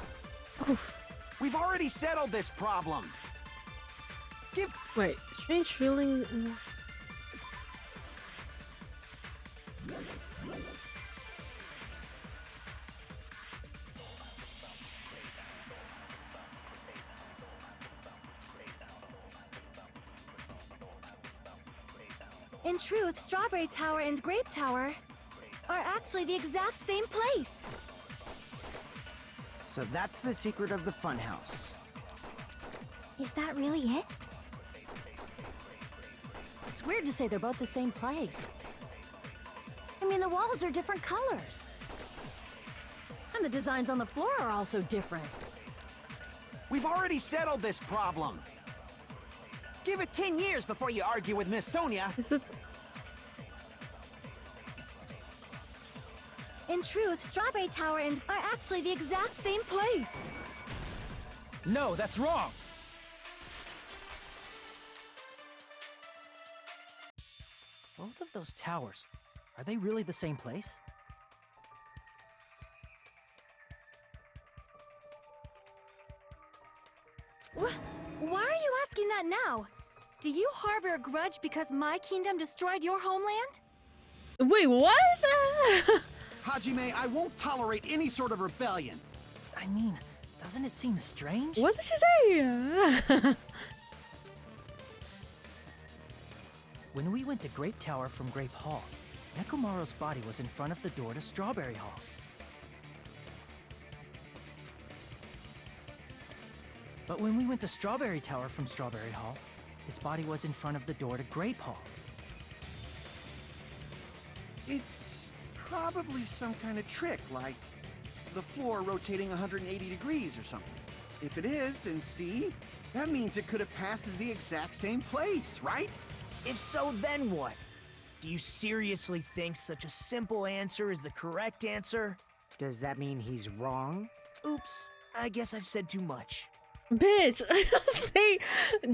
Oof. We've already settled this problem. Wait, strange feeling. In truth, Strawberry Tower and Grape Tower are actually the exact same place. So that's the secret of the funhouse. Is that really it? It's weird to say they're both the same place. I mean, the walls are different colors. And the designs on the floor are also different. We've already settled this problem. Give it 10 years before you argue with Miss Sonia. Is it? In truth, Strawberry Tower and are actually the exact same place. No, that's wrong! Both of those towers, are they really the same place? Why are you asking that now? Do you harbor a grudge because my kingdom destroyed your homeland? Wait, what? Hajime, I won't tolerate any sort of rebellion. I mean, doesn't it seem strange? What did you say? When we went to Grape Tower from Grape Hall, Nekomaru's body was in front of the door to Strawberry Hall. But when we went to Strawberry Tower from Strawberry Hall, his body was in front of the door to Grape Hall. It's probably some kind of trick, like the floor rotating 180 degrees or something. If it is, then see? That means it could have passed as the exact same place, right? If so, then what? Do you seriously think such a simple answer is the correct answer? Does that mean he's wrong? Oops, I guess I've said too much. Bitch,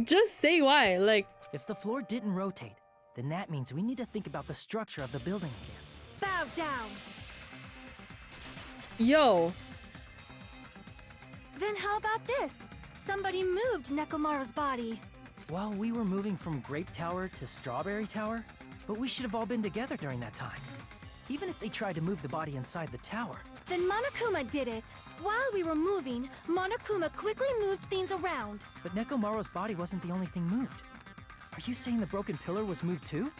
just say why. Like, If the floor didn't rotate, then that means we need to think about the structure of the building again. Bow down. yo, Then how about this? Somebody moved Nekomaru's body. Well, we were moving from Grape Tower to Strawberry Tower, but we should have all been together during that time. Even if they tried to move the body inside the tower. Then Monokuma did it. While we were moving, Monokuma quickly moved things around. But Nekomaru's body wasn't the only thing moved. Are you saying the broken pillar was moved too?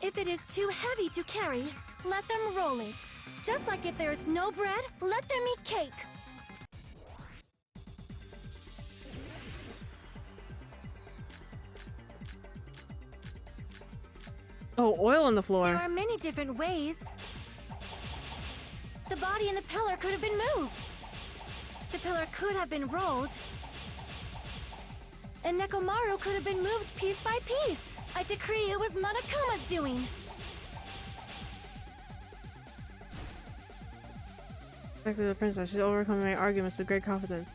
If it is too heavy to carry, let them roll it. Just like if there is no bread, let them eat cake. oh, oil on the There floor. are many different ways. The body and the pillar could have been moved. The pillar could have been rolled. And Nekomaru could have been moved piece by piece. I decree it was Monokuma's doing. Back to the princess. She's overcoming my arguments with great confidence.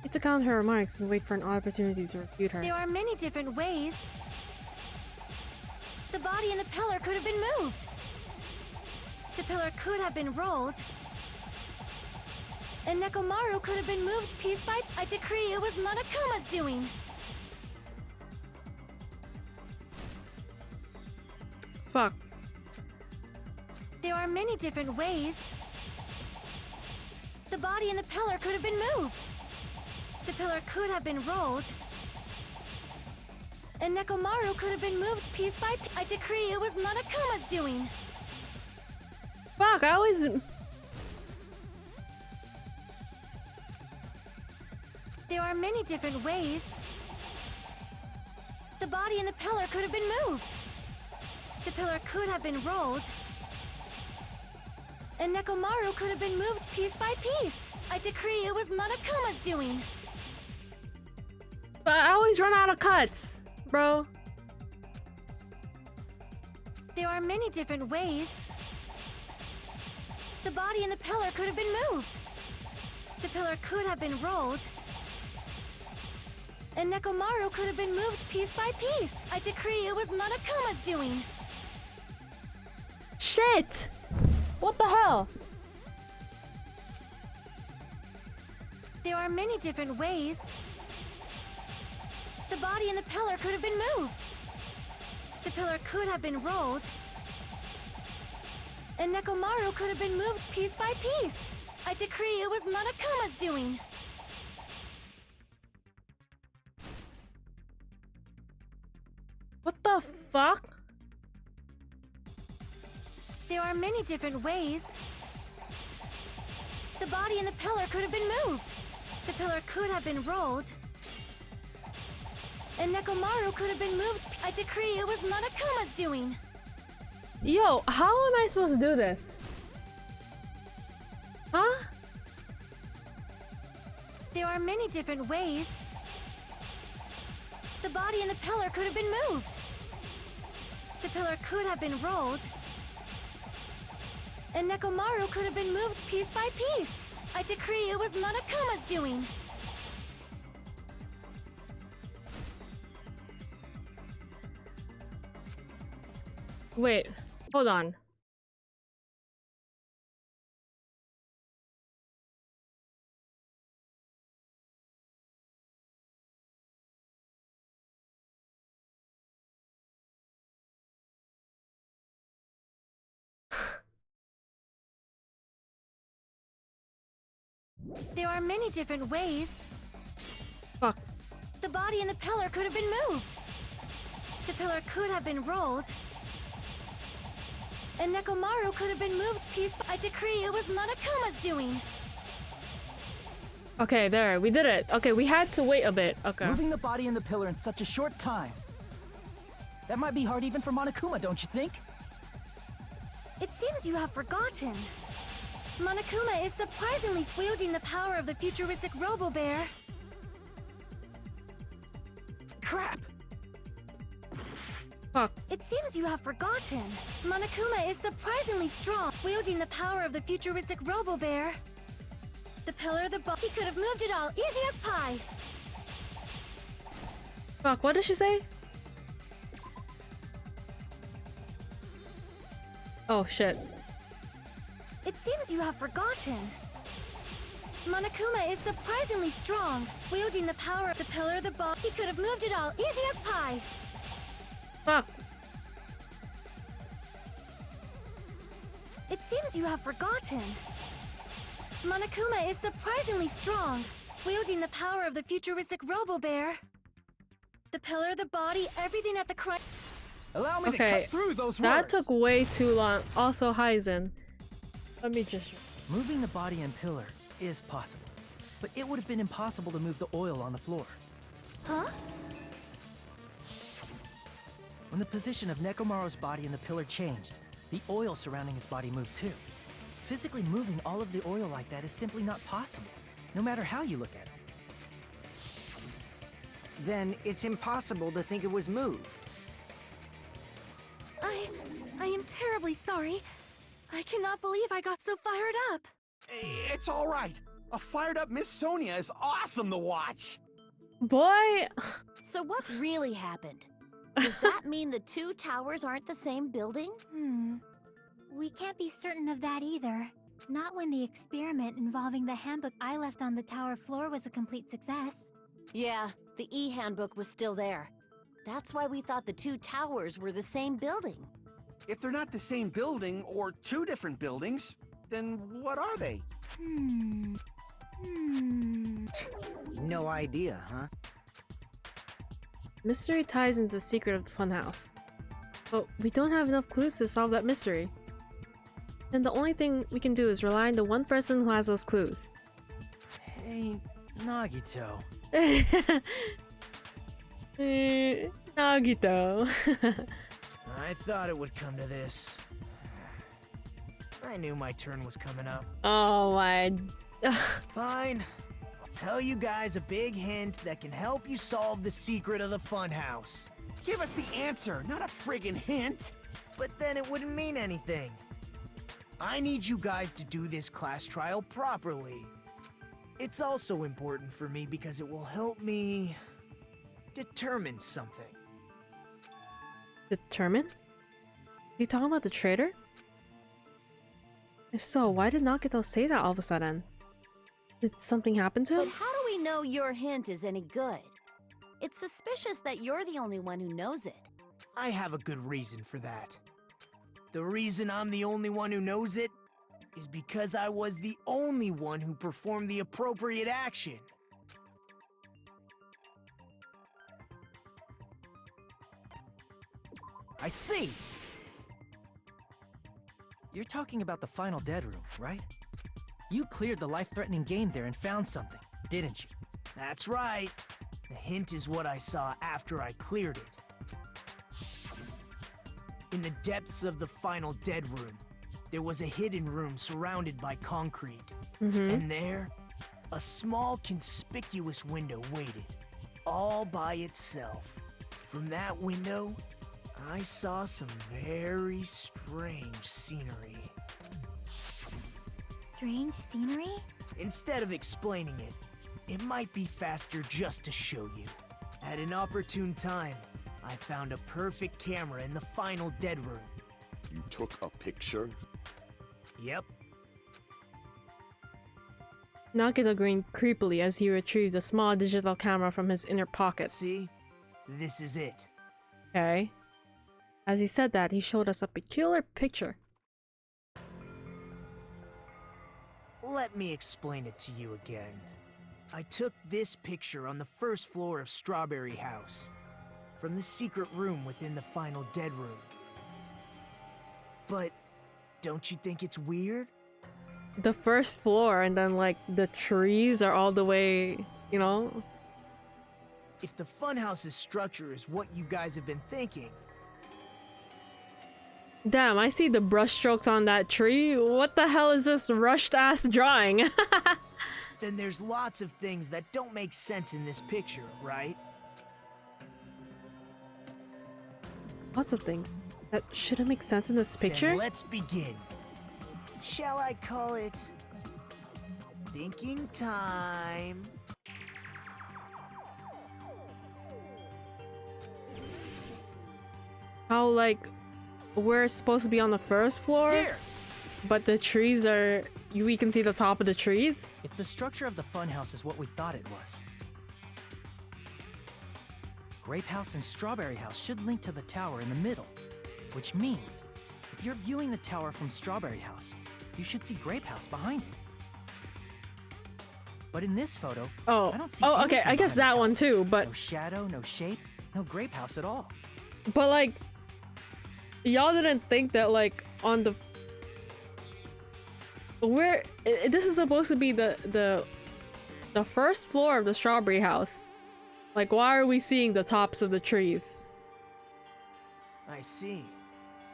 I took on her remarks and wait for an opportunity to refute her. There are many different ways. The body and the pillar could have been moved. The pillar could have been rolled. And Nekomaru could have been moved piece by piece. I decree it was Monokuma's doing. Fuck. There are many different ways. The body and the pillar could have been moved. The pillar could have been rolled. And Nekomaru could have been moved piece by piece. I decree it was Monokuma's doing. Fuck, I always... There are many different ways. The body and the pillar could have been moved. The pillar could have been rolled. And Nekomaru could have been moved piece by piece. I decree it was Monokuma's doing. But I always run out of cuts, bro. There are many different ways. The body and the pillar could have been moved. The pillar could have been rolled. And Nekomaru could have been moved piece by piece. I decree it was Monokuma's doing. Shit! What the hell? There are many different ways. The body and the pillar could have been moved. The pillar could have been rolled. And Nekomaru could have been moved piece by piece. I decree it was Monokuma's doing. What the fuck? There are many different ways. The body and the pillar could have been moved. The pillar could have been rolled. And Nekomaru could have been moved. I decree it was Monokuma's doing. Yo, how am I supposed to do this? Huh? There are many different ways. The body and the pillar could have been moved. The pillar could have been rolled. And Nekomaru could have been moved piece by piece. I decree it was Monokuma's doing. Wait, hold on. There are many different ways. Fuck. The body and the pillar could have been moved. The pillar could have been rolled. And Nekomaru could have been moved piece by... I decree it was Monokuma's doing. Okay, there, we did it. Okay, we had to wait a bit. Okay. Moving the body and the pillar in such a short time. That might be hard even for Monokuma, don't you think? It seems you have forgotten. Monokuma is surprisingly wielding the power of the futuristic Robo-Bear. Crap! Fuck. It seems you have forgotten. Monokuma is surprisingly strong, wielding the power of the futuristic Robo-Bear. The pillar, the body, he could have moved it all, easy as pie. Fuck, what did she say? Oh, shit. It seems you have forgotten. Monokuma is surprisingly strong, wielding the power of the pillar, the ball. He could have moved it all, easy as pie. Fuck. It seems you have forgotten. Monokuma is surprisingly strong, wielding the power of the futuristic Robo-Bear. The pillar, the body, everything at the crime. Allow me to Okay, cut through those that words. took way too long. Also, Hyzen. Let me just... Moving the body and pillar is possible, but it would have been impossible to move the oil on the floor. Huh? When the position of Nekomaru's body and the pillar changed, the oil surrounding his body moved too. Physically moving all of the oil like that is simply not possible, no matter how you look at it. Then it's impossible to think it was moved. I am terribly sorry. I cannot believe I got so fired up. It's all right. A fired-up Miss Sonia is awesome to watch. Boy! So what really happened? Does that mean the two towers aren't the same building? We can't be certain of that either. Not when the experiment involving the handbook I left on the tower floor was a complete success. Yeah, the e-handbook was still there. That's why we thought the two towers were the same building. If they're not the same building, or two different buildings, then what are they? No idea, huh? Mystery ties into the secret of the funhouse. But we don't have enough clues to solve that mystery. Then the only thing we can do is rely on the one person who has those clues. Hey, Nagito. Nagito. I thought it would come to this. I knew my turn was coming up. Oh my... Fine. I'll tell you guys a big hint that can help you solve the secret of the funhouse. Give us the answer, not a friggin' hint. But then it wouldn't mean anything. I need you guys to do this class trial properly. It's also important for me because it will help me determine something. Determine? Is he talking about the traitor? If so, why did Nagito say that all of a sudden? Did something happen to But him? how do we know your hint is any good? It's suspicious that you're the only one who knows it. I have a good reason for that. The reason I'm the only one who knows it is because I was the only one who performed the appropriate action. I see! You're talking about the final dead room, right? You cleared the life-threatening game there and found something, didn't you? That's right. The hint is what I saw after I cleared it. In the depths of the final dead room, there was a hidden room surrounded by concrete. And there, a small conspicuous window waited, all by itself. From that window, I saw some very strange scenery. Strange scenery? Instead of explaining it, it might be faster just to show you. At an opportune time, I found a perfect camera in the final dead room. You took a picture? Yep. Nagito grinned creepily as he retrieved a small digital camera from his inner pocket. See? This is it. Okay. As he said that, he showed us a peculiar picture. Let me explain it to you again. I took this picture on the first floor of Strawberry House, from the secret room within the final dead room. But don't you think it's weird? The first floor, and then like the trees are all the way, you know? If the funhouse's structure is what you guys have been thinking, Damn, I see the brushstrokes on that tree. What the hell is this rushed ass drawing? then there's lots of things that don't make sense in this picture, right? Lots of things that shouldn't make sense in this picture. Then let's begin. Shall I call it thinking time? How like we're supposed to be on the first floor, Here! but the trees are. We can see the top of the trees. If the structure of the funhouse is what we thought it was, Grape House and Strawberry House should link to the tower in the middle, which means if you're viewing the tower from Strawberry House, you should see Grape House behind it. But in this photo, Oh, I don't see oh, okay. anything I guess behind the that one tower. too. But No shadow, no shape, no Grape House at all. but like, y'all didn't think that like on the where this is supposed to be the first floor of the Strawberry House. Like, why are we seeing the tops of the trees? I see.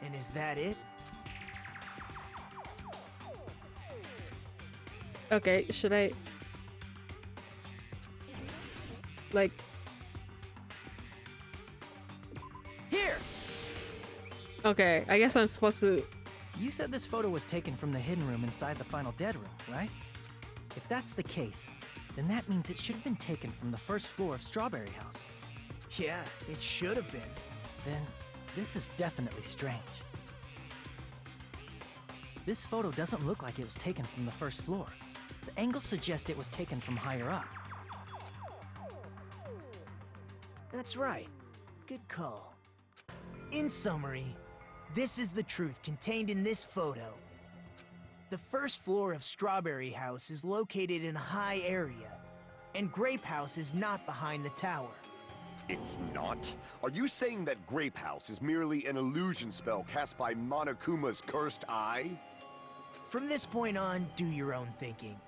And is that it? Okay, should I like Here! okay, I guess I'm supposed to. You said this photo was taken from the hidden room inside the final dead room, right? If that's the case, then that means it should have been taken from the first floor of Strawberry House. Yeah, it should have been. Then, this is definitely strange. This photo doesn't look like it was taken from the first floor. The angles suggest it was taken from higher up. That's right. Good call. In summary, this is the truth contained in this photo. The first floor of Strawberry House is located in a high area, and Grape House is not behind the tower. It's not? Are you saying that Grape House is merely an illusion spell cast by Monokuma's cursed eye? From this point on, do your own thinking.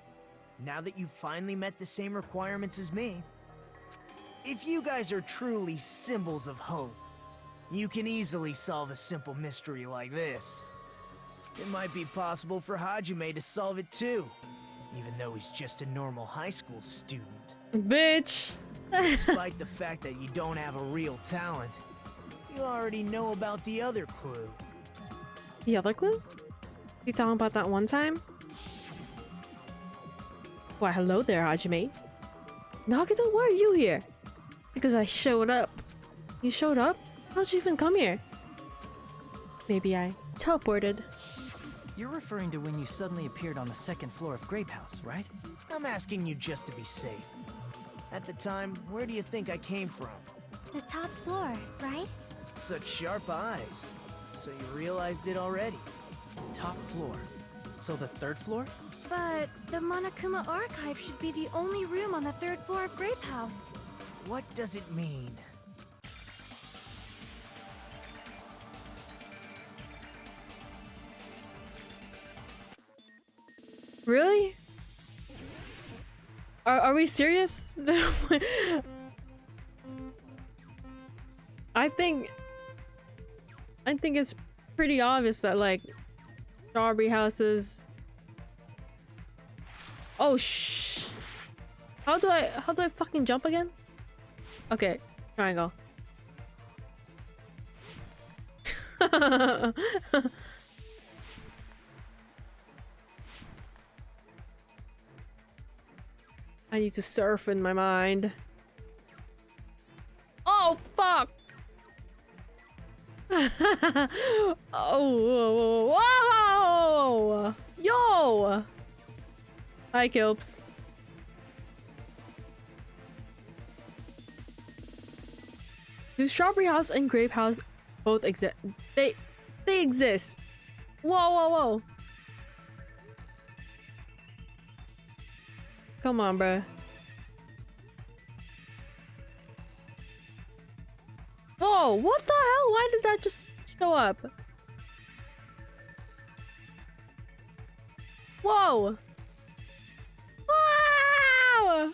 Now that you've finally met the same requirements as me, if you guys are truly symbols of hope, you can easily solve a simple mystery like this. It might be possible for Hajime to solve it too, even though he's just a normal high school student. Bitch! Despite the fact that you don't have a real talent, you already know about the other clue. The other clue? You talking about that one time? Why, hello there, Hajime. Nagito, why are you here? Because I showed up. You showed up? How'd you even come here? Maybe I teleported. You're referring to when you suddenly appeared on the second floor of Grape House, right? I'm asking you just to be safe. At the time, where do you think I came from? The top floor, right? Such sharp eyes. So you realized it already. Top floor. So the third floor? But the Monokuma Archive should be the only room on the third floor of Grape House. What does it mean? Really? Are we serious? I think it's pretty obvious that like Strawberry Houses. Oh shh. How do I fucking jump again? Okay, triangle. I need to surf in my mind. Oh fuck! Oh, whoa! Yo! Hi, Kilps. Do Strawberry House and Grape House both exist? They exist. Whoa! Come on, bruh. Oh, what the hell? Why did that just show up? Whoa! Wow!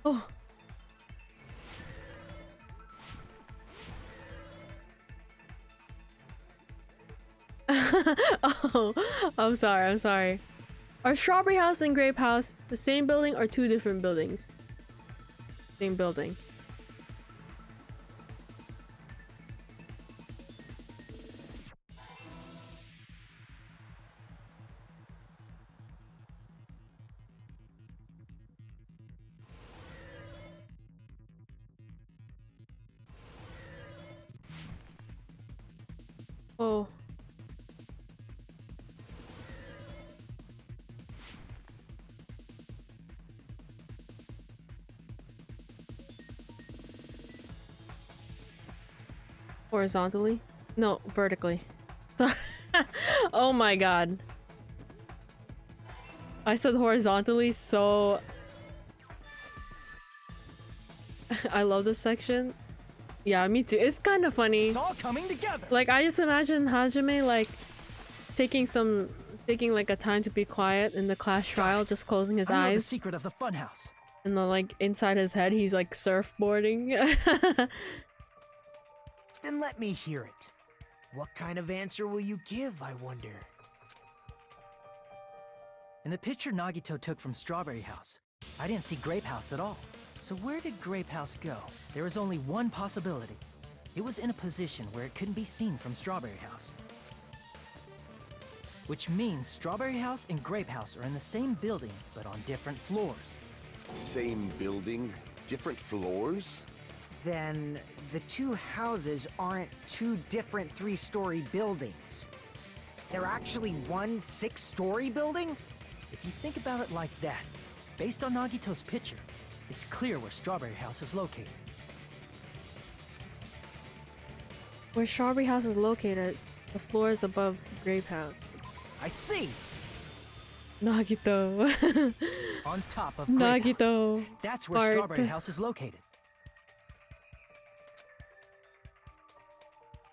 Oh. Oh, I'm sorry. Are Strawberry House and Grape House the same building or two different buildings? Same building. Oh. Horizontally? No, vertically. Sorry. Oh my god. I said horizontally, so I love this section. Yeah, me too. It's kind of funny. It's all coming together. Like, I just imagine Hajime like taking like a time to be quiet in the class trial, just closing his I know the eyes. secret of the funhouse. And then like inside his head he's like surfboarding. Then let me hear it. What kind of answer will you give, I wonder? In the picture Nagito took from Strawberry House, I didn't see Grape House at all. So where did Grape House go? There was only one possibility. It was in a position where it couldn't be seen from Strawberry House. Which means Strawberry House and Grape House are in the same building, but on different floors. Same building, different floors? Then the two houses aren't two different 3-story buildings. They're actually one 6-story building? If you think about it like that, based on Nagito's picture, it's clear where Strawberry House is located. Where Strawberry House is located, the floor is above Grape House. I see! Nagito. On top of Grape House. Nagito. That's where Art. Strawberry House is located.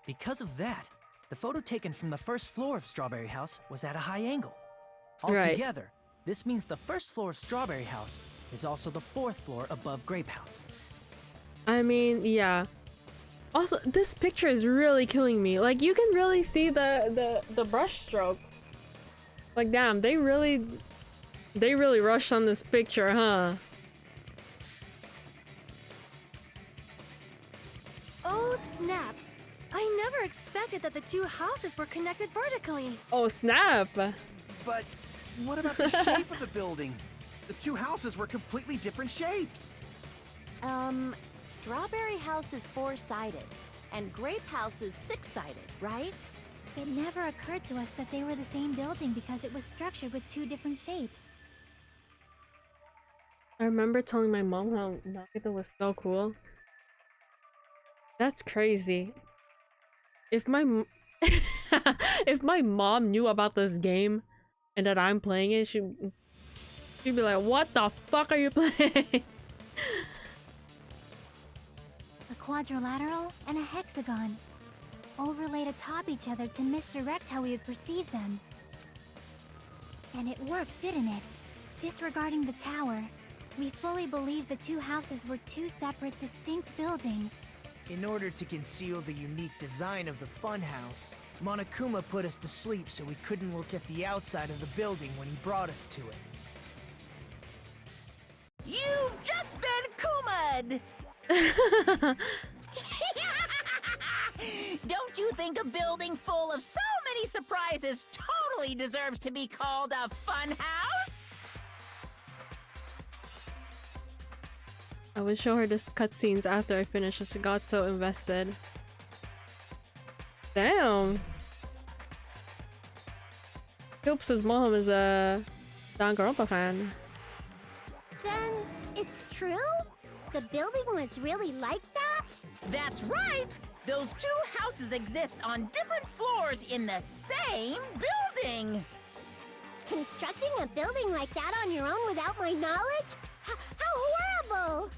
Because of that, the photo taken from the first floor of Strawberry House was at a high angle. Right. Altogether, this means the first floor of Strawberry House is also the 4th floor above Grape House. I mean, yeah. Also, this picture is really killing me. Like, you can really see the brush strokes. Like, damn, they really rushed on this picture, huh? Oh, snap. I never expected that the two houses were connected vertically. Oh, snap! But what about the shape of the building? The two houses were completely different shapes. Strawberry House is 4-sided, and Grape House is 6-sided, right? It never occurred to us that they were the same building because it was structured with two different shapes. I remember telling my mom how Nagito was so cool. That's crazy. If my if my mom knew about this game and that I'm playing it, she'd be like, "What the fuck are you playing?" A quadrilateral and a hexagon, overlaid atop each other to misdirect how we would perceive them. And it worked, didn't it? Disregarding the tower, we fully believed the two houses were two separate, distinct buildings. In order to conceal the unique design of the funhouse, Monokuma put us to sleep so we couldn't look at the outside of the building when he brought us to it. You've just been Kuma'd! Don't you think a building full of so many surprises totally deserves to be called a fun house? I would show her this cutscenes after I finished, she got so invested. Damn! Hopes' mom is a Danganronpa fan. Then it's true? The building was really like that? That's right! Those two houses exist on different floors in the same building! Constructing a building like that on your own without my knowledge? How horrible!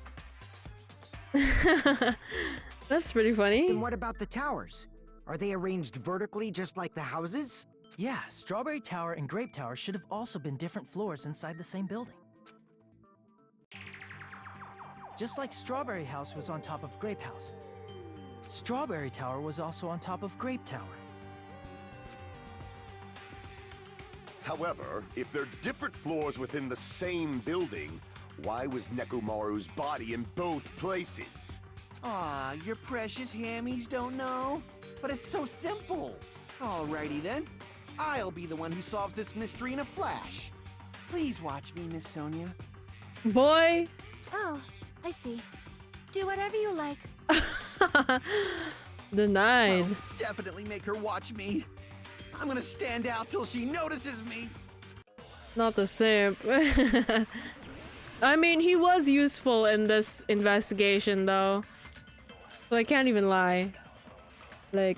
That's pretty funny. Then what about the towers? Are they arranged vertically just like the houses? Yeah, Strawberry Tower and Grape Tower should have also been different floors inside the same building. Just like Strawberry House was on top of Grape House, Strawberry Tower was also on top of Grape Tower. However, if they're different floors within the same building, why was Nekomaru's body in both places? Aw, your precious hammies don't know? But it's so simple. Alrighty then. I'll be the one who solves this mystery in a flash. Please watch me, Miss Sonia. Boy! Oh, I see. Do whatever you like. Denied. I'll definitely make her watch me. I'm gonna stand out till she notices me. Not the simp. I mean, he was useful in this investigation, though. So I can't even lie. Like...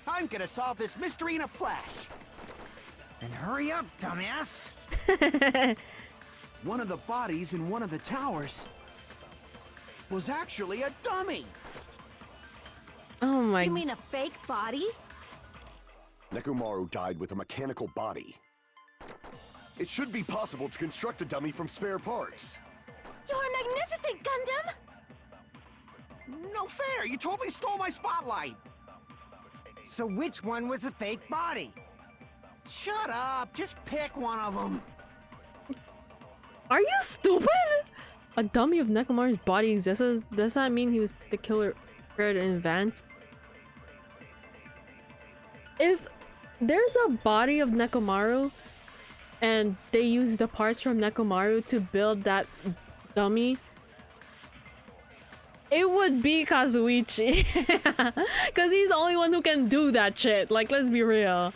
I'm gonna solve this mystery in a flash. Then hurry up, dumbass! One of the bodies in one of the towers was actually a dummy. Oh my... You mean a fake body? Nekomaru died with a mechanical body. It should be possible to construct a dummy from spare parts. You're magnificent, Gundam! No fair! You totally stole my spotlight! So which one was the fake body? Shut up! Just pick one of them! Are you stupid? A dummy of Nekomaru's body exists? Does that mean he was the killer prepared in advance? If there's a body of Nekomaru and they use the parts from Nekomaru to build that dummy, it would be Kazuichi. Because he's the only one who can do that shit. Like, let's be real.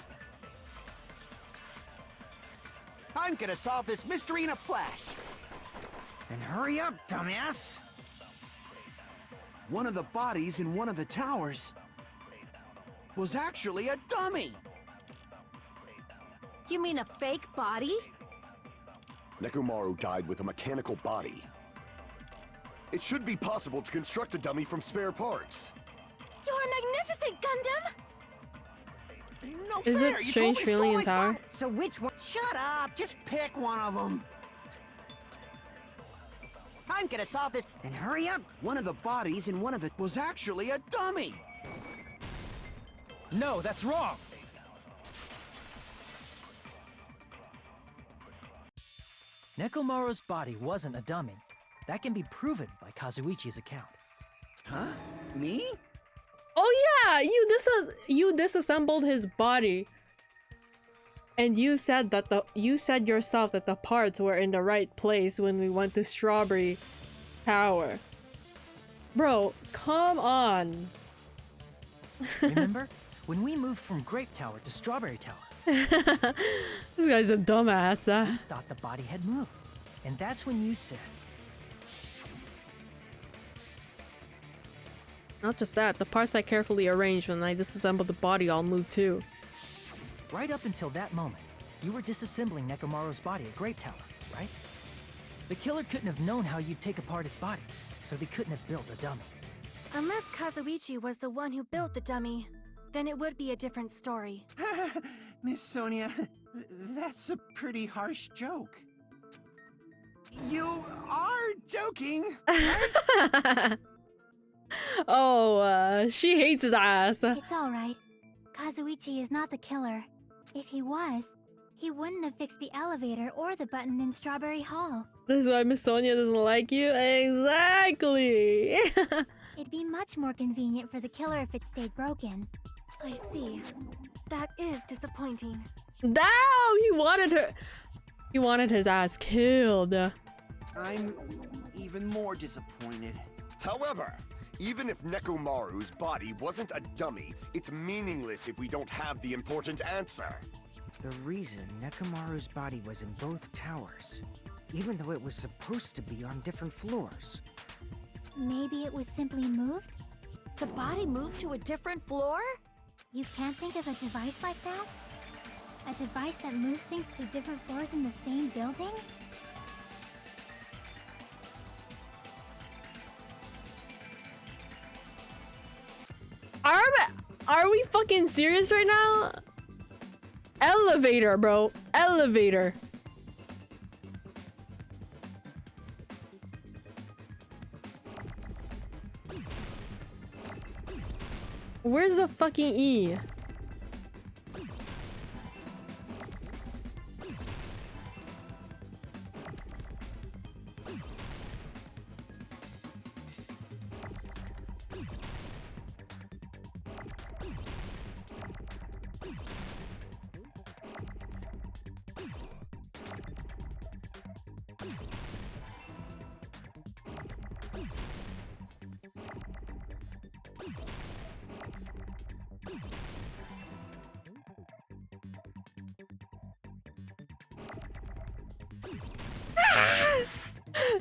I'm gonna solve this mystery in a flash. Then hurry up, dumbass! One of the bodies in one of the towers was actually a dummy. You mean a fake body? Nekomaru died with a mechanical body. It should be possible to construct a dummy from spare parts. You're magnificent, Gundam! No Is fair! it You Strange totally stole Feeling my in Tower? spot. So which one? Shut up! Just pick one of them. I'm gonna solve this. Then hurry up! One of the bodies in one of the was actually a dummy! No, that's wrong! Nekomaru's body wasn't a dummy. That can be proven by Kazuichi's account. Huh? Me? Oh yeah, you disassembled his body, and you said that you said yourself that the parts were in the right place when we went to Strawberry Tower. Bro, come on. Remember? When we moved from Grape Tower to Strawberry Tower, This guy's a dumbass. we thought the body had moved. And that's when you said, Not just that, the parts I carefully arranged when I disassembled the body all moved too. right up until that moment, you were disassembling Nekomaru's body at Grape Tower, right? The killer couldn't have known how you'd take apart his body, so they couldn't have built a dummy. Unless Kazuichi was the one who built the dummy, then it would be a different story. Miss Sonia, that's a pretty harsh joke. You are joking, right? Oh, she hates his ass. It's alright. Kazuichi is not the killer. If he was, he wouldn't have fixed the elevator or the button in Strawberry Hall. This is why Miss Sonia doesn't like you? Exactly! It'd be much more convenient for the killer if it stayed broken. I see. That is disappointing. Damn! He wanted his ass killed. I'm even more disappointed. However, even if Nekomaru's body wasn't a dummy, it's meaningless if we don't have the important answer. The reason Nekomaru's body was in both towers, even though it was supposed to be on different floors. Maybe it was simply moved? The body moved to a different floor? You can't think of a device like that? A device that moves things to different floors in the same building? Are we fucking serious right now? Elevator, bro. Elevator. Where's the fucking E?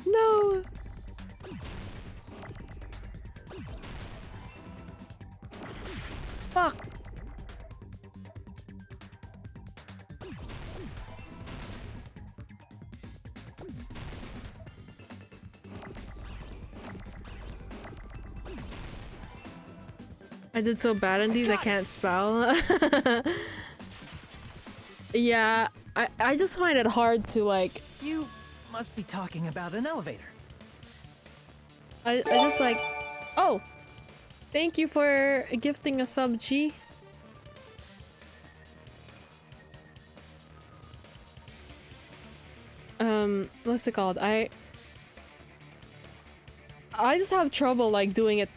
No. Fuck. I did so bad in these I can't spell. Yeah, I just find it hard to like You must be talking about an elevator. I just like, oh, thank you for gifting a sub, G. What's it called? I just have trouble like doing it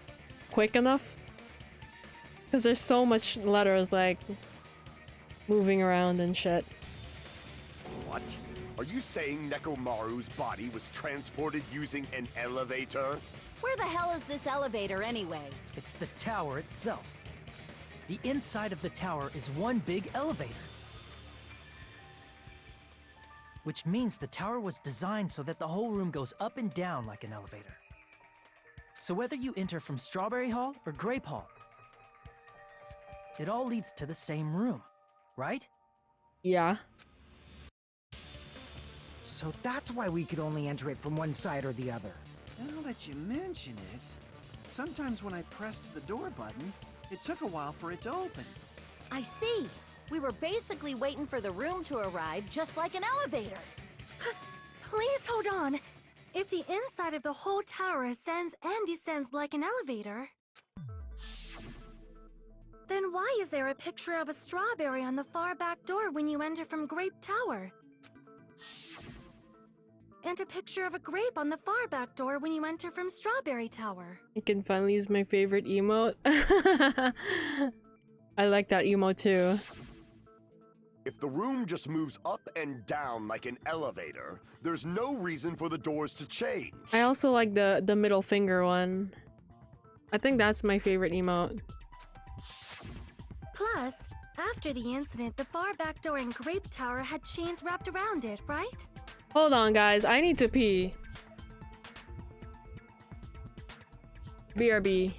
quick enough because there's so much letters like moving around and shit. What? Are you saying Nekomaru's body was transported using an elevator? Where the hell is this elevator anyway? It's the tower itself. The inside of the tower is one big elevator. Which means the tower was designed so that the whole room goes up and down like an elevator. So whether you enter from Strawberry Hall or Grape Hall, it all leads to the same room, right? Yeah. So that's why we could only enter it from one side or the other. Now that you mention it, sometimes when I pressed the door button, it took a while for it to open. I see. We were basically waiting for the room to arrive, just like an elevator. Please hold on. If the inside of the whole tower ascends and descends like an elevator, then why is there a picture of a strawberry on the far back door when you enter from Grape Tower? And a picture of a grape on the far back door when you enter from Strawberry Tower. I can finally use my favorite emote. I like that emote too. If the room just moves up and down like an elevator, there's no reason for the doors to change. I also like the middle finger one. I think that's my favorite emote. Plus, after the incident, the far back door in Grape Tower had chains wrapped around it, right? Hold on, guys. I need to pee. BRB.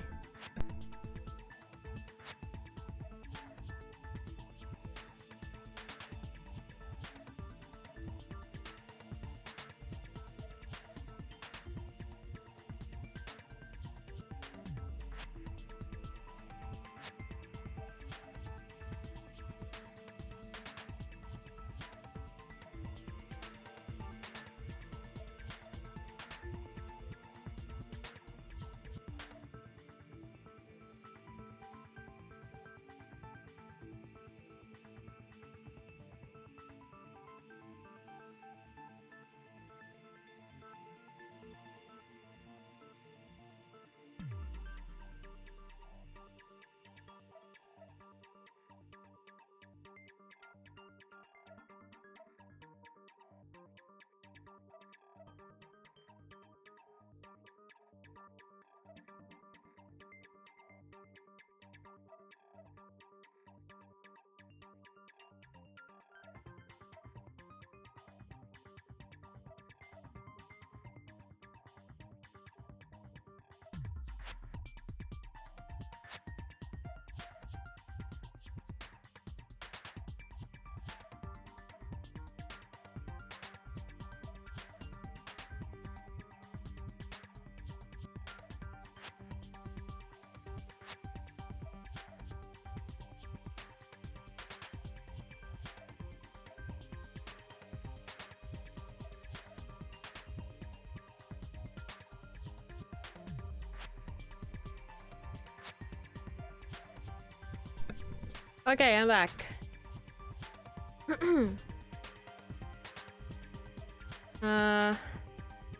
Okay, I'm back.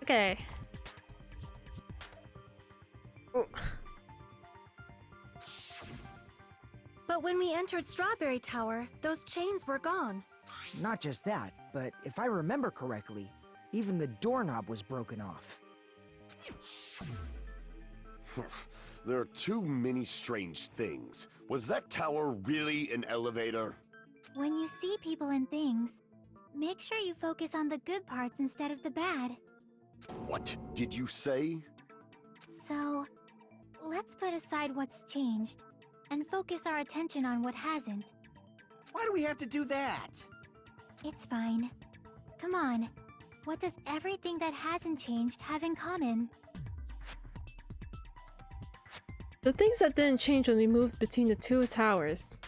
Okay. Ooh. But when we entered Strawberry Tower, those chains were gone. Not just that, but if I remember correctly, even the doorknob was broken off. There are too many strange things. Was that tower really an elevator? When you see people and things, make sure you focus on the good parts instead of the bad. What did you say? So, let's put aside what's changed and focus our attention on what hasn't. Why do we have to do that? It's fine. Come on. What does everything that hasn't changed have in common? The things that didn't change when we moved between the two towers.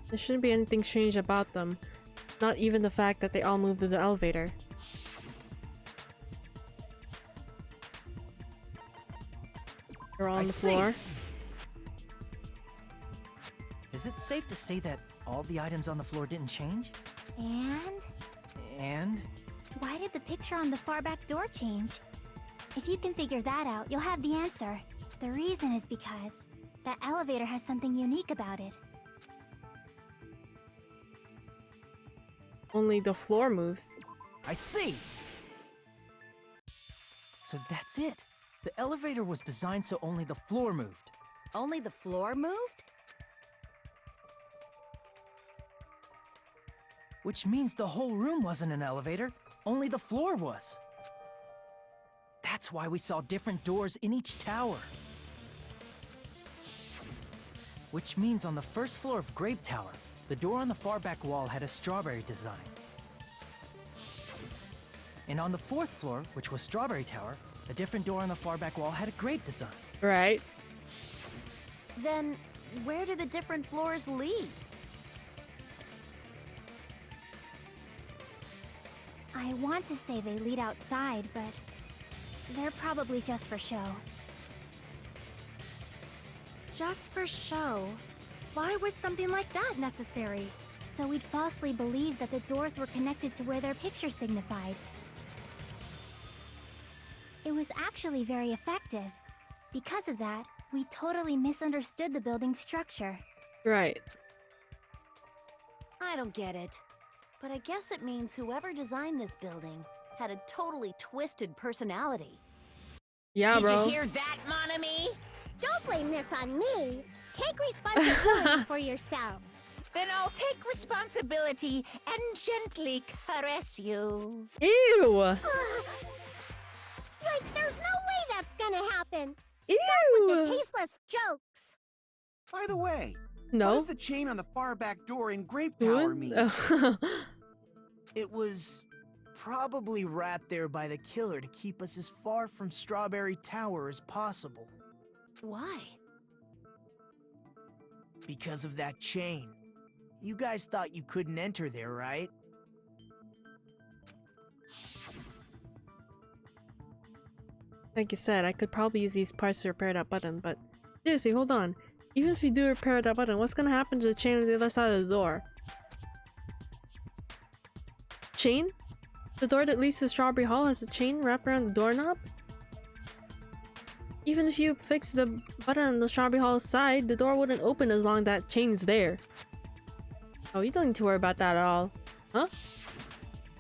There shouldn't be anything strange about them. Not even the fact that they all moved to the elevator. They're all on the floor. Is it safe to say that all the items on the floor didn't change? And? And? Why did the picture on the far back door change? If you can figure that out, you'll have the answer. The reason is because that elevator has something unique about it. Only the floor moves. I see! So that's it. The elevator was designed so only the floor moved. Only the floor moved? Which means the whole room wasn't an elevator, only the floor was. That's why we saw different doors in each tower. Which means on the first floor of Grape Tower, the door on the far back wall had a strawberry design. And on the fourth floor, which was Strawberry Tower, a different door on the far back wall had a grape design. Right. Then, where do the different floors lead? I want to say they lead outside, but they're probably just for show. Just for show? Why was something like that necessary? So we'd falsely believe that the doors were connected to where their picture signified. It was actually very effective. Because of that, we totally misunderstood the building's structure. Right. I don't get it. But I guess it means whoever designed this building had a totally twisted personality. Yeah, Did bro. you hear that, Monami? Don't blame this on me. Take responsibility for yourself. Then I'll take responsibility and gently caress you. Ew! Like, there's no way that's gonna happen. Ew! Stop with the tasteless jokes. By the way, what No? does the chain on the far back door in Grape Tower Doing? mean? It was probably wrapped there by the killer to keep us as far from Strawberry Tower as possible. Why? Because of that chain. You guys thought you couldn't enter there, right? Like you said, I could probably use these parts to repair that button, but seriously, hold on. Even if you do repair that button, what's gonna happen to the chain on the other side of the door? Chain? The door that leads to Strawberry Hall has a chain wrapped around the doorknob? Even if you fix the button on the Strawberry Hall side, the door wouldn't open as long as that chain's there. Oh, you don't need to worry about that at all. Huh?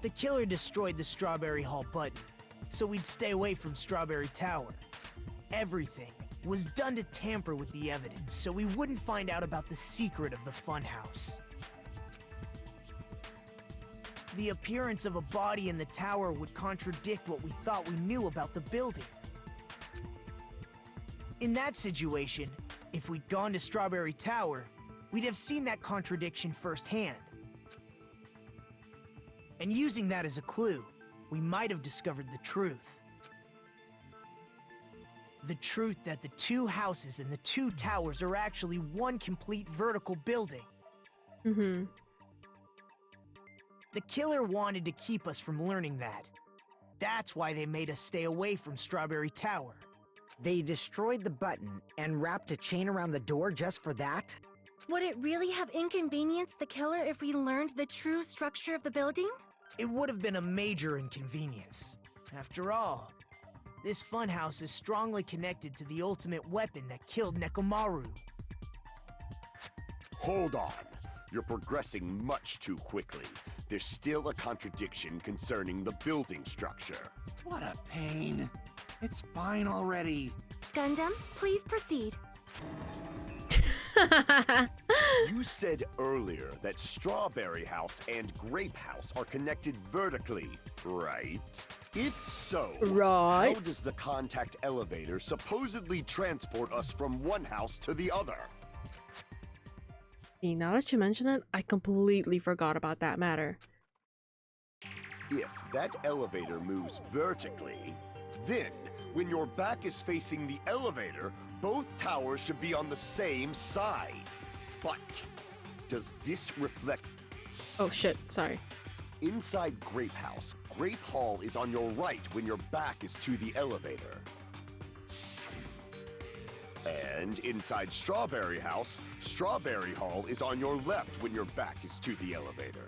The killer destroyed the Strawberry Hall button, so we'd stay away from Strawberry Tower. Everything was done to tamper with the evidence, so we wouldn't find out about the secret of the funhouse. The appearance of a body in the tower would contradict what we thought we knew about the building. In that situation, if we'd gone to Strawberry Tower, we'd have seen that contradiction firsthand. And using that as a clue, we might have discovered the truth. The truth that the two houses and the two towers are actually one complete vertical building. Mm-hmm. The killer wanted to keep us from learning that. That's why they made us stay away from Strawberry Tower. They destroyed the button and wrapped a chain around the door just for that? Would it really have inconvenienced the killer if we learned the true structure of the building? It would have been a major inconvenience. After all, this funhouse is strongly connected to the ultimate weapon that killed Nekomaru. Hold on. You're progressing much too quickly. There's still a contradiction concerning the building structure. What a pain. It's fine already. Gundam, please proceed. You said earlier that Strawberry House and Grape House are connected vertically, right? If so, Right. how does the contact elevator supposedly transport us from one house to the other? See, now that you mention it, I completely forgot about that matter. If that elevator moves vertically, then when your back is facing the elevator, both towers should be on the same side. But does this reflect Oh shit, sorry. inside Grape House? Grape Hall is on your right when your back is to the elevator. And inside Strawberry House, Strawberry Hall is on your left when your back is to the elevator.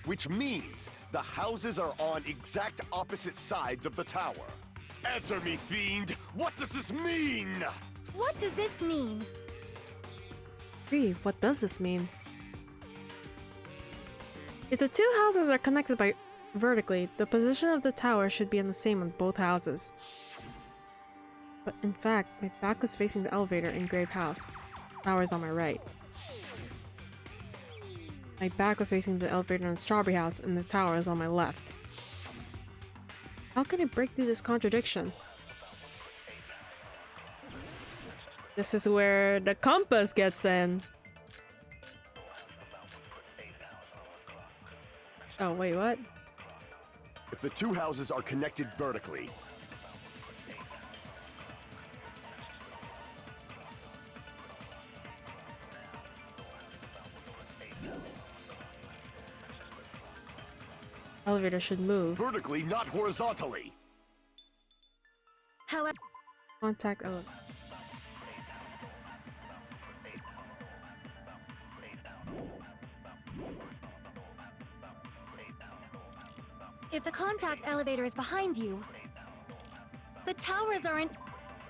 Which means the houses are on exact opposite sides of the tower. Answer me, fiend! What does this mean? What does this mean? Grieve, what does this mean? If the two houses are connected by vertically, the position of the tower should be the same on both houses. But in fact, my back was facing the elevator in Grape House. Tower is on my right. My back was facing the elevator in the Strawberry House, and the tower is on my left. How can I break through this contradiction? This is where the compass gets in. Oh, wait, what? If the two houses are connected vertically, Elevator should move. vertically, not horizontally. However, Contact elevator. if the contact elevator is behind you, the towers are in.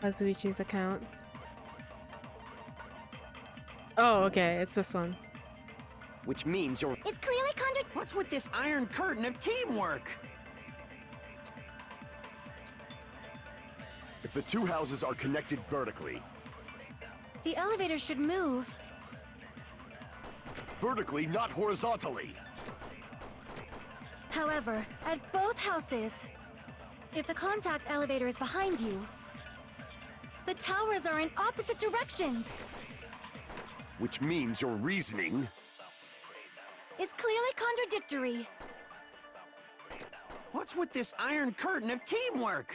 Kazuichi's account. Oh, okay, it's this one. Which means you're. It's clearly What's with this iron curtain of teamwork? If the two houses are connected vertically, The elevator should move. vertically, not horizontally. However, at both houses, if the contact elevator is behind you, the towers are in opposite directions. Which means your reasoning. It's clearly contradictory. What's with this iron curtain of teamwork?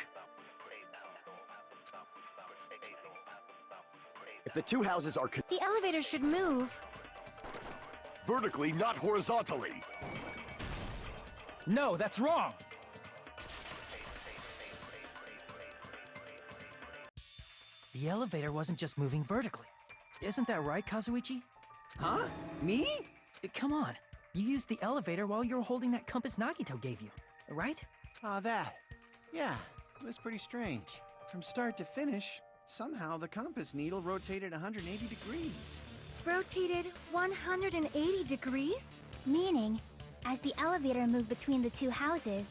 If the two houses are The elevator should move. vertically, not horizontally. No, that's wrong! The elevator wasn't just moving vertically. Isn't that right, Kazuichi? Huh? Me? Come on. You used the elevator while you were holding that compass Nagito gave you, right? Ah, that. Yeah, it was pretty strange. From start to finish, somehow the compass needle rotated 180 degrees. Rotated 180 degrees? Meaning, as the elevator moved between the two houses,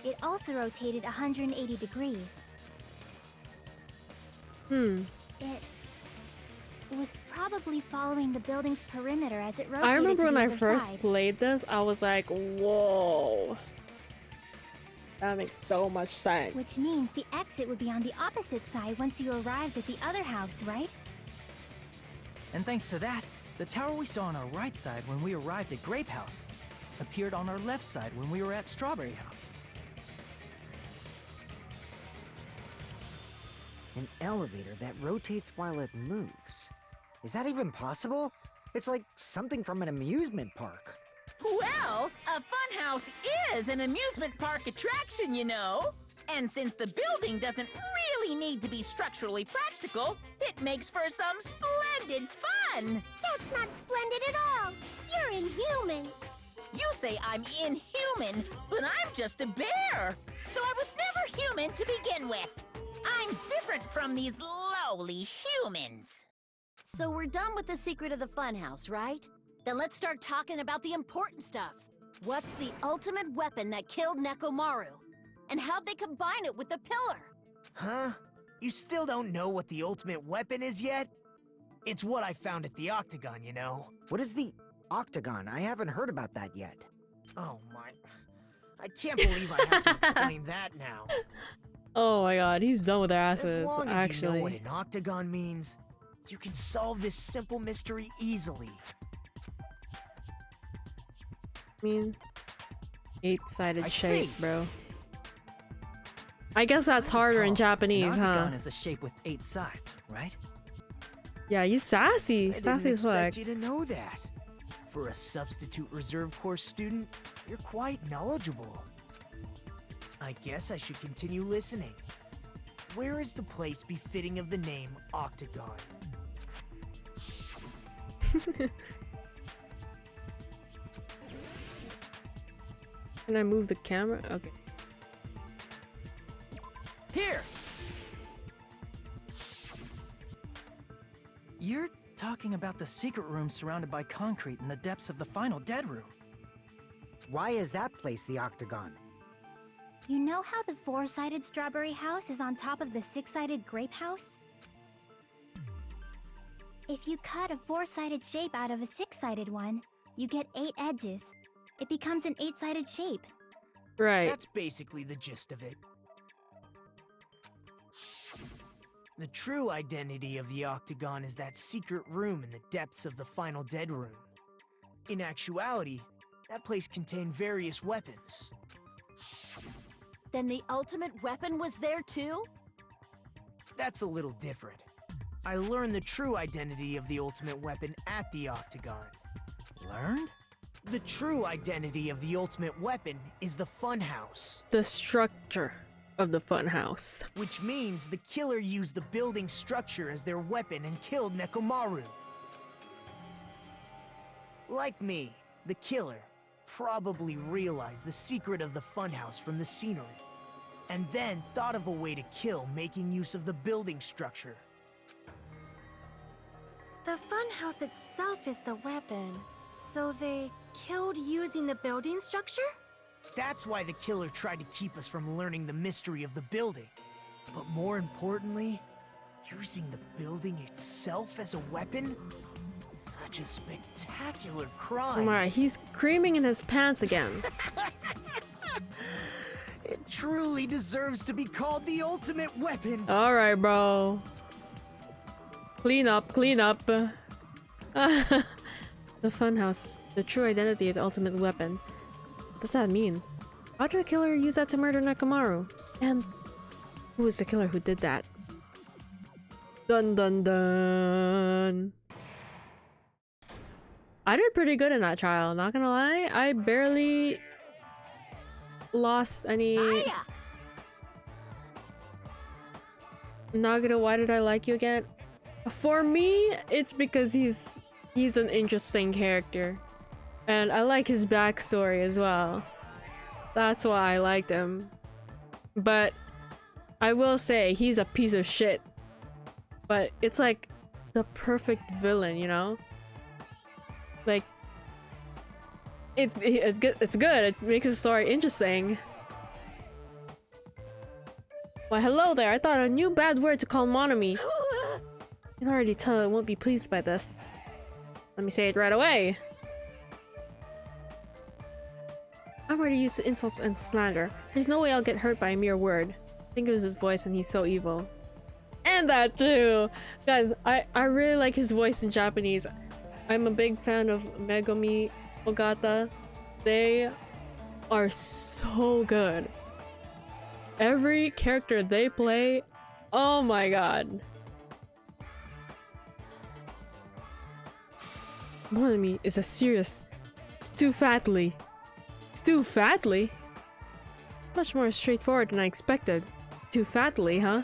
it also rotated 180 degrees. It was probably following the building's perimeter as it rotated I remember to when the I other first side. played this, I was like, whoa. That makes so much sense. Which means the exit would be on the opposite side once you arrived at the other house, right? And thanks to that, the tower we saw on our right side when we arrived at Grape House appeared on our left side when we were at Strawberry House. An elevator that rotates while it moves. Is that even possible? It's like something from an amusement park. Well, a funhouse is an amusement park attraction, you know. And since the building doesn't really need to be structurally practical, it makes for some splendid fun. That's not splendid at all. You're inhuman. You say I'm inhuman, but I'm just a bear. So I was never human to begin with. I'm different from these lowly humans. So we're done with the secret of the funhouse, right? Then let's start talking about the important stuff. What's the ultimate weapon that killed Nekomaru? And how'd they combine it with the pillar? Huh? You still don't know what the ultimate weapon is yet? It's what I found at the Octagon, you know. What is the Octagon? I haven't heard about that yet. Oh my... I can't believe I have to explain that now. Oh my god, he's done with their asses, As long as actually. you know what an octagon means, you can solve this simple mystery easily. I mean, 8-sided I shape, see. bro. I guess that's harder in Recall, Japanese, an huh? octagon is a shape with 8 sides, right? Yeah, he's sassy. I Sassy didn't as fuck. expect you to know that. For a substitute reserve course student, you're quite knowledgeable. I guess I should continue listening. Where is the place befitting of the name Octagon? Can I move the camera? Okay. Here! You're talking about the secret room surrounded by concrete in the depths of the final dead room. Why is that place the Octagon? You know how the 4-sided strawberry house is on top of the 6-sided grape house? If you cut a 4-sided shape out of a 6-sided one, you get 8 edges. It becomes an 8-sided shape. Right. That's basically the gist of it. The true identity of the octagon is that secret room in the depths of the final dead room. In actuality, that place contained various weapons. Then the ultimate weapon was there too? That's a little different. I learned the true identity of the ultimate weapon at the octagon. Learned? The true identity of the ultimate weapon is the funhouse. The structure of the funhouse. Which means the killer used the building structure as their weapon and killed Nekomaru. Like me, the killer probably realized the secret of the funhouse from the scenery, and then thought of a way to kill making use of the building structure. The funhouse itself is the weapon, so they killed using the building structure? That's why the killer tried to keep us from learning the mystery of the building. But more importantly, using the building itself as a weapon? Such a spectacular crime. Alright, he's creaming in his pants again. It truly deserves to be called the ultimate weapon. Alright, bro. Clean up, clean up. The funhouse, the true identity of the ultimate weapon. What does that mean? How did the killer use that to murder Nekomaru? And who is the killer who did that? Dun dun dun. I did pretty good in that trial, not gonna lie. I barely lost any. Nagito, why did I like you again? For me, it's because he's an interesting character. And I like his backstory as well. That's why I liked him. But I will say, he's a piece of shit. But it's like the perfect villain, you know? Like, it's good. It makes the story interesting. Why, hello there. I thought a new bad word to call Monami. You can already tell I won't be pleased by this. Let me say it right away. I'm ready to use insults and slander. There's no way I'll get hurt by a mere word. I think it was his voice and he's so evil. And that too! Guys, I really like his voice in Japanese. I'm a big fan of Megumi Ogata. They are so good. Every character they play, oh my god. Monami is a serious. It's too fatly. It's too fatly? Much more straightforward than I expected. Too fatly, huh?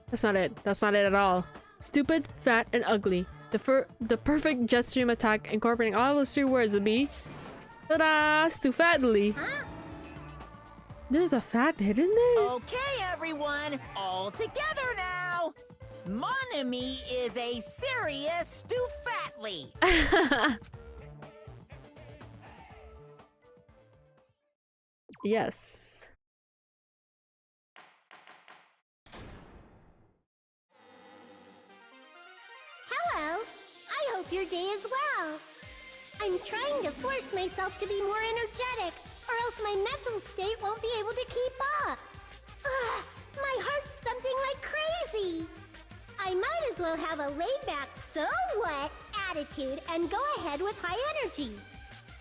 That's not it. That's not it at all. Stupid, fat, and ugly. The perfect jet stream attack incorporating all those 3 words would be... Ta-da! Too fatly. Huh? There's a fact hidden there? Okay, everyone, all together now. Monami is a serious Stoufatly. Yes. Hello. I hope your day is well. I'm trying to force myself to be more energetic, or else my mental state won't be able to keep up. Ugh, my heart's thumping like crazy. I might as well have a laid-back, so what attitude and go ahead with high energy.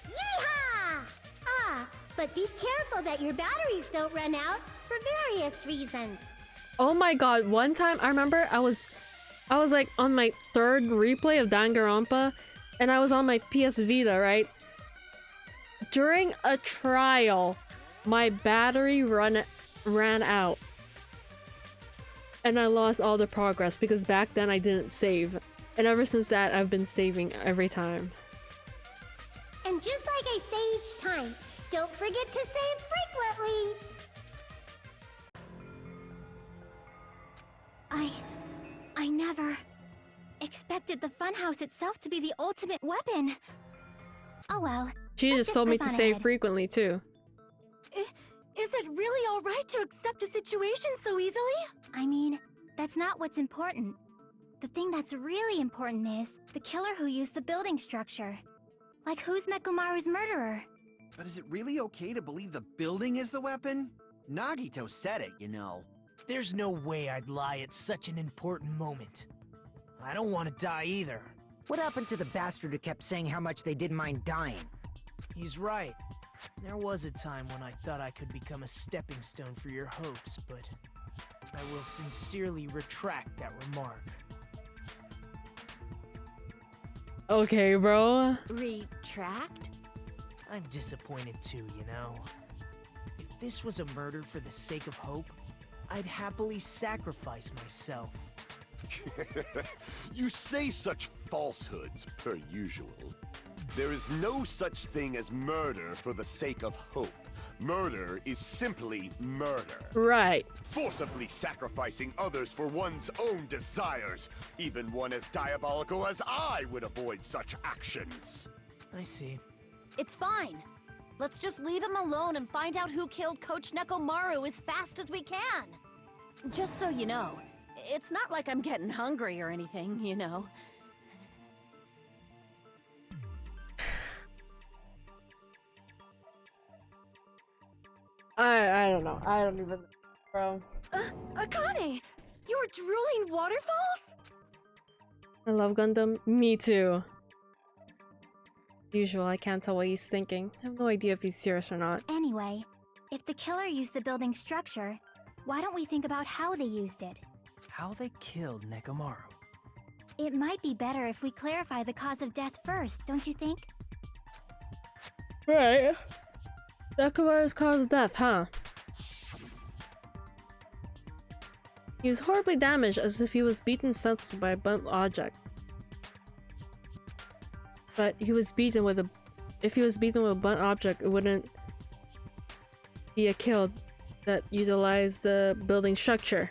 Yeehaw! Ah, but be careful that your batteries don't run out for various reasons. Oh my god, one time I remember I was like on my 3rd replay of Danganronpa and I was on my PS Vita, right? During a trial, my battery ran out. And I lost all the progress because back then I didn't save. And ever since that, I've been saving every time. And just like I say each time, don't forget to save frequently. I never expected the funhouse itself to be the ultimate weapon. Oh well. She just told me to save frequently too. Is it really alright to accept a situation so easily? I mean, that's not what's important. The thing that's really important is the killer who used the building structure. Like, who's Nekomaru's murderer? But is it really okay to believe the building is the weapon? Nagito said it, you know. There's no way I'd lie at such an important moment. I don't want to die either. What happened to the bastard who kept saying how much they didn't mind dying? He's right. There was a time when I thought I could become a stepping stone for your hopes, but I will sincerely retract that remark. Okay, bro. Retract? I'm disappointed too, you know. If this was a murder for the sake of hope, I'd happily sacrifice myself. You say such falsehoods, per usual. There is no such thing as murder for the sake of hope. Murder is simply murder. Right. Forcibly sacrificing others for one's own desires. Even one as diabolical as I would avoid such actions. I see. It's fine. Let's just leave him alone and find out who killed Coach Nekomaru as fast as we can. Just so you know, it's not like I'm getting hungry or anything, you know. I don't know. I don't even, bro. Akane! You were drooling waterfalls? I love Gundam. Me too. Usual, I can't tell what he's thinking. I have no idea if he's serious or not. Anyway, if the killer used the building structure, why don't we think about how they used it? How they killed Nekomaru. It might be better if we clarify the cause of death first, don't you think? Right. Nekomaru's cause of death, huh? He was horribly damaged as if he was beaten senseless by a blunt object. But he was beaten with a... If he was beaten with a blunt object, it wouldn't be a kill that utilized the building structure.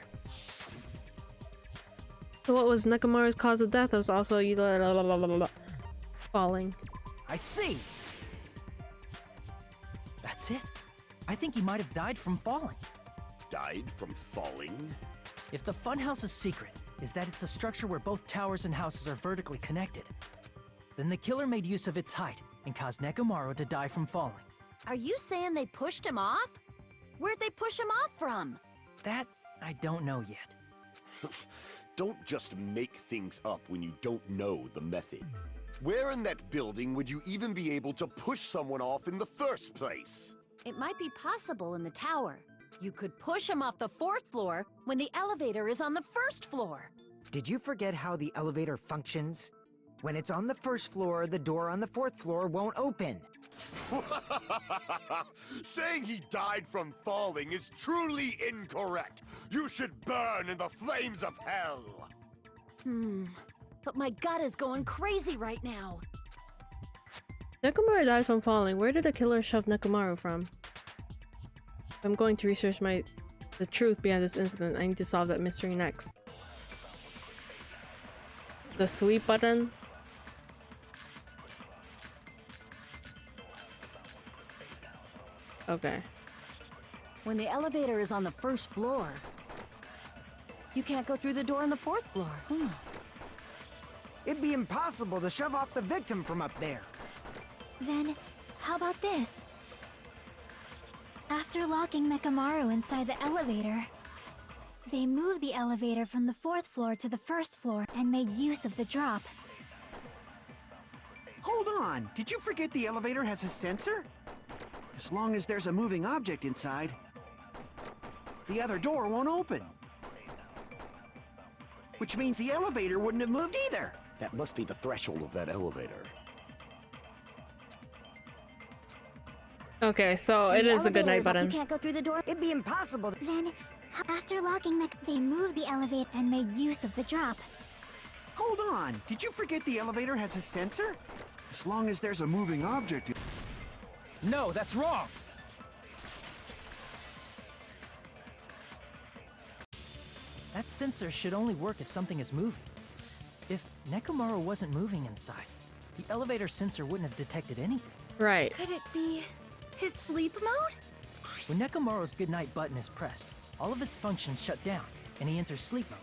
So what was Nekomaru's cause of death? It was also falling. I see! That's it? I think he might have died from falling. Died from falling? If the funhouse's secret is that it's a structure where both towers and houses are vertically connected, then the killer made use of its height and caused Nekomaru to die from falling. Are you saying they pushed him off? Where'd they push him off from? That, I don't know yet. Don't just make things up when you don't know the method. Where in that building would you even be able to push someone off in the first place? It might be possible in the tower. You could push him off the 4th floor when the elevator is on the 1st floor. Did you forget how the elevator functions? When it's on the 1st floor, the door on the 4th floor won't open. Saying he died from falling is truly incorrect. You should burn in the flames of hell. But my gut is going crazy right now. Nekomaru died from falling. Where did the killer shove Nekomaru from? I'm going to research the truth behind this incident. I need to solve that mystery next. The sleep button? Okay. When the elevator is on the 1st floor, you can't go through the door on the 4th floor. It'd be impossible to shove off the victim from up there. Then, how about this? After locking Nekomaru inside the elevator, they moved the elevator from the 4th floor to the 1st floor and made use of the drop. Hold on, did you forget the elevator has a sensor? As long as there's a moving object inside, the other door won't open. Which means the elevator wouldn't have moved either. That must be the threshold of that elevator. Okay, so it is the good night button. You can't go through the door. It'd be impossible to... Then, after locking they moved the elevator and made use of the drop. Hold on, did you forget the elevator has a sensor? As long as there's a moving object... No, that's wrong! That sensor should only work if something is moving. If Nekomaru wasn't moving inside, the elevator sensor wouldn't have detected anything. Right. Could it be his sleep mode? When Nekomaru's goodnight button is pressed, all of his functions shut down, and he enters sleep mode.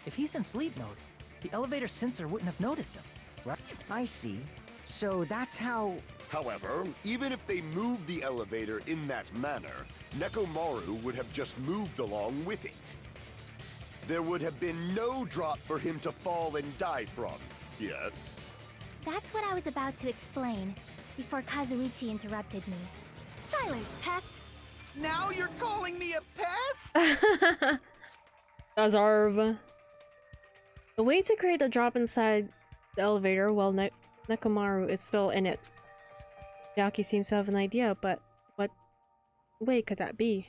If he's in sleep mode, the elevator sensor wouldn't have noticed him, right? I see. So that's how... However, even if they moved the elevator in that manner, Nekomaru would have just moved along with it. There would have been no drop for him to fall and die from. Yes? That's what I was about to explain, before Kazuichi interrupted me. Silence, pest! Now you're calling me a pest? Deserve. The way to create a drop inside the elevator while Nekomaru is still in it. Yaki seems to have an idea, but what way could that be?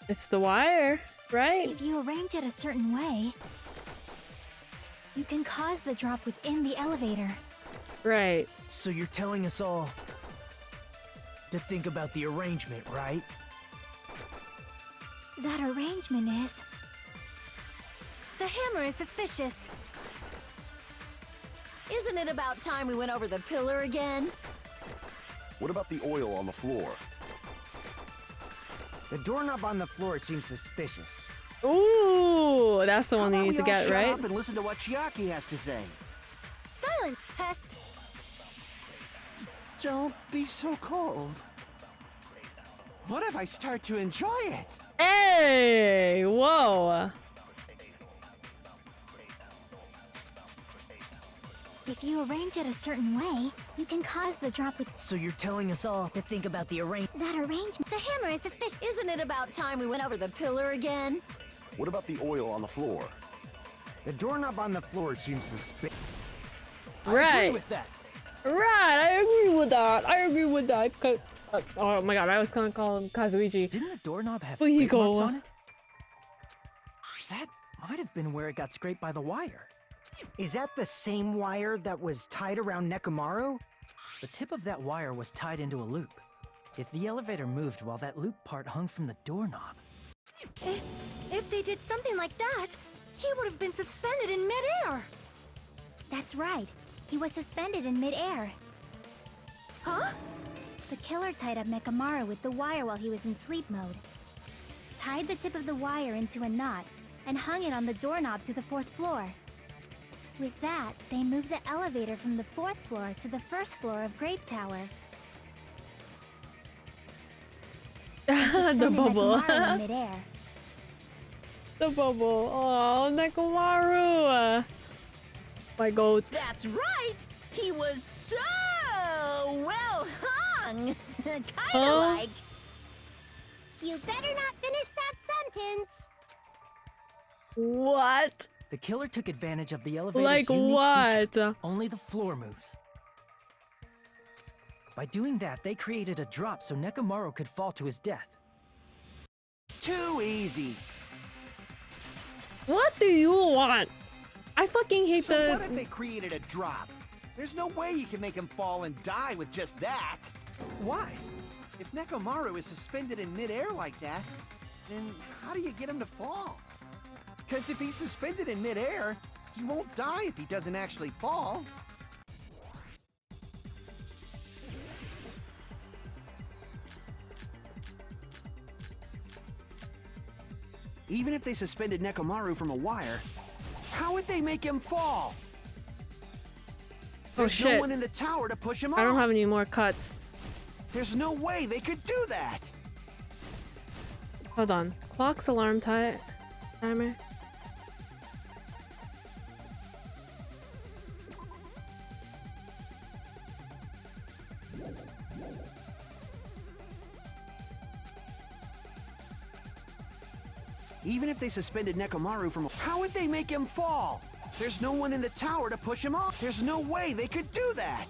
It's the wire, right? If you arrange it a certain way, you can cause the drop within the elevator. Right. So you're telling us all to think about the arrangement, right? That arrangement is... The hammer is suspicious. Isn't it about time we went over the pillar again? What about the oil on the floor? The doorknob on the floor seems suspicious. Ooh, that's the one How you about need to we all get, shut right? up and listen to what Chiaki has to say. Silence, pest! Don't be so cold. What if I start to enjoy it? Hey, whoa. If you arrange it a certain way, you can cause the drop with... So you're telling us all to think about the arrangement. That arrangement... The hammer is suspicious. Isn't it about time we went over the pillar again? What about the oil on the floor? The doorknob on the floor seems suspicious. I agree Right. with that. Right, I agree with that. I agree with that. Oh my god, I was gonna call him Kazuichi. Didn't the doorknob have There you scrape marks go. on it? That might have been where it got scraped by the wire. Is that the same wire that was tied around Nekomaru? The tip of that wire was tied into a loop. If the elevator moved while that loop part hung from the doorknob... If they did something like that, he would have been suspended in midair! That's right. He was suspended in midair. Huh? The killer tied up Nekomaru with the wire while he was in sleep mode. Tied the tip of the wire into a knot, and hung it on the doorknob to the 4th floor. With that, they moved the elevator from the 4th floor to the 1st floor of Grape Tower. The Suspended bubble. Nekomaru in midair. The bubble. Oh, Nekomaru. My goat. That's right! He was so well hung! Kinda Huh? like... You better not finish that sentence. What? The killer took advantage of the elevator's Like unique what? feature. Only the floor moves. By doing that, they created a drop so Nekomaru could fall to his death. Too easy. What do you want? I fucking hate So the... what if they created a drop? There's no way you can make him fall and die with just that. Why? If Nekomaru is suspended in midair like that, then how do you get him to fall? Because if he's suspended in midair, he won't die if he doesn't actually fall. Even if they suspended Nekomaru from a wire, how would they make him fall? Oh There's shit. no one in the tower to push him off. I don't have any more cuts. There's no way they could do that. Hold on. Clock's alarm timer. Even if they suspended Nekomaru from... How would they make him fall? There's no one in the tower to push him off. There's no way they could do that.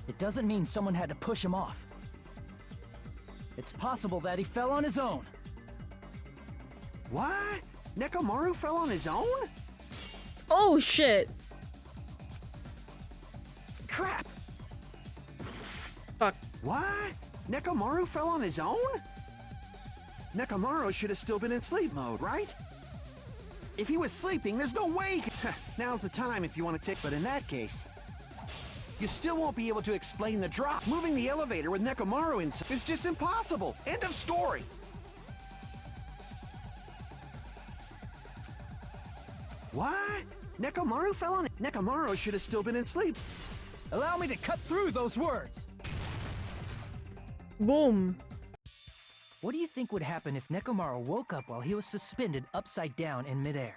It doesn't mean someone had to push him off. It's possible that he fell on his own. What? Nekomaru fell on his own? Oh shit. Crap. Fuck. What? Nekomaru fell on his own? Nekomaru should have still been in sleep mode, right? If he was sleeping, there's no way. Now's the time if you want to take. But in that case, you still won't be able to explain the drop. Moving the elevator with Nekomaru inside is just impossible. End of story. What? Nekomaru fell on it. Nekomaru should have still been asleep. Allow me to cut through those words. Boom. What do you think would happen if Nekomaru woke up while he was suspended upside down in midair?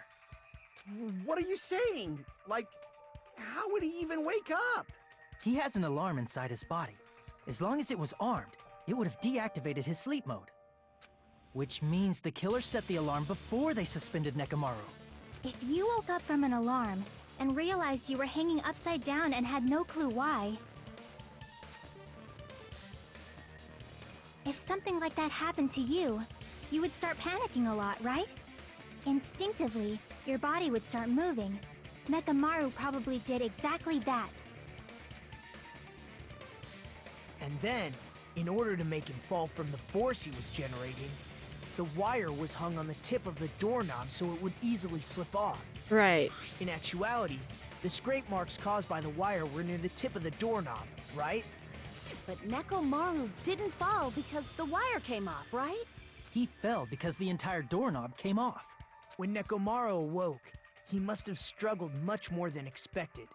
What are you saying? Like, how would he even wake up? He has an alarm inside his body. As long as it was armed, it would have deactivated his sleep mode. Which means the killer set the alarm before they suspended Nekomaru. If you woke up from an alarm and realized you were hanging upside down and had no clue why... If something like that happened to you, you would start panicking a lot, right? Instinctively, your body would start moving. Nekomaru probably did exactly that. And then, in order to make him fall from the force he was generating, the wire was hung on the tip of the doorknob so it would easily slip off. Right. In actuality, the scrape marks caused by the wire were near the tip of the doorknob, right? But Nekomaru didn't fall because the wire came off, right? He fell because the entire doorknob came off. When Nekomaru awoke, he must have struggled much more than expected,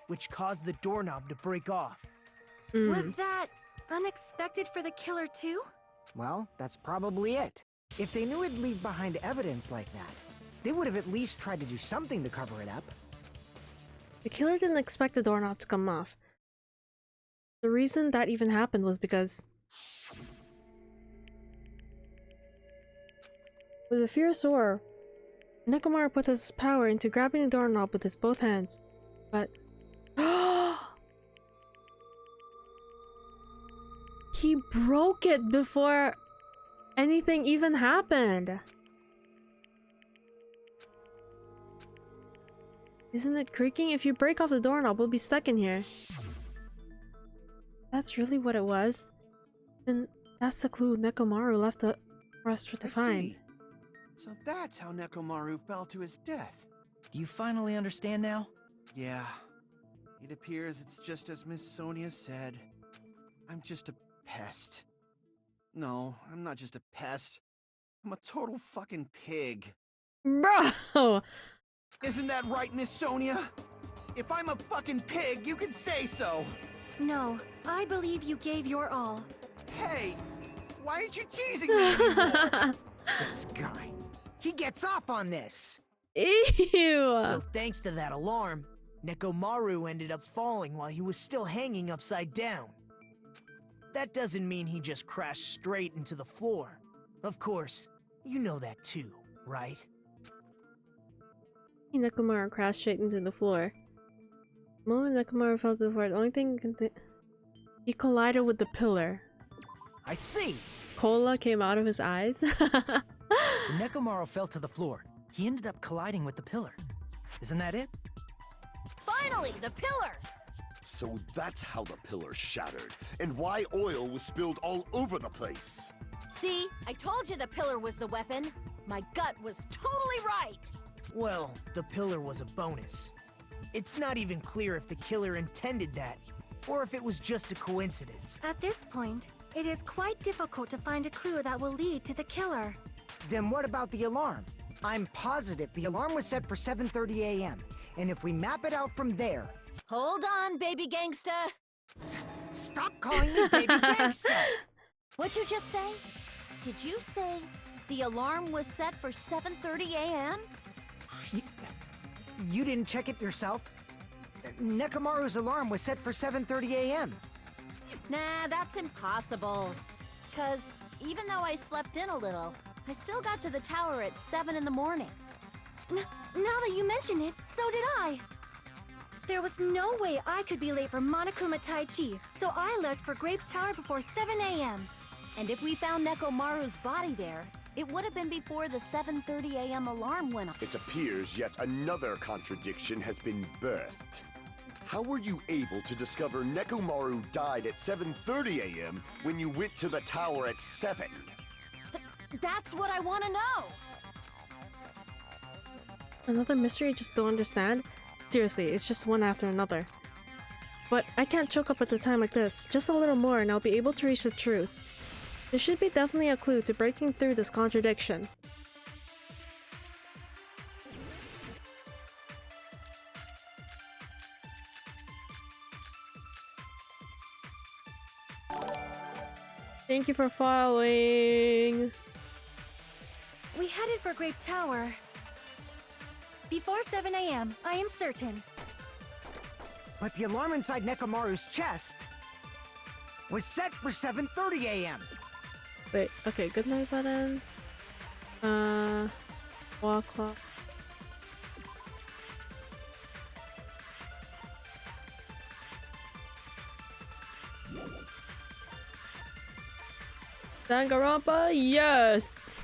which caused the doorknob to break off. Was that unexpected for the killer too? Well, that's probably it. If they knew it'd leave behind evidence like that, they would have at least tried to do something to cover it up. The killer didn't expect the doorknob to come off. The reason that even happened was because with a fierce roar, Nekomaru put his power into grabbing the doorknob with his both hands, but he broke it before anything even happened. Isn't it creaking? If you break off the doorknob, we'll be stuck in here. That's really what it was. Then that's the clue Nekomaru left for us to find. See. So that's how Nekomaru fell to his death. Do you finally understand now? Yeah. It appears it's just as Miss Sonia said. I'm just a pest. No, I'm not just a pest. I'm a total fucking pig. Bro! Isn't that right, Miss Sonia? If I'm a fucking pig, you can say so. No, I believe you gave your all. Hey, why aren't you teasing me anymore? This guy. He gets off on this. Ew! So thanks to that alarm, Nekomaru ended up falling while he was still hanging upside down. That doesn't mean he just crashed straight into the floor. Of course, you know that too, right? Nekomaru crashed straight into the floor. The moment Nekomaru fell to the floor, the only thing he collided with the pillar. I see! Cola came out of his eyes. When Nekomaru fell to the floor, he ended up colliding with the pillar. Isn't that it? Finally, the pillar! So that's how the pillar shattered, and why oil was spilled all over the place. See, I told you the pillar was the weapon. My gut was totally right. Well, the pillar was a bonus. It's not even clear if the killer intended that, or if it was just a coincidence. At this point, it is quite difficult to find a clue that will lead to the killer. Then what about the alarm? I'm positive the alarm was set for 7:30 a.m. And if we map it out from there... Hold on, baby gangsta. Stop calling me baby gangsta! What'd you just say? Did you say the alarm was set for 7:30 a.m.? You didn't check it yourself? Nekomaru's alarm was set for 7:30 a.m. Nah, that's impossible. 'Cause even though I slept in a little, I still got to the tower at 7 in the morning. Now that you mention it, so did I. There was no way I could be late for Monokuma Tai-Chi, so I left for Grape Tower before 7 a.m. And if we found Nekomaru's body there, it would have been before the 7:30 a.m. alarm went off. It appears yet another contradiction has been birthed. How were you able to discover Nekomaru died at 7:30 a.m. when you went to the tower at 7? That's what I want to know! Another mystery I just don't understand? Seriously, it's just one after another. But I can't choke up at the time like this. Just a little more and I'll be able to reach the truth. There should be definitely a clue to breaking through this contradiction. Thank you for following. We headed for Grape Tower. Before 7 a.m., I am certain. But the alarm inside Nekomaru's chest was set for 7:30 a.m. Wait, okay, good night button. Wall clock. Danganronpa, yes!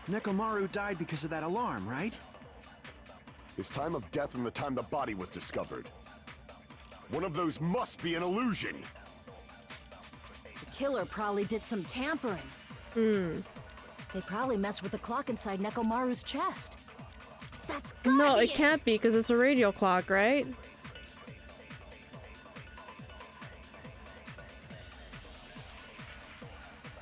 Nekomaru died because of that alarm, right? His time of death and the time the body was discovered. One of those must be an illusion. The killer probably did some tampering. They probably messed with the clock inside Nekomaru's chest. That's gotta No, be it can't be because it's a radio clock, right?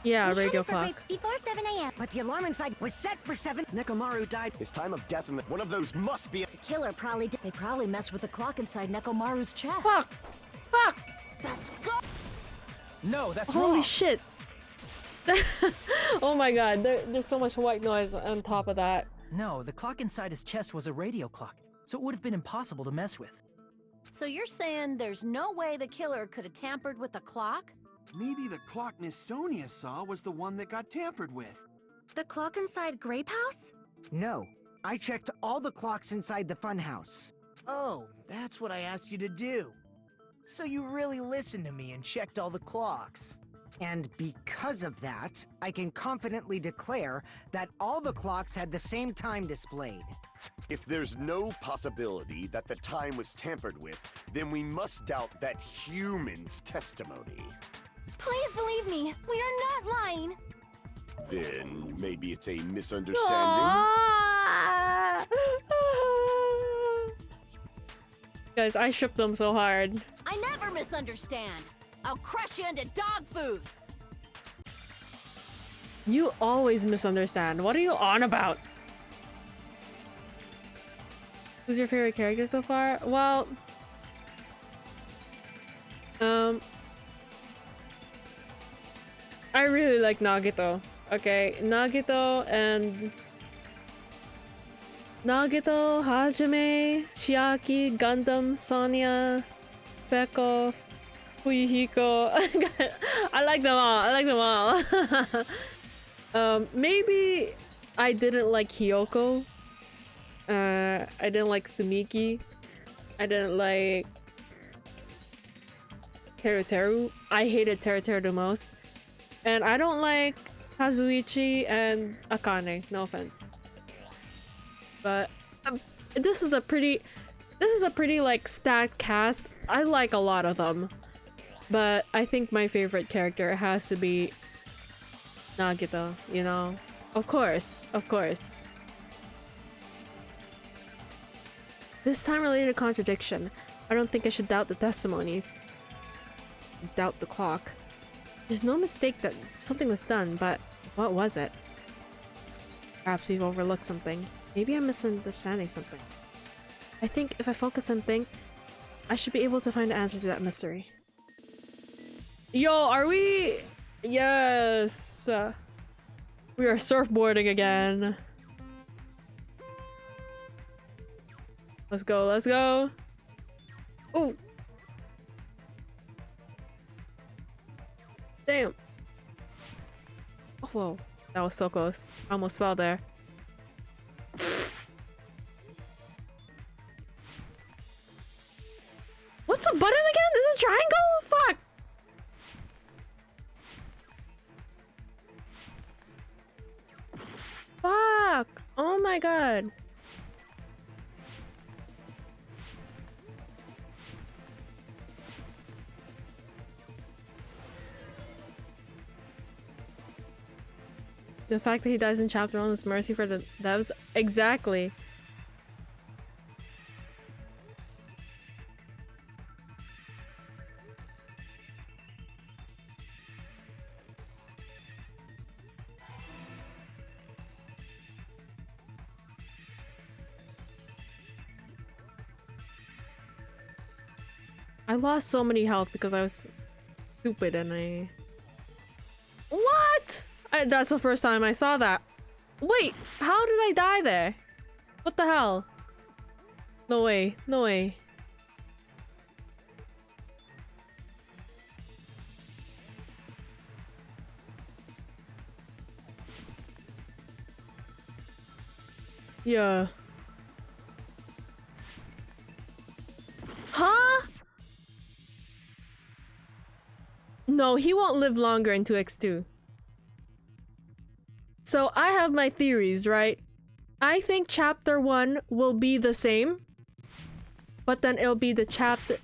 Yeah, We radio headed for clock. Grape before 7 a.m. But the alarm inside was set for 7. Nekomaru died. His time of death and one of those must be. The killer probably did. They probably messed with the clock inside Nekomaru's chest. Fuck! Fuck! That's go. No, that's Holy wrong. shit! Oh my god, there's so much white noise on top of that. No, the clock inside his chest was a radio clock, so it would have been impossible to mess with. So you're saying there's no way the killer could have tampered with the clock? Maybe the clock Miss Sonia saw was the one that got tampered with. The clock inside Grape House? No, I checked all the clocks inside the funhouse. Oh, that's what I asked you to do. So you really listened to me and checked all the clocks. And because of that, I can confidently declare that all the clocks had the same time displayed. If there's no possibility that the time was tampered with, then we must doubt that human's testimony. Please believe me, we are not lying. Then maybe it's a misunderstanding? Aww. Guys, I shook them so hard. I never misunderstand. I'll crush you into dog food. You always misunderstand. What are you on about? Who's your favorite character so far? Well, I really like Nagito. Okay, Nagito, Hajime, Chiaki, Gundam, Sonia, Peko, Fuyuhiko. I like them all. I like them all. Maybe I didn't like Hiyoko. I didn't like Sumiki. I didn't like Teruteru. I hated Teruteru the most. And I don't like Kazuichi and Akane. No offense. But this is a pretty like stacked cast. I like a lot of them. But I think my favorite character has to be Nagito, you know? Of course, of course. This time-related contradiction. I don't think I should doubt the testimonies. Doubt the clock. There's no mistake that something was done, but what was it? Perhaps we've overlooked something. Maybe I'm misunderstanding something. I think if I focus and think, I should be able to find the answer to that mystery. Yo, are we? Yes! We are surfboarding again. Let's go, let's go! Ooh! Damn! Oh, whoa, that was so close. I almost fell there. What's a button again? Is it a triangle? Fuck! Fuck! Oh my god. The fact that he dies in chapter 1 is mercy for the devs. Exactly. I lost so many health because I was stupid and I... What? That's the first time I saw that. Wait, how did I die there? What the hell? No way, no way. Yeah. Huh? No, he won't live longer in 2x2. So I have my theories, right? I think chapter 1 will be the same, but then it'll be the chapter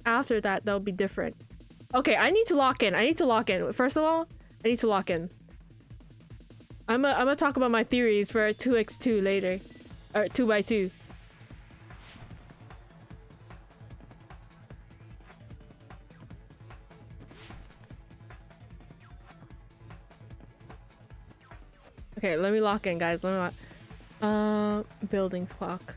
after that that'll be different. Okay, I need to lock in. I need to lock in. First of all, I need to lock in. I'm gonna talk about my theories for 2x2 later. Or 2x2. Okay, let me lock in, guys. Let me lock. Buildings clock.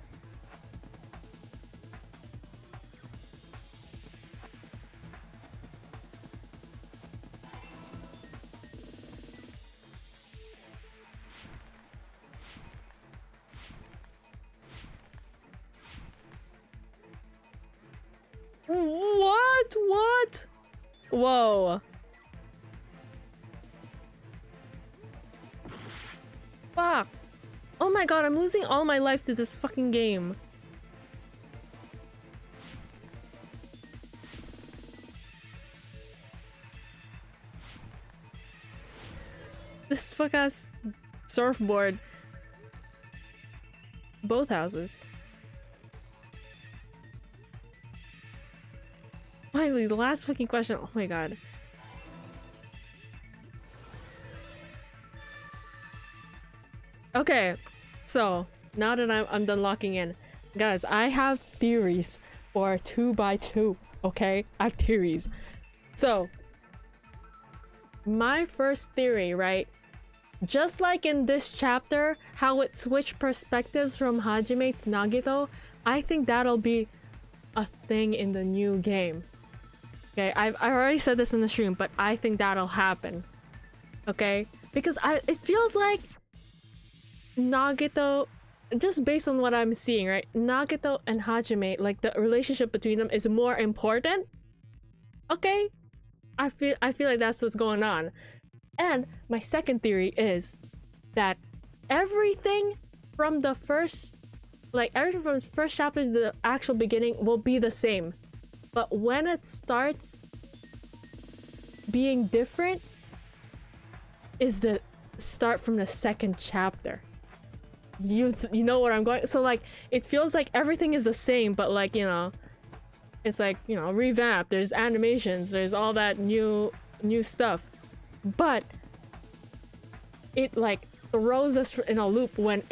What? What? Whoa. Fuck. Oh my god, I'm losing all my life to this fucking game. This fuck ass surfboard. Both houses. Finally, the last fucking question. Oh my god. Okay, so now that I'm done locking in, guys, I have theories for 2x2. Okay, I have theories. So my first theory, right? Just like in this chapter, how it switched perspectives from Hajime to Nagito, I think that'll be a thing in the new game. Okay, I already said this in the stream, but I think that'll happen. Okay, because it feels like Nagito, just based on what I'm seeing, right? Nagito and Hajime, like the relationship between them is more important. Okay, I feel like that's what's going on. And my second theory is that everything from the first, everything from the first chapter to the actual beginning will be the same. But when it starts being different is the start from the second chapter. You know where I'm going? So like, it feels like everything is the same, but like, you know, it's like, you know, revamped. There's animations, there's all that new stuff. But it like throws us in a loop when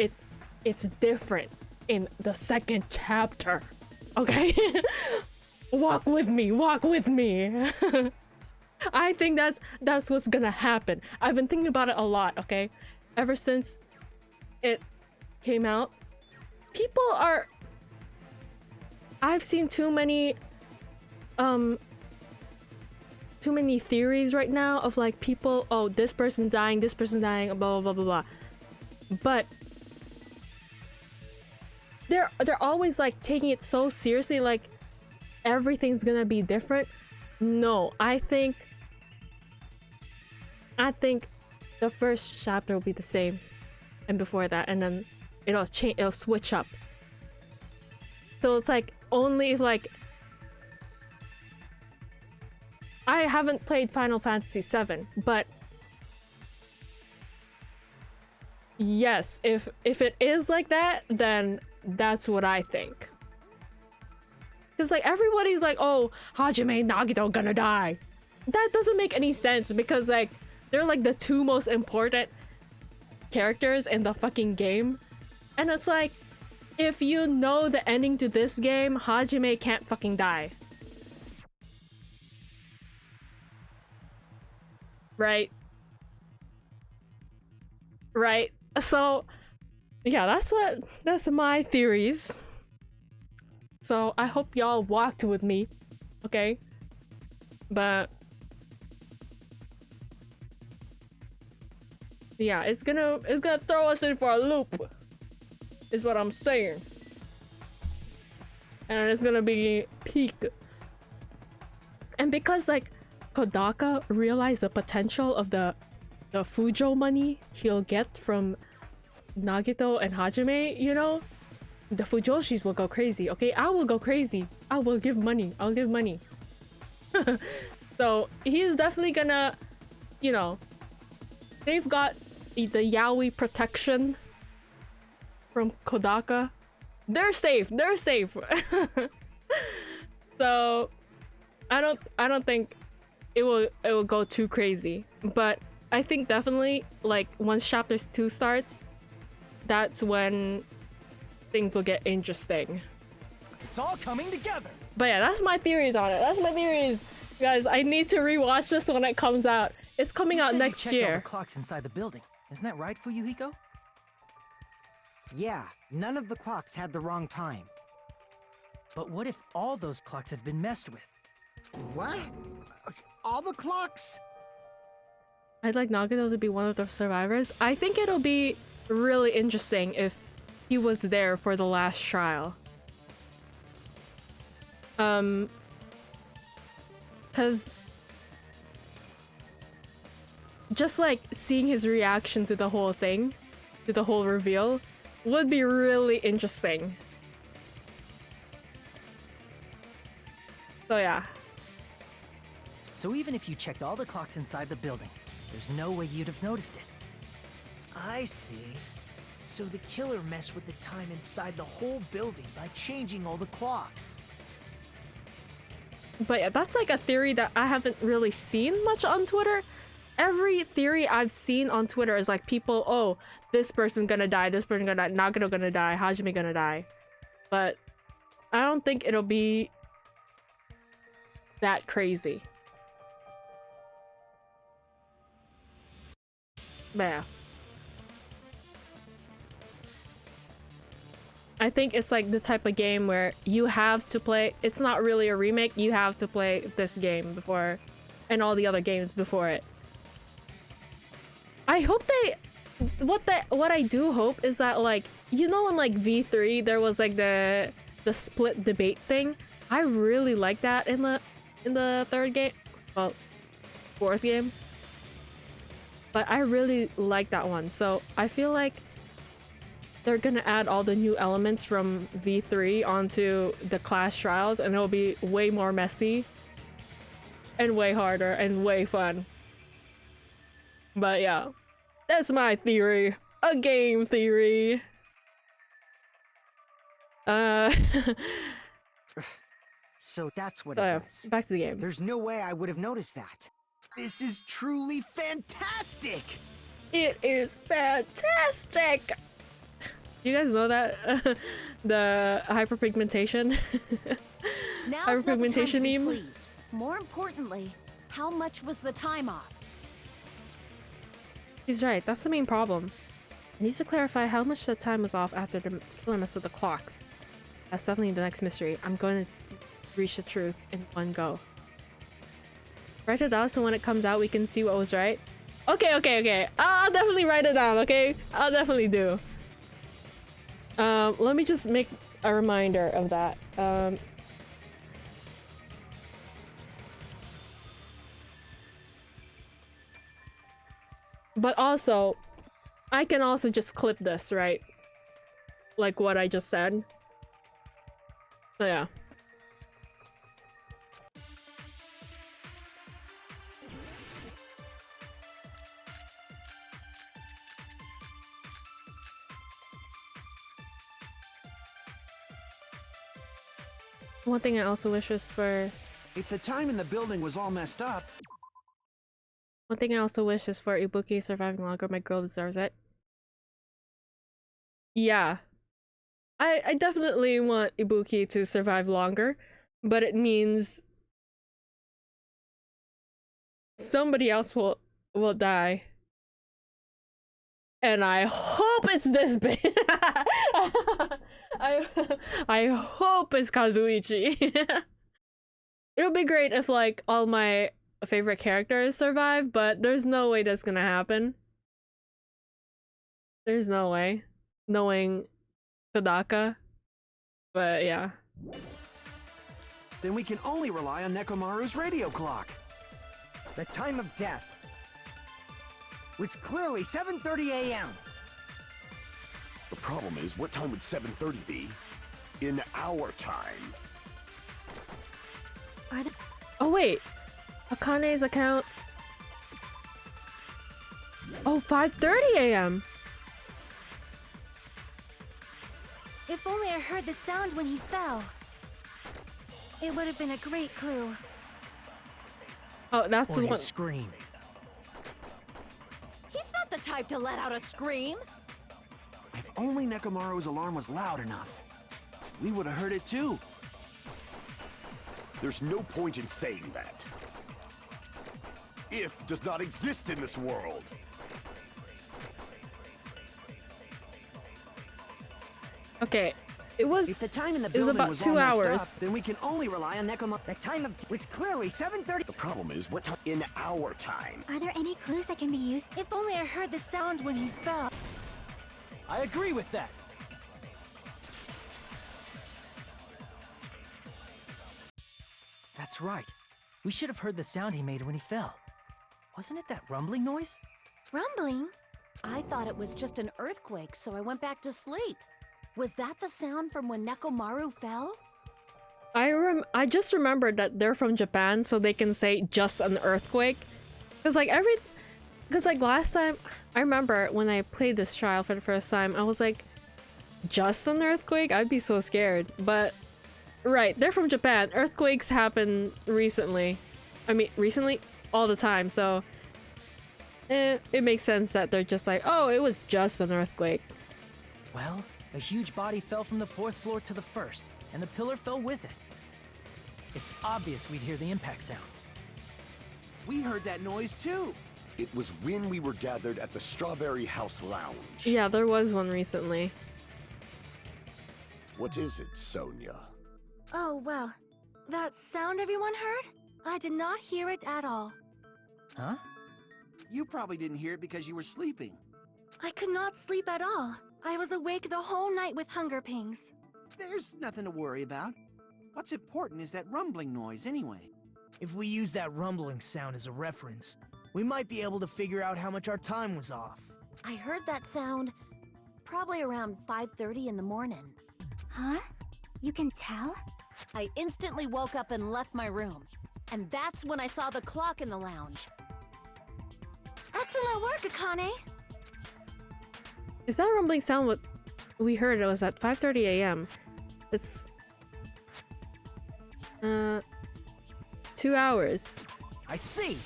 it's different in the second chapter. Okay? Walk with me, walk with me. I think that's what's gonna happen. I've been thinking about it a lot, okay? Ever since it came out, I've seen too many theories right now of like people, oh, this person dying, blah blah blah blah blah. But they're always like taking it so seriously, like everything's gonna be different. No, I think the first chapter will be the same, and before that, and then it'll switch up. So it's like only like I haven't played Final Fantasy VII, but yes, if it is like that, then that's what I think. Because like everybody's like, oh, Hajime and Nagito gonna die. That doesn't make any sense because like they're like the two most important characters in the fucking game. And it's like, if you know the ending to this game, Hajime can't fucking die. Right? Right? So, yeah, that's my theories. So, I hope y'all walked with me, okay? But yeah, it's gonna throw us in for a loop, is what I'm saying. And it's gonna be peak. And because like Kodaka realized the potential of the Fujo money he'll get from Nagito and Hajime, you know, the Fujoshis will go crazy. Okay, I will go crazy. I will give money. I'll give money. So he's definitely gonna, you know, they've got the yaoi protection from Kodaka. They're safe. They're safe. So I don't think it will go too crazy. But I think definitely like once chapter 2 starts, that's when things will get interesting. It's all coming together. But yeah, that's my theories on it. That's my theories. Guys, I need to rewatch this when it comes out. It's coming out next you checked all year. the clocks inside the building. Isn't that right, Fuyuhiko? Yeah, none of the clocks had the wrong time. But what if all those clocks have been messed with? What? All the clocks? I'd like Nagito to be one of the survivors. I think it'll be really interesting if he was there for the last trial. Because just like seeing his reaction to the whole thing, to the whole reveal, would be really interesting. So yeah. So even if you checked all the clocks inside the building, there's no way you'd have noticed it. I see. So the killer messed with the time inside the whole building by changing all the clocks. But yeah, that's like a theory that I haven't really seen much on Twitter. Every theory I've seen on Twitter is like people, oh, this person's gonna die, this person's gonna die, Nagito gonna die, Hajime gonna die. But I don't think it'll be that crazy. But yeah. I think it's like the type of game where you have to play, it's not really a remake, you have to play this game before, and all the other games before it. I hope what I do hope is that, like, you know, in like V3 there was like the split debate thing. I really like that in the third game, well, fourth game. But I really like that one, so I feel like they're gonna add all the new elements from V3 onto the class trials, and it'll be way more messy and way harder and way fun. But yeah, that's my theory. A game theory. So that's what it was. Back to the game. There's no way I would have noticed that. This is truly fantastic! It is fantastic! You guys know that? The hyperpigmentation? Now's not the time to hyperpigmentation be meme? pleased. More importantly, how much was the time off? He's right, that's the main problem. He needs to clarify how much the time was off after the killer mess with the clocks. That's definitely the next mystery. I'm going to reach the truth in one go. Write it down so when it comes out we can see what was right. Okay. I'll definitely write it down, okay? I'll definitely do. Let me just make a reminder of that. But also, I can also just clip this, right? Like what I just said. So yeah. One thing I also wish is for... If the time in the building was all messed up... One thing I also wish is for Ibuki surviving longer. My girl deserves it. Yeah. I definitely want Ibuki to survive longer, but it means somebody else will die. And I hope it's this big. I hope it's Kazuichi. It'll be great if like all my favorite characters survive, but there's no way that's gonna happen. There's no way. Knowing Kodaka. But yeah. Then we can only rely on Nekomaru's radio clock. The time of death was clearly 7:30 a.m. The problem is, what time would 7:30 be? In our time. Oh wait. Akane's account. Oh, 5:30 a.m. If only I heard the sound when he fell. It would have been a great clue. Oh, that's Or the his one. scream. He's not the type to let out a scream. If only Nekomaru's alarm was loud enough, we would have heard it too. There's no point in saying that. If does not exist in this world. Okay. It was If the time in the it was building about was 2 all messed hours. up, then we can only rely on Nekomaru. The time of was clearly 7:30. The problem is, what time in our time? Are there any clues that can be used? If only I heard the sound when he fell. I agree with that. That's right. We should have heard the sound he made when he fell. Wasn't it that rumbling noise? Rumbling? I thought it was just an earthquake, so I went back to sleep. Was that the sound from when Nekomaru fell? I just remembered that they're from Japan, so they can say just an earthquake. Cause like last time, I remember when I played this trial for the first time, I was like, just an earthquake? I'd be so scared. But right, they're from Japan. Earthquakes happen recently. I mean, recently all the time. So it makes sense that they're just like, oh, it was just an earthquake. Well, a huge body fell from the 4th floor to the 1st, and the pillar fell with it. It's obvious we'd hear the impact sound. We heard that noise too. It was when we were gathered at the Strawberry House Lounge. Yeah, there was one recently. What is it, Sonia? Oh, well. That sound everyone heard? I did not hear it at all. Huh? You probably didn't hear it because you were sleeping. I could not sleep at all. I was awake the whole night with hunger pangs. There's nothing to worry about. What's important is that rumbling noise anyway. If we use that rumbling sound as a reference, we might be able to figure out how much our time was off. I heard that sound probably around 5:30 in the morning. Huh? You can tell? I instantly woke up and left my room. And that's when I saw the clock in the lounge. Excellent work, Akane! Is that rumbling sound what we heard? It was at 5:30 a.m. It's 2 hours. I see!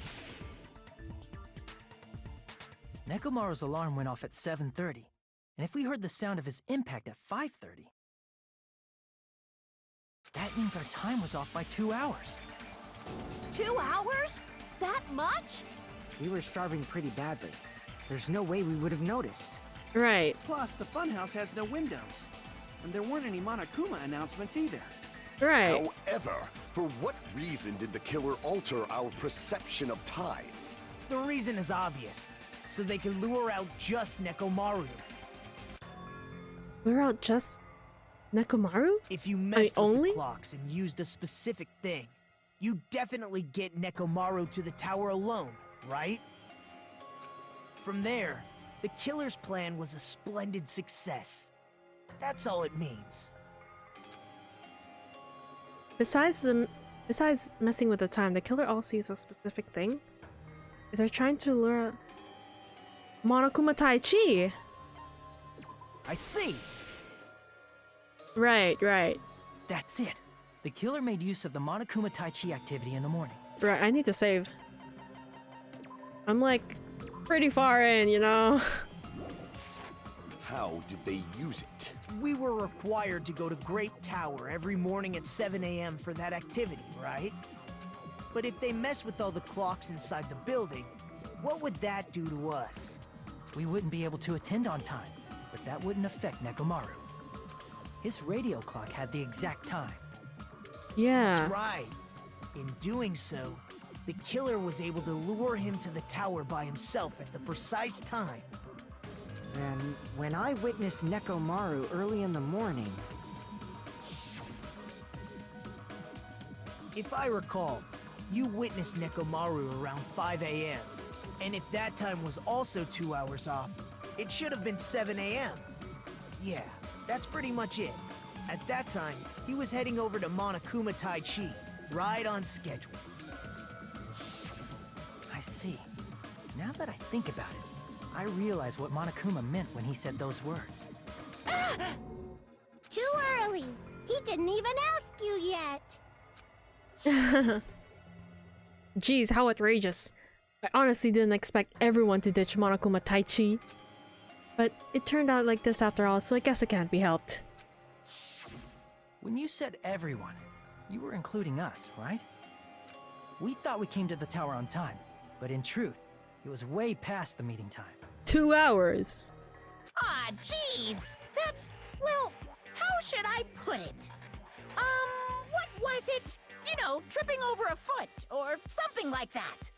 Nekomaru's alarm went off at 7:30, and if we heard the sound of his impact at 5:30, that means our time was off by 2 hours. 2 hours? That much? We were starving pretty badly. There's no way we would have noticed. Right. Plus, the funhouse has no windows. And there weren't any Monokuma announcements either. Right. However, for what reason did the killer alter our perception of time? The reason is obvious. So they can lure out just Nekomaru. We're out just Nekomaru? If you messed with only? the clocks and used a specific thing, you definitely get Nekomaru to the tower alone, right? From there, the killer's plan was a splendid success. That's all it means. Besides messing with the time, the killer also used a specific thing. They're trying to lure Monokuma Taichi. I see! Right. That's it. The killer made use of the Monokuma Tai Chi activity in the morning. Right, I need to save. I'm like pretty far in, you know? how did they use it? We were required to go to Grape Tower every morning at 7 a.m. for that activity, right? But if they mess with all the clocks inside the building, what would that do to us? We wouldn't be able to attend on time, but that wouldn't affect Nekomaru. His radio clock had the exact time. Yeah. That's right. In doing so, the killer was able to lure him to the tower by himself at the precise time. Then, when I witnessed Nekomaru early in the morning... If I recall, you witnessed Nekomaru around 5 a.m. And if that time was also 2 hours off, it should have been 7 a.m. Yeah, that's pretty much it. At that time, he was heading over to Monokuma Taichi, right on schedule. I see. Now that I think about it, I realize what Monokuma meant when he said those words. Too early. He didn't even ask you yet. Jeez, how outrageous. I honestly didn't expect everyone to ditch Monokuma Taichi. But it turned out like this after all, so I guess it can't be helped. When you said everyone, you were including us, right? We thought we came to the tower on time, but in truth, it was way past the meeting time. 2 hours. Ah, jeez. That's, well, how should I put it? What was it? You know, tripping over a foot or something like that.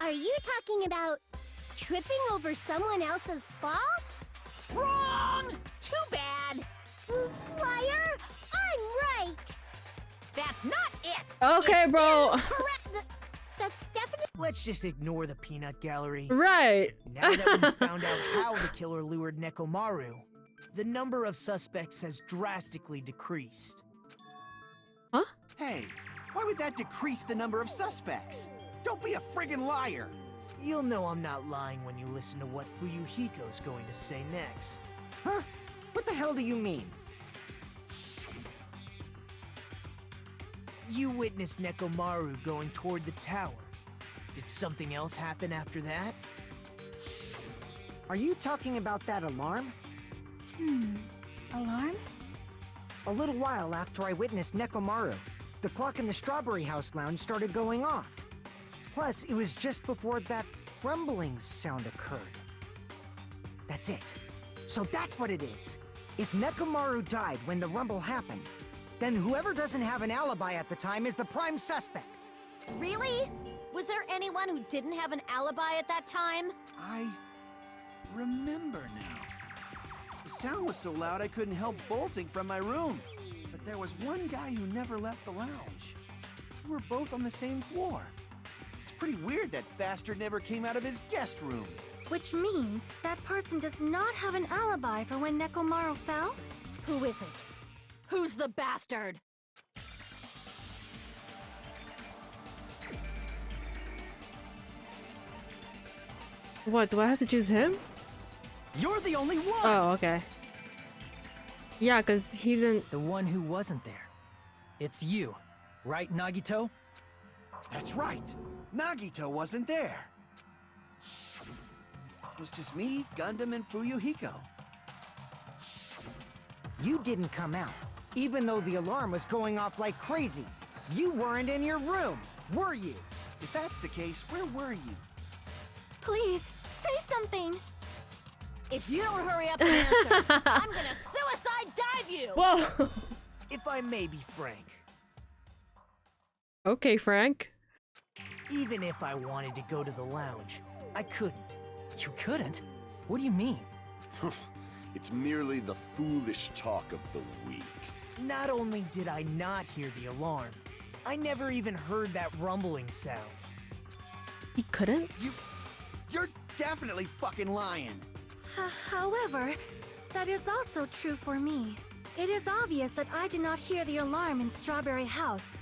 Are you talking about tripping over someone else's fault? Wrong! Too bad. Liar! I'm right! That's not it. Okay, It's bro. incorrect. That's definitely... Let's just ignore the peanut gallery. Right. Now that we've found out how the killer lured Nekomaru, the number of suspects has drastically decreased. Huh? Hey, why would that decrease the number of suspects? Don't be a friggin' liar! You'll know I'm not lying when you listen to what Fuyuhiko's going to say next. Huh? What the hell do you mean? You witnessed Nekomaru going toward the tower. Did something else happen after that? Are you talking about that alarm? Alarm? A little while after I witnessed Nekomaru, the clock in the Strawberry House lounge started going off. Plus, it was just before that rumbling sound occurred. That's it. So that's what it is. If Nekomaru died when the rumble happened, then whoever doesn't have an alibi at the time is the prime suspect. Really? Was there anyone who didn't have an alibi at that time? I remember now. The sound was so loud I couldn't help bolting from my room. But there was one guy who never left the lounge. We were both on the same floor. It's pretty weird that bastard never came out of his guest room. Which means that person does not have an alibi for when Nekomaru fell? Who is it? Who's the bastard? What, do I have to choose him? You're the only one! Oh, okay. Yeah, because he didn't... The one who wasn't there. It's you, right, Nagito? That's right. Nagito wasn't there. It was just me, Gundam, and Fuyuhiko. You didn't come out, even though the alarm was going off like crazy. You weren't in your room, were you? If that's the case, where were you? Please, say something! If you don't hurry up and answer, I'm gonna suicide dive you! Whoa! If I may be frank, Okay, Frank. even if I wanted to go to the lounge, I couldn't. You couldn't? What do you mean? It's merely the foolish talk of the weak. Not only did I not hear the alarm, I never even heard that rumbling sound. He couldn't? You're definitely fucking lying. However, that is also true for me. It is obvious that I did not hear the alarm in Strawberry House.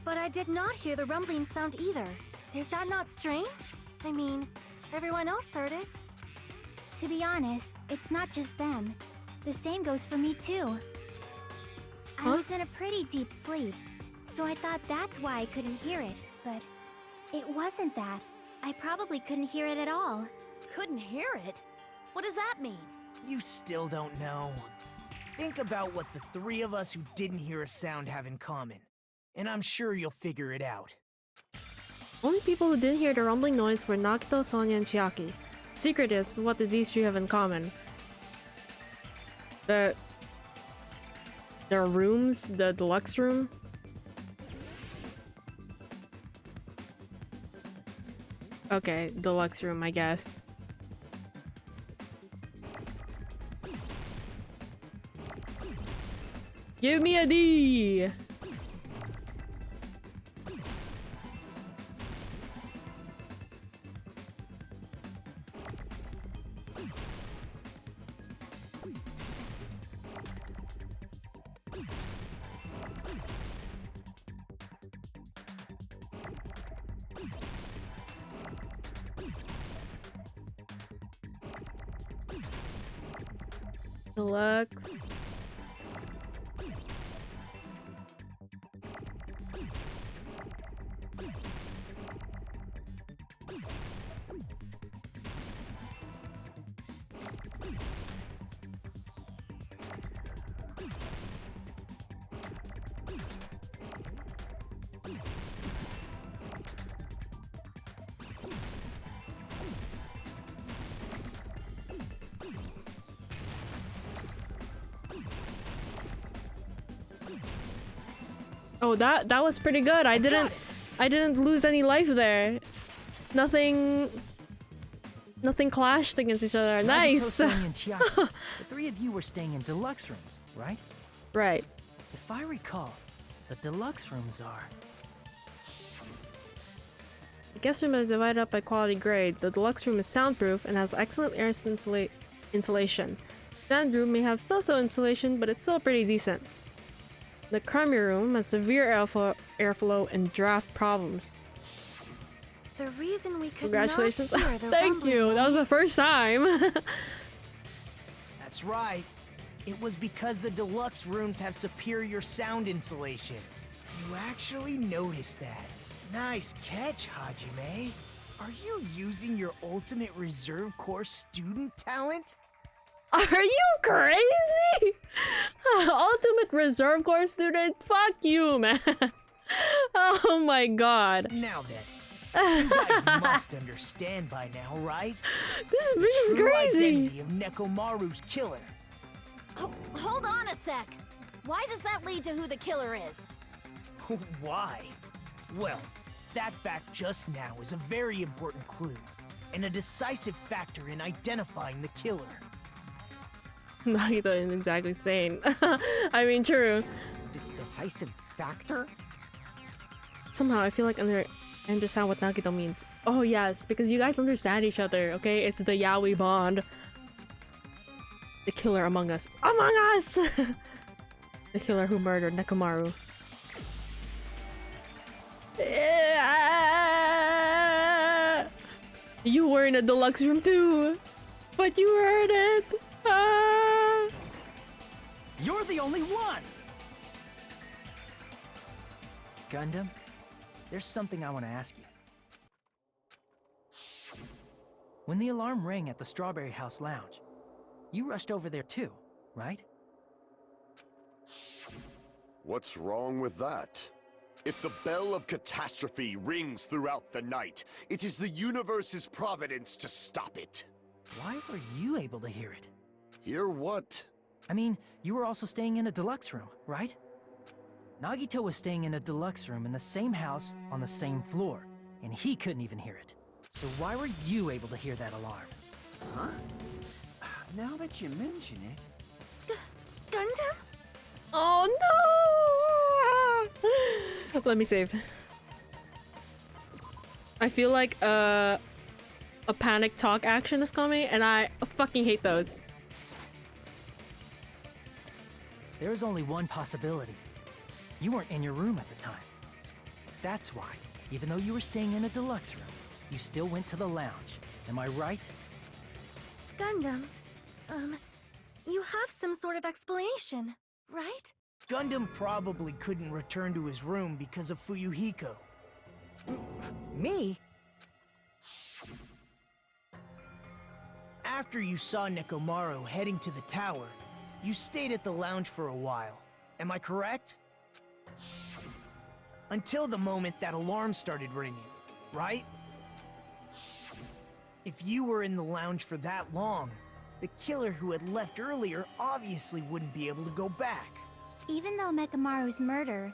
But I did not hear the rumbling sound either. Is that not strange? I mean, everyone else heard it. To be honest, it's not just them. The same goes for me too. I was in a pretty deep sleep, so I thought that's why I couldn't hear it, but it wasn't that. I probably couldn't hear it at all. Couldn't hear it? What does that mean? You still don't know. Think about what the three of us who didn't hear a sound have in common, and I'm sure you'll figure it out. Only people who didn't hear the rumbling noise were Nagito, Sonia, and Chiaki. The secret is, what did these three have in common? Their rooms, the deluxe room. Okay, deluxe room, I guess. Give me a D! Deluxe. Oh, that was pretty good. I didn't lose any life there. Nothing clashed against each other. Nice. Sonia, and Chiaki, the three of you were staying in deluxe rooms, right? Right. If I recall, the deluxe rooms are... The guest room is divided up by quality grade. The deluxe room is soundproof and has excellent air insulation. Standard room may have so-so insulation, but it's still pretty decent. The crummy room has severe airflow and draft problems. The reason we could Congratulations. not hear the Thank you. That was the first time. That's right. It was because the deluxe rooms have superior sound insulation. You actually noticed that. Nice catch, Hajime. Are you using your ultimate reserve corps student talent? Are you crazy? Ultimate Reserve Corps student? Fuck you, man. Oh my god. Now then, you guys must understand by now, right? This bitch is True crazy. identity of Nekomaru's killer. Oh, hold on a sec. Why does that lead to who the killer is? Why? Well, that fact just now is a very important clue, and a decisive factor in identifying the killer. Nagito isn't exactly sane. I mean, true. Decisive factor? Somehow I feel like I understand what Nagito means. Oh yes, because you guys understand each other, okay? It's the yaoi bond. The killer among us. Among us! The killer who murdered Nekomaru. You were in a deluxe room too, but you heard it. You're the only one! Gundam, there's something I want to ask you. When the alarm rang at the Strawberry House Lounge, you rushed over there too, right? What's wrong with that? If the bell of catastrophe rings throughout the night, it is the universe's providence to stop it. Why were you able to hear it? Hear what? I mean, you were also staying in a deluxe room, right? Nagito was staying in a deluxe room in the same house on the same floor, and he couldn't even hear it. So why were you able to hear that alarm? Huh? Now that you mention it... Gundam? Oh no! Let me save. I feel like a panic talk action is coming, and I fucking hate those. There is only one possibility. You weren't in your room at the time. That's why, even though you were staying in a deluxe room, you still went to the lounge. Am I right? Gundam, you have some sort of explanation, right? Gundam probably couldn't return to his room because of Fuyuhiko. Me? After you saw Nekomaru heading to the tower, you stayed at the lounge for a while. Am I correct? Until the moment that alarm started ringing, right? If you were in the lounge for that long, the killer who had left earlier obviously wouldn't be able to go back. Even though Mekamaru's murder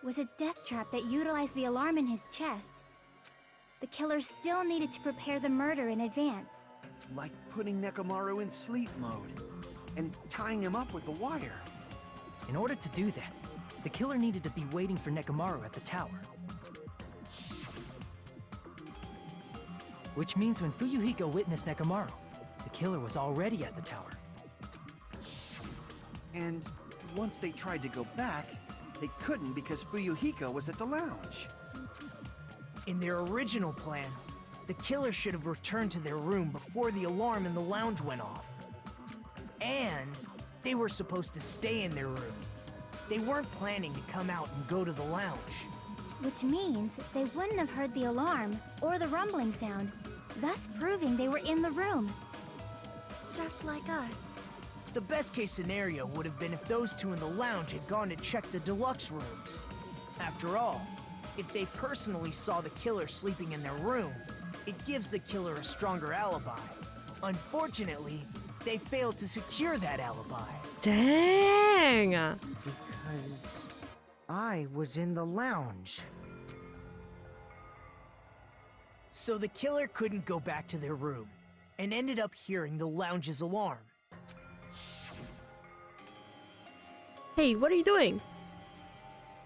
was a death trap that utilized the alarm in his chest, the killer still needed to prepare the murder in advance. Like putting Nekomaru in sleep mode and tying him up with the wire. In order to do that, the killer needed to be waiting for Nekomaru at the tower. Which means when Fuyuhiko witnessed Nekomaru, the killer was already at the tower. And once they tried to go back, they couldn't because Fuyuhiko was at the lounge. In their original plan, the killer should have returned to their room before the alarm in the lounge went off. And they were supposed to stay in their room. They weren't planning to come out and go to the lounge. Which means they wouldn't have heard the alarm or the rumbling sound, thus proving they were in the room. Just like us. The best case scenario would have been if those two in the lounge had gone to check the deluxe rooms. After all, if they personally saw the killer sleeping in their room, it gives the killer a stronger alibi. Unfortunately, they failed to secure that alibi. Dang! Because I was in the lounge. So the killer couldn't go back to their room, and ended up hearing the lounge's alarm. Hey, what are you doing?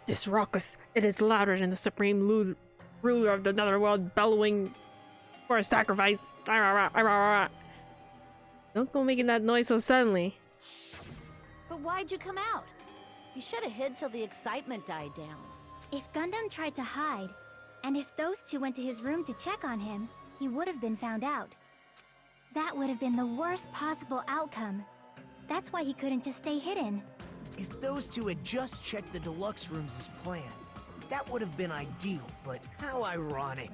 This ruckus, it is louder than the supreme ruler of the netherworld bellowing for a sacrifice. Don't go making that noise so suddenly. But why'd you come out? You should have hid till the excitement died down. If Gundam tried to hide, and if those two went to his room to check on him, he would have been found out. That would have been the worst possible outcome. That's why he couldn't just stay hidden. If those two had just checked the deluxe rooms as planned, that would have been ideal, but how ironic.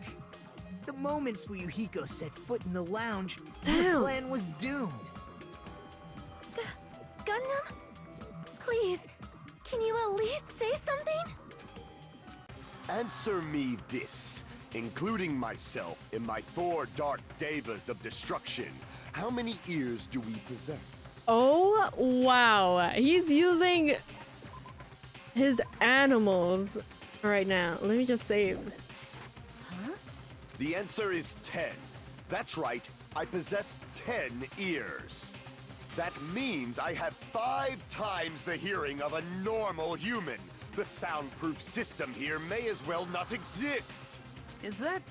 The moment Fuyuhiko set foot in the lounge, the plan was doomed. Gundam? Please, can you at least say something? Answer me this. Including myself in my 4 dark devas of destruction, how many ears do we possess? Oh, wow. He's using his animals right now. Let me just save. Huh? The answer is 10. That's right, I possess 10 ears. That means I have 5 times the hearing of a normal human. The soundproof system here may as well not exist. Is that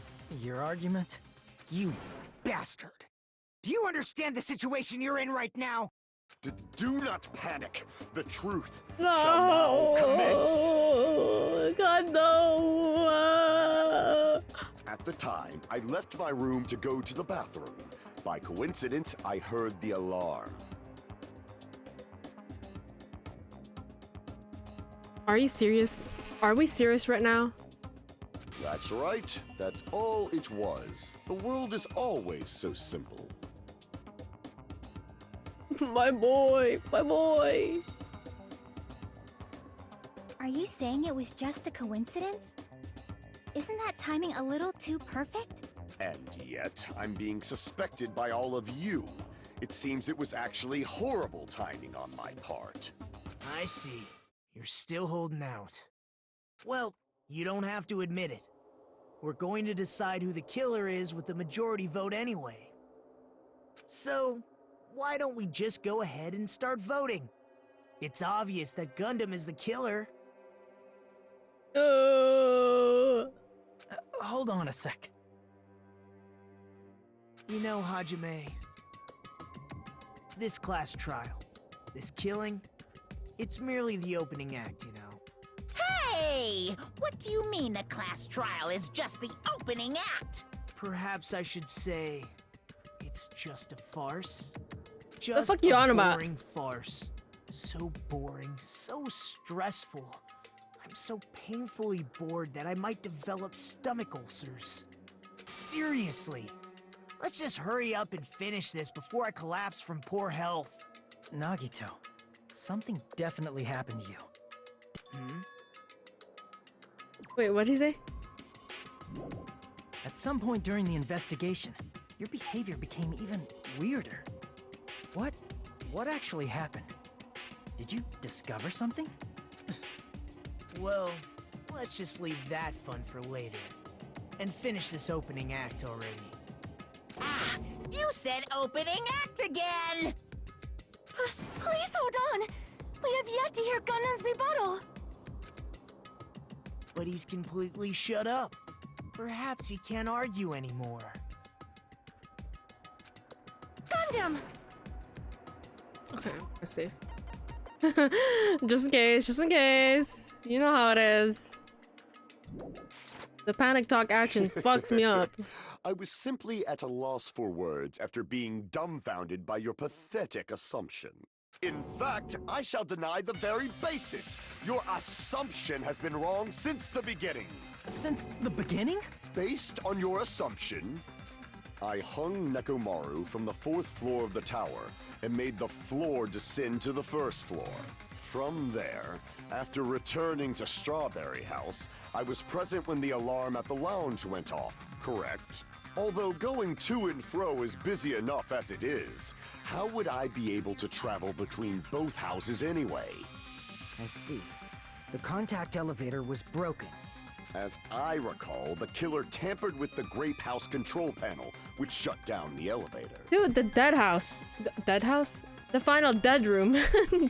your argument? You bastard! Do you understand the situation you're in right now? Do not panic. The truth No! shall now commence. God, no! At the time, I left my room to go to the bathroom. By coincidence, I heard the alarm. Are you serious? Are we serious right now? That's right. That's all it was. The world is always so simple. My boy, my boy. Are you saying it was just a coincidence? Isn't that timing a little too perfect? And yet, I'm being suspected by all of you. It seems it was actually horrible timing on my part. I see. You're still holding out. Well, you don't have to admit it. We're going to decide who the killer is with the majority vote anyway. So, why don't we just go ahead and start voting? It's obvious that Gundam is the killer. Hold on a sec. You know, Hajime, this class trial, this killing, it's merely the opening act, you know. Hey! What do you mean the class trial is just the opening act? Perhaps I should say, it's just a farce. Just the fuck you on about? Boring farce. So boring, so stressful. I'm so painfully bored that I might develop stomach ulcers. Seriously, Let's just hurry up and finish this before I collapse from poor health. Nagito, something definitely happened to you. Wait, what'd he say? At some point during the investigation, your behavior became even weirder. What actually happened? Did you discover something? Well, let's just leave that fun for later. And finish this opening act already. Ah, you said opening act again! Please hold on! We have yet to hear Gundam's rebuttal! But he's completely shut up. Perhaps he can't argue anymore. Gundam! Okay, we're safe. Just in case. You know how it is. The panic talk action fucks me up. I was simply at a loss for words after being dumbfounded by your pathetic assumption. In fact, I shall deny the very basis. Your assumption has been wrong since the beginning. Since the beginning? Based on your assumption, I hung Nekomaru from the 4th floor of the tower and made the floor descend to the 1st floor. From there, after returning to Strawberry House, I was present when the alarm at the lounge went off, correct? Although going to and fro is busy enough as it is, how would I be able to travel between both houses anyway? I see. The contact elevator was broken. As I recall, the killer tampered with the Grape House control panel, which shut down the elevator. Dude, the dead house. Dead house? The final dead room.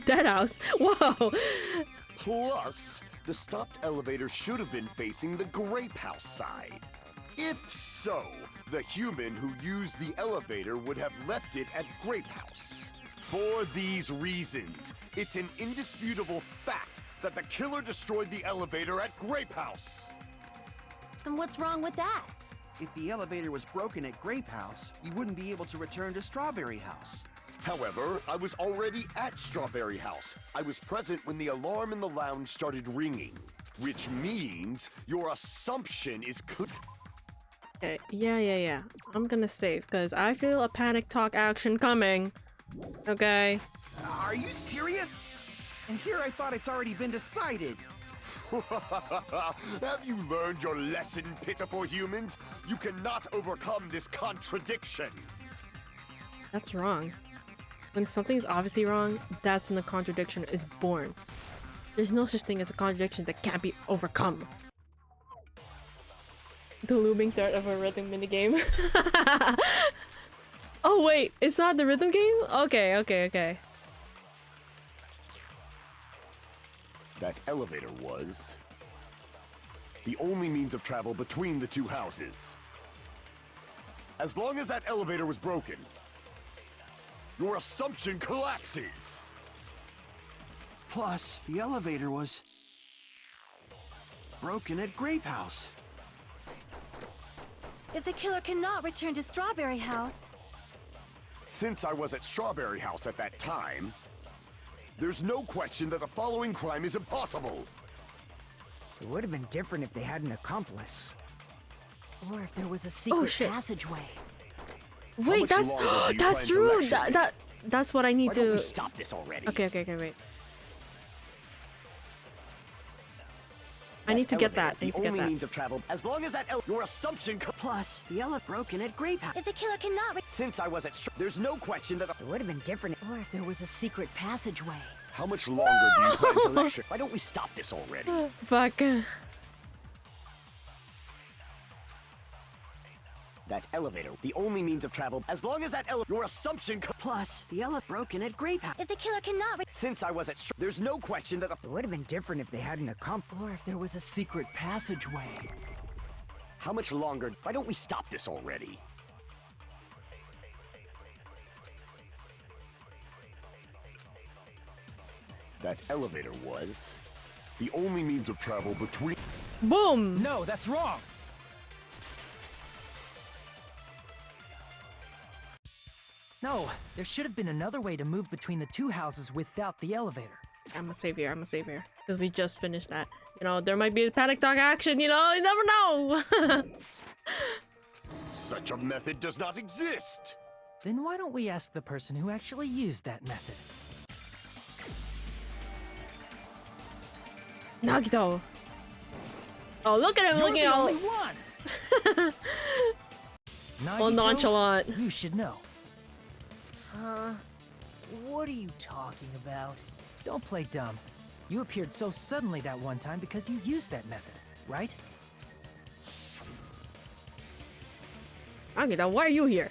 Dead house. Whoa. Plus, the stopped elevator should have been facing the Grape House side. If so, the human who used the elevator would have left it at Grape House. For these reasons, it's an indisputable fact that the killer destroyed the elevator at Grape House. And what's wrong with that? If the elevator was broken at Grape House, you wouldn't be able to return to Strawberry House. However, I was already at Strawberry House. I was present when the alarm in the lounge started ringing, which means your assumption is clear. Okay, yeah. I'm gonna save, because I feel a panic talk action coming. Okay. Are you serious? And here I thought it's already been decided. Have you learned your lesson, pitiful humans? You cannot overcome this contradiction. That's wrong. When something's obviously wrong, that's when the contradiction is born. There's no such thing as a contradiction that can't be overcome. The looming threat of a rhythm minigame. Oh wait, it's not the rhythm game? Okay. That elevator was the only means of travel between the two houses. As long as that elevator was broken, your assumption collapses. Plus, the elevator was broken at Grape House. If the killer cannot return to Strawberry House... Since I was at Strawberry House at that time, there's no question that the following crime is impossible. It would have been different if they had an accomplice. Or if there was a secret shit. passageway. Wait, that's that's true. That's what I need Why don't to we stop this already? Okay, wait. I need to get that. I need to get only that. means of travel. As long as that your assumption. Plus, the elevator broken at Grape House. If the killer cannot Since I was at, there's no question that. It would have been different. Or if there was a secret passageway. How much longer do you plan to lecture? Why don't we stop this already? Fuck. That elevator, the only means of travel. As long as that your assumption. Plus, the elevator broken at Grape House. If the killer cannot Since I was at, there's no question that. It would have been different if they had an accomplice. Or if there was a secret passageway. How much longer? Why don't we stop this already? That elevator was the only means of travel between. Boom! No, that's wrong! No, there should have been another way to move between the two houses without the elevator. I'm a savior. Because we just finished that. You know, there might be a panic dog action, you know? You never know! Such a method does not exist. Then why don't we ask the person who actually used that method? Nagito. Oh, look at him You're looking the all only one. all Nagito, nonchalant. You should know. What are you talking about? Don't play dumb. You appeared so suddenly that one time because you used that method, right? Nagito, why are you here?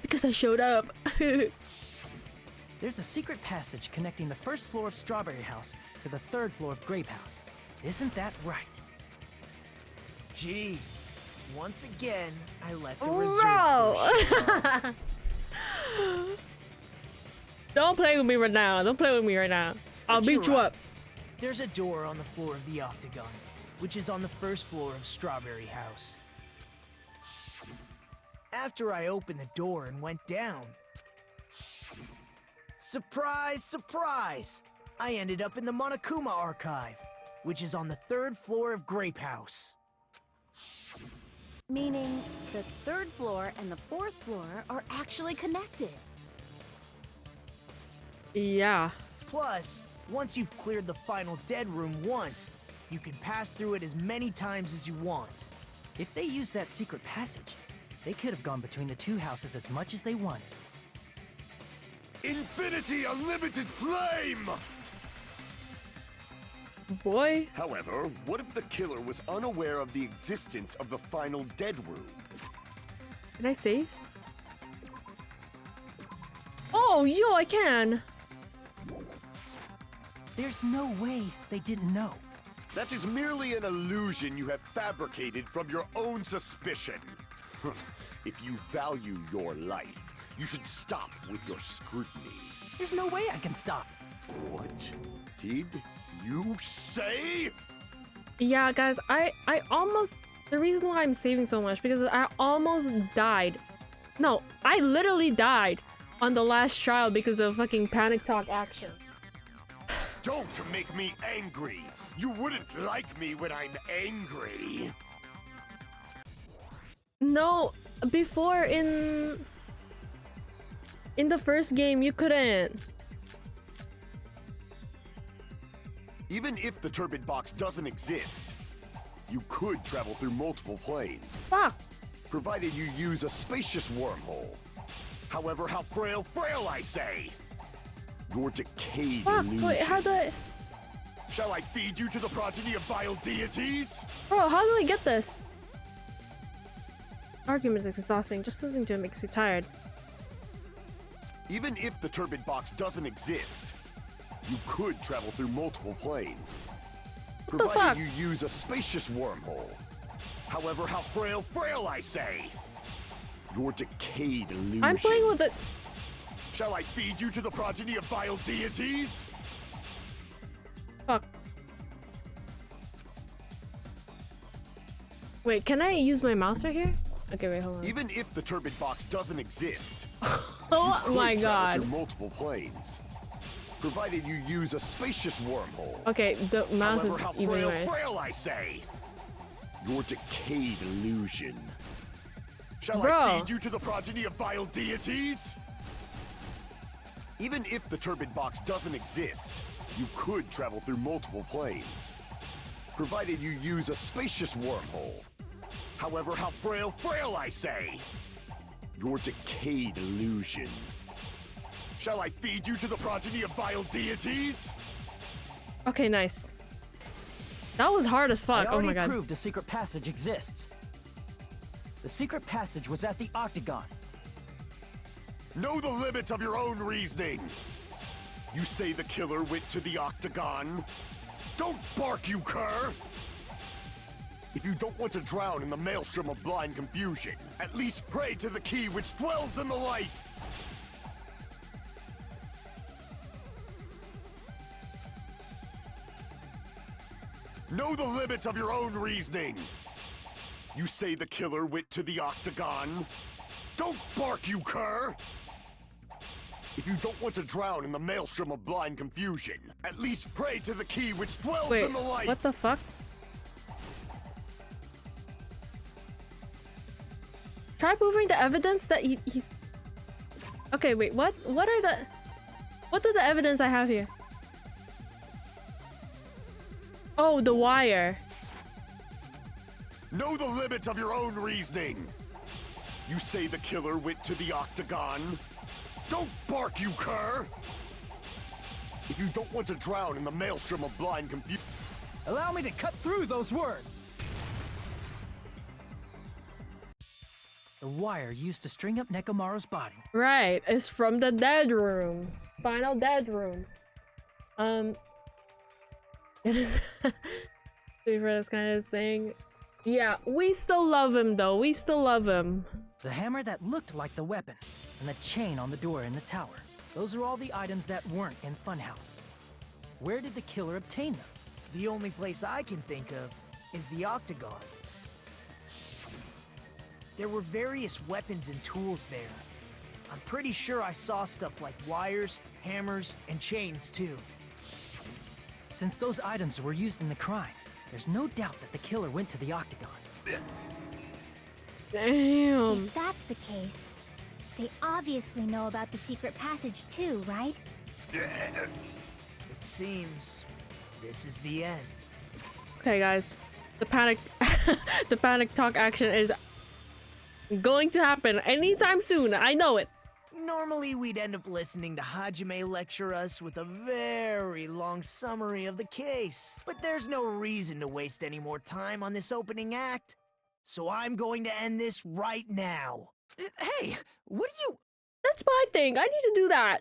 Because I showed up. There's a secret passage connecting the first floor of Strawberry House to the third floor of Grape House. Isn't that right? Jeez. Once again, I let the Bro! reserve Don't play with me right now. Don't play with me right now. I'll But beat you're you right. up. There's a door on the floor of the Octagon, which is on the first floor of Strawberry House. After I opened the door and went down, surprise, surprise! I ended up in the Monokuma Archive, which is on the third floor of Grape House. Meaning, the third floor and the fourth floor are actually connected. Yeah. Plus, once you've cleared the final dead room once, you can pass through it as many times as you want. If they used that secret passage, they could have gone between the two houses as much as they wanted. Infinity Unlimited Flame! Boy. However, what if the killer was unaware of the existence of the final dead room? Can I see? Oh, yo, I can. There's no way they didn't know. That is merely an illusion you have fabricated from your own suspicion. If you value your life, you should stop with your scrutiny. There's no way I can stop. What did you say? Yeah, guys, I almost... The reason why I'm saving so much, because I almost died. No, I literally died on the last trial because of fucking panic talk action. Don't make me angry. You wouldn't like me when I'm angry. No, before in the first game, you couldn't. Even if the turbid box doesn't exist, you could travel through multiple planes. Fuck. Provided you use a spacious wormhole. However, how frail I say! Your decayed Fuck, illusion. wait, how do I... Shall I feed you to the progeny of vile deities? Bro, how do I get this? Argument is exhausting. Just listening to it makes you tired. Even if the turbid box doesn't exist, you could travel through multiple planes. What the Provided fuck? you use a spacious wormhole. However, how frail I say! Your decayed illusion. I'm playing with it. Shall I feed you to the progeny of vile deities? Fuck. Wait, can I use my mouse right here? Okay, wait, hold on. Even if the turbid box doesn't exist, Oh you my could travel god. through multiple planes. Provided you use a spacious wormhole. Okay, the mouse However, is how even worse. frail I say! Your decayed illusion. Shall Bro. I feed you to the progeny of vile deities? Even if the turbid box doesn't exist, you could travel through multiple planes. Provided you use a spacious wormhole. However, how frail I say! Your decayed illusion. Shall I feed you to the progeny of vile deities? Okay, nice. That was hard as fuck. I Oh already my god. proved a secret passage exists. The secret passage was at the Octagon. Know the limits of your own reasoning. You say the killer went to the Octagon? Don't bark, you cur! If you don't want to drown in the maelstrom of blind confusion, at least pray to the key which dwells in the light! Know the limits of your own reasoning. You say the killer went to the Octagon? Don't bark, you cur! If you don't want to drown in the maelstrom of blind confusion, at least pray to the key which dwells Wait, in the light! what the fuck? Try proving the evidence that he... Okay, wait, what? What are the... What are the evidence I have here? Oh, the wire. Know the limits of your own reasoning. You say the killer went to the octagon? Don't bark, you cur! If you don't want to drown in the maelstrom of blind confusion... Allow me to cut through those words! The wire used to string up Nekomaru's body. Right, it's from the dead room. Final dead room. It is for this kind of thing. Yeah, we still love him though. We still love him. The hammer that looked like the weapon, and the chain on the door in the tower. Those are all the items that weren't in Funhouse. Where did the killer obtain them? The only place I can think of is the octagon. There were various weapons and tools there. I'm pretty sure I saw stuff like wires, hammers, and chains too. Since those items were used in the crime, there's no doubt that the killer went to the octagon. Damn. If that's the case, they obviously know about the secret passage too, right? It seems this is the end. Okay, guys. The panic the panic talk action is going to happen anytime soon. I know it. Normally, we'd end up listening to Hajime lecture us with a very long summary of the case. But there's no reason to waste any more time on this opening act. So I'm going to end this right now. Hey, what do you... That's my thing. I need to do that.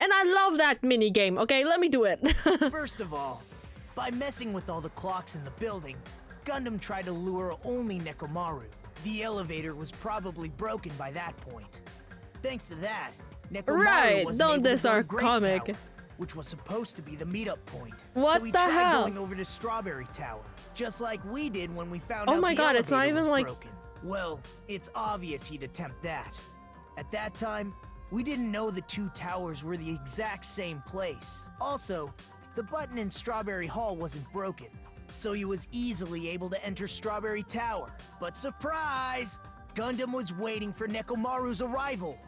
And I love that mini game. Okay, let me do it. First of all, by messing with all the clocks in the building, Gundam tried to lure only Nekomaru. The elevator was probably broken by that point. Thanks to that, Nekomaru Right, wasn't don't able to diss go to our Great comic. Tower, which was supposed to be the meetup point. What so he the tried hell? going over to Strawberry Tower, just like we did when we found Oh out my the god, it's not elevator even was like... broken. Well, it's obvious he'd attempt that. At that time, we didn't know the two towers were the exact same place. Also, the button in Strawberry Hall wasn't broken, so he was easily able to enter Strawberry Tower. But surprise! Gundam was waiting for Nekomaru's arrival.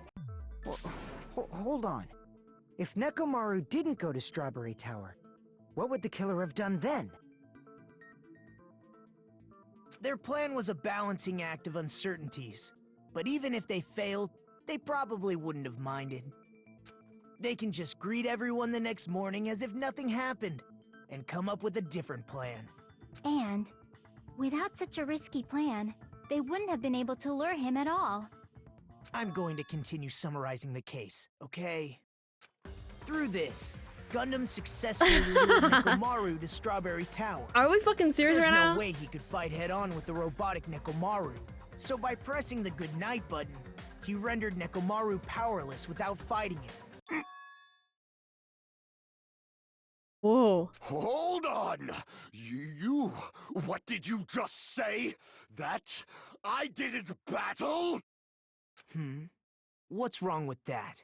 Hold on. If Nekomaru didn't go to Strawberry Tower, what would the killer have done then? Their plan was a balancing act of uncertainties, but even if they failed, they probably wouldn't have minded. They can just greet everyone the next morning as if nothing happened, and come up with a different plan. And without such a risky plan, they wouldn't have been able to lure him at all. I'm going to continue summarizing the case, okay? Through this, Gundam successfully lured Nekomaru to Strawberry Tower. Are we fucking serious There's right now? no way he could fight head-on with the robotic Nekomaru. So by pressing the goodnight button, he rendered Nekomaru powerless without fighting him. Whoa. Hold on! You... What did you just say? That I didn't battle? What's wrong with that?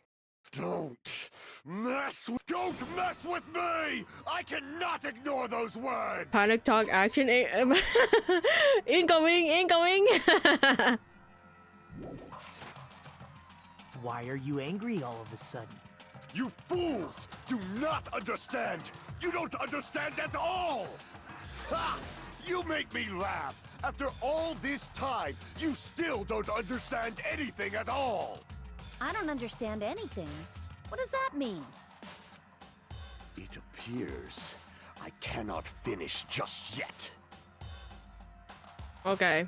Don't mess with me! I cannot ignore those words! Panic talk action. Incoming! Incoming! Why are you angry all of a sudden? You fools do not understand! You don't understand at all! Ha! You make me laugh! After all this time, you still don't understand anything at all! I don't understand anything. What does that mean? It appears I cannot finish just yet. Okay.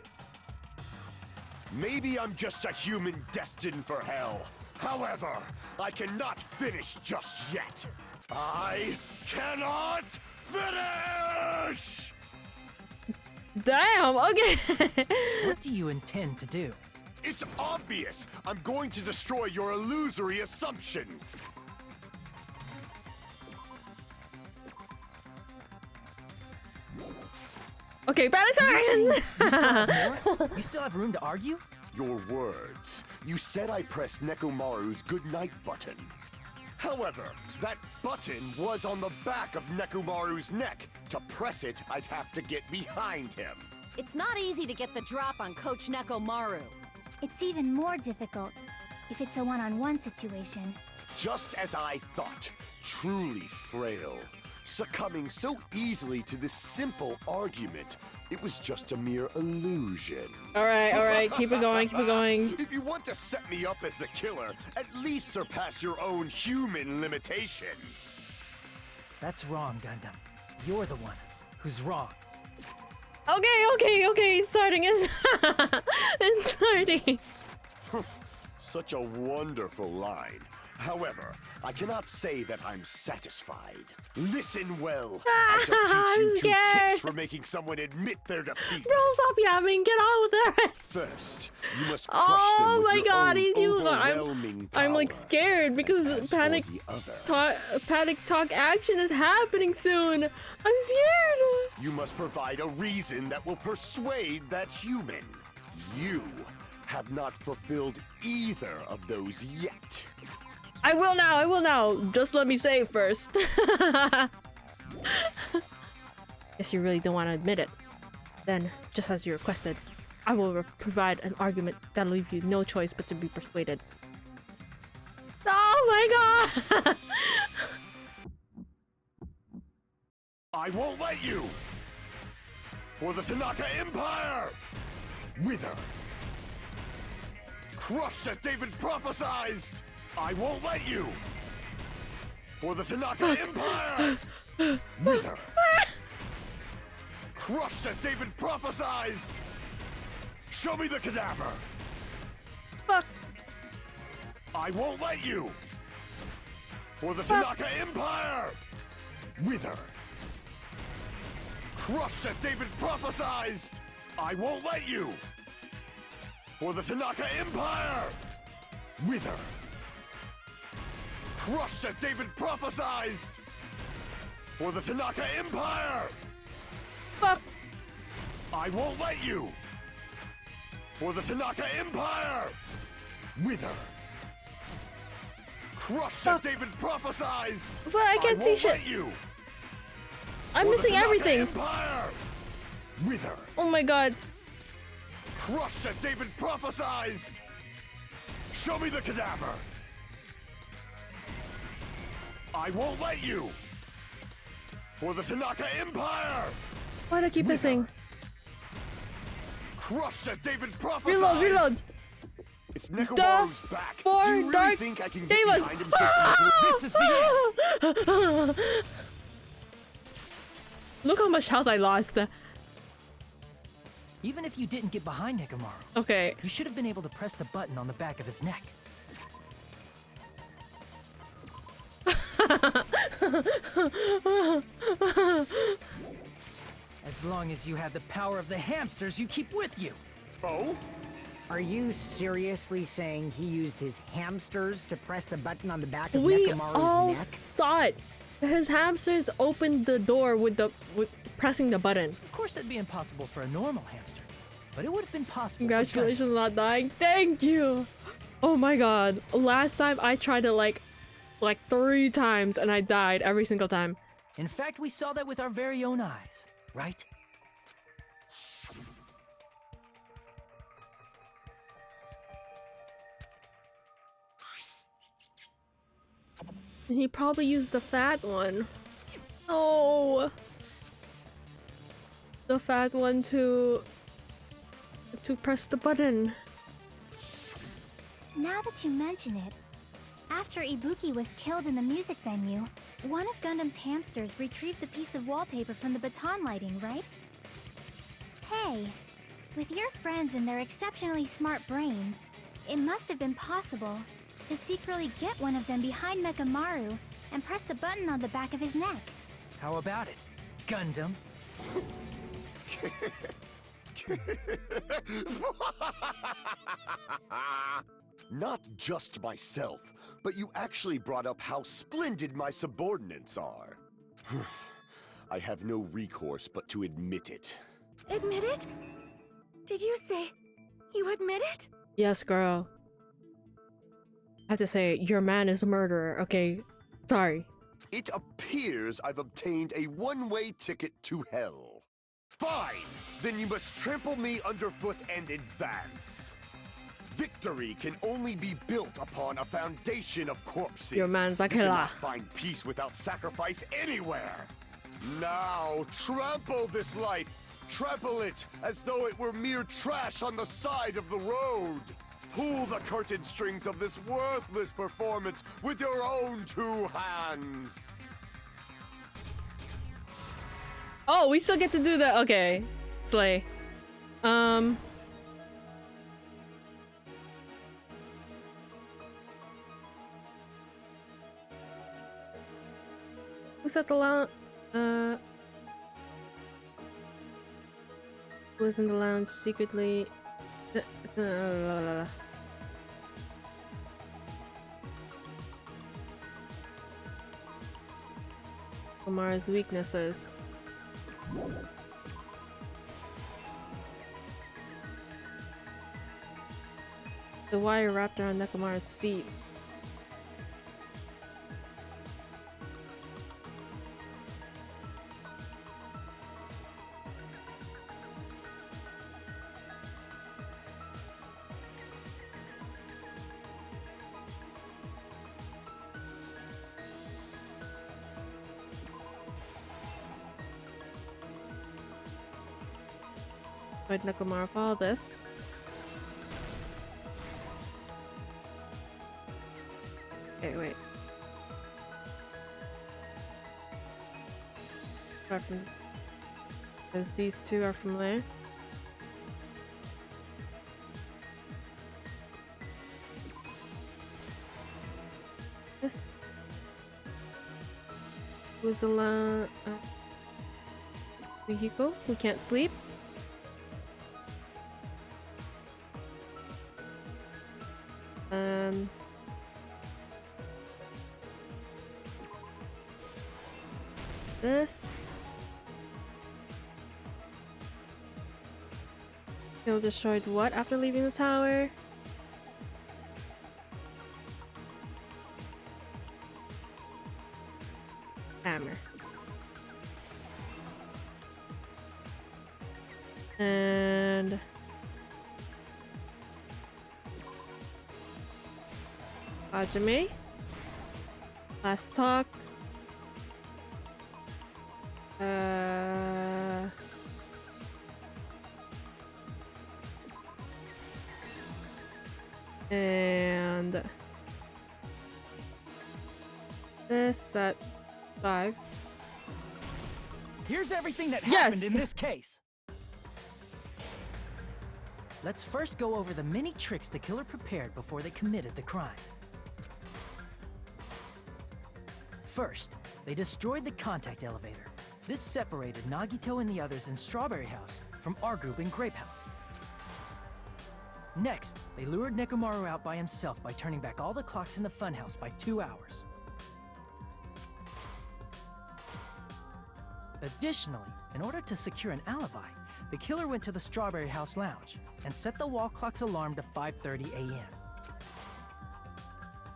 Maybe I'm just a human destined for hell. However, I cannot finish just yet. I cannot finish! Damn, okay. What do you intend to do? It's obvious! I'm going to destroy your illusory assumptions! Okay, panic talk action! You still have room to argue? Your words. You said I pressed Nekomaru's goodnight button. However, that button was on the back of Nekomaru's neck. To press it, I'd have to get behind him. It's not easy to get the drop on Coach Nekomaru. It's even more difficult if it's a one-on-one situation. Just as I thought. Truly frail. Succumbing so easily to this simple argument. It was just a mere illusion. Alright, keep it going, keep it going. If you want to set me up as the killer, at least surpass your own human limitations. That's wrong, Gundam. You're the one who's wrong. Okay, it's starting. It's starting. Such a wonderful line. However, I cannot say that I'm satisfied. Listen well. I shall teach you 2 scared. tips for making someone admit their defeat. Bro, stop yapping. Get on with it. First, you must crush them with your own overwhelming power. I'm like scared because As panic for the other, talk action is happening soon. I'm scared. you must provide a reason that will persuade that human. You have not fulfilled either of those yet. I will now. Just let me say first. Guess you really don't want to admit it. Then, just as you requested, I will provide an argument that'll leave you no choice but to be persuaded. Oh my god! I won't let you! For the Tanaka Empire! Wither! Crushed as David prophesied! I won't let you! For the Tanaka Empire! Wither! Crushed as David prophesied! Show me the cadaver! Fuck! I won't let you! For the Tanaka Empire! Wither! Crushed as David prophesied! I won't let you! For the Tanaka Empire! Wither! Crushed as David prophesied! For the Tanaka Empire! Fuck! I won't let you! For the Tanaka Empire! Wither! Crushed as David prophesied! But I can't see won't shit. let you! I'm For the missing Tanaka everything. Empire! Wither! Oh my god. Crushed as David prophesied! Show me the cadaver! I won't let you! For the Tanaka Empire! Why do I keep Wither. missing? Crushed as David prophesied! Reload! It's Nekomaru's back! Four Do you really dark think I can get demons. behind him so easily? This is the end! Look how much health I lost. Even if you didn't get behind Nekomaru, Okay. you should have been able to press the button on the back of his neck. As long as you have the power of the hamsters you keep with you. Oh? Are you seriously saying he used his hamsters to press the button on the back of We Nekomaru's all neck? saw it. His hamsters opened the door with pressing the button. Of course that'd be impossible for a normal hamster, but it would have been possible. Congratulations on not dying. Thank you. Oh my god. Last time I tried it like 3 times and I died every single time. In fact, we saw that with our very own eyes, right? He probably used the fat one. Oh. The fat one to press the button. Now that you mention it, after Ibuki was killed in the music venue, one of Gundam's hamsters retrieved the piece of wallpaper from the baton lighting, right? Hey, with your friends and their exceptionally smart brains, it must have been possible to secretly get one of them behind Mekamaru and press the button on the back of his neck. How about it, Gundam? Not just myself, but you actually brought up how splendid my subordinates are. I have no recourse but to admit it. Admit it? Did you say you admit it? Yes, girl. I have to say, your man is a murderer, okay? Sorry. It appears I've obtained a one-way ticket to hell. Fine! Then you must trample me underfoot and advance. Victory can only be built upon a foundation of corpses. Your man's a You killer. cannot find peace without sacrifice anywhere. Now, trample this life. Trample it as though it were mere trash on the side of the road. Pull the curtain strings of this worthless performance with your own two hands. Oh, we still get to do the okay. Slay. Who's at the lounge? Was in the lounge secretly. Omara's weaknesses. The wire wrapped around Nekomaru's feet. Why'd Nekomaru follow this? Okay, wait. Apart from... Because these two are from there. This was a vehicle who can't sleep. This. He'll destroyed what after leaving the tower? Hammer. And Hajime. Last talk. And this at 5. Here's everything that happened in this case. Let's first go over the many tricks the killer prepared before they committed the crime. First, they destroyed the contact elevator. This separated Nagito and the others in Strawberry House from our group in Grape House. Next, they lured Nekomaru out by himself by turning back all the clocks in the funhouse by 2 hours. Additionally, in order to secure an alibi, the killer went to the Strawberry House lounge and set the wall clock's alarm to 5:30 a.m.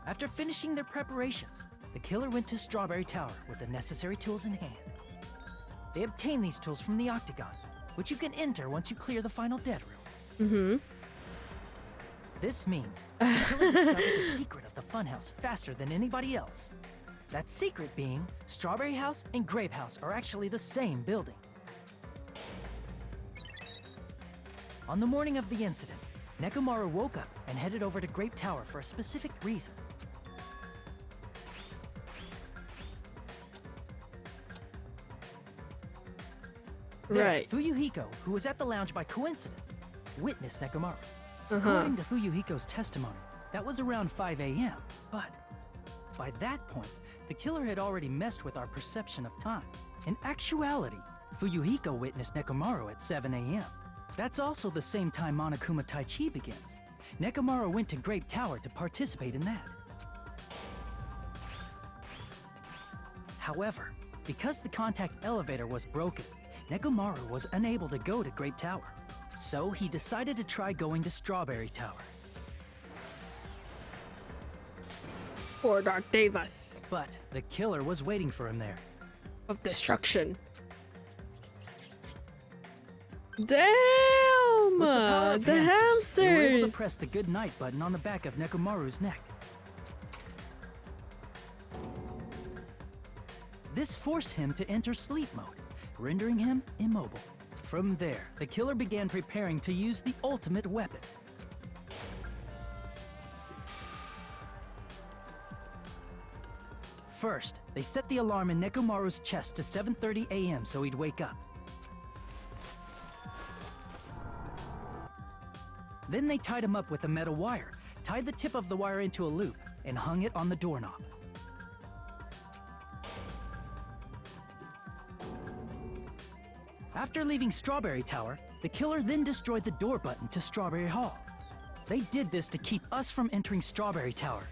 After finishing their preparations, the killer went to Strawberry Tower with the necessary tools in hand. They obtained these tools from the Octagon, which you can enter once you clear the final dead room. Mm-hmm. This means the killer discovered the secret of the funhouse faster than anybody else. That secret being, Strawberry House and Grape House are actually the same building. On the morning of the incident, Nekomaru woke up and headed over to Grape Tower for a specific reason. Right. There, Fuyuhiko, who was at the lounge by coincidence, witnessed Nekomaru. According to Fuyuhiko's testimony, that was around 5 a.m., but by that point, the killer had already messed with our perception of time. In actuality, Fuyuhiko witnessed Nekomaru at 7 a.m. That's also the same time Monokuma Taichi begins. Nekomaru went to Grape Tower to participate in that. However, because the contact elevator was broken, Nekomaru was unable to go to Grape Tower. So he decided to try going to Strawberry Tower. Poor Dark Davis. But the killer was waiting for him there. Of destruction. Damn! Damn! With the power of The hamsters, they were able hamsters! to press the good night button on the back of Nekomaru's neck. This forced him to enter sleep mode, rendering him immobile. From there, the killer began preparing to use the ultimate weapon. First, they set the alarm in Nekomaru's chest to 7:30 a.m. so he'd wake up. Then they tied him up with a metal wire, tied the tip of the wire into a loop, and hung it on the doorknob. After leaving Strawberry Tower, the killer then destroyed the door button to Strawberry Hall. They did this to keep us from entering Strawberry Tower,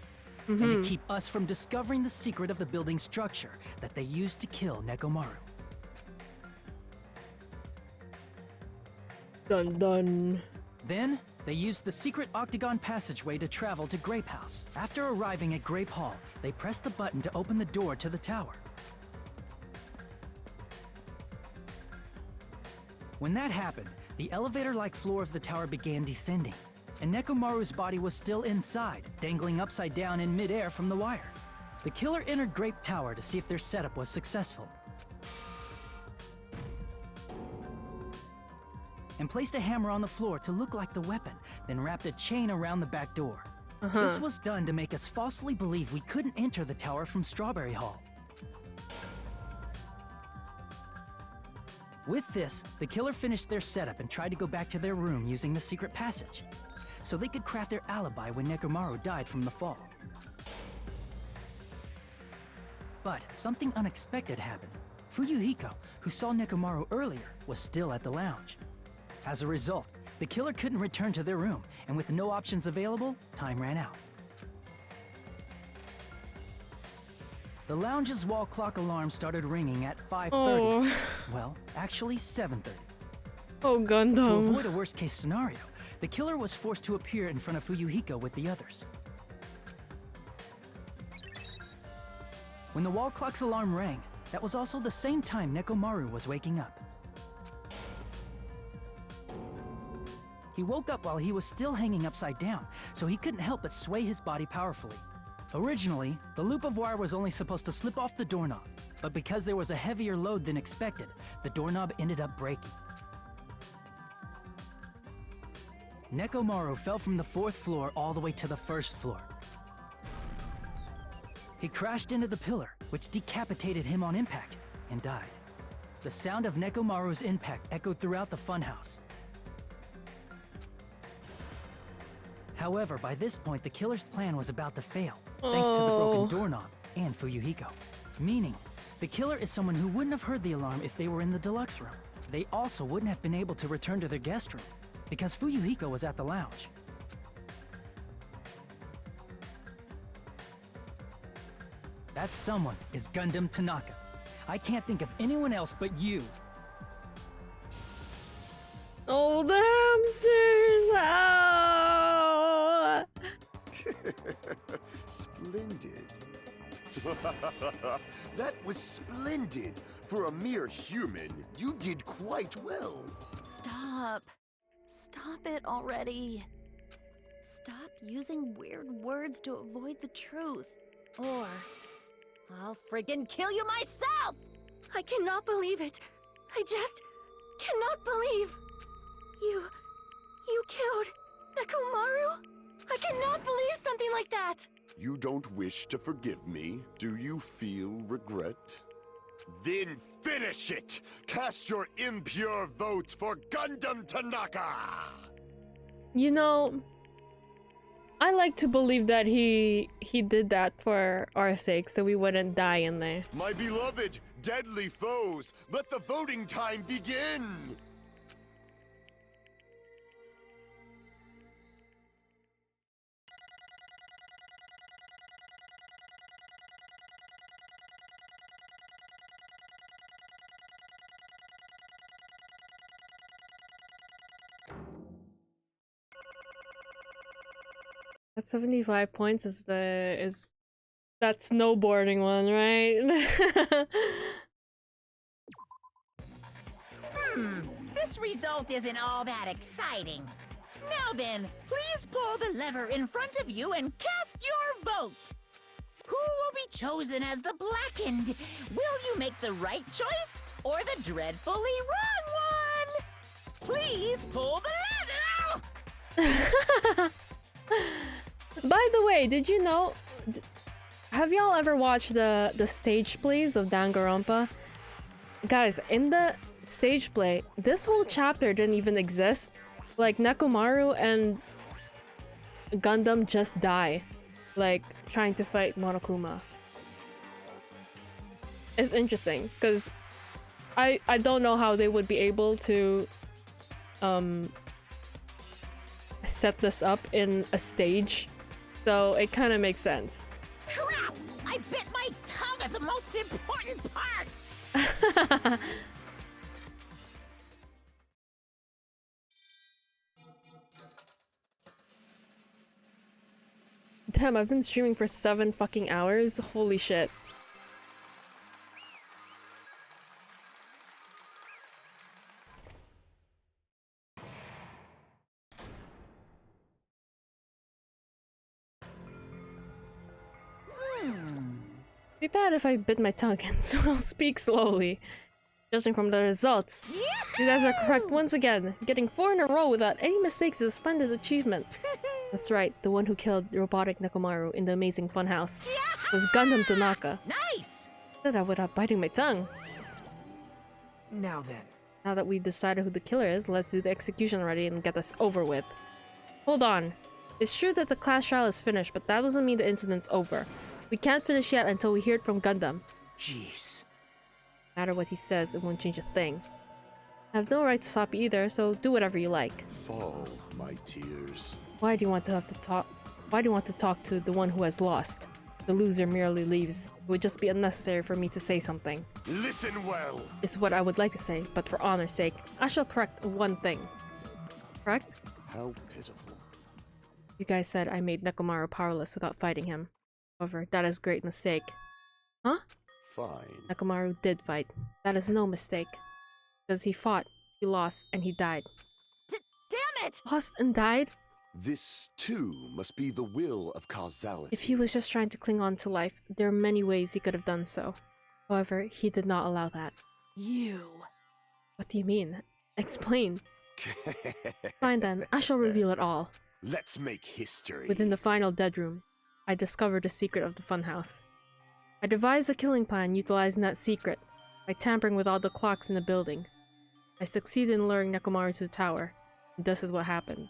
and to keep us from discovering the secret of the building's structure that they used to kill Nekomaru. Dun dun. Then, they used the secret octagon passageway to travel to Grape House. After arriving at Grape Hall, they pressed the button to open the door to the tower. When that happened, the elevator-like floor of the tower began descending, and Nekomaru's body was still inside, dangling upside down in midair from the wire. The killer entered Grape Tower to see if their setup was successful, and placed a hammer on the floor to look like the weapon, then wrapped a chain around the back door. This was done to make us falsely believe we couldn't enter the tower from Strawberry Hall. With this, the killer finished their setup and tried to go back to their room using the secret passage, so they could craft their alibi when Nekomaru died from the fall. But something unexpected happened. Fuyuhiko, who saw Nekomaru earlier, was still at the lounge. As a result, the killer couldn't return to their room, and with no options available, time ran out. The lounge's wall clock alarm started ringing at 5:30. Oh. Well, actually 7:30. Oh, To Gundam. avoid a worst-case scenario, the killer was forced to appear in front of Fuyuhiko with the others. When the wall clock's alarm rang, that was also the same time Nekomaru was waking up. He woke up while he was still hanging upside down, so he couldn't help but sway his body powerfully. Originally, the loop of wire was only supposed to slip off the doorknob, but because there was a heavier load than expected, the doorknob ended up breaking. Nekomaru fell from the 4th floor all the way to the 1st floor. He crashed into the pillar, which decapitated him on impact, and died. The sound of Nekomaru's impact echoed throughout the funhouse. However, by this point, the killer's plan was about to fail, thanks to the broken doorknob and Fuyuhiko. Meaning, the killer is someone who wouldn't have heard the alarm if they were in the deluxe room. They also wouldn't have been able to return to their guest room, because Fuyuhiko was at the lounge. That someone is Gundam Tanaka. I can't think of anyone else but you. Oh, the hamsters! Oh! Splendid. That was splendid. For a mere human, you did quite well. Stop. Stop it already. Stop using weird words to avoid the truth. Or I'll friggin' kill you myself! I cannot believe it. I just cannot believe. You killed Nekomaru? I cannot believe something like that! You don't wish to forgive me? Do you feel regret? Then finish it! Cast your impure votes for Gundam Tanaka! You know, I like to believe that he did that for our sake, so we wouldn't die in there. My beloved, deadly foes, let the voting time begin! That 75 points is that snowboarding one, right? This result isn't all that exciting. Now then, please pull the lever in front of you and cast your vote. Who will be chosen as the blackened? Will you make the right choice or the dreadfully wrong one? Please pull the lever! By the way, did you know? Have y'all ever watched the stage plays of Danganronpa? Guys, in the stage play, this whole chapter didn't even exist. Like, Nekomaru and Gundam just die, like, trying to fight Monokuma. It's interesting, because I don't know how they would be able to set this up in a stage, so it kind of makes sense. Crap! I bit my tongue at the most important part! Damn, I've been streaming for 7 fucking hours. Holy shit. Be bad if I bit my tongue again, so I'll speak slowly. Judging from the results, you guys are correct once again. Getting 4 in a row without any mistakes is a splendid achievement. That's right, the one who killed robotic Nekomaru in the amazing funhouse was Gundam Tanaka. Nice! Said that without biting my tongue. Now then. Now that we've decided who the killer is, let's do the execution already and get this over with. Hold on. It's true that the class trial is finished, but that doesn't mean the incident's over. We can't finish yet until we hear it from Gundam. Jeez. No matter what he says, it won't change a thing. I have no right to stop you either, so do whatever you like. Fall, my tears. Why do you want to talk to the one who has lost? The loser merely leaves. It would just be unnecessary for me to say something. Listen well. It's what I would like to say, but for honor's sake, I shall correct one thing. Correct? How pitiful. You guys said I made Nekomaru powerless without fighting him. However, that is a great mistake. Huh? Fine. Nekomaru did fight. That is no mistake. Because he fought, he lost, and he died. Damn it! Lost and died? This, too, must be the will of causality. If he was just trying to cling on to life, there are many ways he could have done so. However, he did not allow that. You. What do you mean? Explain. Fine then, I shall reveal it all. Let's make history. Within the final dead room, I discovered the secret of the funhouse. I devised a killing plan utilizing that secret by tampering with all the clocks in the buildings. I succeeded in luring Nekomaru to the tower, and this is what happened.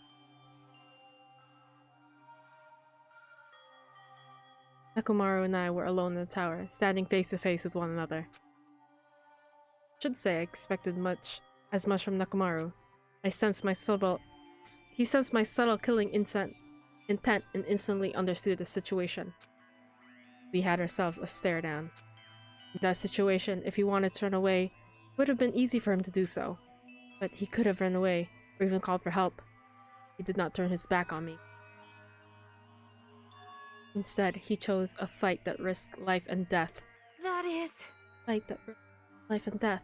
Nekomaru and I were alone in the tower, standing face to face with one another. I should say I expected as much from Nekomaru. He sensed my subtle killing intent and instantly understood the situation. We had ourselves a stare down. In that situation, if he wanted to run away, it would have been easy for him to do so. But he could have run away, or even called for help. He did not turn his back on me. Instead, he chose a fight that risked life and death. That is... Fight that risked life and death.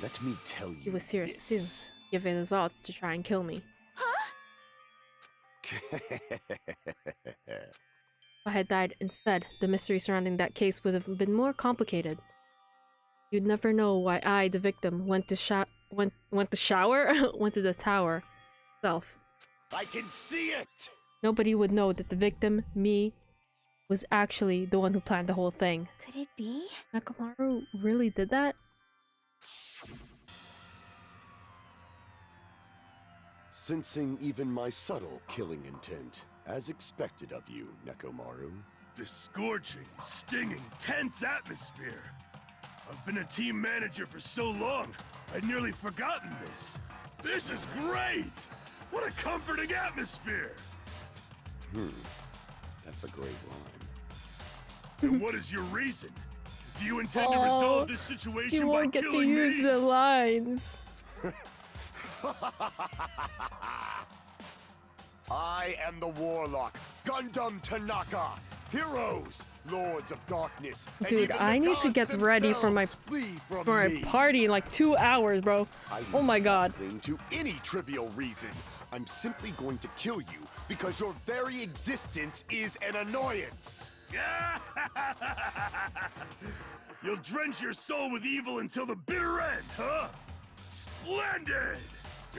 Let me tell you He was serious this. too. Give it his all to try and kill me. If I had died instead, the mystery surrounding that case would have been more complicated. You'd never know why I, the victim, went to the tower itself. I can see it! Nobody would know that the victim, me, was actually the one who planned the whole thing. Could it be? Nekomaru really did that? Sensing even my subtle killing intent, as expected of you, Nekomaru. This scorching, stinging, tense atmosphere. I've been a team manager for so long, I'd nearly forgotten this. This is great! What a comforting atmosphere! That's a great line. And what is your reason? Do you intend to resolve this situation You by won't get to killing use me? the lines. I am the warlock, Gundam Tanaka. Heroes, Lords of darkness. and Dude, even the I need to gods get ready for my themselves flee from my me. party in like 2 hours, bro. I Oh my will god. not cling to any trivial reason. I'm simply going to kill you because your very existence is an annoyance. You'll drench your soul with evil until the bitter end, huh? Splendid!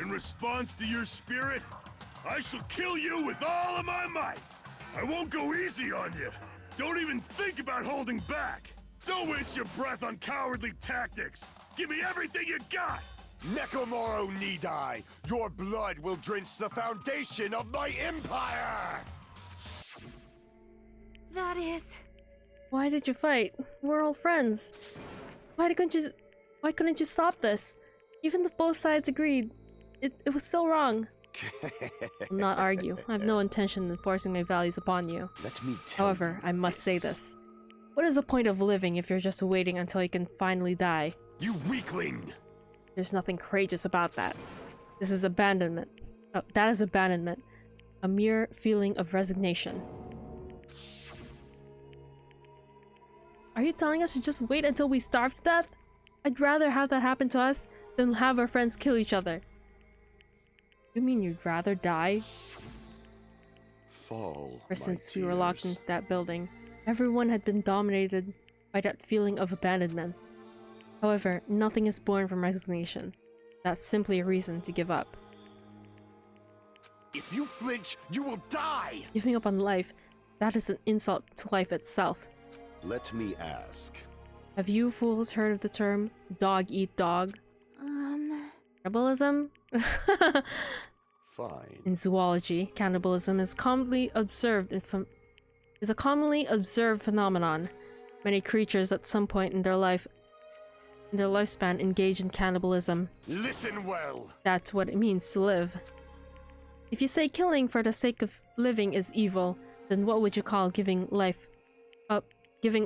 In response to your spirit, I shall kill you with all of my might. I won't go easy on you. Don't even think about holding back. Don't waste your breath on cowardly tactics. Give me everything you got. Nekomaru Nidai, your blood will drench the foundation of my empire! That is... Why did you fight? We're all friends. Why couldn't you stop this? Even if both sides agreed, it was still wrong. I'll not argue. I have no intention of forcing my values upon you. Let me tell However, you I must say this. What is the point of living if you're just waiting until you can finally die? You weakling! There's nothing courageous about that. This is abandonment. Oh, that is abandonment. A mere feeling of resignation. Are you telling us to just wait until we starve to death? I'd rather have that happen to us than have our friends kill each other. You mean you'd rather die? Fall, Ever since we were locked into that building, everyone had been dominated by that feeling of abandonment. However, nothing is born from resignation. That's simply a reason to give up. If you flinch, you will die! Giving up on life, that is an insult to life itself. Let me ask. Have you fools heard of the term dog eat dog? Cannibalism? Fine. In zoology, cannibalism is commonly observed is a commonly observed phenomenon. Many creatures at some point in their lifespan engage in cannibalism. Listen well. That's what it means to live. If you say killing for the sake of living is evil, then what would you call giving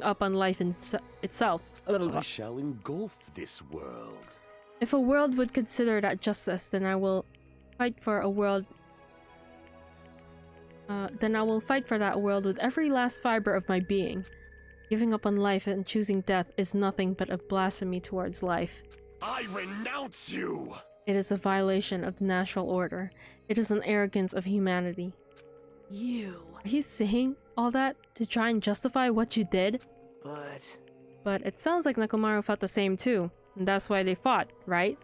up on life itself? I shall engulf this world. If a world would consider that justice, then I will fight for a world. Then I will fight for that world with every last fiber of my being. Giving up on life and choosing death is nothing but a blasphemy towards life. I renounce you! It is a violation of the natural order. It is an arrogance of humanity. You. Are you saying all that to try and justify what you did? But it sounds like Nekomaru felt the same too, and that's why they fought, right?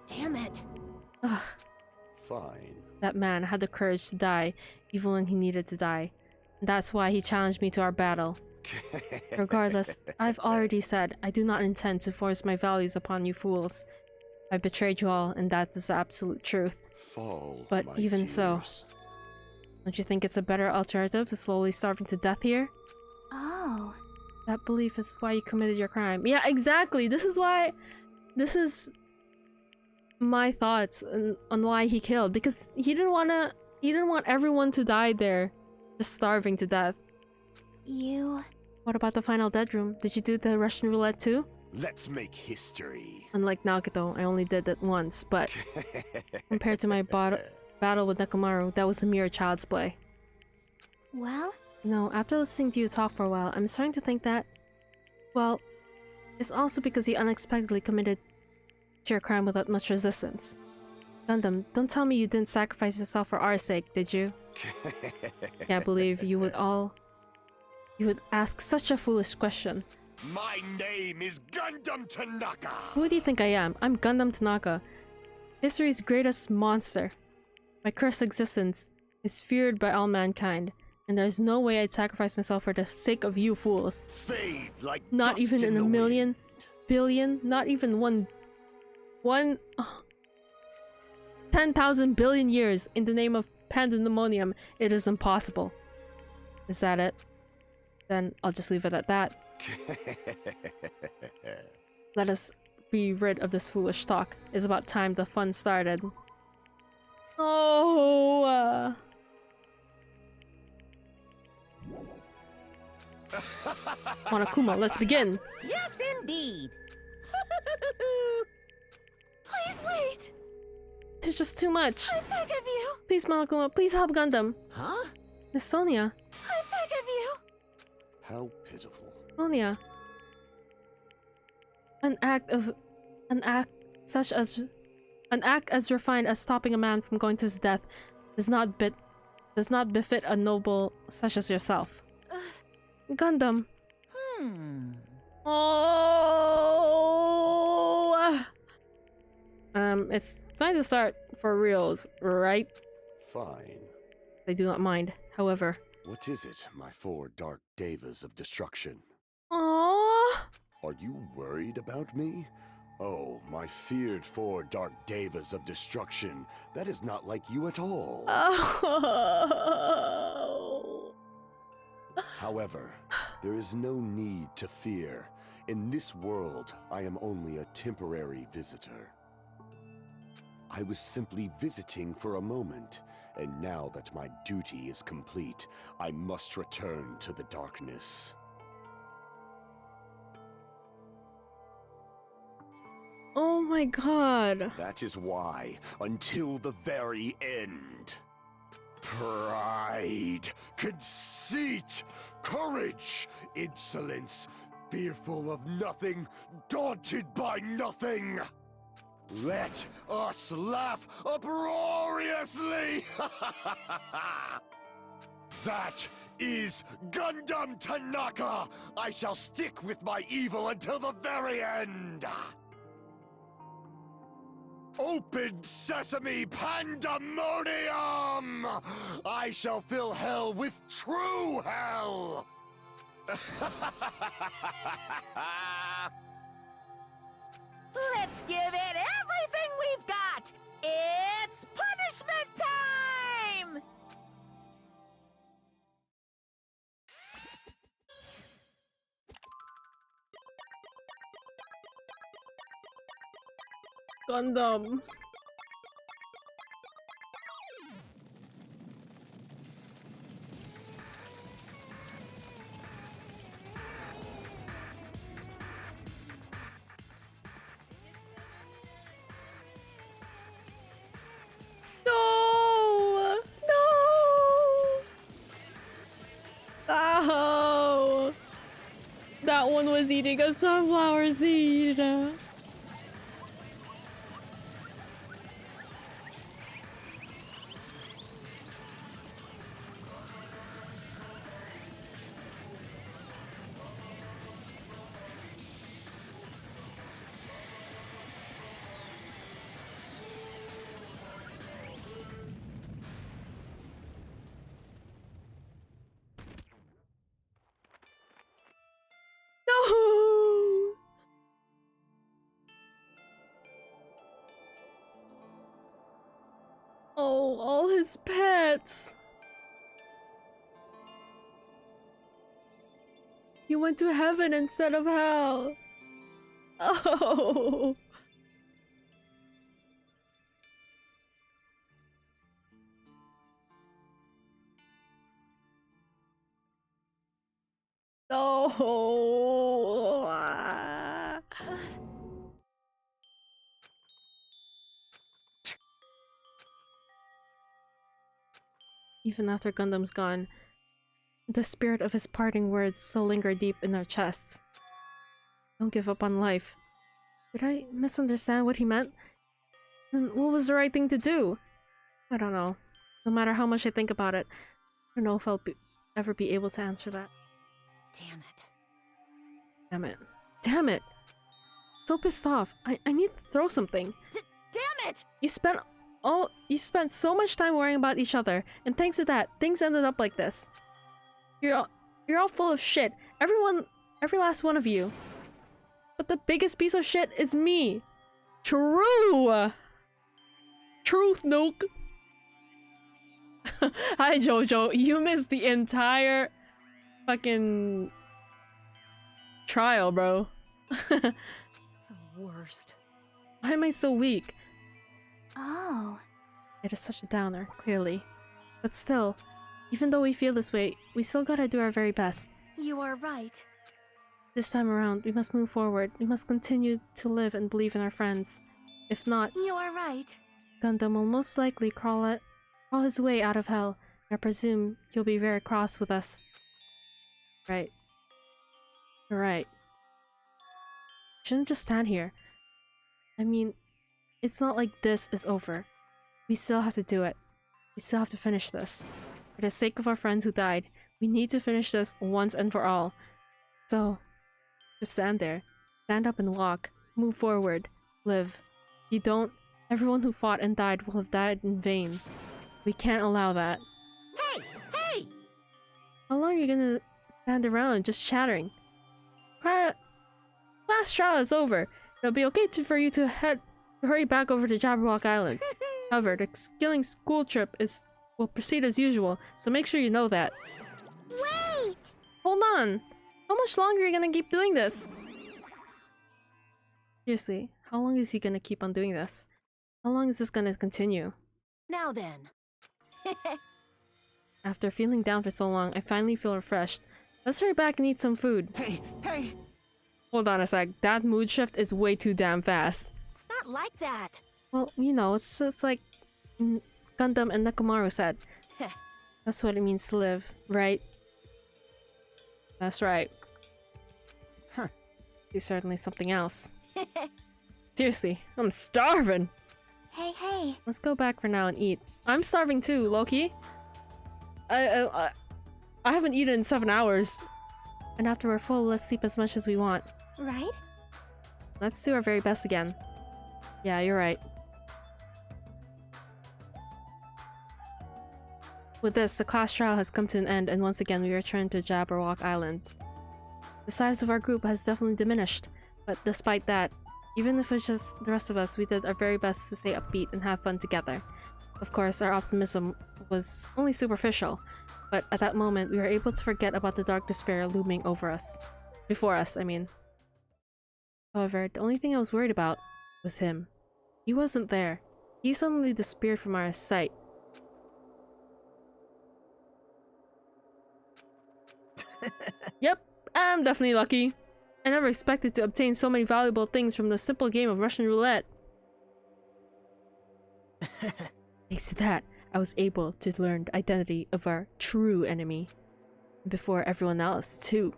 Damn it. Ugh. Fine. That man had the courage to die, even when he needed to die. And that's why he challenged me to our battle. Regardless, I've already said I do not intend to force my values upon you fools. I betrayed you all, and that is the absolute truth. Fall, but my even tears. so, don't you think it's a better alternative to slowly starving to death here? Oh. That belief is why you committed your crime. Yeah, exactly. This is my thoughts on why he killed, because he didn't want everyone to die there, just starving to death. You... What about the final dead room? Did you do the Russian roulette too? Let's make history. Unlike Nagito, I only did that once, but compared to my battle with Nekomaru, that was a mere child's play. Well? No, after listening to you talk for a while, I'm starting to think that, well, it's also because you unexpectedly committed to your crime without much resistance. Gundam, don't tell me you didn't sacrifice yourself for our sake, did you? Can't believe you would ask such a foolish question. My name is Gundam Tanaka! Who do you think I am? I'm Gundam Tanaka, history's greatest monster. My cursed existence is feared by all mankind, and there's no way I'd sacrifice myself for the sake of you fools. Fade like Not dust even in a the million, wind. billion, not even one 10,000 billion years in the name of pandemonium. It is impossible. Is that it? Then I'll just leave it at that. Let us be rid of this foolish talk. It's about time the fun started. Oh! Monokuma, let's begin! Yes, indeed. Please wait! It's just too much. I beg of you! Please, Monokuma, please help Gundam. Huh? Miss Sonia. I beg of you! How pitiful. Sonia. An act as refined as stopping a man from going to his death does not befit a noble such as yourself. Gundam. Oh. It's time to start for reals, right? Fine. They do not mind, however. What is it, my 4 dark devas of destruction? Aww. Are you worried about me? Oh, my feared 4 dark devas of destruction. That is not like you at all. Oh. However, there is no need to fear. In this world, I am only a temporary visitor. I was simply visiting for a moment, and now that my duty is complete, I must return to the darkness. Oh my god. That is why, until the very end. Pride, conceit, courage, insolence, fearful of nothing, daunted by nothing. Let us laugh uproariously! That is Gundam Tanaka! I shall stick with my evil until the very end! Open sesame pandemonium! I shall fill hell with true hell! Let's give it everything we've got! It's punishment time! Gundam. No! No! Oh! That one was eating a sunflower seed. No! Oh, all his pets. He went to heaven instead of hell. Oh. Oh. Ah. Even after Gundam's gone, the spirit of his parting words still linger deep in our chests. Don't give up on life. Did I misunderstand what he meant? And what was the right thing to do? I don't know. No matter how much I think about it, I don't know if I'll ever be able to answer that. Damn it. Damn it. Damn it! So pissed off. I need to throw something. Damn it! You spent so much time worrying about each other, and thanks to that, things ended up like this. You're all full of shit. Every last one of you. But the biggest piece of shit is me. True! Truth, Nuke. Hi, Jojo. You missed the entire fucking trial, bro. The worst. Why am I so weak? Oh. It is such a downer, clearly. But still, even though we feel this way, we still gotta do our very best. You are right. This time around, we must move forward. We must continue to live and believe in our friends. If not, You are right. Gundam will most likely crawl his way out of hell. I presume you'll be very cross with us. Right. You're right. Shouldn't just stand here. I mean, it's not like this is over. We still have to do it. We still have to finish this. For the sake of our friends who died, we need to finish this once and for all. So, just stand there. Stand up and walk. Move forward. Live. If you don't, everyone who fought and died will have died in vain. We can't allow that. Hey! Hey! How long are you gonna stand around just chattering? Last trial is over. It'll be okay for you to hurry back over to Jabberwock Island. However, the skilling school trip will proceed as usual, so make sure you know that. Wait! Hold on! How much longer are you gonna keep doing this? Seriously, how long is he gonna keep on doing this? How long is this gonna continue? Now then. After feeling down for so long, I finally feel refreshed. Let's hurry back and eat some food. Hey! Hold on a sec, that mood shift is way too damn fast. It's not like that. Well, you know, it's just like Gundam and Nekomaru said. That's what it means to live, right? That's right. Huh. She's certainly something else. Seriously, I'm starving! Hey. Let's go back for now and eat. I'm starving too, Loki. I haven't eaten in 7 hours. And after we're full, let's sleep as much as we want. Right? Let's do our very best again. Yeah, you're right. With this, the class trial has come to an end, and once again we return to Jabberwock Island. The size of our group has definitely diminished, but despite that, even if it's just the rest of us, we did our very best to stay upbeat and have fun together. Of course, our optimism was only superficial, but at that moment we were able to forget about the dark despair looming over us. Before us, I mean. However, the only thing I was worried about was him. He wasn't there. He suddenly disappeared from our sight. Yep, I'm definitely lucky. I never expected to obtain so many valuable things from the simple game of Russian roulette. Thanks to that, I was able to learn the identity of our true enemy. Before everyone else, too.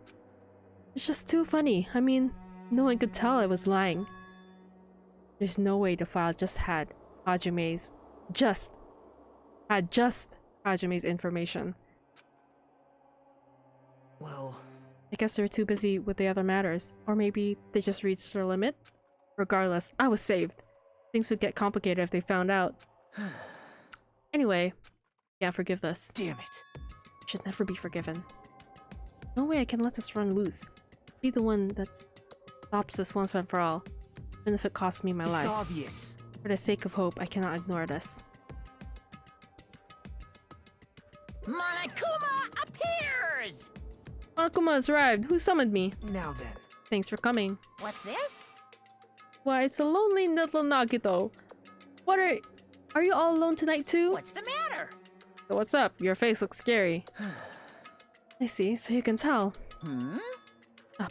It's just too funny. I mean, no one could tell I was lying. There's no way the file just had Hajime's information. Well, I guess they were too busy with the other matters, or maybe they just reached their limit. Regardless, I was saved. Things would get complicated if they found out. Anyway, can't forgive this. Damn it. Should never be forgiven. No way I can let this run loose. Be the one that stops this once and for all, even if it costs me my life. It's obvious. For the sake of hope, I cannot ignore this. Monokuma appears! Monokuma has arrived. Who summoned me? Now then. Thanks for coming. What's this? Why, it's a lonely little Nagito. What are you all alone tonight too? What's the matter? So what's up? Your face looks scary. I see, so you can tell.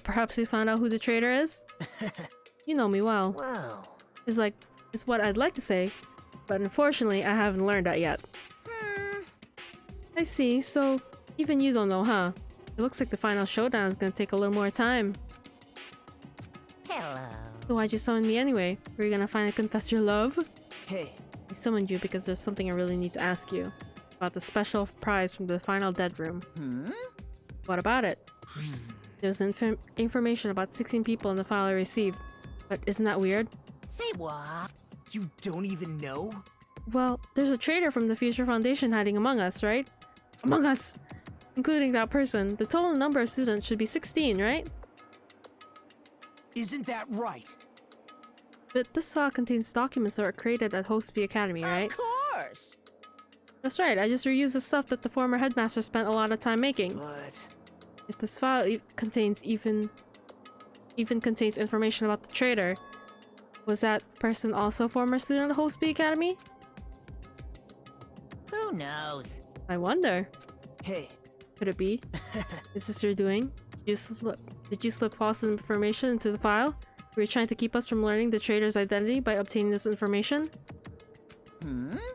Perhaps you found out who the traitor is? You know me well. Wow. Is what I'd like to say, but unfortunately I haven't learned that yet. I see, so even you don't know, huh? It looks like the final showdown is gonna take a little more time. Hello. So why'd you summon me anyway? Were you gonna finally confess your love? Hey. I summoned you because there's something I really need to ask you. About the special prize from the final dead room. What about it? There's information about 16 people in the file I received. But isn't that weird? Say what? You don't even know? Well, there's a traitor from the Future Foundation hiding among us, right? Among us! Including that person. The total number of students should be 16, right? Isn't that right? But this file contains documents that were created at Hostby Academy, right? Of course! That's right, I just reused the stuff that the former headmaster spent a lot of time making. But... if this file contains even contains information about the traitor, was that person also a former student at Hostby Academy? Who knows? I wonder. Hey. Could it be? Is this your doing? Did you slip false information into the file? Were you trying to keep us from learning the traitor's identity by obtaining this information?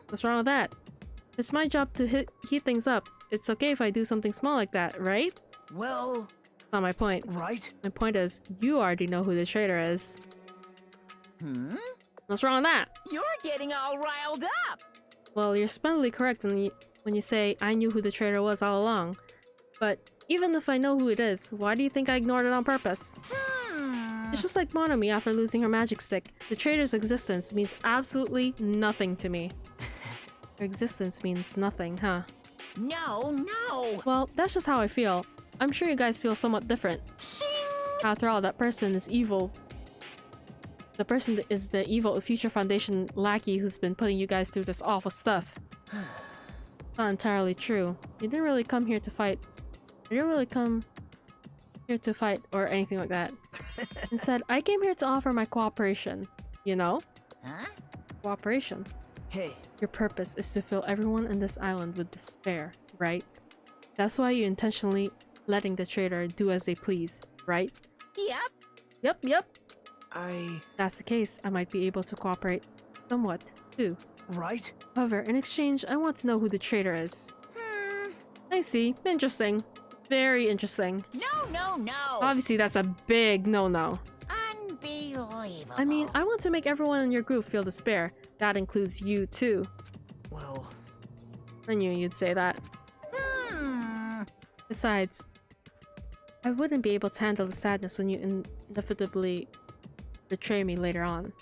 What's wrong with that? It's my job to heat things up. It's okay if I do something small like that, right? Well... not my point. Right? My point is, you already know who the traitor is. What's wrong with that? You're getting all riled up. Well, you're splendidly correct when you say I knew who the traitor was all along. But even if I know who it is, why do you think I ignored it on purpose? It's just like Monomi after losing her magic stick. The traitor's existence means absolutely nothing to me. Her existence means nothing, huh? No. Well, that's just how I feel. I'm sure you guys feel somewhat different. Shing! After all, that person is evil. The person is the evil Future Foundation lackey who's been putting you guys through this awful stuff. Not entirely true. You didn't really come here to fight. You didn't really come here to fight or anything like that. Instead, I came here to offer my cooperation. You know? Huh? Cooperation. Hey, Your purpose is to fill everyone in this island with despair, right? That's why you're intentionally letting the traitor do as they please, right? Yep. Yep. If That's the case, I might be able to cooperate somewhat, too. right? However, in exchange, I want to know who the traitor is. I see. Interesting. Very interesting. No. Obviously, that's a big no-no. Unbelievable. I mean, I want to make everyone in your group feel despair. That includes you, too. Well, I knew you'd say that. Besides, I wouldn't be able to handle the sadness when you inevitably betray me later on.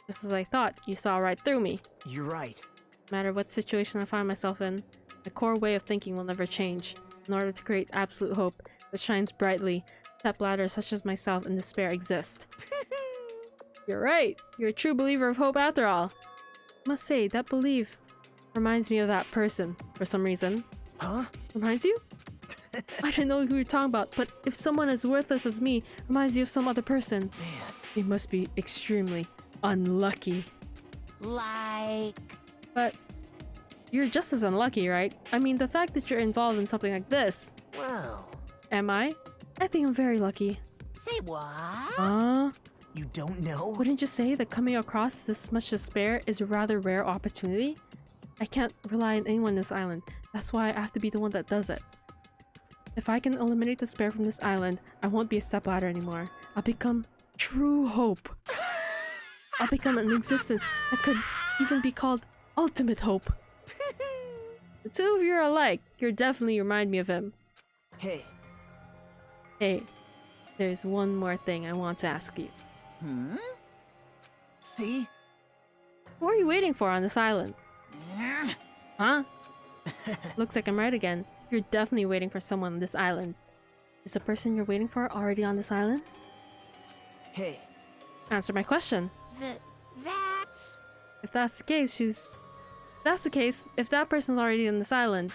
Just as I thought, you saw right through me. you're right. No matter what situation I find myself in, my core way of thinking will never change. In order to create absolute hope that shines brightly, stepladders such as myself in despair exist. You're right. You're a true believer of hope after all. I must say, that belief reminds me of that person for some reason. Huh? Reminds you? I didn't know who you were talking about, but if someone as worthless as me reminds you of some other person, Man. they must be extremely unlucky. Like... But you're just as unlucky, right? I mean, the fact that you're involved in something like this. Well, Am I? I think I'm very lucky. Say what? you don't know? Wouldn't you say that coming across this much despair is a rather rare opportunity? I can't rely on anyone on this island. That's why I have to be the one that does it. If I can eliminate despair from this island, I won't be a stepladder anymore. I'll become true hope. I'll become an existence that could even be called ultimate hope. The two of you are alike. You definitely remind me of him. Hey, There's one more thing I want to ask you. see? Who are you waiting for on this island? Huh? Looks like I'm right again. You're definitely waiting for someone on this island. Is the person you're waiting for already on this island? Hey, Answer my question. That's... If that's the case, if that person's already on this island,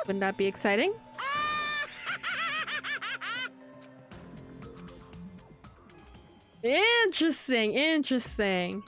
wouldn't that be exciting? Interesting.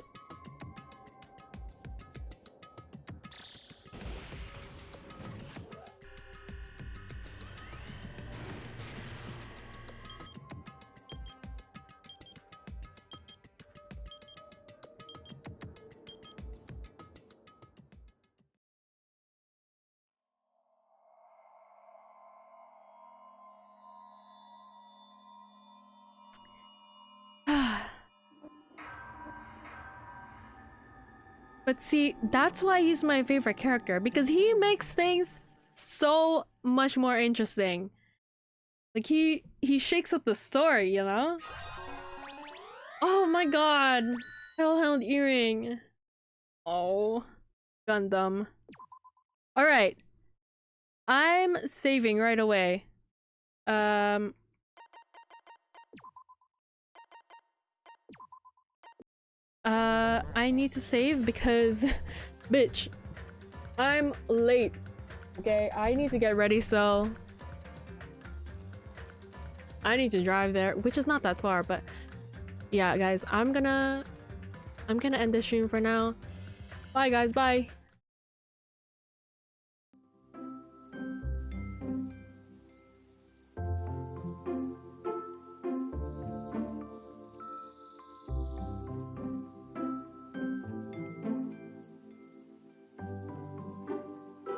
But see, that's why he's my favorite character, because he makes things so much more interesting. Like he shakes up the story, you know? Oh my god! Hellhound earring. Oh, Gundam. Alright. I'm saving right away. I need to save because, bitch, I'm late. Okay, I need to get ready, so I need to drive there, which is not that far, but yeah, guys, I'm gonna end this stream for now. Bye, guys, bye.